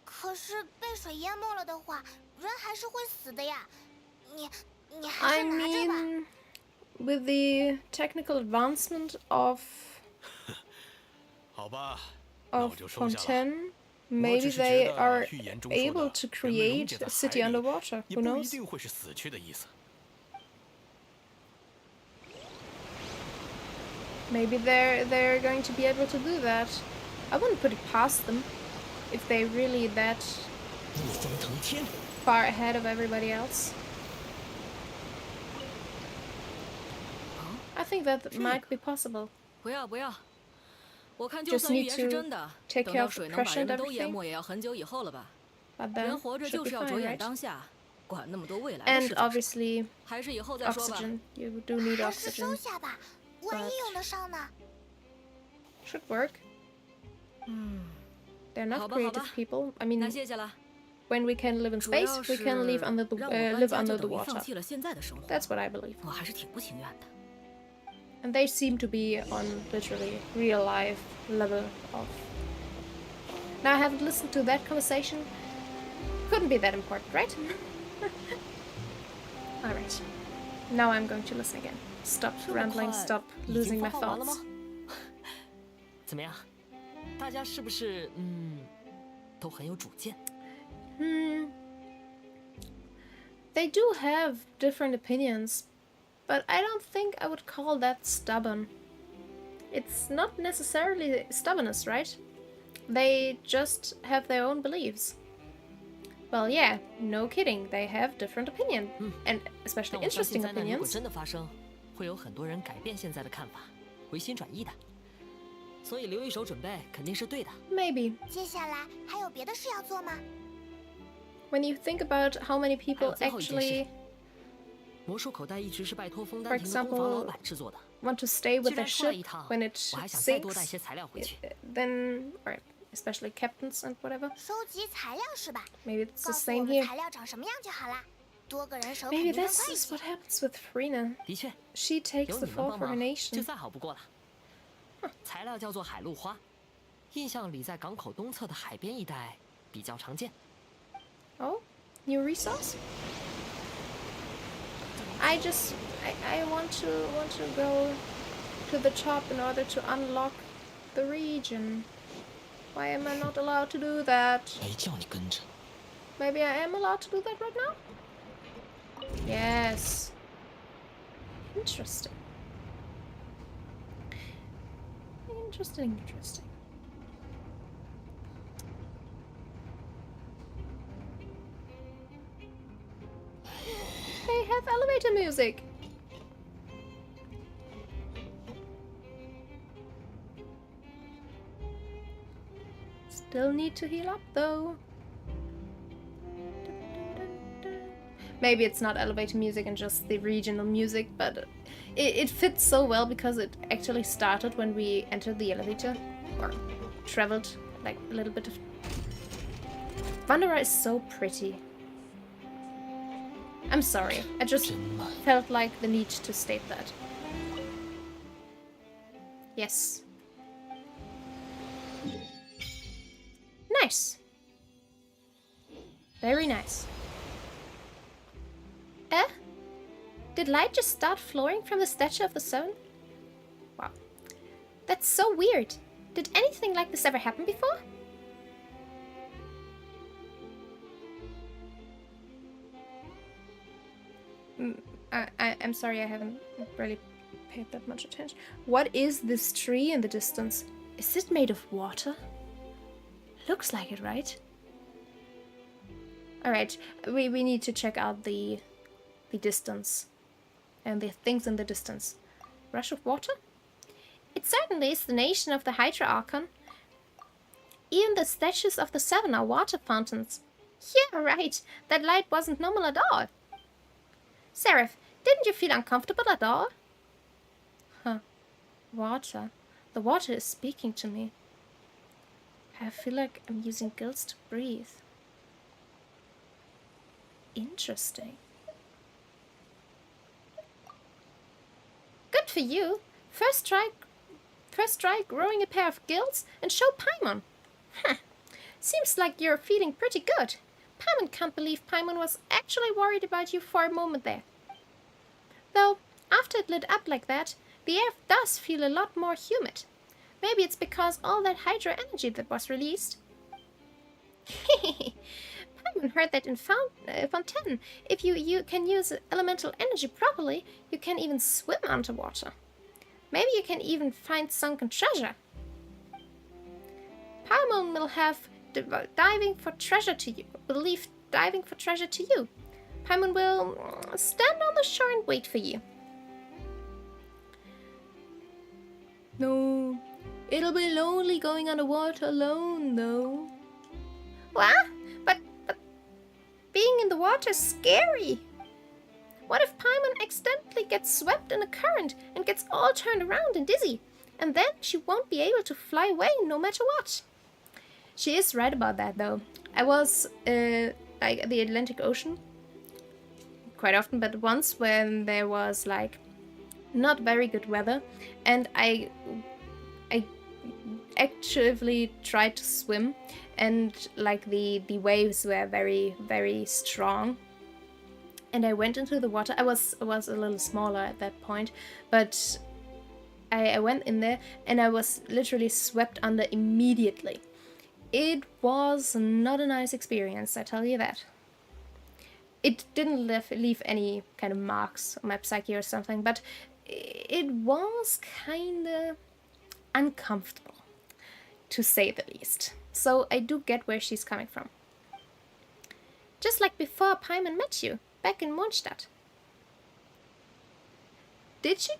可是被水淹没了的话，人还是会死的呀。你还 I 是拿着吧。 mean, with the technical advancement of 好吧，那我 of 就收下了。 Fontaine, 我 maybe 只是 they 觉得 are 预言中说 able 的 to 人们溶 create 解在 a 海 city 里 underwater. 也 Who 不一 knows? 定会是死去的意思。 Maybe they're going to be able to do that. I wouldn't put it past them if they're really that 逆风腾天， far ahead of everybody else. I think that might be possible. 不要不要，我看就 Just 算预 need 言是 to 真的， take 等 care 到 of the 水能把 pressure 人 and 们都淹 everything. 没，也要很久以后了吧？ But 人 then 活着 should 就 be 是要着 fine, 眼 right? 当下，管那么多未来的 And 事情。 obviously 还是以后再说吧。 oxygen. You do need 还是收 oxygen. 下吧，万一用得上呢？ Should work. 嗯， They're not 好吧好 creative 吧， people. I 那 mean, 谢谢了。 when we can live in 主要 space, we 是 can live under the 让我搬 live 家 under 就 the 等于放 water. 弃了现在的生活。 That's what I believe. 我还是挺不情愿的。 And they seem to be on literally real life level of. Now I haven't listened to that conversation. Couldn't be that important, right? Alright. Now I'm going to listen again. Stop 这么 rambling, 快 stop 已 losing 经 my 发放完了吗 thoughts.？怎么样？大家是不是都很有主见？ They do have different opinions, but I don't think I would call that stubborn. It's not necessarily stubbornness, right? They just have their own beliefs. Well, yeah, no kidding, they have different opinions, and 但 especially 我相信 interesting 灾难如果 opinions. 真的发生，会有很多人改变现在的看法，回心转意的。所以留一手准备肯定是对的。 Maybe. 接下来还有别的事要做吗？ When you think about how many 还 people 有最后一件事 actually，魔术口袋一直是拜托枫 For 丹亭的工坊老 example, 板制作的。 want to stay with 既 their 然出了 ship 一趟， when it 我还想再多带 sinks, 些材料回去。 then, or especially captains and whatever. 收集材料是吧？ Maybe it's 告 the 诉我 same 们 here. 材料长什么样就好啦。多个人手肯 Maybe 定更 this 快一 is 些 what。happens with Frina. 的确， She takes 有 the 你们 fall 帮 for her 忙，就 nation. 再好不过了。材料叫做海陆花，印象里在港口东侧的海边一带比较常见。 Oh, new resource? I want to go to the top in order to unlock the region. Why am I not allowed to do that? 没叫你跟着。 Maybe I am allowed to do that right now? Yes. Interesting. Interesting. They have elevator music. Still need to heal up though. Maybe it's not elevator music and just the regional music, but it fits so well because it actually started when we entered the elevator or traveled like a little bit of. Wanderer is so pretty. I'm sorry, I just felt like the need to state that. Yes. Nice. Very nice. Did light just start flowing from the statue of the sun? Wow. That's so weird. Did anything like this ever happen before? I'm sorry, I haven't really paid that much attention. What is this tree in the distance? Is it made of water? Looks like it, right? Alright, we need to check out the distance. And the things in the distance. Rush of water? It certainly is the nation of the Hydra Archon. Even the statues of the seven are water fountains. Yeah, right. That light wasn't normal at all. Seraph, didn't you feel uncomfortable at all? Huh. Water. The water is speaking to me. I feel like I'm using gills to breathe. Interesting. Good for you. First try growing a pair of gills and show Paimon. Huh. Seems like you're feeling pretty good. Paimon can't believe Paimon was actually worried about you for a moment there. Though, after it lit up like that, the air does feel a lot more humid. Maybe it's because all that hydro energy that was released. Paimon heard that in Fontaine, if you can use elemental energy properly, you can even swim underwater. Maybe you can even find sunken treasure. Paimon will have diving for treasure to you. Will leave diving for treasure to you. Paimon will stand on the shore and wait for you. No, it'll be lonely going underwater alone, though. What? But being in the water is scary. What if Paimon accidentally gets swept in a current and gets all turned around and dizzy, and then she won't be able to fly away no matter what? She is right about that, though. I was like at the Atlantic Ocean quite often, but once when there was like not very good weather, and I actively tried to swim, and like the waves were very, very strong, and I went into the water. I was a little smaller at that point, but I went in there and I was literally swept under immediately. It was not a nice experience, I tell you that. It didn't leave any kind of marks on my psyche or something, but it was kinda uncomfortable, to say the least. So I do get where she's coming from. Just like before Paimon met you, back in Mondstadt. Did she?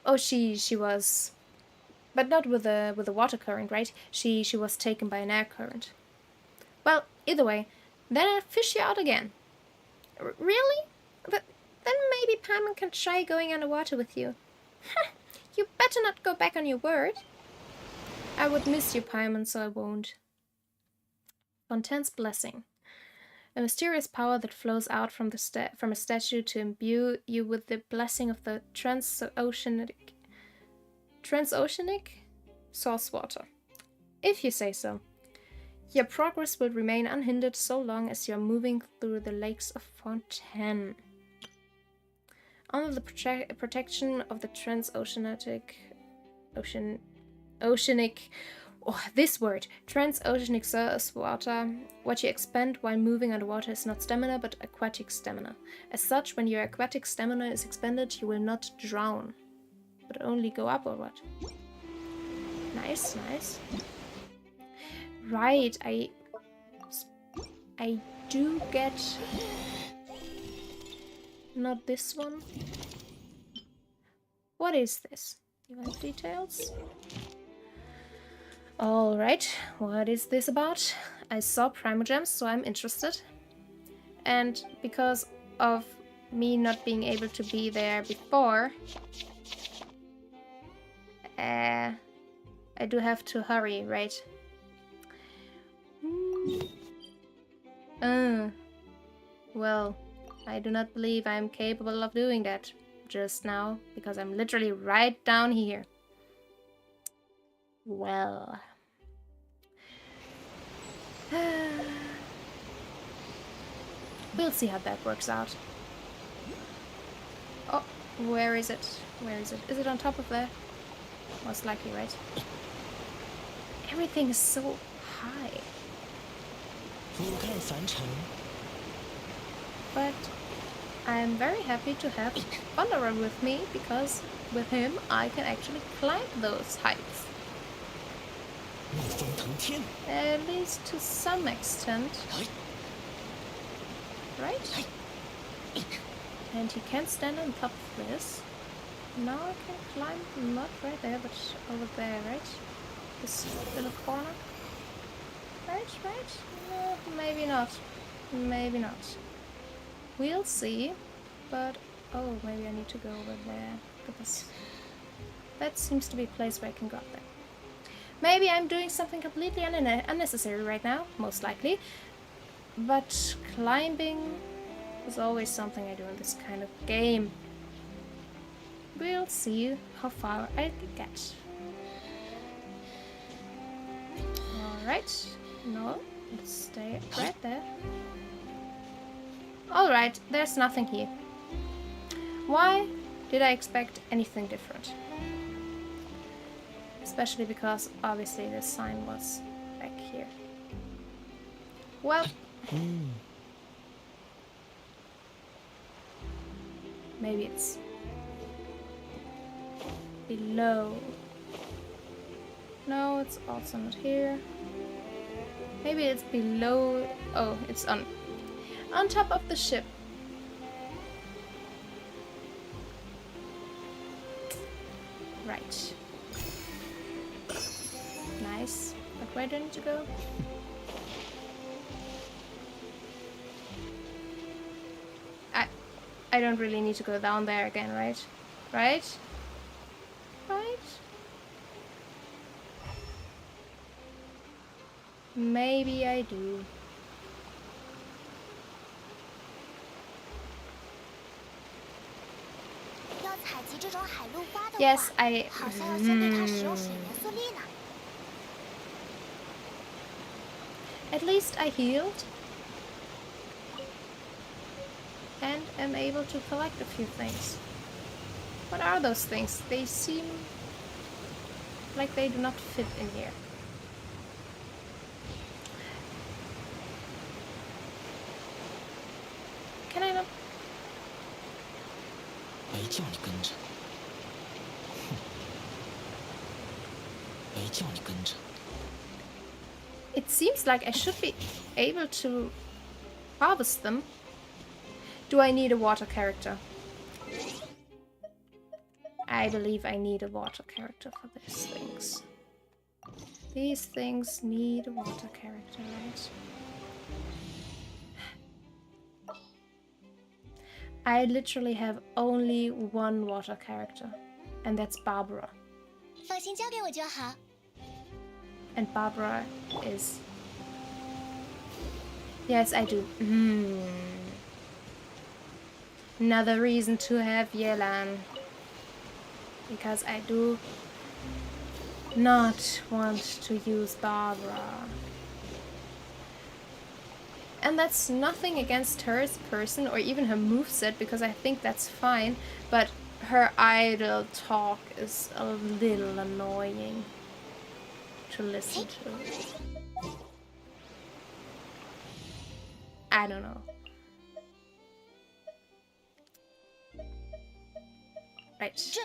Oh, she was... But not with a water current, right? She was taken by an air current. Well, either way, then I'll fish you out again. Really? But then maybe Paimon can try going underwater with you. You better not go back on your word. I would miss you, Paimon, so I won't. Fontaine's Blessing. A mysterious power that flows out from a statue to imbue you with the blessing of the transoceanic source water. If you say so. Your progress will remain unhindered so long as you are moving through the lakes of Fontaine. Under the protection of the transoceanic source water, what you expend while moving underwater is not stamina, but aquatic stamina. As such, when your aquatic stamina is expended, you will not drown, but only go up or what? Nice, nice. Right, I do get... Not this one. What is this? Event details? Alright, what is this about? I saw Primogems, so I'm interested. And because of me not being able to be there before, I do have to hurry, right? Well, I do not believe I am capable of doing that just now, because I'm literally right down here. Well... We'll see how that works out. Oh, where is it? Where is it? Is it on top of there? Most likely, right? Everything is so high. But I'm very happy to have Wanderer with me, because with him, I can actually climb those heights. 逆风腾天， At least to some extent. Right? And he can't stand on top of this. Now I can climb, not right there, but over there, right? This little corner. Right? No, maybe not. Maybe not. We'll see. But, oh, maybe I need to go over there. Because that seems to be a place where I can go up there. Maybe I'm doing something completely unnecessary right now, most likely. But climbing is always something I do in this kind of game. We'll see how far I can get. Alright. No, let's stay right there. Alright, there's nothing here. Why did I expect anything different? Especially because obviously the sign was back here. Well, maybe it's below. No, it's also not here. Maybe it's below. Oh, it's on top of the ship. Right. Nice. But where do I need to go? I don't really need to go down there again, right? Right? Right? Maybe I do. Yes, I... At least I healed. And am able to collect a few things. What are those things? They seem like they do not fit in here. Can I not? 没叫你跟着，没叫你跟着。 It seems like I should be able to harvest them. Do I need a water character? I believe I need a water character for these things. These things need a water character, right? I literally have only one water character, and that's Barbara. 放心交给我就好。 And Barbara is... Yes, I do. Another reason to have Yelan. Because I do not want to use Barbara. And that's nothing against her as a person or even her moveset, because I think that's fine. But her idle talk is a little annoying to listen to. I don't know. Right.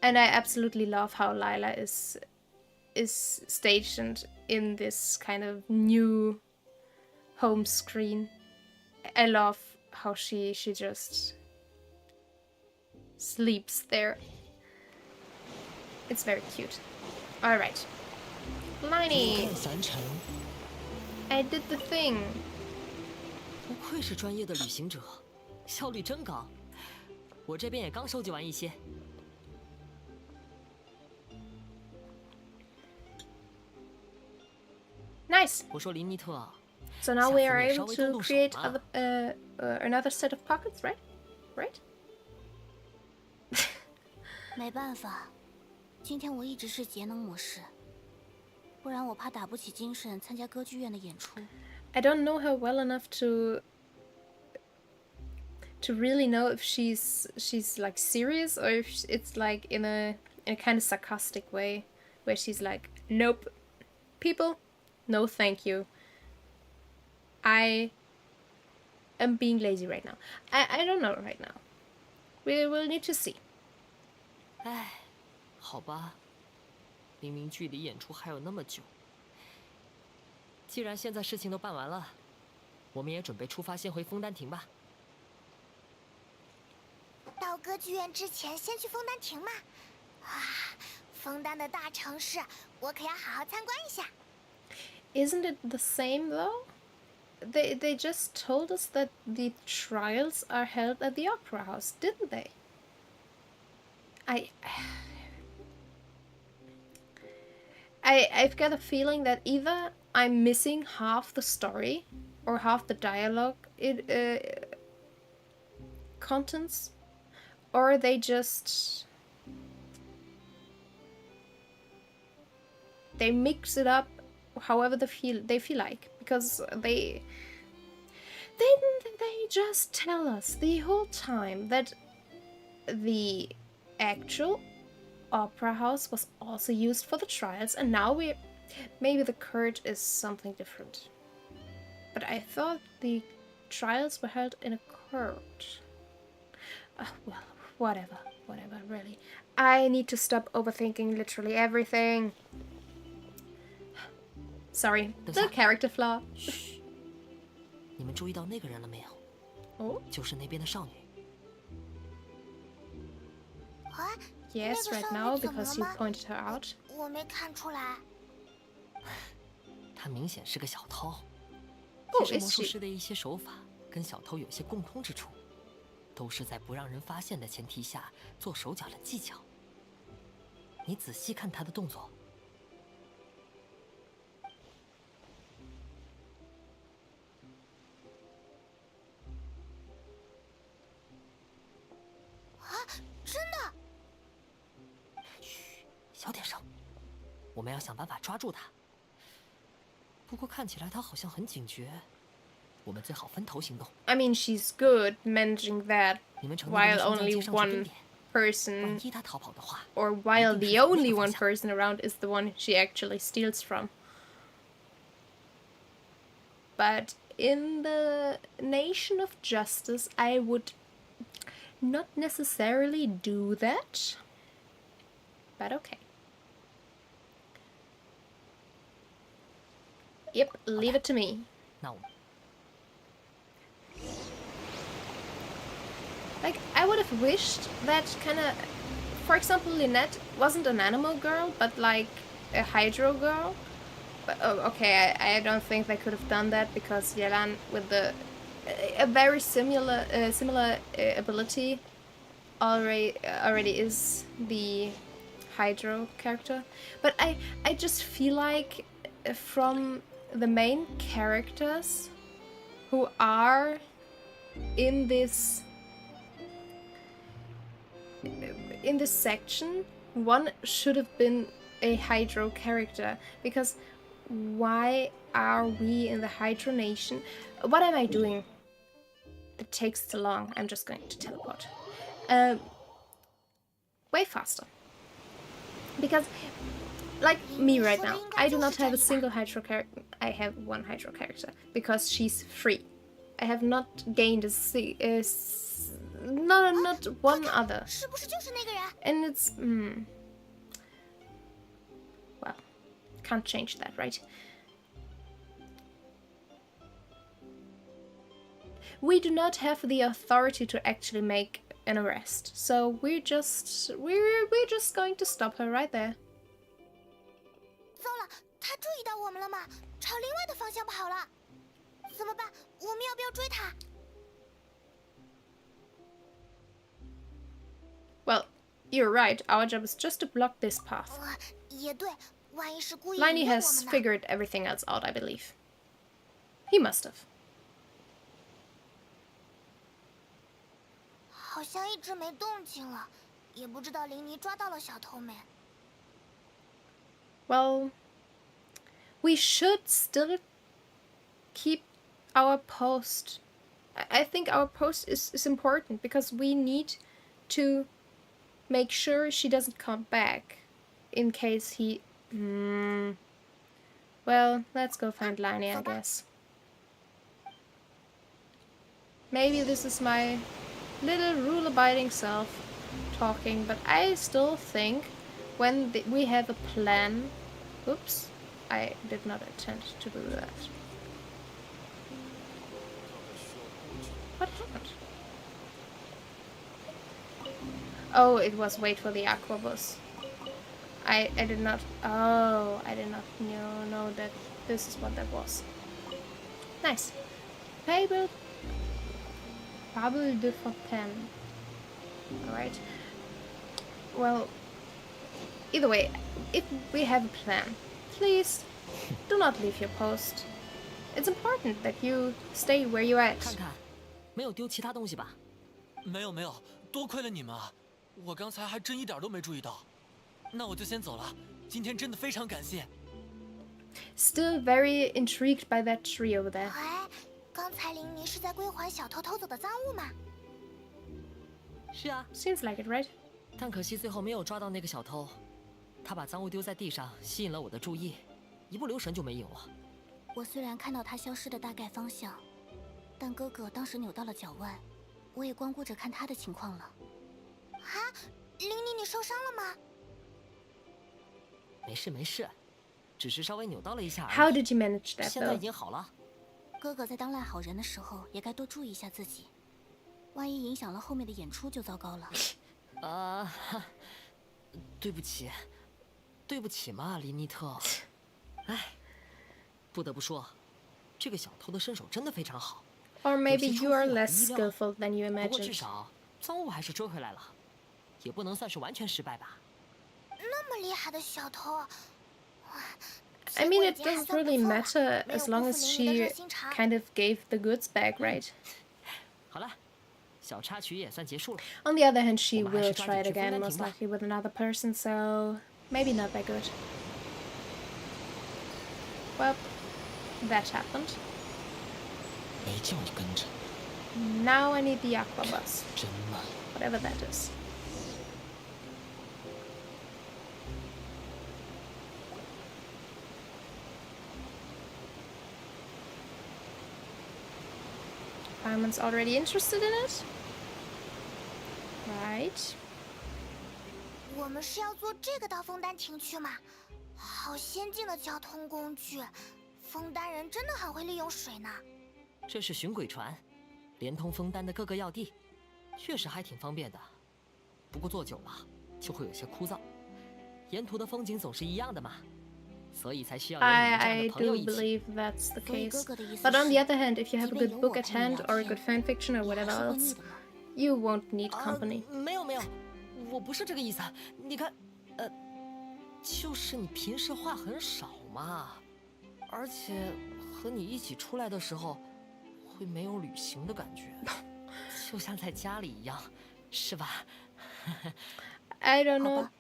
And I absolutely love how Lila is stationed in this kind of new home screen. I love how she just sleeps there. It's very cute. Alright. Liney! I did the thing. 不愧是专业的旅行者，效率真高。我这边也刚收集完一些。Nice. 我说林尼特啊。 So now we are able to create another set of pockets, right? Right? 没办法，今天我一直是节能模式，不然我怕打不起精神参加歌剧院的演出。I don't know her well enough to really know if she's like serious or if it's like in a kind of sarcastic way, where she's like, nope, people, no thank you. I am being lazy right now. I don't know right now. We will need to see. 唉，好吧，明明距离演出还有那么久。既然现在事情都办完了，我们也准备出发，先回枫丹亭吧。到歌剧院之前，先去枫丹亭嘛。啊，枫丹的大城市，我可要好好参观一下。 Isn't it the same though? They just told us that the trials are held at the Opera House, didn't they? I've got a feeling that either I'm missing half the story or half the dialogue contents, or they mix it up however they feel like, because they just tell us the whole time that the actual opera house was also used for the trials, and now maybe the court is something different. But I thought the trials were held in a court. Well, whatever, really. I need to stop overthinking literally everything. Sorry, the character flaw. 你们注意到那个人了没有？哦，就是那边的少女。啊 Yes, right now because you pointed her out. 我没看出来。她明显是个小偷。哦，其实魔术师的一些手法跟小偷有些共通之处，都是在不让人发现的前提下做手脚的技巧。你仔细看她的动作。 小点声，我们要想办法抓住他。不过看起来他好像很警觉，我们最好分头行动。I mean, she's good managing that while only one person, or while the only one person around is the one she actually steals from. But in the nation of justice, I would not necessarily do that. But okay. Yep, leave it to me. Like, I would have wished that kind of... For example, Lynette wasn't an animal girl, but like a hydro girl. But, oh, okay, I don't think they could have done that because Yelan, with a very similar ability, already is the hydro character. But I just feel like from the main characters who are in this section, one should have been a hydro character, because why are we in the hydro nation? What am I doing? It takes too long. I'm just going to teleport way faster, because like me right now, I do not have a single hydro character. I have one hydro character because she's free. I have not gained not one other. And it's well, can't change that, right? We do not have the authority to actually make an arrest, so we're just going to stop her right there. 糟了，他注意到我们了吗？朝另外的方向跑了，怎么办？我们要不要追他？ Well, you're right. Our job is just to block this path. 也对，万一是故意 Liney has figured everything else out, I believe. He must have. 好像一直没动静了，也不知道林妮抓到了小偷没。 Well, we should still keep our post. I think our post is important because we need to make sure she doesn't come back in case he... Well, let's go find Liney, I guess. Maybe this is my little rule-abiding self talking, but I still think when we have a plan... Oops, I did not intend to do that. What happened? Oh, it was wait for the aqua bus. I did not... Oh, I did not know that this is what that was. Nice. Fable de Fontaine. Alright. Well, either way, if we have a plan, please do not leave your post. It's important that you stay where you're at. 看看，没有丢其他东西吧？没有没有，多亏了你们啊！我刚才还真一点都没注意到。那我就先走了，今天真的非常感谢。Still very intrigued by that tree over there. 哎，刚才林妮是在归还小偷偷走的赃物吗？是啊， Seems like it, right? 但可惜最后没有抓到那个小偷，他把赃物丢在地上，吸引了我的注意，一不留神就没影了。我虽然看到他消失的大概方向，但哥哥当时扭到了脚腕，我也光顾着看他的情况了。啊，林妮，你受伤了吗？没事没事，只是稍微扭到了一下而已。 How did you manage that 现在已 though? 经好了。哥哥在当烂好人的时候，也该多注意一下自己，万一影响了后面的演出就糟糕了。对不起，对不起嘛，林妮特。哎，不得不说，这个小偷的身手真的非常好。 Or maybe you are less skillful than you 不过至 imagined. 少赃物还是追回来了，也不能算是完全失败吧。那么厉害的小偷， I mean, it doesn't really matter as long as she kind of gave the goods back, right? 好了，小插曲也算结束了。 On the other hand, she 我们还 will 是抓 try 紧 it 去 again, 枫丹 most 亭吧。 likely with another person, so maybe not that good. Well, that happened. 没叫你跟着， Now I need the aqua bus, 真慢。 whatever that is. Paimon's already interested in it? Right. 我们是要坐这个到枫丹亭去吗？好先进的交通工具，枫丹人真的很会利用水呢。这是巡轨船，连通枫丹的各个要地，确实还挺方便的。不过坐久了就会有些枯燥，沿途的风景总是一样的嘛，所以才需要有你们这样 I 的朋友 do 一起。 believe that's the 所以 case. 哥哥的意思 But on 是 the other hand, if you have a 即便 good 有 book 我 at 陪你 hand 聊 or a 天 good fanfiction or 你还 whatever 是会 else, 腻的嘛。 you won't need company. 没有没有，我不是这个意思。你看，就是你平时话很少嘛，而且和你一起出来的时候，会没有旅行的感觉，就像在家里一样，是吧？ I don't 好 know. 吧，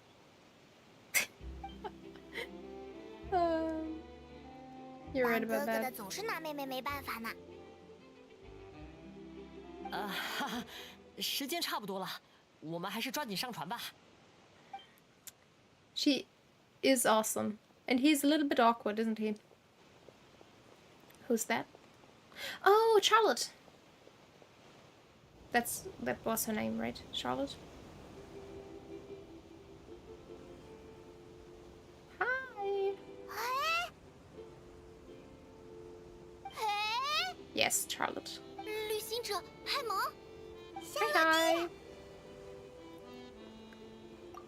You're right 当哥 about 哥的 that. 总是拿妹妹没办法呢。时间差不多了，我们还是抓紧上船吧。 She is awesome. And he's a little bit awkward, isn't he? Who's that? Oh, Charlotte. That was her name, right? Charlotte? Hi. 哎，哎， Yes, Charlotte. 旅行者派蒙，夏 Hi 洛 hi. 蒂，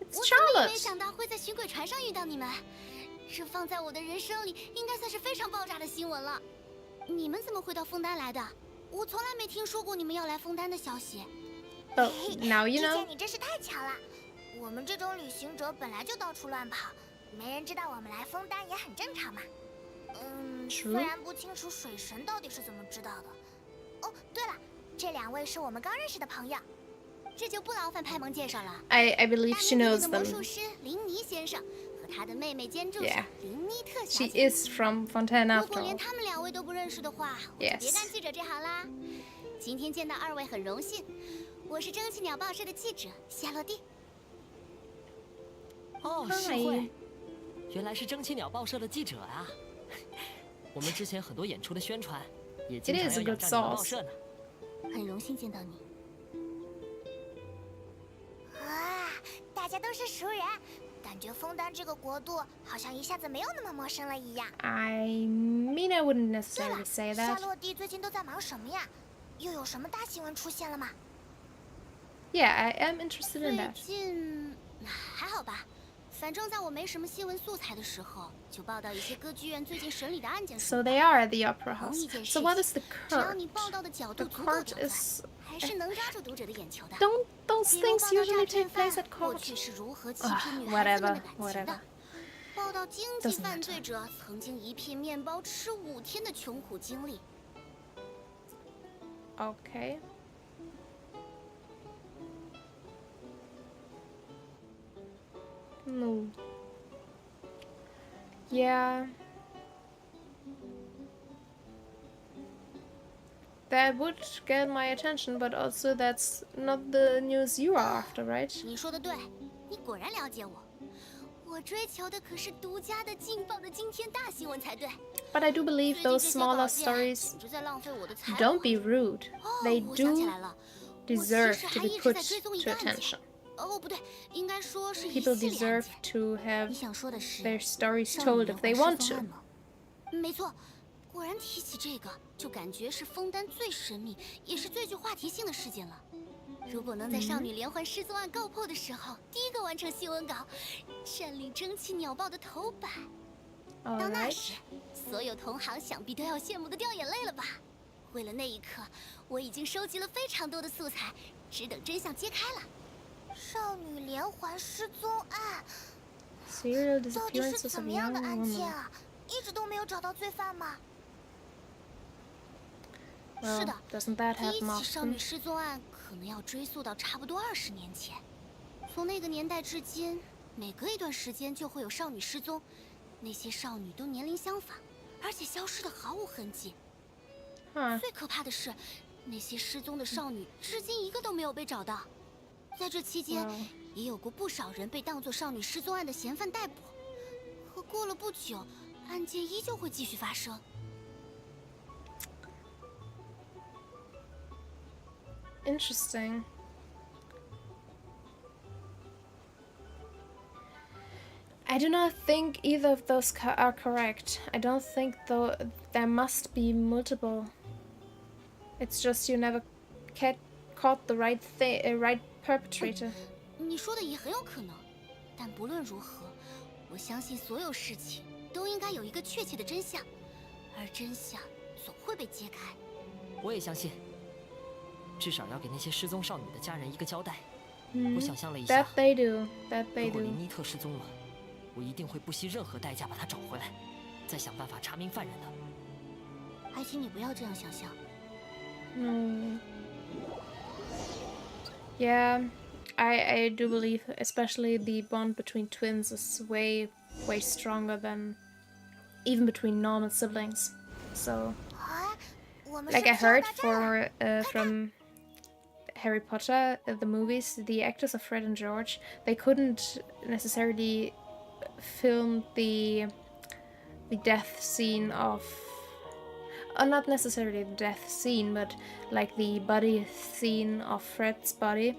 It's 我怎么也没 Charlotte. 想到会在巡轨船上遇到你们，这放在我的人生里应该算是非常爆炸的新闻了。你们怎么会到枫丹来的？我从来没听说过你们要来枫丹的消息。 Oh, now you 遇 know. 见你真是太巧了。我们这种旅行者本来就到处乱跑，没人知道我们来枫丹也很正常嘛。虽然不清楚水神到底是怎么知道的。哦，对了，这两位是我们刚认识的朋友。这就不劳烦派蒙介绍了。 I believe she 大名 knows 鼎鼎的魔 them. 术师林尼先生和他的妹妹兼助手 Yeah. 林妮特小 She 姐。 is from Fontaine 如 after 果连 all. 他们两位都不认识的话，我就别干记者这行啦。今天见到二位很荣幸，我是蒸汽鸟报社的记者夏洛蒂。哦，是会，原来是蒸汽鸟报社的记者啊。我们之前很多演出的宣传，也经常 It is a 要仰 good 仗你们报 sauce. 社呢。很荣幸见到你。啊，家都是熟人，感觉枫丹这个国度好像一下子没有那么陌生了一样。I mean, I wouldn't 对 necessarily 了， say 夏 that. 洛蒂最近都在忙什么呀？又有什么大新闻出现了吗？ Yeah, I am interested in 最 that. 近还好吧，反正在我没什么新闻素材的时候，就报道一些歌剧院最近审理的案件。So they are at the opera 同 house. 一件事 So 情， what is the 只要 court? 你报道的角度 The 足够 court 刁钻， is 还是能抓住读者的眼球的。 don't those 比如 things 报道 usually 诈骗 take place 犯 at 过 court? 去是如何欺骗女孩子们 Whatever, 的感情 whatever. 的。报道经济 Doesn't 犯 matter. 罪者曾经一片面包吃5天的穷苦经历。 Okay. No. Yeah. That would get my attention, but also that's not the news you are after, right? 你说的对，你果然了解我。我追求的可是独家的、劲爆的惊天大新闻才对。 But I do believe 最近 those 这些 smaller 稿件 stories 简直在浪费我的才华。 don't be rude. They 我想起 do 来了，我其 deserve 实 to 还 be 一直 put 在追踪一 to 个案件。 attention. 哦，不对，应该说是一 People 系列案 deserve 件。 to have 你想说的是 their stories 少 told 女 if 连 they 环 want 失踪 to. 案吗？没错，果然提起这个，就感觉是枫丹最神秘，也是最具话题性的事件了。如果能在少女连环失踪案告破的时候，第一个完成新闻稿，占领蒸汽鸟报的头版，到那 Alright. 时，所有同行想必都要羡慕的掉眼泪了吧？为了那一刻，我已经收集了非常多的素材，只等真相揭开了。少女连环失踪案 Serial 到底是 disappearances 怎 of 么样 young 的案件 women. 啊？一直都没有找到罪犯吗？ Well, 是的， doesn't that 第一 happen 起少女 often? 失踪案可能要追溯到差不多20年前。从那个年代至今，每隔一段时间就会有少女失踪，那些少女都年龄相仿，而且消失的毫无痕迹。Huh. 最可怕的是，那些失踪的少女至今一个都没有被找到。在这期间， Wow. 也有过不少人被当作少女失踪案的嫌犯逮捕。可过了不久，案件依旧会继续发生。 Interesting. I do not think either of those are correct. I don't think though there must be multiple. It's just you never caught the right right perpetrator. 你说的也很有可能，但不论如何，我相信所有事情都应该有一个确切的真相，而真相总会被揭开。我也相信，至少要给那些失踪少女的家人一个交代。我想象了一 That 下， they do. That they 如果 do. 林妮特失踪了，我一定会不惜任何代价把她找回来，再想办法查明犯人的。还请你不要这样想象。 Yeah, I do believe, especially the bond between twins is way stronger than even between normal siblings. So, 啊，我们 like 是 I 不是要 heard 到这儿了？ from Harry Potter, the movies, the actors of Fred and George, they couldn't necessarily film the death scene of, not necessarily the death scene, but like the body scene of Fred's body,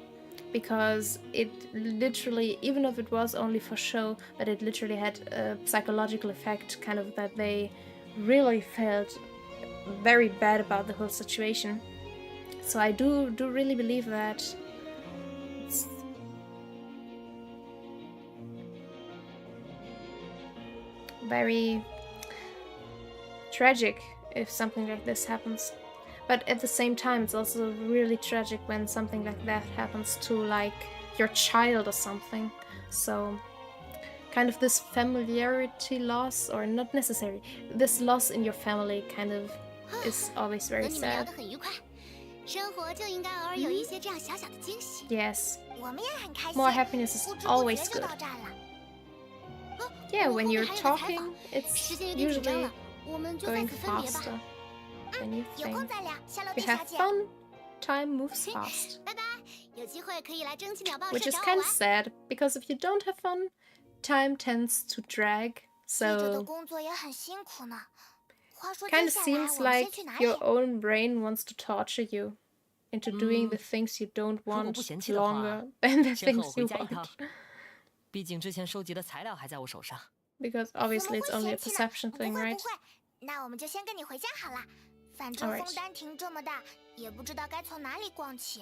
because it literally, even if it was only for show, but it literally had a psychological effect, kind of that they really felt very bad about the whole situation. So I do really believe that it's very tragic if something like this happens. But at the same time, it's also really tragic when something like that happens to, like, your child or something. So, kind of this familiarity loss, or not necessarily, this loss in your family kind of is always 和 very 你们聊 sad. 得很愉快，生活就应该偶尔有一些这样小小的惊喜。 Yes, 我们也很开心。 more happiness is 不知不 always 觉就 good. 到站了。 Yeah, 我 when 后面 you're 还有个采访， talking, it's 时间有点紧张 usually 了，我们就在 going 此分别吧。 faster than you 有空 think. 再聊，夏洛 If 蒂 you 小 have 姐。 fun, time moves fast. 拜拜，有机会可以来蒸汽鸟报 Which 社 is 找 kind 我 of 玩。 sad, because if you don't have fun, time tends to drag. 记者的 So, 工作也很辛苦呢。话说 kind 接 of 下来 seems 我们先 like 去哪 your 里？ own brain wants to torture you into doing the things you don't 如果 want 不嫌弃的话， longer than the 先和我 things 回 you 家一趟 want. 毕竟之前收集的材料还在我手上。Because 怎么 obviously 会 it's only a 嫌弃呢？ perception 不 thing, 会 right? 不会，那我们就先跟你回家好了。反正 Alright. 枫丹亭这么大，也不知道该从哪里逛起。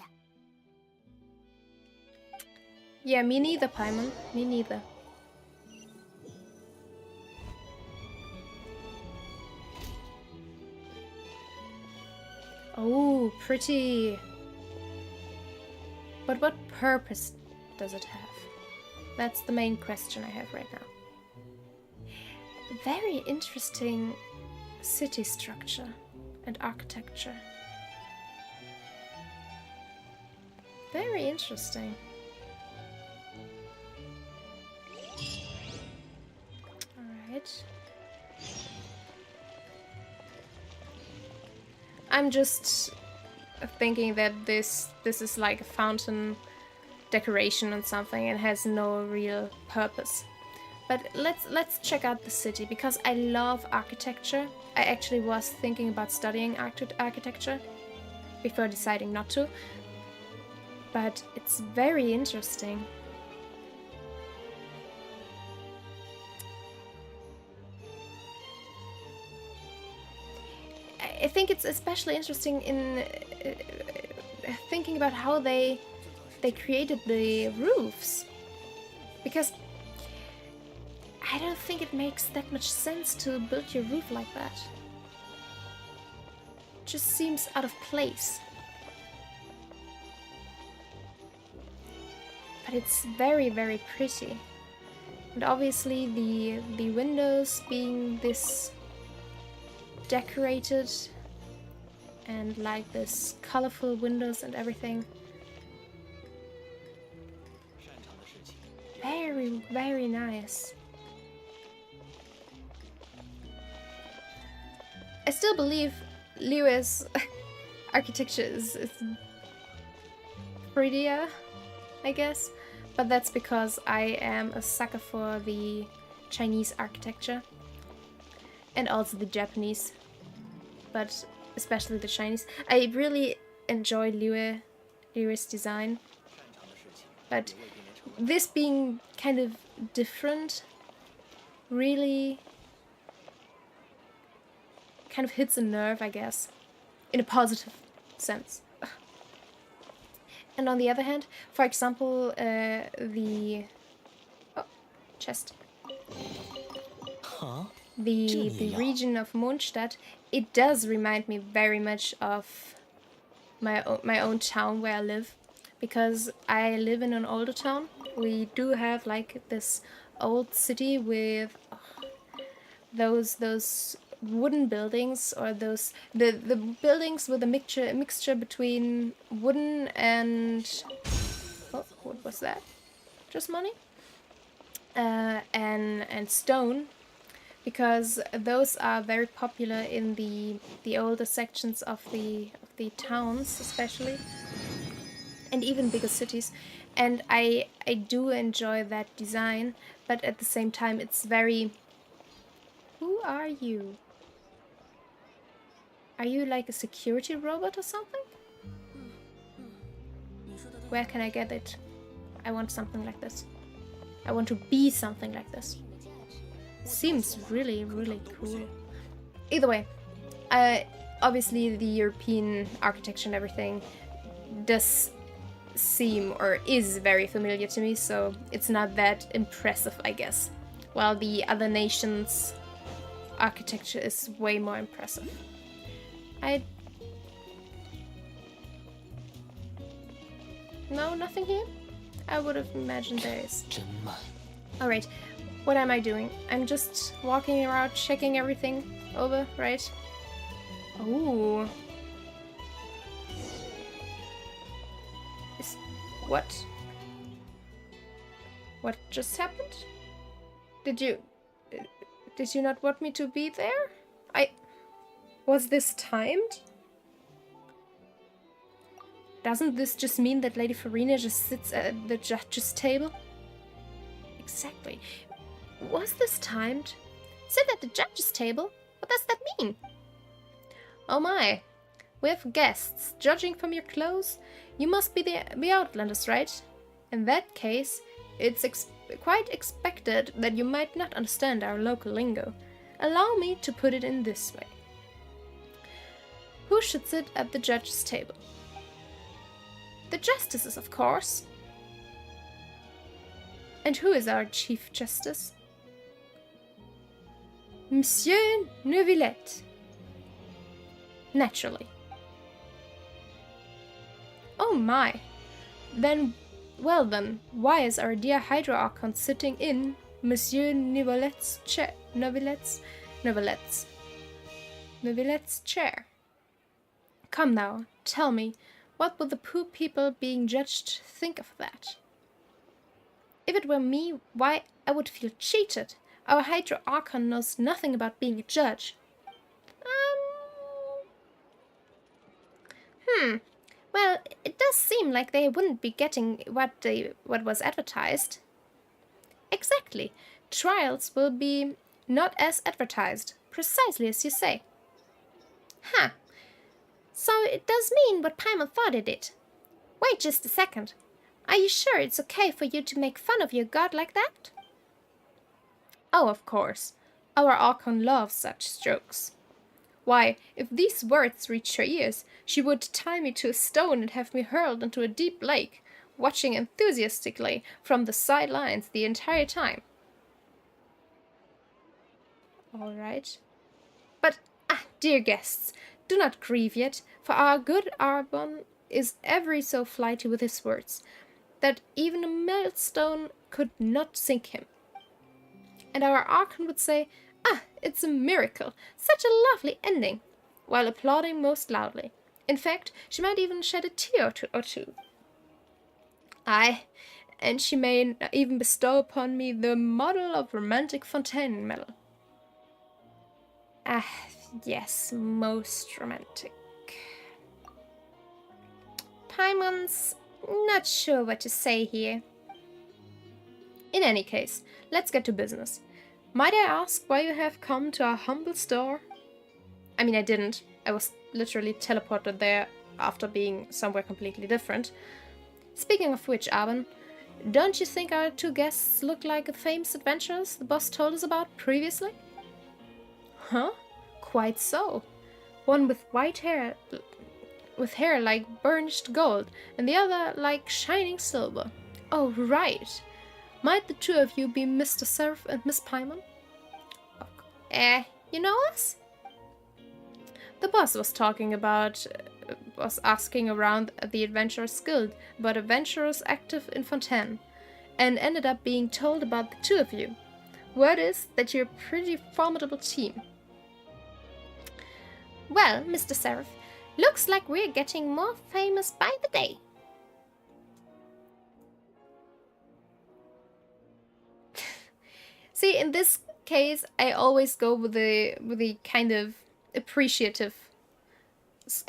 Yeah, me neither, Paimon. Me neither. Oh, pretty. But what purpose does it have? That's the main question I have right now. Very interesting city structure and architecture. Very interesting. Alright. I'm just thinking that this is like a fountain decoration and something and has no real purpose. But let's check out the city because I love architecture. I actually was thinking about studying architecture before deciding not to. But it's very interesting. I think it's especially interesting in thinking about how they created the roofs, because I don't think it makes that much sense to build your roof like that. It just seems out of place. But it's very, very pretty. And obviously the windows being this decorated and like this colorful windows and everything. Very, very nice. I still believe Liu's architecture is prettier, I guess, but that's because I am a sucker for the Chinese architecture and also the Japanese, but especially the Chinese. I really enjoy Liu's design, but this being kind of different really kind of hits a nerve, I guess, in a positive sense. And on the other hand, for example, the chest. Huh? The region of Mondstadt, it does remind me very much of my own town where I live, because I live in an older town. We do have like this old city with those wooden buildings, or those the buildings with a mixture between wooden and what was that? Just money? And stone, because those are very popular in the older sections of the towns, especially, and even bigger cities. And I do enjoy that design, but at the same time it's very... Who are you? Are you like a security robot or something? Where can I get it? I want something like this. I want to be something like this. Seems really, really cool. Either way, obviously the European architecture and everything does seem, or is, very familiar to me, so it's not that impressive, I guess. While the other nations' architecture is way more impressive. No, nothing here? I would have imagined there is. Alright, what am I doing? I'm just walking around, checking everything over, right? Oh. What? What just happened? Did you not want me to be there? Was this timed? Doesn't this just mean that Lady Farina just sits at the judge's table? Exactly. Was this timed? Sit at the judge's table? What does that mean? Oh my. We have guests. Judging from your clothes, you must be the Outlanders, right? In that case, it's quite expected that you might not understand our local lingo. Allow me to put it in this way. Who should sit at the judge's table? The justices, of course. And who is our Chief Justice? Monsieur Neuvillette. Naturally. Oh my. Then, well then, why is our dear Hydro Archon sitting in Monsieur Neuvillette's chair? Neuvillette's chair. Come now, tell me, what would the poor people being judged think of that? If it were me, why, I would feel cheated. Our Hydro Archon knows nothing about being a judge. Well, it does seem like they wouldn't be getting what was advertised. Exactly. Trials will be not as advertised, precisely as you say. Huh. So it does mean what Paimon thought it did. Wait just a second. Are you sure it's okay for you to make fun of your god like that? Oh, of course. Our Archon loves such jokes. Why, if these words reached her ears, she would tie me to a stone and have me hurled into a deep lake, watching enthusiastically from the sidelines the entire time. All right. But, dear guests, do not grieve yet, for our good Arbon is ever so flighty with his words, that even a millstone could not sink him. And our Archon would say, it's a miracle, such a lovely ending, while applauding most loudly. In fact, she might even shed a tear or two. Aye, and she may even bestow upon me the model of romantic Fontaine medal. Yes, most romantic. Paimon's not sure what to say here. In any case, let's get to business. Might I ask why you have come to our humble store? I mean, I didn't. I was literally teleported there after being somewhere completely different. Speaking of which, Arben, don't you think our two guests look like the famous adventurers the boss told us about previously? Huh? Quite so. One with white hair, with hair like burnished gold, and the other like shining silver. Oh, right. Might the two of you be Mr. Seraph and Miss Paimon? You know us? The boss was asking around at the Adventurers Guild about adventurers active in Fontaine, and ended up being told about the two of you. Word is that you're a pretty formidable team. Well, Mr. Seraph, looks like we're getting more famous by the day. See, in this case, I always go with the kind of appreciative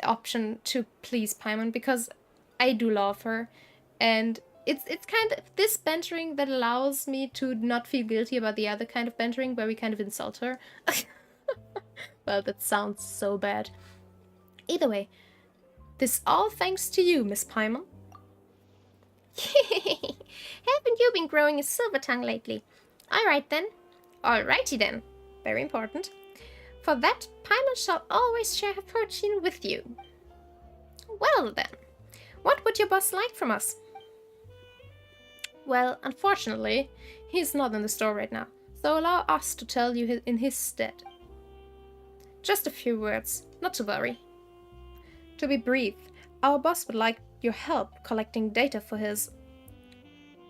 option to please Paimon, because I do love her, and it's kind of this bantering that allows me to not feel guilty about the other kind of bantering where we kind of insult her. Well, that sounds so bad. Either way, this all thanks to you, Miss Paimon. Haven't you been growing a silver tongue lately? Alright then. Alrighty then. Very important. For that, Paimon shall always share her fortune with you. Well then, what would your boss like from us? Well, unfortunately, he's not in the store right now, so allow us to tell you in his stead. Just a few words, not to worry. To be brief, our boss would like your help collecting data for his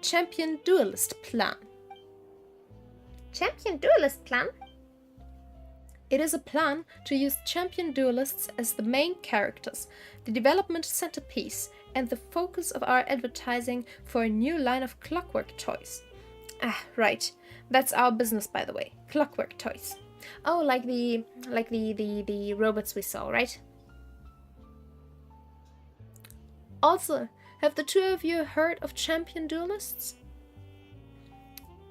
Champion Duelist plan. Champion Duelist plan? It is a plan to use champion duelists as the main characters, the development centerpiece, and the focus of our advertising for a new line of clockwork toys. Right. That's our business, by the way. Clockwork toys. Oh, like the robots we saw, right? Also, have the two of you heard of champion duelists?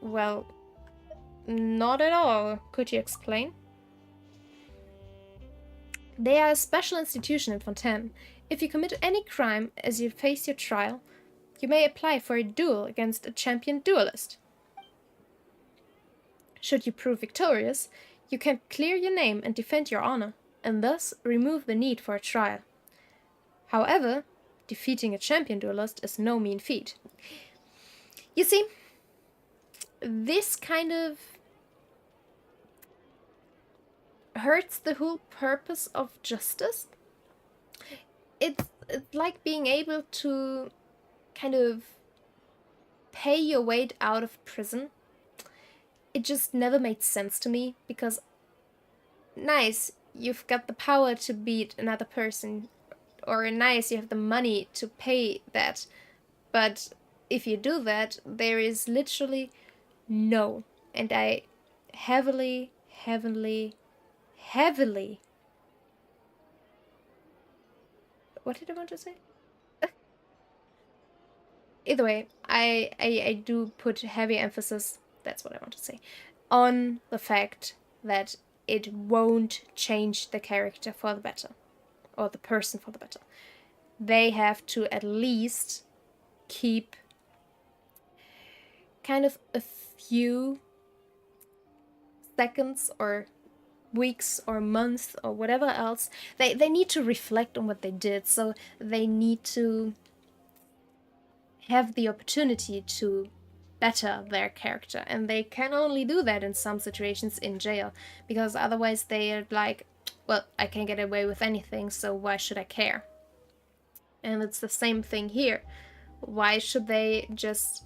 Well, not at all. Could you explain? They are a special institution in Fontaine. If you commit any crime as you face your trial, you may apply for a duel against a champion duelist. Should you prove victorious, you can clear your name and defend your honor, and thus remove the need for a trial. However, defeating a champion duelist is no mean feat. You see, this kind of hurts the whole purpose of justice. It's like being able to kind of pay your weight out of prison. It just never made sense to me, because nice, you've got the power to beat another person, or nice, you have the money to pay that, but if you do that, there is literally no, and I heavily what did I want to say? Either way, I do put heavy emphasis, that's what I want to say, on the fact that it won't change the character for the better, or the person for the better. They have to at least keep kind of a few seconds or weeks or months or whatever else. They need to reflect on what they did, so they need to have the opportunity to better their character, and they can only do that in some situations in jail, because otherwise they're like, well, I can get away with anything, so why should I care? And it's the same thing here. Why should they just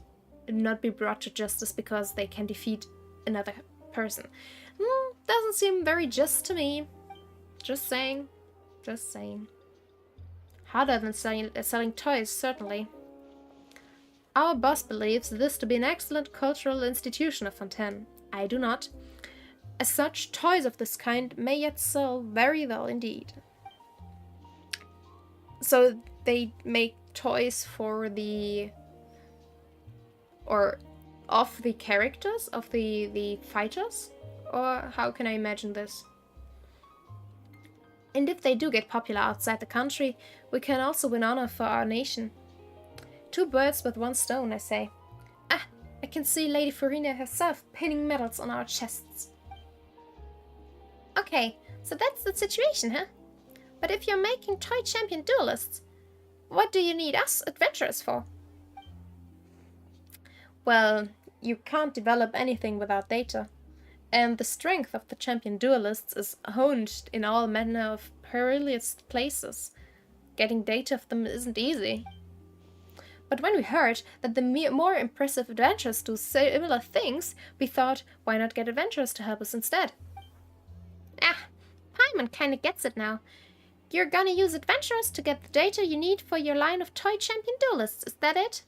not be brought to justice because they can defeat another person? Doesn't seem very just to me. Just saying. Just saying. Harder than selling toys, certainly. Our boss believes this to be an excellent cultural institution of Fontaine. I do not. As such, toys of this kind may yet sell very well indeed. So they make toys for the... or of the characters, of the fighters? Or how can I imagine this? And if they do get popular outside the country, we can also win honor for our nation. 2 birds with 1 stone, I say. Ah, I can see Lady Farina herself pinning medals on our chests. Okay, so that's the situation, huh? But if you're making toy champion duelists, what do you need us adventurers for? Well, you can't develop anything without data. And the strength of the champion duelists is honed in all manner of perilous places. Getting data of them isn't easy. But when we heard that the more impressive adventurers do similar things, we thought, why not get adventurers to help us instead? Ah, Paimon kinda gets it now. You're gonna use adventurers to get the data you need for your line of toy champion duelists, is that it?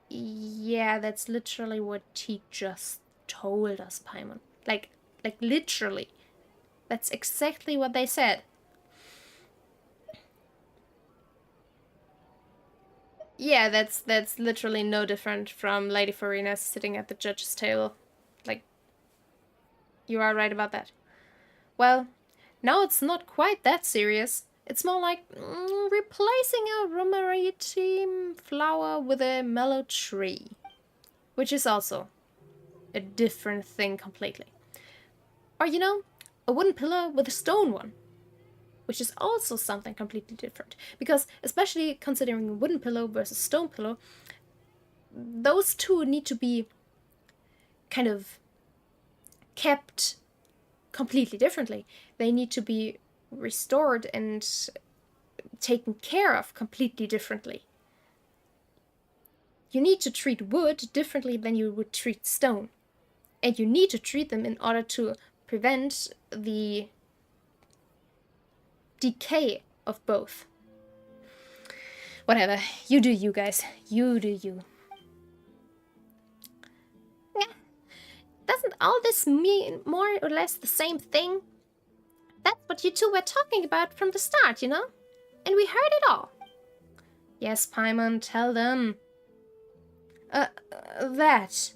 Yeah, that's literally what he just told us, Paimon. Like literally. That's exactly what they said. Yeah, that's literally no different from Lady Farina sitting at the judge's table. Like, you are right about that. Well, now it's not quite that serious. It's more like replacing a rumerity flower with a mellow tree. Which is also a different thing completely. Or, you know, a wooden pillar with a stone one. Which is also something completely different. Because, especially considering a wooden pillow versus stone pillow, those two need to be kind of kept completely differently. They need to be restored and taken care of completely differently. You need to treat wood differently than you would treat stone. And you need to treat them in order to prevent the decay of both. Whatever. You do you, guys. You do you. Yeah. Doesn't all this mean more or less the same thing? That's what you two were talking about from the start, you know? And we heard it all. Yes, Paimon, tell them. That.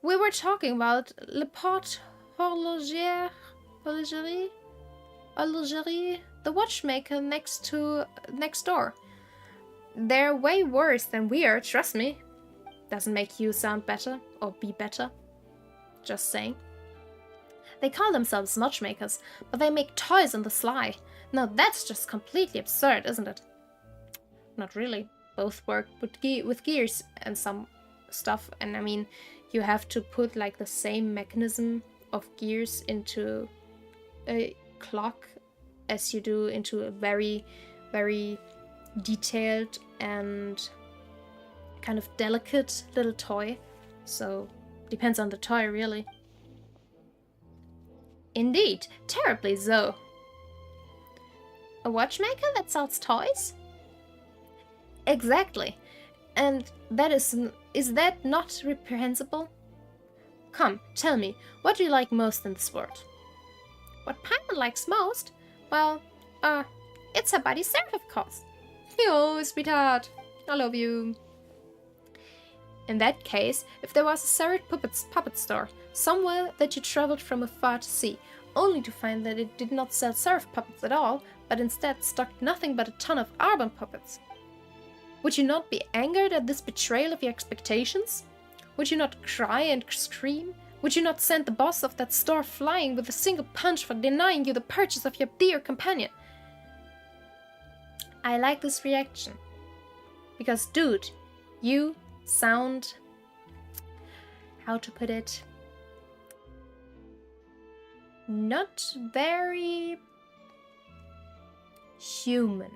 We were talking about Le Pot Horloger... Horlogerie? The watchmaker next door. They're way worse than we are, trust me. Doesn't make you sound better or be better. just saying. They call themselves matchmakers, but they make toys on the sly. Now that's just completely absurd, isn't it? Not really. Both work with gears and some stuff, and I mean, you have to put like the same mechanism of gears into a clock as you do into a very, very detailed and kind of delicate little toy. So, depends on the toy, really. Indeed, terribly so. A watchmaker that sells toys? Exactly. And that is that not reprehensible? Come, tell me, what do you like most in this world? What Paimon likes most? Well, it's her buddy Seraph, of course. Oh, sweetheart, I love you. In that case, if there was a Seraph puppet store, somewhere that you traveled from afar to see, only to find that it did not sell Seraph puppets at all, but instead stocked nothing but a ton of Arbon puppets, would you not be angered at this betrayal of your expectations? Would you not cry and scream? Would you not send the boss of that store flying with a single punch for denying you the purchase of your dear companion? I like this reaction. Because, dude, you sound... how to put it? Not very... human.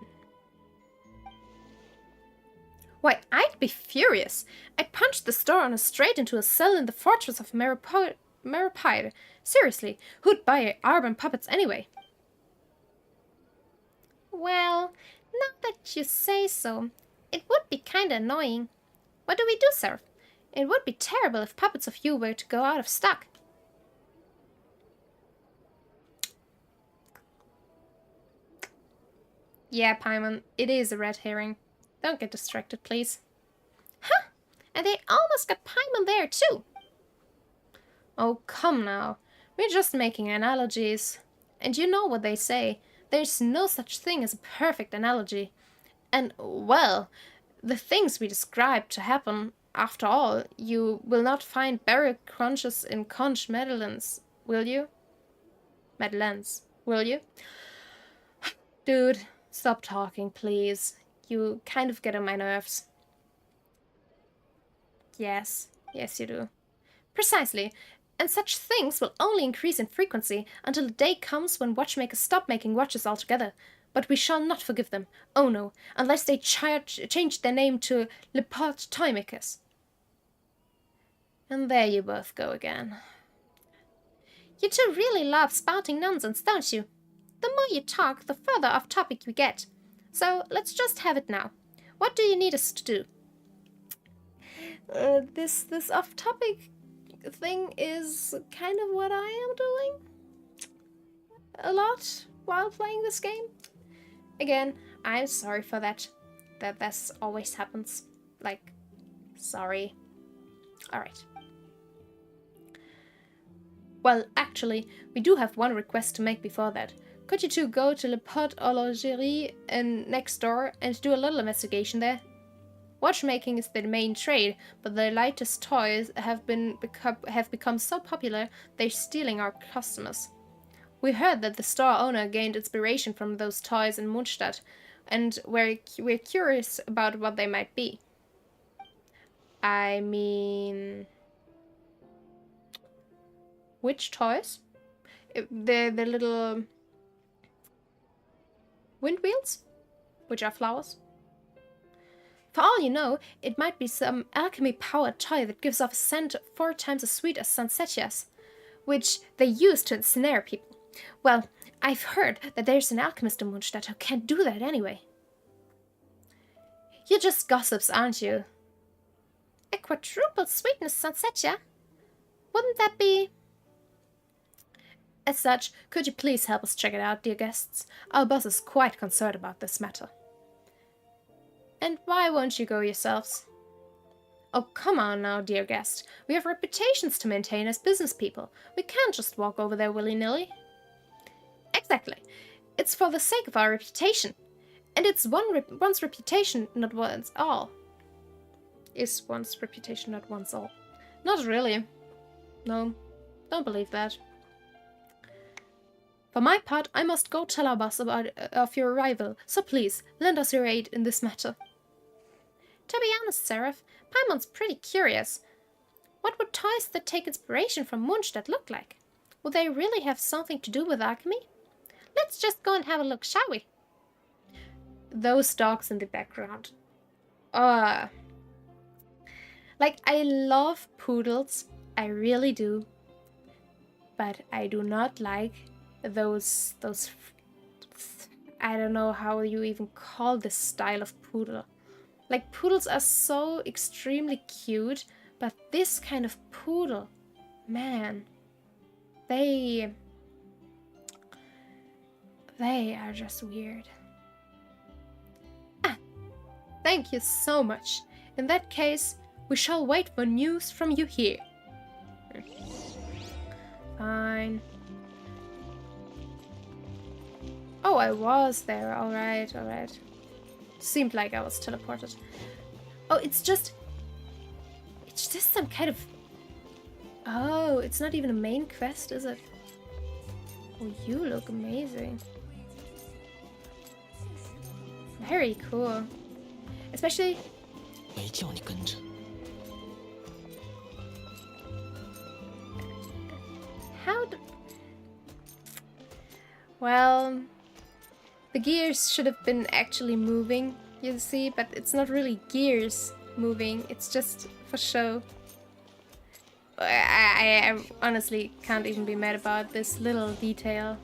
Why, I'd be furious. I'd punch the store owner straight into a cell in the fortress of Meripide. Seriously, who'd buy Arbon puppets anyway? Well, now that you say so, it would be kinda annoying. What do we do, sir? It would be terrible if puppets of you were to go out of stock. Yeah, Paimon, it is a red herring. Don't get distracted, please. Huh! And they almost got Paimon there, too! Oh, come now. We're just making analogies. And you know what they say. There's no such thing as a perfect analogy. And, well, the things we described to happen, after all, you will not find burial crunches in conch madeleines, will you? Madeleines, will you? Dude, stop talking, please. You kind of get on my nerves. Yes, yes you do. Precisely. And such things will only increase in frequency until the day comes when watchmakers stop making watches altogether. But we shall not forgive them. Oh no, unless they change their name to Le Pot Toymakers. And there you both go again. You two really love spouting nonsense, don't you? The more you talk, the further off topic we get. So, let's just have it now. What do you need us to do? This off-topic thing is kind of what I am doing a lot while playing this game. Again, I'm sorry for that. This always happens. Like, sorry. Alright. Well, actually, we do have one request to make before that. Could you two go to Le Pot Horlogerie next door and do a little investigation there? Watchmaking is their main trade, but their latest toys have become so popular they're stealing our customers. We heard that the store owner gained inspiration from those toys in Mondstadt, and we're curious about what they might be. I mean... which toys? The little... windwheels? Which are flowers? For all you know, it might be some alchemy-powered toy that gives off a scent 4 times as sweet as Sansetias, which they use to ensnare people. Well, I've heard that there's an alchemist in Mondstadt who can't do that anyway. You're just gossips, aren't you? A quadruple sweetness Sansetia? Wouldn't that be... As such, could you please help us check it out, dear guests? Our boss is quite concerned about this matter. And why won't you go yourselves? Oh, come on now, dear guest. We have reputations to maintain as business people. We can't just walk over there willy-nilly. Exactly. It's for the sake of our reputation. And it's one's reputation, not one's all. Is one's reputation not one's all? Not really. No, Don't believe that. For my part, I must go tell our boss of your arrival, so please, lend us your aid in this matter. To be honest, Seraph, Paimon's pretty curious. What would toys that take inspiration from Mondstadt look like? Would they really have something to do with alchemy? Let's just go and have a look, shall we? Those dogs in the background. Like, I love poodles. I really do. But I do not like those I don't know how you even call this style of poodle. Like, poodles are so extremely cute, but this kind of poodle, man, they are just weird. Ah, thank you so much. In that case, we shall wait for news from you here. Fine. Oh, I was there. Alright, alright. Seemed like I was teleported. Oh, it's just some kind of... Oh, it's not even a main quest, is it? Oh, you look amazing. Very cool. Especially... 没叫你跟着。 How do... Well... The gears should have been actually moving, you see, but it's not really gears moving, it's just for show. I honestly can't even be mad about this little detail.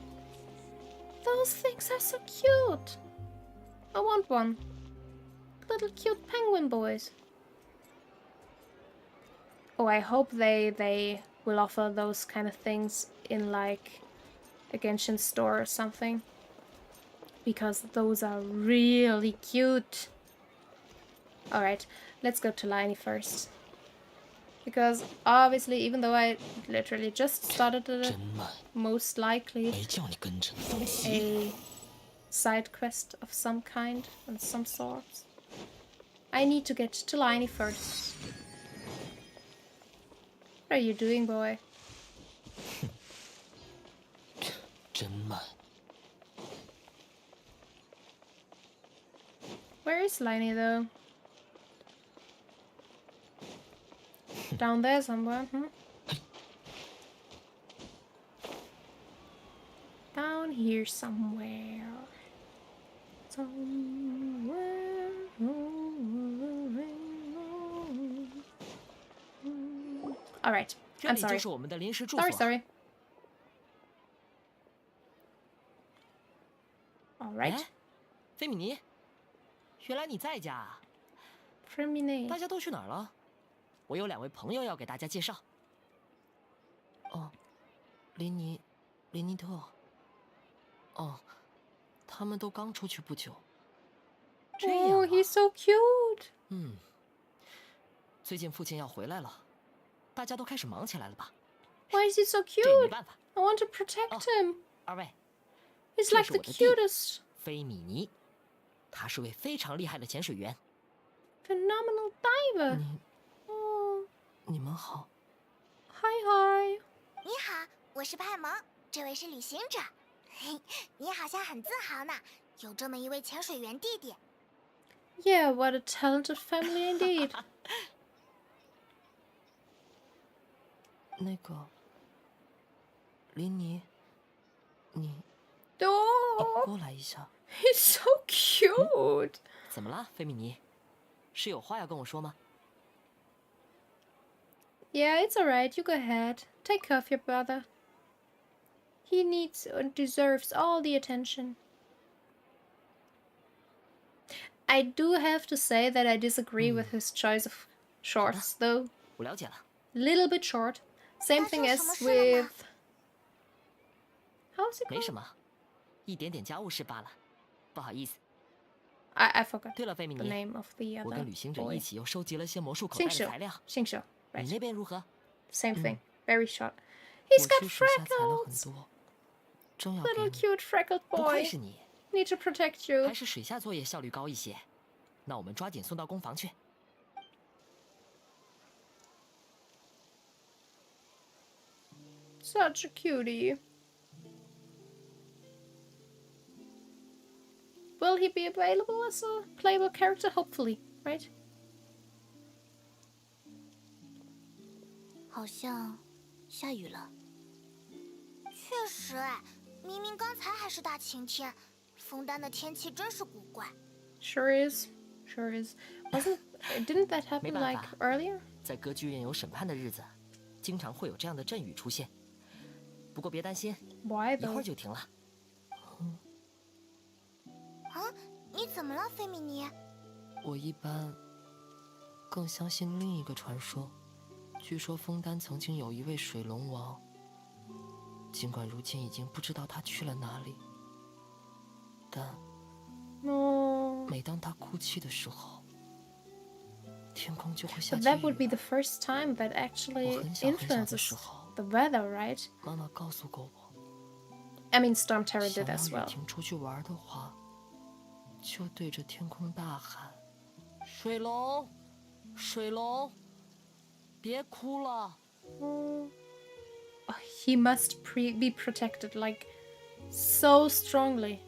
Those things are so cute! I want one. Little cute penguin boys. Oh, I hope they will offer those kind of things in like a Genshin store or something. Because those are really cute. Alright, let's go to Liney first. Because obviously, even though I literally just started it, most likely a side quest of some kind and some sorts. I need to get to Liney first. What are you doing, boy? 真慢。 Where is Liney, though? Down there somewhere, Down here somewhere. Alright, I'm sorry. Sorry. Alright. 菲米尼，原来你在家啊！ Femine. 大家都去哪儿了？我有2位朋友要给大家介绍。哦，林尼特。哦，他们都刚出去不久。这样啊 Oh, he's so cute. 最近父亲要回来了，大家都开始忙起来了吧？ Why is he so 这也没 cute? 办法。 I want to protect him. 2位， He's 这 like 是 the 我的弟弟 cutest. 菲米尼，他是位非常厉害的潜水员。 Phenomenal diver. Oh. 你们好。 Hi. 你好，我是派蒙，这位是旅行者。嘿，你好像很自豪呢，有这么一位潜水员弟弟。 Yeah, what a talented family indeed. 那个，林尼，你 Oh, 过来一下。 he's so cute. 怎么了，菲米尼？是有话要跟我说吗？ Yeah, it's alright. You go ahead. Take care of your brother. He needs and deserves all the attention. I do have to say that I disagree with his choice of shorts, though. 我了解了。 Little bit short. Same thing as with... How's it 没 called? 什么，一点点家务事罢了。不好意思。 I forgot 对了，菲米 the 尼， name of the 我 other 跟旅行者 boy. 一起又收集了些魔术口袋的材料。 Xingqiu. 你 Right. 那边如何？ Same thing. Very short. He's 我 got 去水下采了很 freckles. 多，正要给 Little 你。 cute freckled 不愧 boy. 是你， Need to protect you. 还是水下作业效率高一些。那我们抓紧送到工房去。Such a cutie. Will he be available as a playable character? Hopefully, right? 好像下雨了。确实哎，明明刚才还是大晴天，枫丹的天气真是古怪。Sure is, sure is. Didn't that happen like earlier? 在歌剧院有审判的日子，经常会有这样的阵雨出现。不过别担心， Why 一会 though? 儿就停了。啊，你怎么了，菲米尼？我一般更相信另一个传说。据说枫丹曾经有一位水龙王，尽管如今已经不知道他去了哪里，但每当他哭泣的时候，天空就会下 But 起雨 that would be the first time that actually 我很小很小的 influences 时候， the weather, right? 妈妈告诉过我， I mean, Storm Terror 想 did 要 as 雨 well. 停出去玩的话，就对着天空大喊：“水龙，水龙，别哭了。” He must be protected like so strongly.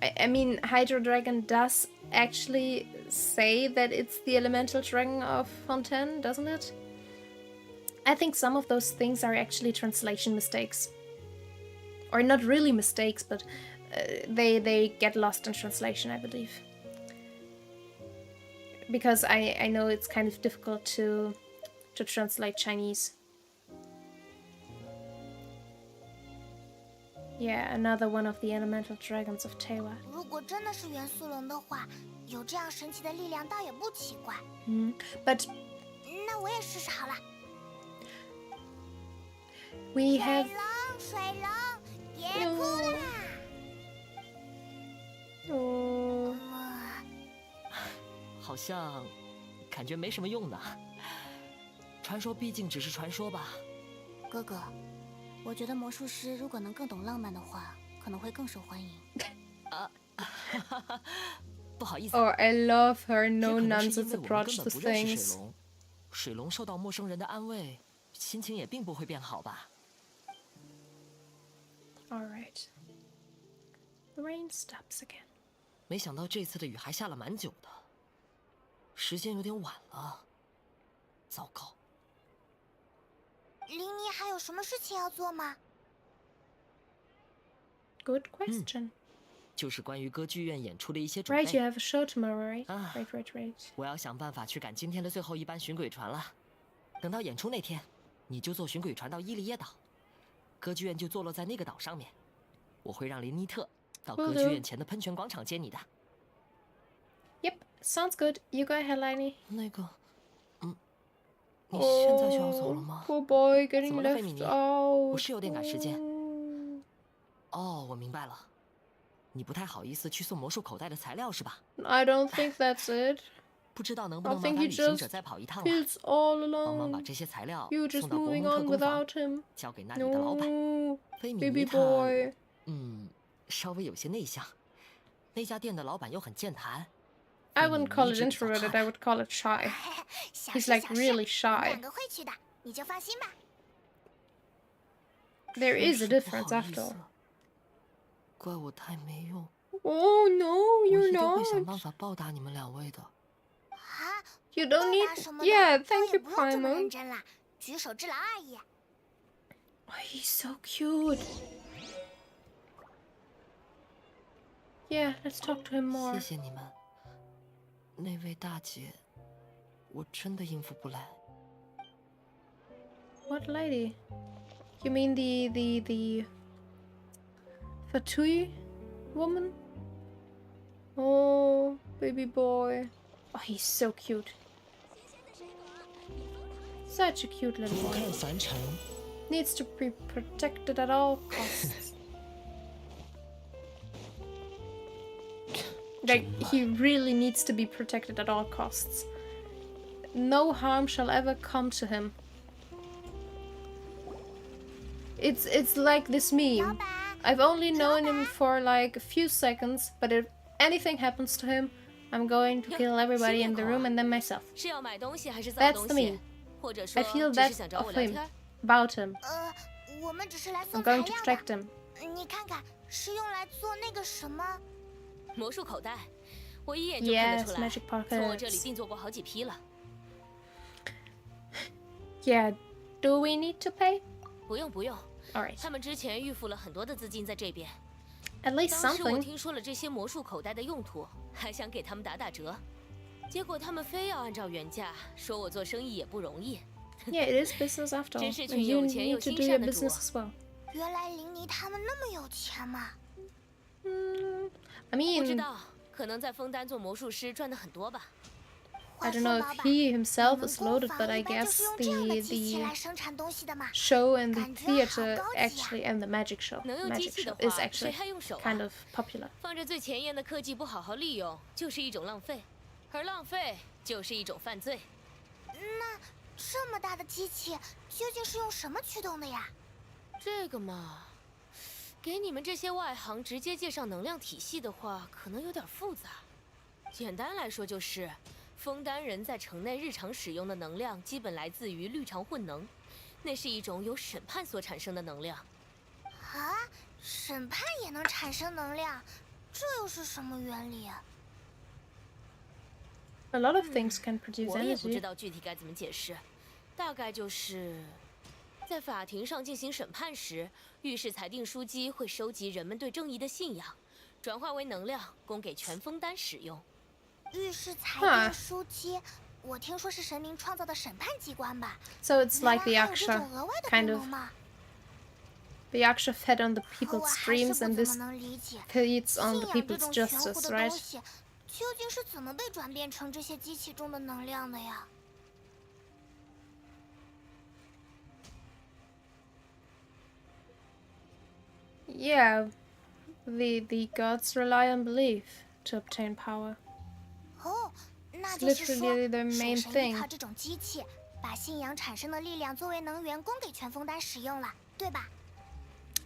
I mean, Hydro Dragon does actually say that it's the elemental dragon of Fontaine, doesn't it? I think some of those things are actually translation mistakes. Or not really mistakes, but they get lost in translation, I believe. Because I know it's kind of difficult to translate Chinese. Yeah, another one of the elemental dragons of Tewa. 如果真的是元素龙的话，有这样神奇的力量倒也不奇怪。But 那我也试试好了。 we have 水龙，别哭啦！ oh, 好像感觉没什么用呢。传说毕竟只是传说吧。哥哥，我觉得魔术师如果能更懂浪漫的话，可能会更受欢迎。不好意思。 oh, I love her 也 no 可能是 nonsense 因为我们 approach 根 to 本不认识 things. 水龙，水龙受到陌生人的安慰，心情也并不会变好吧。 Alright. The rain stops again. 没想到这次的雨还下了蛮久的，时间有点晚了。糟糕。琳妮还有什么事情要做吗？ Good question. 就是关于歌剧院演出的一些准 Right, you 备。 have a show tomorrow, right? 啊 Right. 我要想办法去赶今天的最后一班巡轨船了。等到演出那天，你就坐巡轨船到伊利耶岛，歌剧院就坐落在那个岛上面。我会让林妮特到歌剧院前的喷泉广场接你的。Yep, sounds good. You go ahead, Liney. 那个，你现在就要走了吗？ Poor boy 怎 getting 么了，费米 left 尼？ out. 不是有点赶时间？哦，我明白了，你不太好意思去送魔术口袋的材料是吧？ I don't think that's it. 不知道能不 I 能麻 think 烦 he 旅行 just 者再跑一趟了， feels all 帮忙把 alone. 这些材料 You just 送到伯 moving 蒙特 on 工坊， without him. 交给那里的老板。 No, 菲米尼 baby 他， boy. 稍微有些内向。那家店的老板又很健谈。 I wouldn't call it introverted, I would call it shy. 小 He's 事 like 小事 really 我们 shy. 两个会去的，你就放心吧。 There is a 真是 difference 不好意 after 思 all. 怪我太没用。 Oh no, 我 you're 一定会想 not. 办法报答你们两位的。啊， You 报 don't 答 need. 什么的 Yeah, 倒 thank 也 you, 不用这么认 Primo. 真啦，举手之劳而已。 Oh, he's so cute. Yeah, let's talk to him more. 谢谢你们。那位大姐，我真的应付不来。 What lady? You mean the Fatui woman? Oh, baby boy. Oh, he's so cute. Such a cute little 不看 boy. 凡尘， Needs to be protected at all costs. Like, he really needs to be protected at all costs. No harm shall ever come to him. It's like this meme. I've only known him for like a few seconds, but if anything happens to him, I'm going to kill everybody in the room and then myself. 是要买东西还是造 That's 东 the 西 me.？ 或者说 I feel 只是 that 想找我 of 聊 him, 天？ about him. 我们只是来 I'm 送材 going to 料 protect 的。 him. 你看看，是用来做那个什么？ 魔术口袋，我一眼就看得 Yes, 出来， magic 从我这里 pockets. 定做过好几批了。 Yeah, do we need to pay? 不用不用， Alright, 他们之前预付了很多的资金在这边。 at least 当时我 something. 听说了这些魔术口袋的用途，还想给他们打打折，结果他们非要按照原价，说我做生意也不容易。 Yeah, it is business after all. 真是 And 群 you 有钱有 need to 心 do your 善的主 business 啊！ as well. 原来林妮他们那么有钱嘛！ I 不知 mean, 道，可能在枫丹做魔术师赚的很多吧。 I don't know if he 你 himself 们 is 工 loaded, 坊 but I 一般就 guess 是用这样的 the 机器 the 来生产东西的嘛。 show and the 感觉好 theater 高级呀。 actually and the magic show 能用机 magic 器的 show is 话，谁 actually 还用手啊？ kind of popular. 放着最前沿的科技不好好利用，就是一种浪费，而浪费就是一种犯罪。那这么大的机器究竟是用什么驱动的呀？这个嘛，给你们这些外行直接介绍能量体系的话，可能有点复杂。简单来说就是，枫丹人在城内日常使用的能量基本来自于绿常混能，那是一种由审判所产生的能量。啊，审判也能产生能量，这又是什么原理啊？ A lot of things can produce 我也不知 energy. 道具体该怎么解释，大概就是在法庭上进行审判时，狱事裁定书机会收集人们对正义的信仰，转化为能量，供给全枫丹使用。狱事裁定书机，我听说是神明创造的审判机关吧？ So it's like the 原来还有这 Yaksha 种额外的 kind 功 of 能吗？ the Yaksha fed on the 我 people's 还是 dreams 不 and 怎么 this 能理解， feeds 信 on the 仰这 people's 种玄乎 justice, 的 right? 东西，究竟是怎么被转变成这些机器中的能量的呀？ Yeah, the gods rely on belief to obtain power. 哦，那 It's 就是说， literally the 水 main 神依 thing. 靠这种机器，把信仰产生的力量作为能源供给全枫丹使用了，对吧？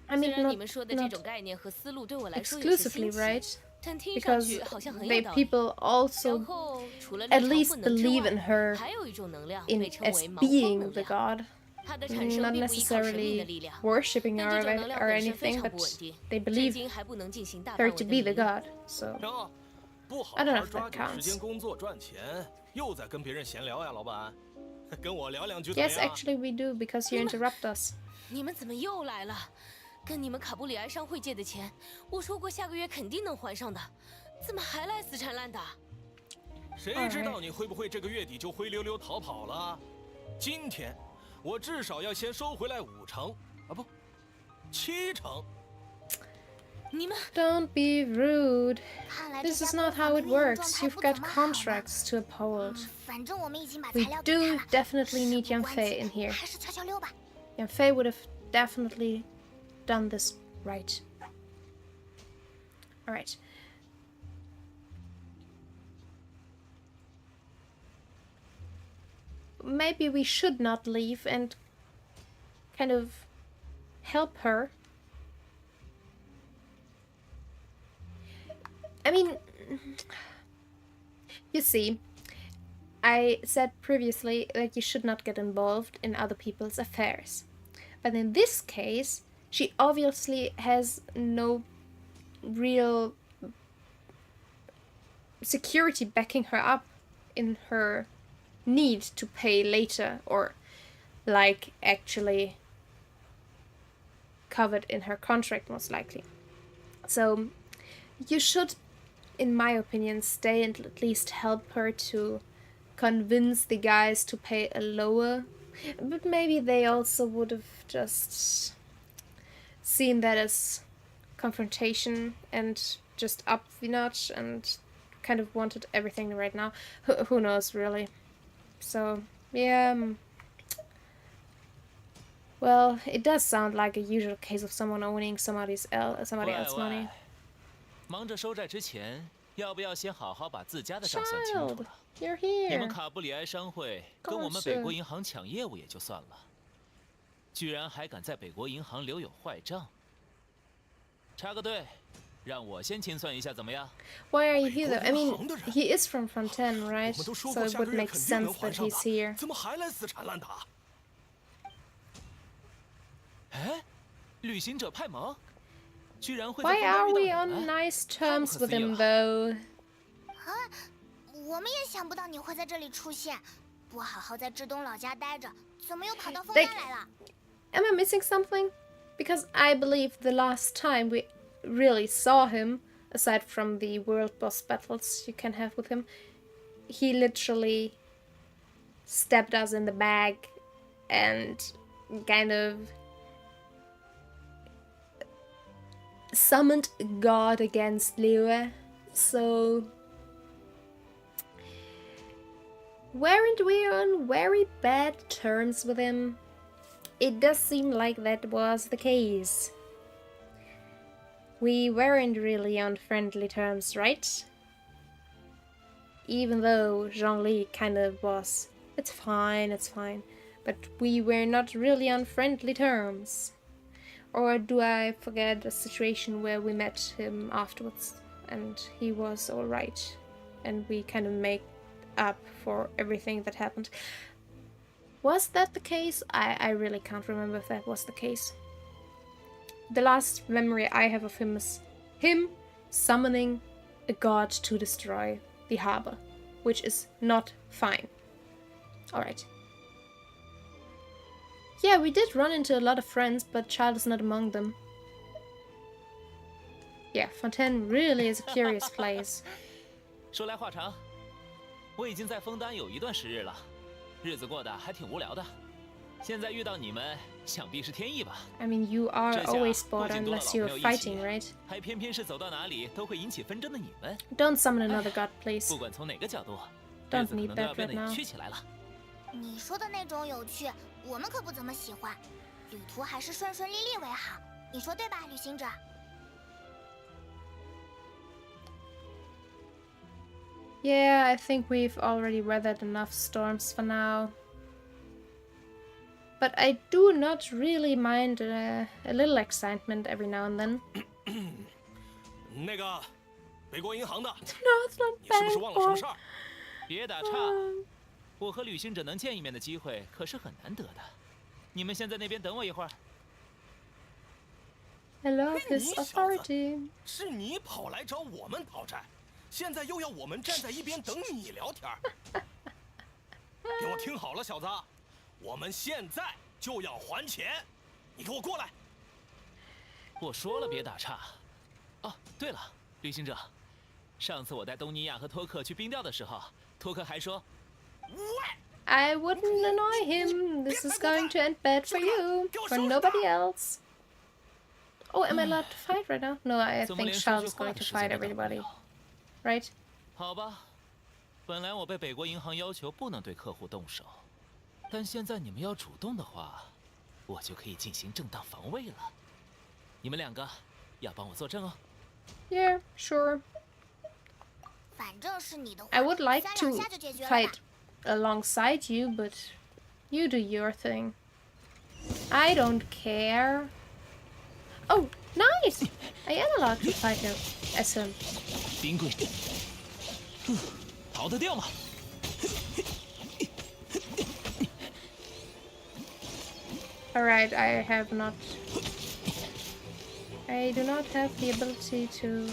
I 虽 mean, 然你 not 们说的这 not 种概念和思路对我来说有些 exclusively, 新奇， right? 但听上 Because 去好像很有 they 道理。 people 然 also 后除了 at 绿常 least 混能之 believe 外 in her 还有一种能量 in 被称 as 为毛光 being 能 the 量。 god, 它的产生 not 并不依靠神明的 necessarily 力量， worshipping 但 her 这种能量 or 本身非 anything, 常 but 不稳定， they 至 believe 今还不能进行大 her 范 to 围的 be 利 the 用。 god. So 行，不好 I don't know 好 if 抓 that 紧时 counts. 间工作赚钱，又在跟别人闲聊呀，老板。跟我聊两句怎么 Yes, 样？ actually we do because you interrupt us. 你们怎么又来了？跟你们卡布里埃商会借的钱，我说过下个月肯定能还上的，怎么还来死缠烂打？谁知道你会不会这个月底就灰溜溜逃跑了？今天我至少要先收回来5成，啊不，7成。你们 Don't be rude. 看来这 This 家 is 工 not 坊 how 的 it 运营 works. 状态 You've 不 got 怎么好呢。 contracts to uphold. 反正我们已经把材 We 料给他 do 了， definitely need 事 Yang 不关 Fei 己 in here. 还是悄悄溜吧。 Yang Fei would have definitely done this right. Alright. Maybe we should not leave and kind of help her. I mean, you see, I said previously that you should not get involved in other people's affairs. But in this case, she obviously has no real security backing her up in her need to pay later, or like actually covered in her contract most likely. So you should, in my opinion, stay and at least help her to convince the guys to pay a lower, but maybe they also would have just seen that as confrontation and just up the notch and kind of wanted everything right now. Who knows, really. So yeah, well, it does sound like a usual case of someone owning somebody else's money. 忙着收债之前，要不要先好好把自家的账算清楚 Child, 了？ you're 你们 here. 卡布里埃商会跟我们北国银行抢业务也就算了，居然还敢在北国银行留有坏账。插个队，让我先清算一下怎么样？ Why are you here though? I mean, he is from Fontaine, right? 我们都说 So 过 it 下个 would 月 make 肯定能 sense 还 that 上 he's 的， here. 怎么还来死缠烂打？哎，旅行者派蒙，居然会在 Why 枫丹 are 遇 we 到你 on 们， nice 太不 terms 可 with 思议 him 了。 though? 我们也想不到你会在这里出现，不好好在志东老家待着，怎么又跑到枫丹来了？ Am I missing something? Because I believe the last time we really saw him, aside from the world boss battles you can have with him, he literally stabbed us in the back and kind of summoned God against Liyue. So weren't we on very bad terms with him? It does seem like that was the case. We weren't really on friendly terms, right? Even though Zhongli kind of was. It's fine, it's fine. But we were not really on friendly terms. Or do I forget a situation where we met him afterwards and he was alright and we kind of make up for everything that happened? Was that the case? I really can't remember if that was the case. The last memory I have of him is him summoning a god to destroy the harbor, which is not fine. Alright. Yeah, we did run into a lot of friends, but Child is not among them. Yeah, Fontaine really is a curious place. 说来话长，我已经在枫丹有一段时日了，日子过得还挺无聊的。现在遇到你们，想必是天意吧？ I mean, you are 这下 always 不 bored 仅多了 unless 老 you're 朋友一 fighting, 起， right? 还偏偏是走到哪里都会引起纷争的你们。 Don't summon another god, please. 不管从哪个角度，日 Don't 子可 need 能都要 that 变 right 得有 now. 趣起来了。你说的那种有趣，我们可不怎么喜欢。旅途还是顺顺利利为好，你说对吧，旅行者？ Yeah, I think we've already weathered enough storms for now. But I do not really mind a little excitement every now and then. 那个，北国银行的， No, it's not 你是不是忘了什么 bad 事儿？别打岔，我和旅行者能见一面的机会可是很难得的。你们先在那边等我一会儿。 I love 你 his 小子， authority. 是你跑来找我们讨债，现在又要我们站在一边等你聊天儿。给我听好了，小子，我们现在就要还钱，你给我过来！我说了别打岔。哦，对了，旅行者，上次我带东尼亚和托克去冰钓的时候，托克还说， I wouldn't annoy him. This is going to end bad for you, for nobody else. Oh, am I allowed to fight right now? No, I 怎么 think 连说 Charles 句 is 话 going 的 to 时间 fight 都等不 everybody. 了？ Right? 好吧，本来我被北国银行要求不能对客户动手，但现在你们要主动的话，我就可以进行正当防卫了。你们两个要帮我作证哦。 Yeah, sure. 反正是你的话， I would like 三 to 两下就解决了吧 fight alongside you, but you do your thing. I don't care. Oh, nice! I am allowed to fight him as him. 冰柜，逃得掉吗？ Alright, I do not have the ability to...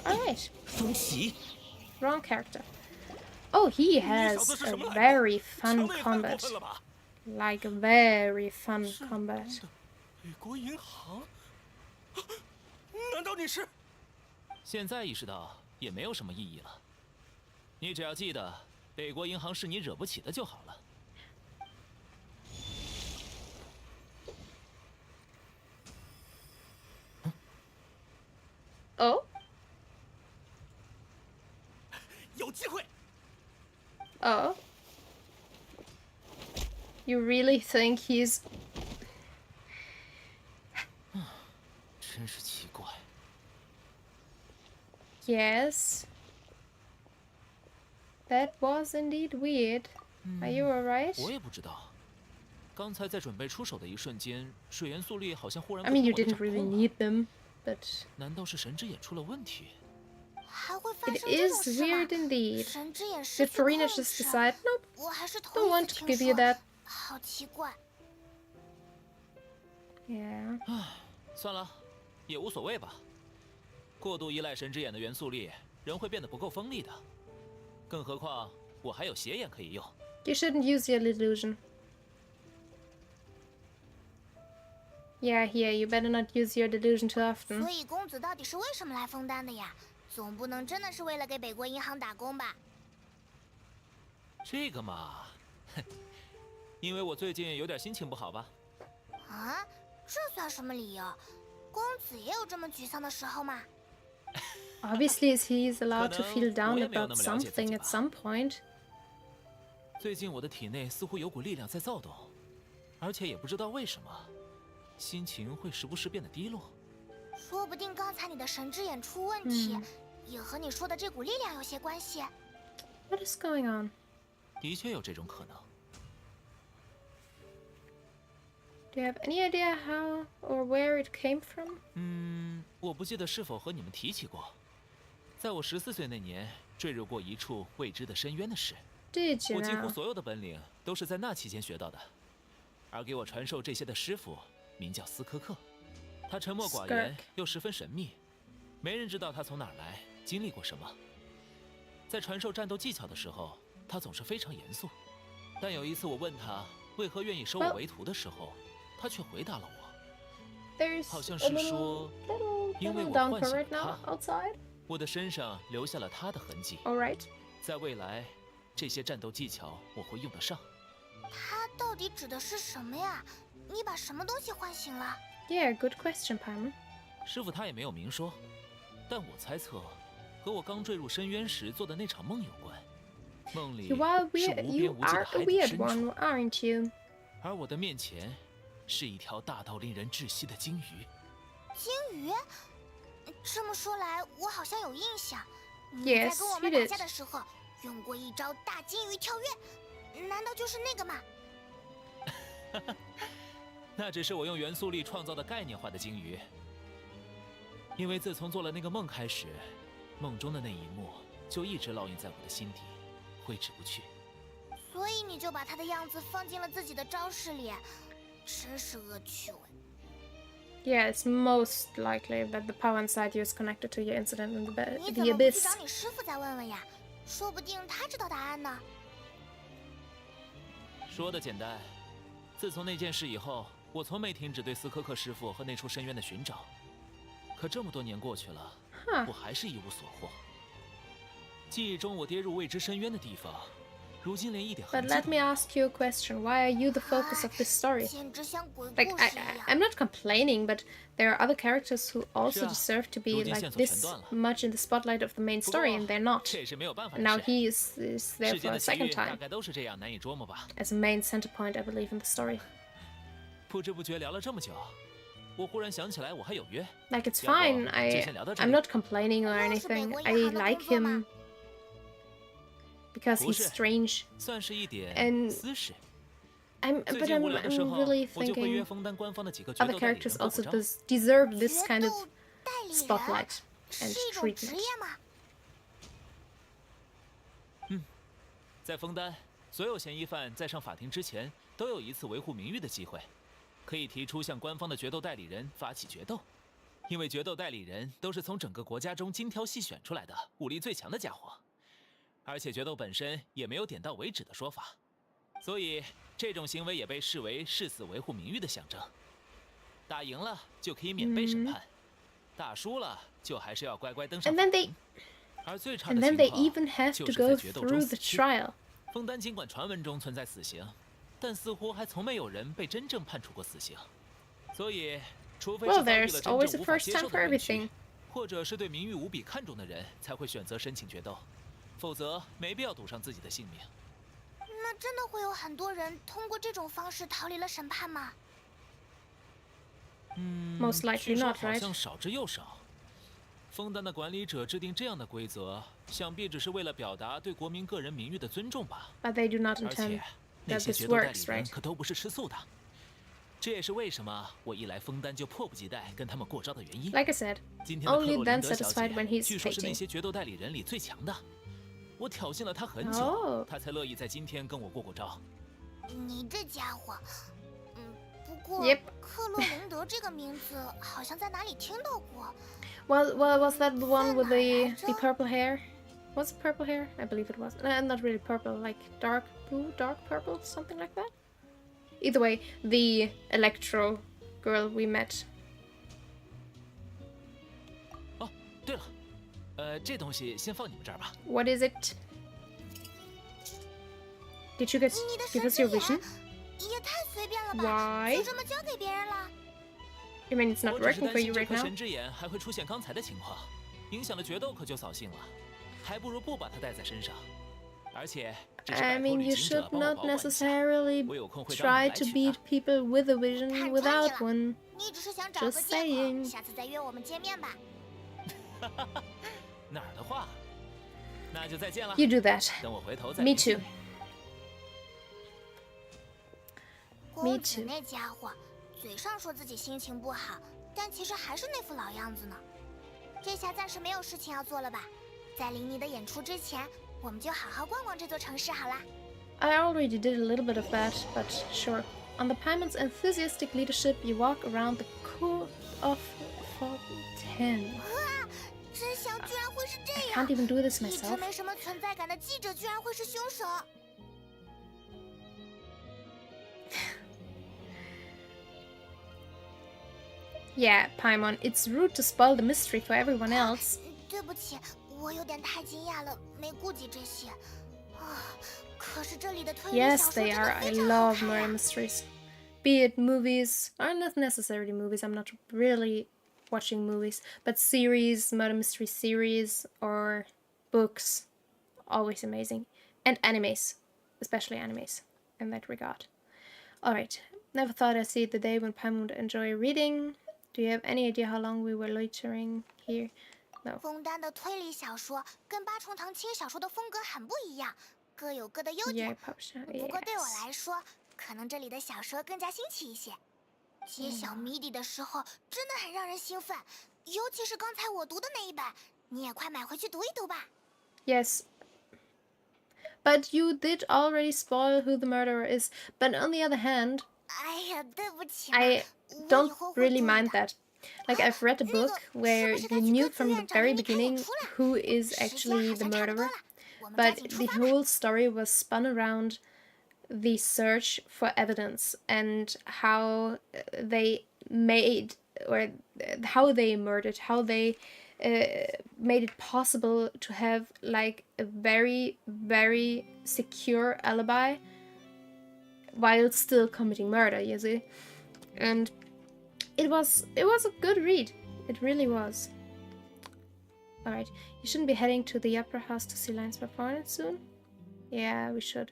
Alright. 风袭， Wrong character. Oh, he has a very fun 强的也太过 combat. 分了吧！ Like a very fun combat. 北国银行？难道你是？现在意识到也没有什么意义了。你只要记得，北国银行是你惹不起的就好了。 Oh? 有机会！ Oh? You really think he's... 真是奇怪。 Yes. That was indeed weird. Are you alright? 我也不知道，刚才在准备出手的一瞬间，水元素力好像忽然 I mean, you didn't really need them, but 难道是神之眼出了问题？还会发 it 生这种 is 事吗？ weird indeed. 神之眼 Did 失去控 Farina just 制， decide, nope, 我还是头 don't 一 want 次 to 听 give you 说， that. 好奇怪。 Yeah. 算了，也无所谓吧。过度依赖神之眼的元素力，人会变得不够锋利的。更何况我还有邪眼可以用。You shouldn't use your illusion. Yeah, you better not use your delusion too 所 often. 以公子到底是为什么来枫丹的呀？总不能真的是为了给北国银行打工吧？这个嘛，因为我最近有点心情不好吧。啊，这算什么理由？公子也有这么沮丧的时候吗？ Obviously, he's allowed to feel down 我也没有 about 那么了解自己 something 吧。 at some point. 最近我的体内似乎有股力量在躁动，而且也不知道为什么，心情会时不时变得低落。说不定刚才你的神之眼出问题，也和你说的这股力量有些关系。 What is going on? 的确有这种可能。 Do you have any idea how or where it came from? 我不记得是否和你们提起过，在我14岁那年坠入过一处未知的深渊的事。 Did you 我几乎 now? 所有的本领都是在那期间学到的，而给我传授这些的师傅名叫斯科克，他沉默寡言又十分神秘，没人知道他从哪儿来，经历过什么。在传授战斗技巧的时候，他总是非常严肃。但有一次我问他为何愿意收我为徒的时候，他却回答了我， There's 好像 a 是 little, 说，因为 little 我 downpour 幻想 right now 他， outside. 我的身上留下了他的痕迹。 All right. 在未来，这些战斗技巧我会用得上。他到底指的是什么呀？你把什么东西唤醒了？ Yeah, good question, Paimon. 师傅他也没有明说，但我猜测，和我刚坠入深渊时做的那场梦有关。梦里 You are 是 weird. 无边 You 无际 are 的 a 海底 weird 深处， one, aren't you? 而我的面前是一条大到令人窒息的鲸鱼。鲸鱼？这么说来，我好像有印象。你 Yes, 在跟我们 you 打 did. 架的时候用过一招大鲸鱼跳跃，难道就是那个吗？那只是我用元素力创造的概念化的鲸鱼。因为自从做了那个梦开始，梦中的那一幕就一直烙印在我的心底，挥之不去。所以你就把他的样子放进了自己的招式里，真是恶趣味。 Yeah, it's most likely that the power inside you is connected to your incident in 你 the 怎么不去 abyss. 找你师傅再问问呀？说不定他知道答案呢。说的简单，自从那件事以后，我从没停止对斯科克师傅和那处深渊的寻找。可这么多年过去了，我还是一无所获。记忆中我跌入未知深渊的地方，如今连一点痕 But 迹 let 都 me 没有。 ask you a question. Why are you the focus of this story? 简直像鬼 Like, 故事一样。 I'm not complaining, but there are other characters who also 是啊， deserve to be 如今 like 线索全 this 断了。 much in the spotlight of the main 不过 story, and they're not. 这也是没有办法 And 的 now 事。 he is there 世 for 间 a 的奇遇 second 大 time 概都是这样难以捉摸吧。 as a main center point, I believe, in the story. 不知不觉聊了这么久，我忽然想起来我还有约。 Like, it's 要不 fine. 就先聊到这 I'm 里。 not complaining or 又是北 anything. 国 I 银行的 like 工作吗 him because 不 he's 是 strange. 算是一点 And 私事。 But 最近无聊的时 I'm 候， really 我就会约 thinking 枫丹官方的几个决 other 斗代理 characters 人过 also 过招。 deserve this 决 kind 斗 of 代理人 spotlight 是 and 一种职 treatment. 业吗？在枫丹，所有嫌疑犯在上法庭之前都有一次维护名誉的机会，可以提出向官方的决斗代理人发起决斗。因为决斗代理人都是从整个国家中精挑细选出来的武力最强的家伙，而且决斗本身也没有点到为止的说法，所以这种行为也被视为誓死维护名誉的象征。打赢了就可以免被审判，打输了就还是要乖乖登上 And 法 then they 庭。而最差 and 的 then they 情 even 况 have 就 to 是在 go 决斗中 through 死 the 去。 trial. 枫丹尽管传闻中存在死刑，但似乎还从没有人被真正判处过死刑。所以，除非是 Well, 遭遇了 there's 真 always 正 a 无法 first 接 time 受 for 的委屈 everything. 或者是对名誉无比看重的人，才会选择申请决斗，否则没必要赌上自己的性命。那真的会有很多人通过这种方式逃离了审判吗？ Most 据 likely 说 not, 好 right? 像少之又少。枫丹的管理者制定这样的规则，想必只是为了表达对国民个人名誉的尊重吧。 But they do not 而且 intend. 那 that 些 this 决斗代理 works, 人 right? 可都不是吃素的。这也是为什么我一来枫丹就迫不及待跟他们过招的原因。 Like I said, 今天的克 only 洛 then 琳德小 satisfied when 姐 he's 据说是那 fighting. 些决斗代理人里最强的，我挑衅了她很久， Oh. 她才乐意在今天跟我过招。你这家伙，不过 Yep. 克洛琳德这个名字好像在哪里听到过。Well, was that the one with the purple hair? Was it purple hair? I believe it was. Not really purple, like dark blue, dark purple, something like that. Either way, the Electro girl we met. 哦，对了，这东西先放你们这儿吧。 What is it? Did you give us your vision? 也太随便了吧， Why? 就这么交给别人了。 You mean it's not 我只是 working 担 for 心 you 这 right 颗 now? 神之眼还会出现刚才的情况，影响了决斗可就扫兴了，还不如不把它带在身上。而且，这是 I 拜托 mean, 旅 you 行者 should 帮我 not 保管一下。 necessarily 我有空会找你们 try 来 to 取 beat 的。 people with a vision 太专业 without 了 one. 你只是想找个 Just 借口， saying. 下次再约我们见面吧。哪儿的话，那就再见了。 You do that. 等我回头再 Me 联系 too. 你。 公子那家伙，嘴上说自己心情不好，但其实还是那副老样子呢。这下暂时没有事情要做了吧？在林尼的演出之前，我们就好好逛逛这座城市好啦。 I already did a little bit of that, but sure. Under Paimon's enthusiastic leadership, you walk around the court of Fontaine. 哇，真相居然会是这 I 样！ can't even do this 一直 myself. 没什么存在感的记者居然会是凶手。 Yeah, Paimon, it's rude to spoil the mystery for everyone else. 对不起，我有点太惊讶了，没顾及这些。啊，可是这里的推理小 Yes, 说 they 真 are. 的 I 非常好 love 看 murder 呀。 mysteries. Be it movies, or not necessarily movies, I'm not really watching movies, but series, murder mystery series, or books, always amazing. And animes, especially animes, in that regard. Alright, never thought I'd see the day when Paimon would enjoy reading. Do you have any idea how long we were loitering here? No. 枫丹的推理小说跟八重堂轻小说的风格很不一样，各有各的优 Yeah, 点。 probably 不过对我 yes. 来说，可能这里的小说更加新奇一些。揭晓谜底的时候真的很让人兴奋，尤其是刚才我读的那一本，你也快买回去读一读吧。 Yes. But you did already spoil who the murderer is. But on the other hand, 哎呀，对不起嘛， I 我以 don't 后会 really 注意 mind 的。 that. Like, I've read a book where you knew from the very beginning who is actually the murderer, but the whole story was spun around the search for evidence and how they made, or how they murdered, how they made it possible to have like a very, very secure alibi while still committing murder, you see. And it was a good read. It really was. Alright, you shouldn't be heading to the opera house to see Lions performance soon? Yeah, we should.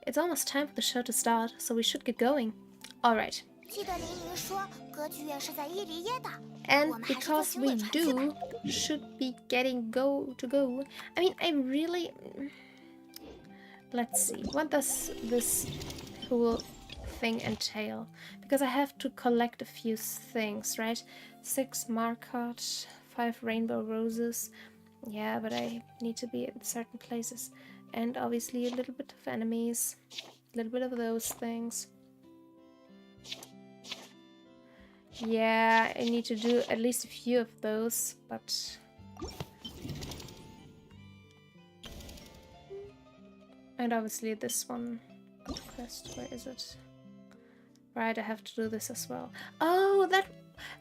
It's almost time for the show to start, so we should get going. Alright. 记得林宁说，歌剧院是在伊犁耶的。 And 我们还是坐 because 行 we 轨船去吧。 do should be getting go. I mean, I really... Let's see. What does this whole thing entail? Because I have to collect a few things, right? 6 marcotte, 5 rainbow roses. Yeah, but I need to be in certain places. And obviously a little bit of enemies. A little bit of those things. Yeah, I need to do at least a few of those, but... And obviously this one quest, where is it? Right, I have to do this as well. Oh,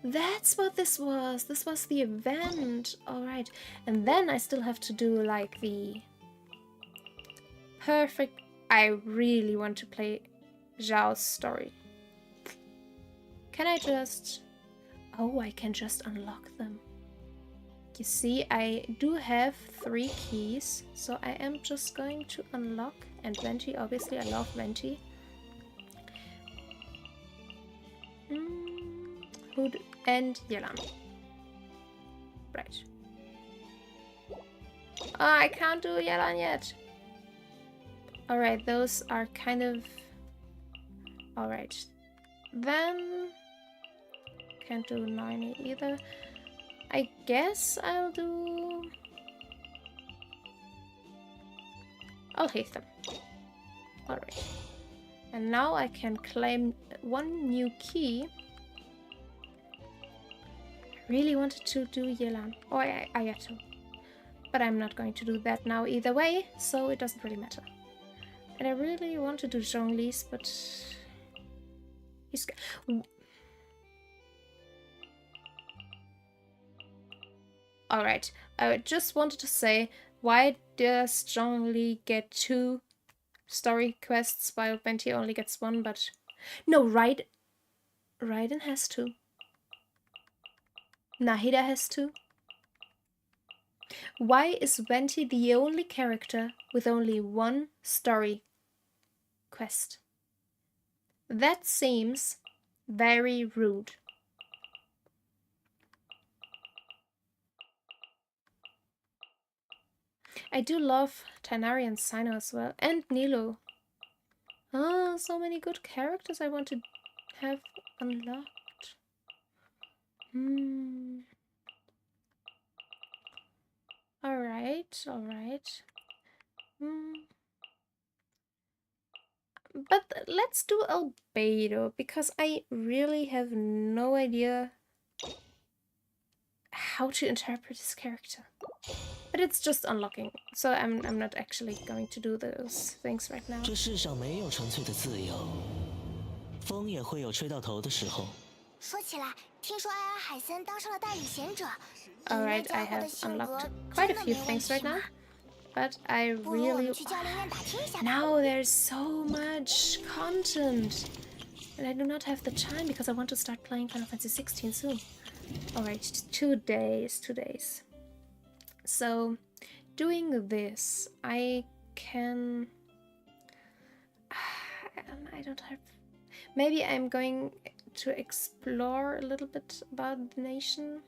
that's what this was. This was the event. Alright. And then I still have to do like the perfect... I really want to play Zhao's story. Can I just... Oh, I can just unlock them. You see, I do have 3 keys, so I am just going to unlock. And Venti, obviously, I love Venti. Hood and Yelan. Right. Oh, I can't do Yelan yet. Alright, those are kind of... Alright. Then... Can't do 90 either. I guess I'll do... I'll hate them. Alright. And now I can claim one new key. I really wanted to do Yelan. Oh, I had to. But I'm not going to do that now either way, so it doesn't really matter. And I really want to do Zhongli's, but... He's... Alright, I just wanted to say, why does Zhongli get 2 story quests while Venti only gets 1, but... No, Raiden has 2. Nahida has 2. Why is Venti the only character with only 1 story quest? That seems very rude. I do love Tighnari and Sino as well, and Nilo. Oh, so many good characters I want to have unlocked. Alright, alright. But let's do Albedo, because I really have no idea how to interpret this character. But it's just unlocking, so I'm not actually going to do those things right now. 这世上没有纯粹的自由，风也会有吹到头的时候。说起来，听说艾尔海森当上了代理贤者。 Alright, I have unlocked quite a few things right now, but I really... Now there's so much content, and I do not have the time because I want to start playing Final Fantasy 16 soon. Alright, 2 days. So, doing this, I can... I don't have... Maybe I'm going to explore a little bit about the nation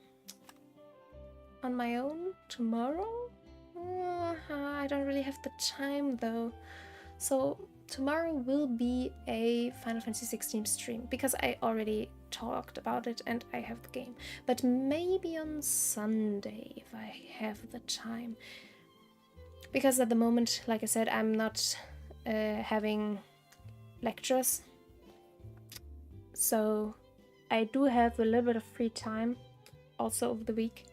on my own tomorrow? I don't really have the time though. So tomorrow will be a Final Fantasy 16 stream because I already talked about it and I have the game. But maybe on Sunday if I have the time. Because at the moment, like I said, I'm not having lectures. So I do have a little bit of free time also over the week.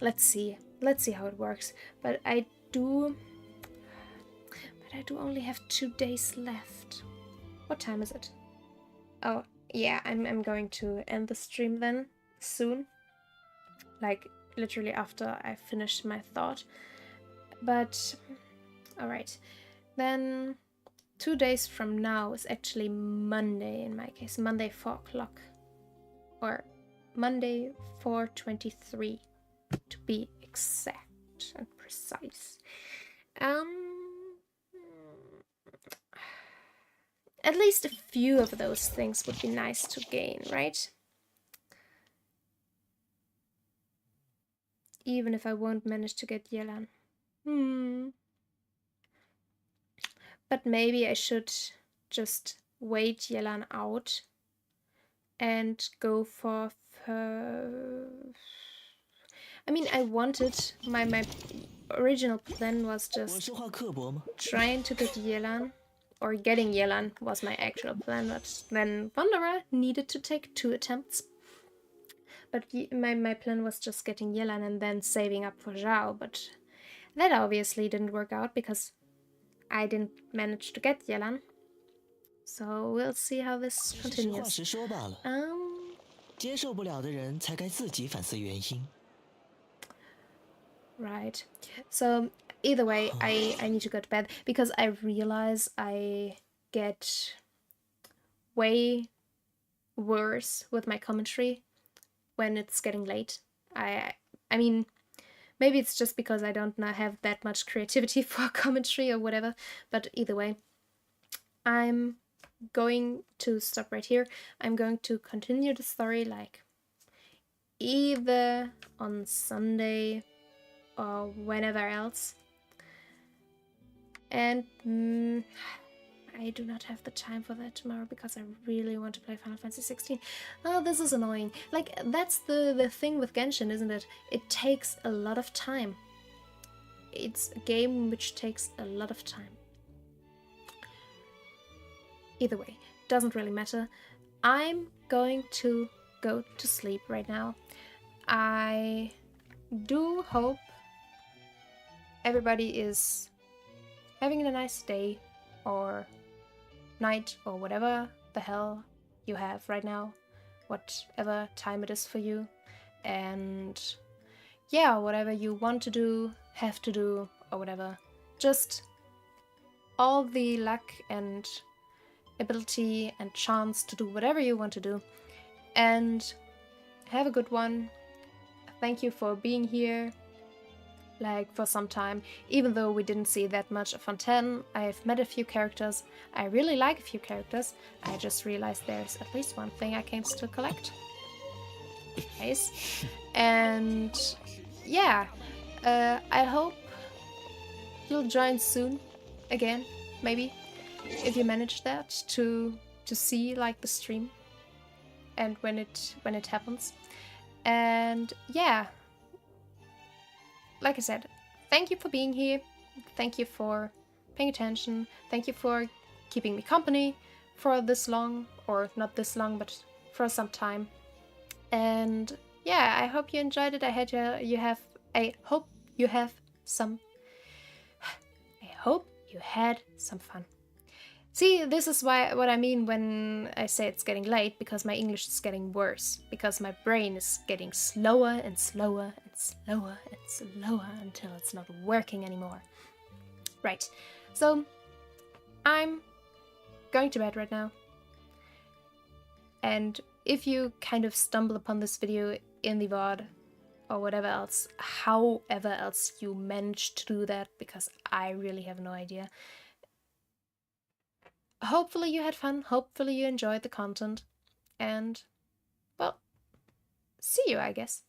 Let's see how it works. But I do only have 2 days left. What time is it? Oh yeah, I'm going to end the stream then soon, like literally after I finish my thought. But alright, then 2 days from now is actually Monday in my case, Monday 4 o'clock, or Monday 4:23 to be exact and precise. At least a few of those things would be nice to gain, right? Even if I won't manage to get Yelan. But maybe I should just wait Yelan out and go for I mean, I wanted my original plan was just trying to get Yelan, or getting Yelan was my actual plan, but then Wanderer needed to take 2 attempts. But my plan was just getting Yelan and then saving up for Zhao, but that obviously didn't work out because I didn't manage to get Yelan. So we'll see how this continues. 接受不了的人才该自己反思原因。 Right. So either way, I need to go to bed because I realize I get way worse with my commentary when it's getting late. I mean, maybe it's just because I don't have that much creativity for commentary or whatever, but either way, I'm going to stop right here. I'm going to continue the story like either on Sunday or whenever else. And I do not have the time for that tomorrow because I really want to play Final Fantasy 16. Oh, this is annoying. Like, that's the thing with Genshin, isn't it? It takes a lot of time. It's a game which takes a lot of time. Either way, doesn't really matter. I'm going to go to sleep right now. I do hope everybody is having a nice day or night or whatever the hell you have right now, whatever time it is for you. And yeah, whatever you want to do, have to do, or whatever. Just all the luck and ability and chance to do whatever you want to do. And have a good one. Thank you for being here, like, for some time. Even though we didn't see that much of Fontaine, I've met a few characters. I really like a few characters. I just realized there's at least one thing I can still collect. Nice. And yeah, I hope you'll join soon again, maybe, if you manage that, to see like the stream and when it happens. And yeah, like I said, thank you for being here. Thank you for paying attention. Thank you for keeping me company for this long, or not this long, but for some time. And yeah, I hope you enjoyed it. I hope you had some fun. See, this is what I mean when I say it's getting late, because my English is getting worse, because my brain is getting slower and slower and slower and slower until it's not working anymore. Right, so I'm going to bed right now. And if you kind of stumble upon this video in the VOD or whatever else, however else you managed to do that, because I really have no idea. Hopefully you had fun, hopefully you enjoyed the content, and, well, see you, I guess.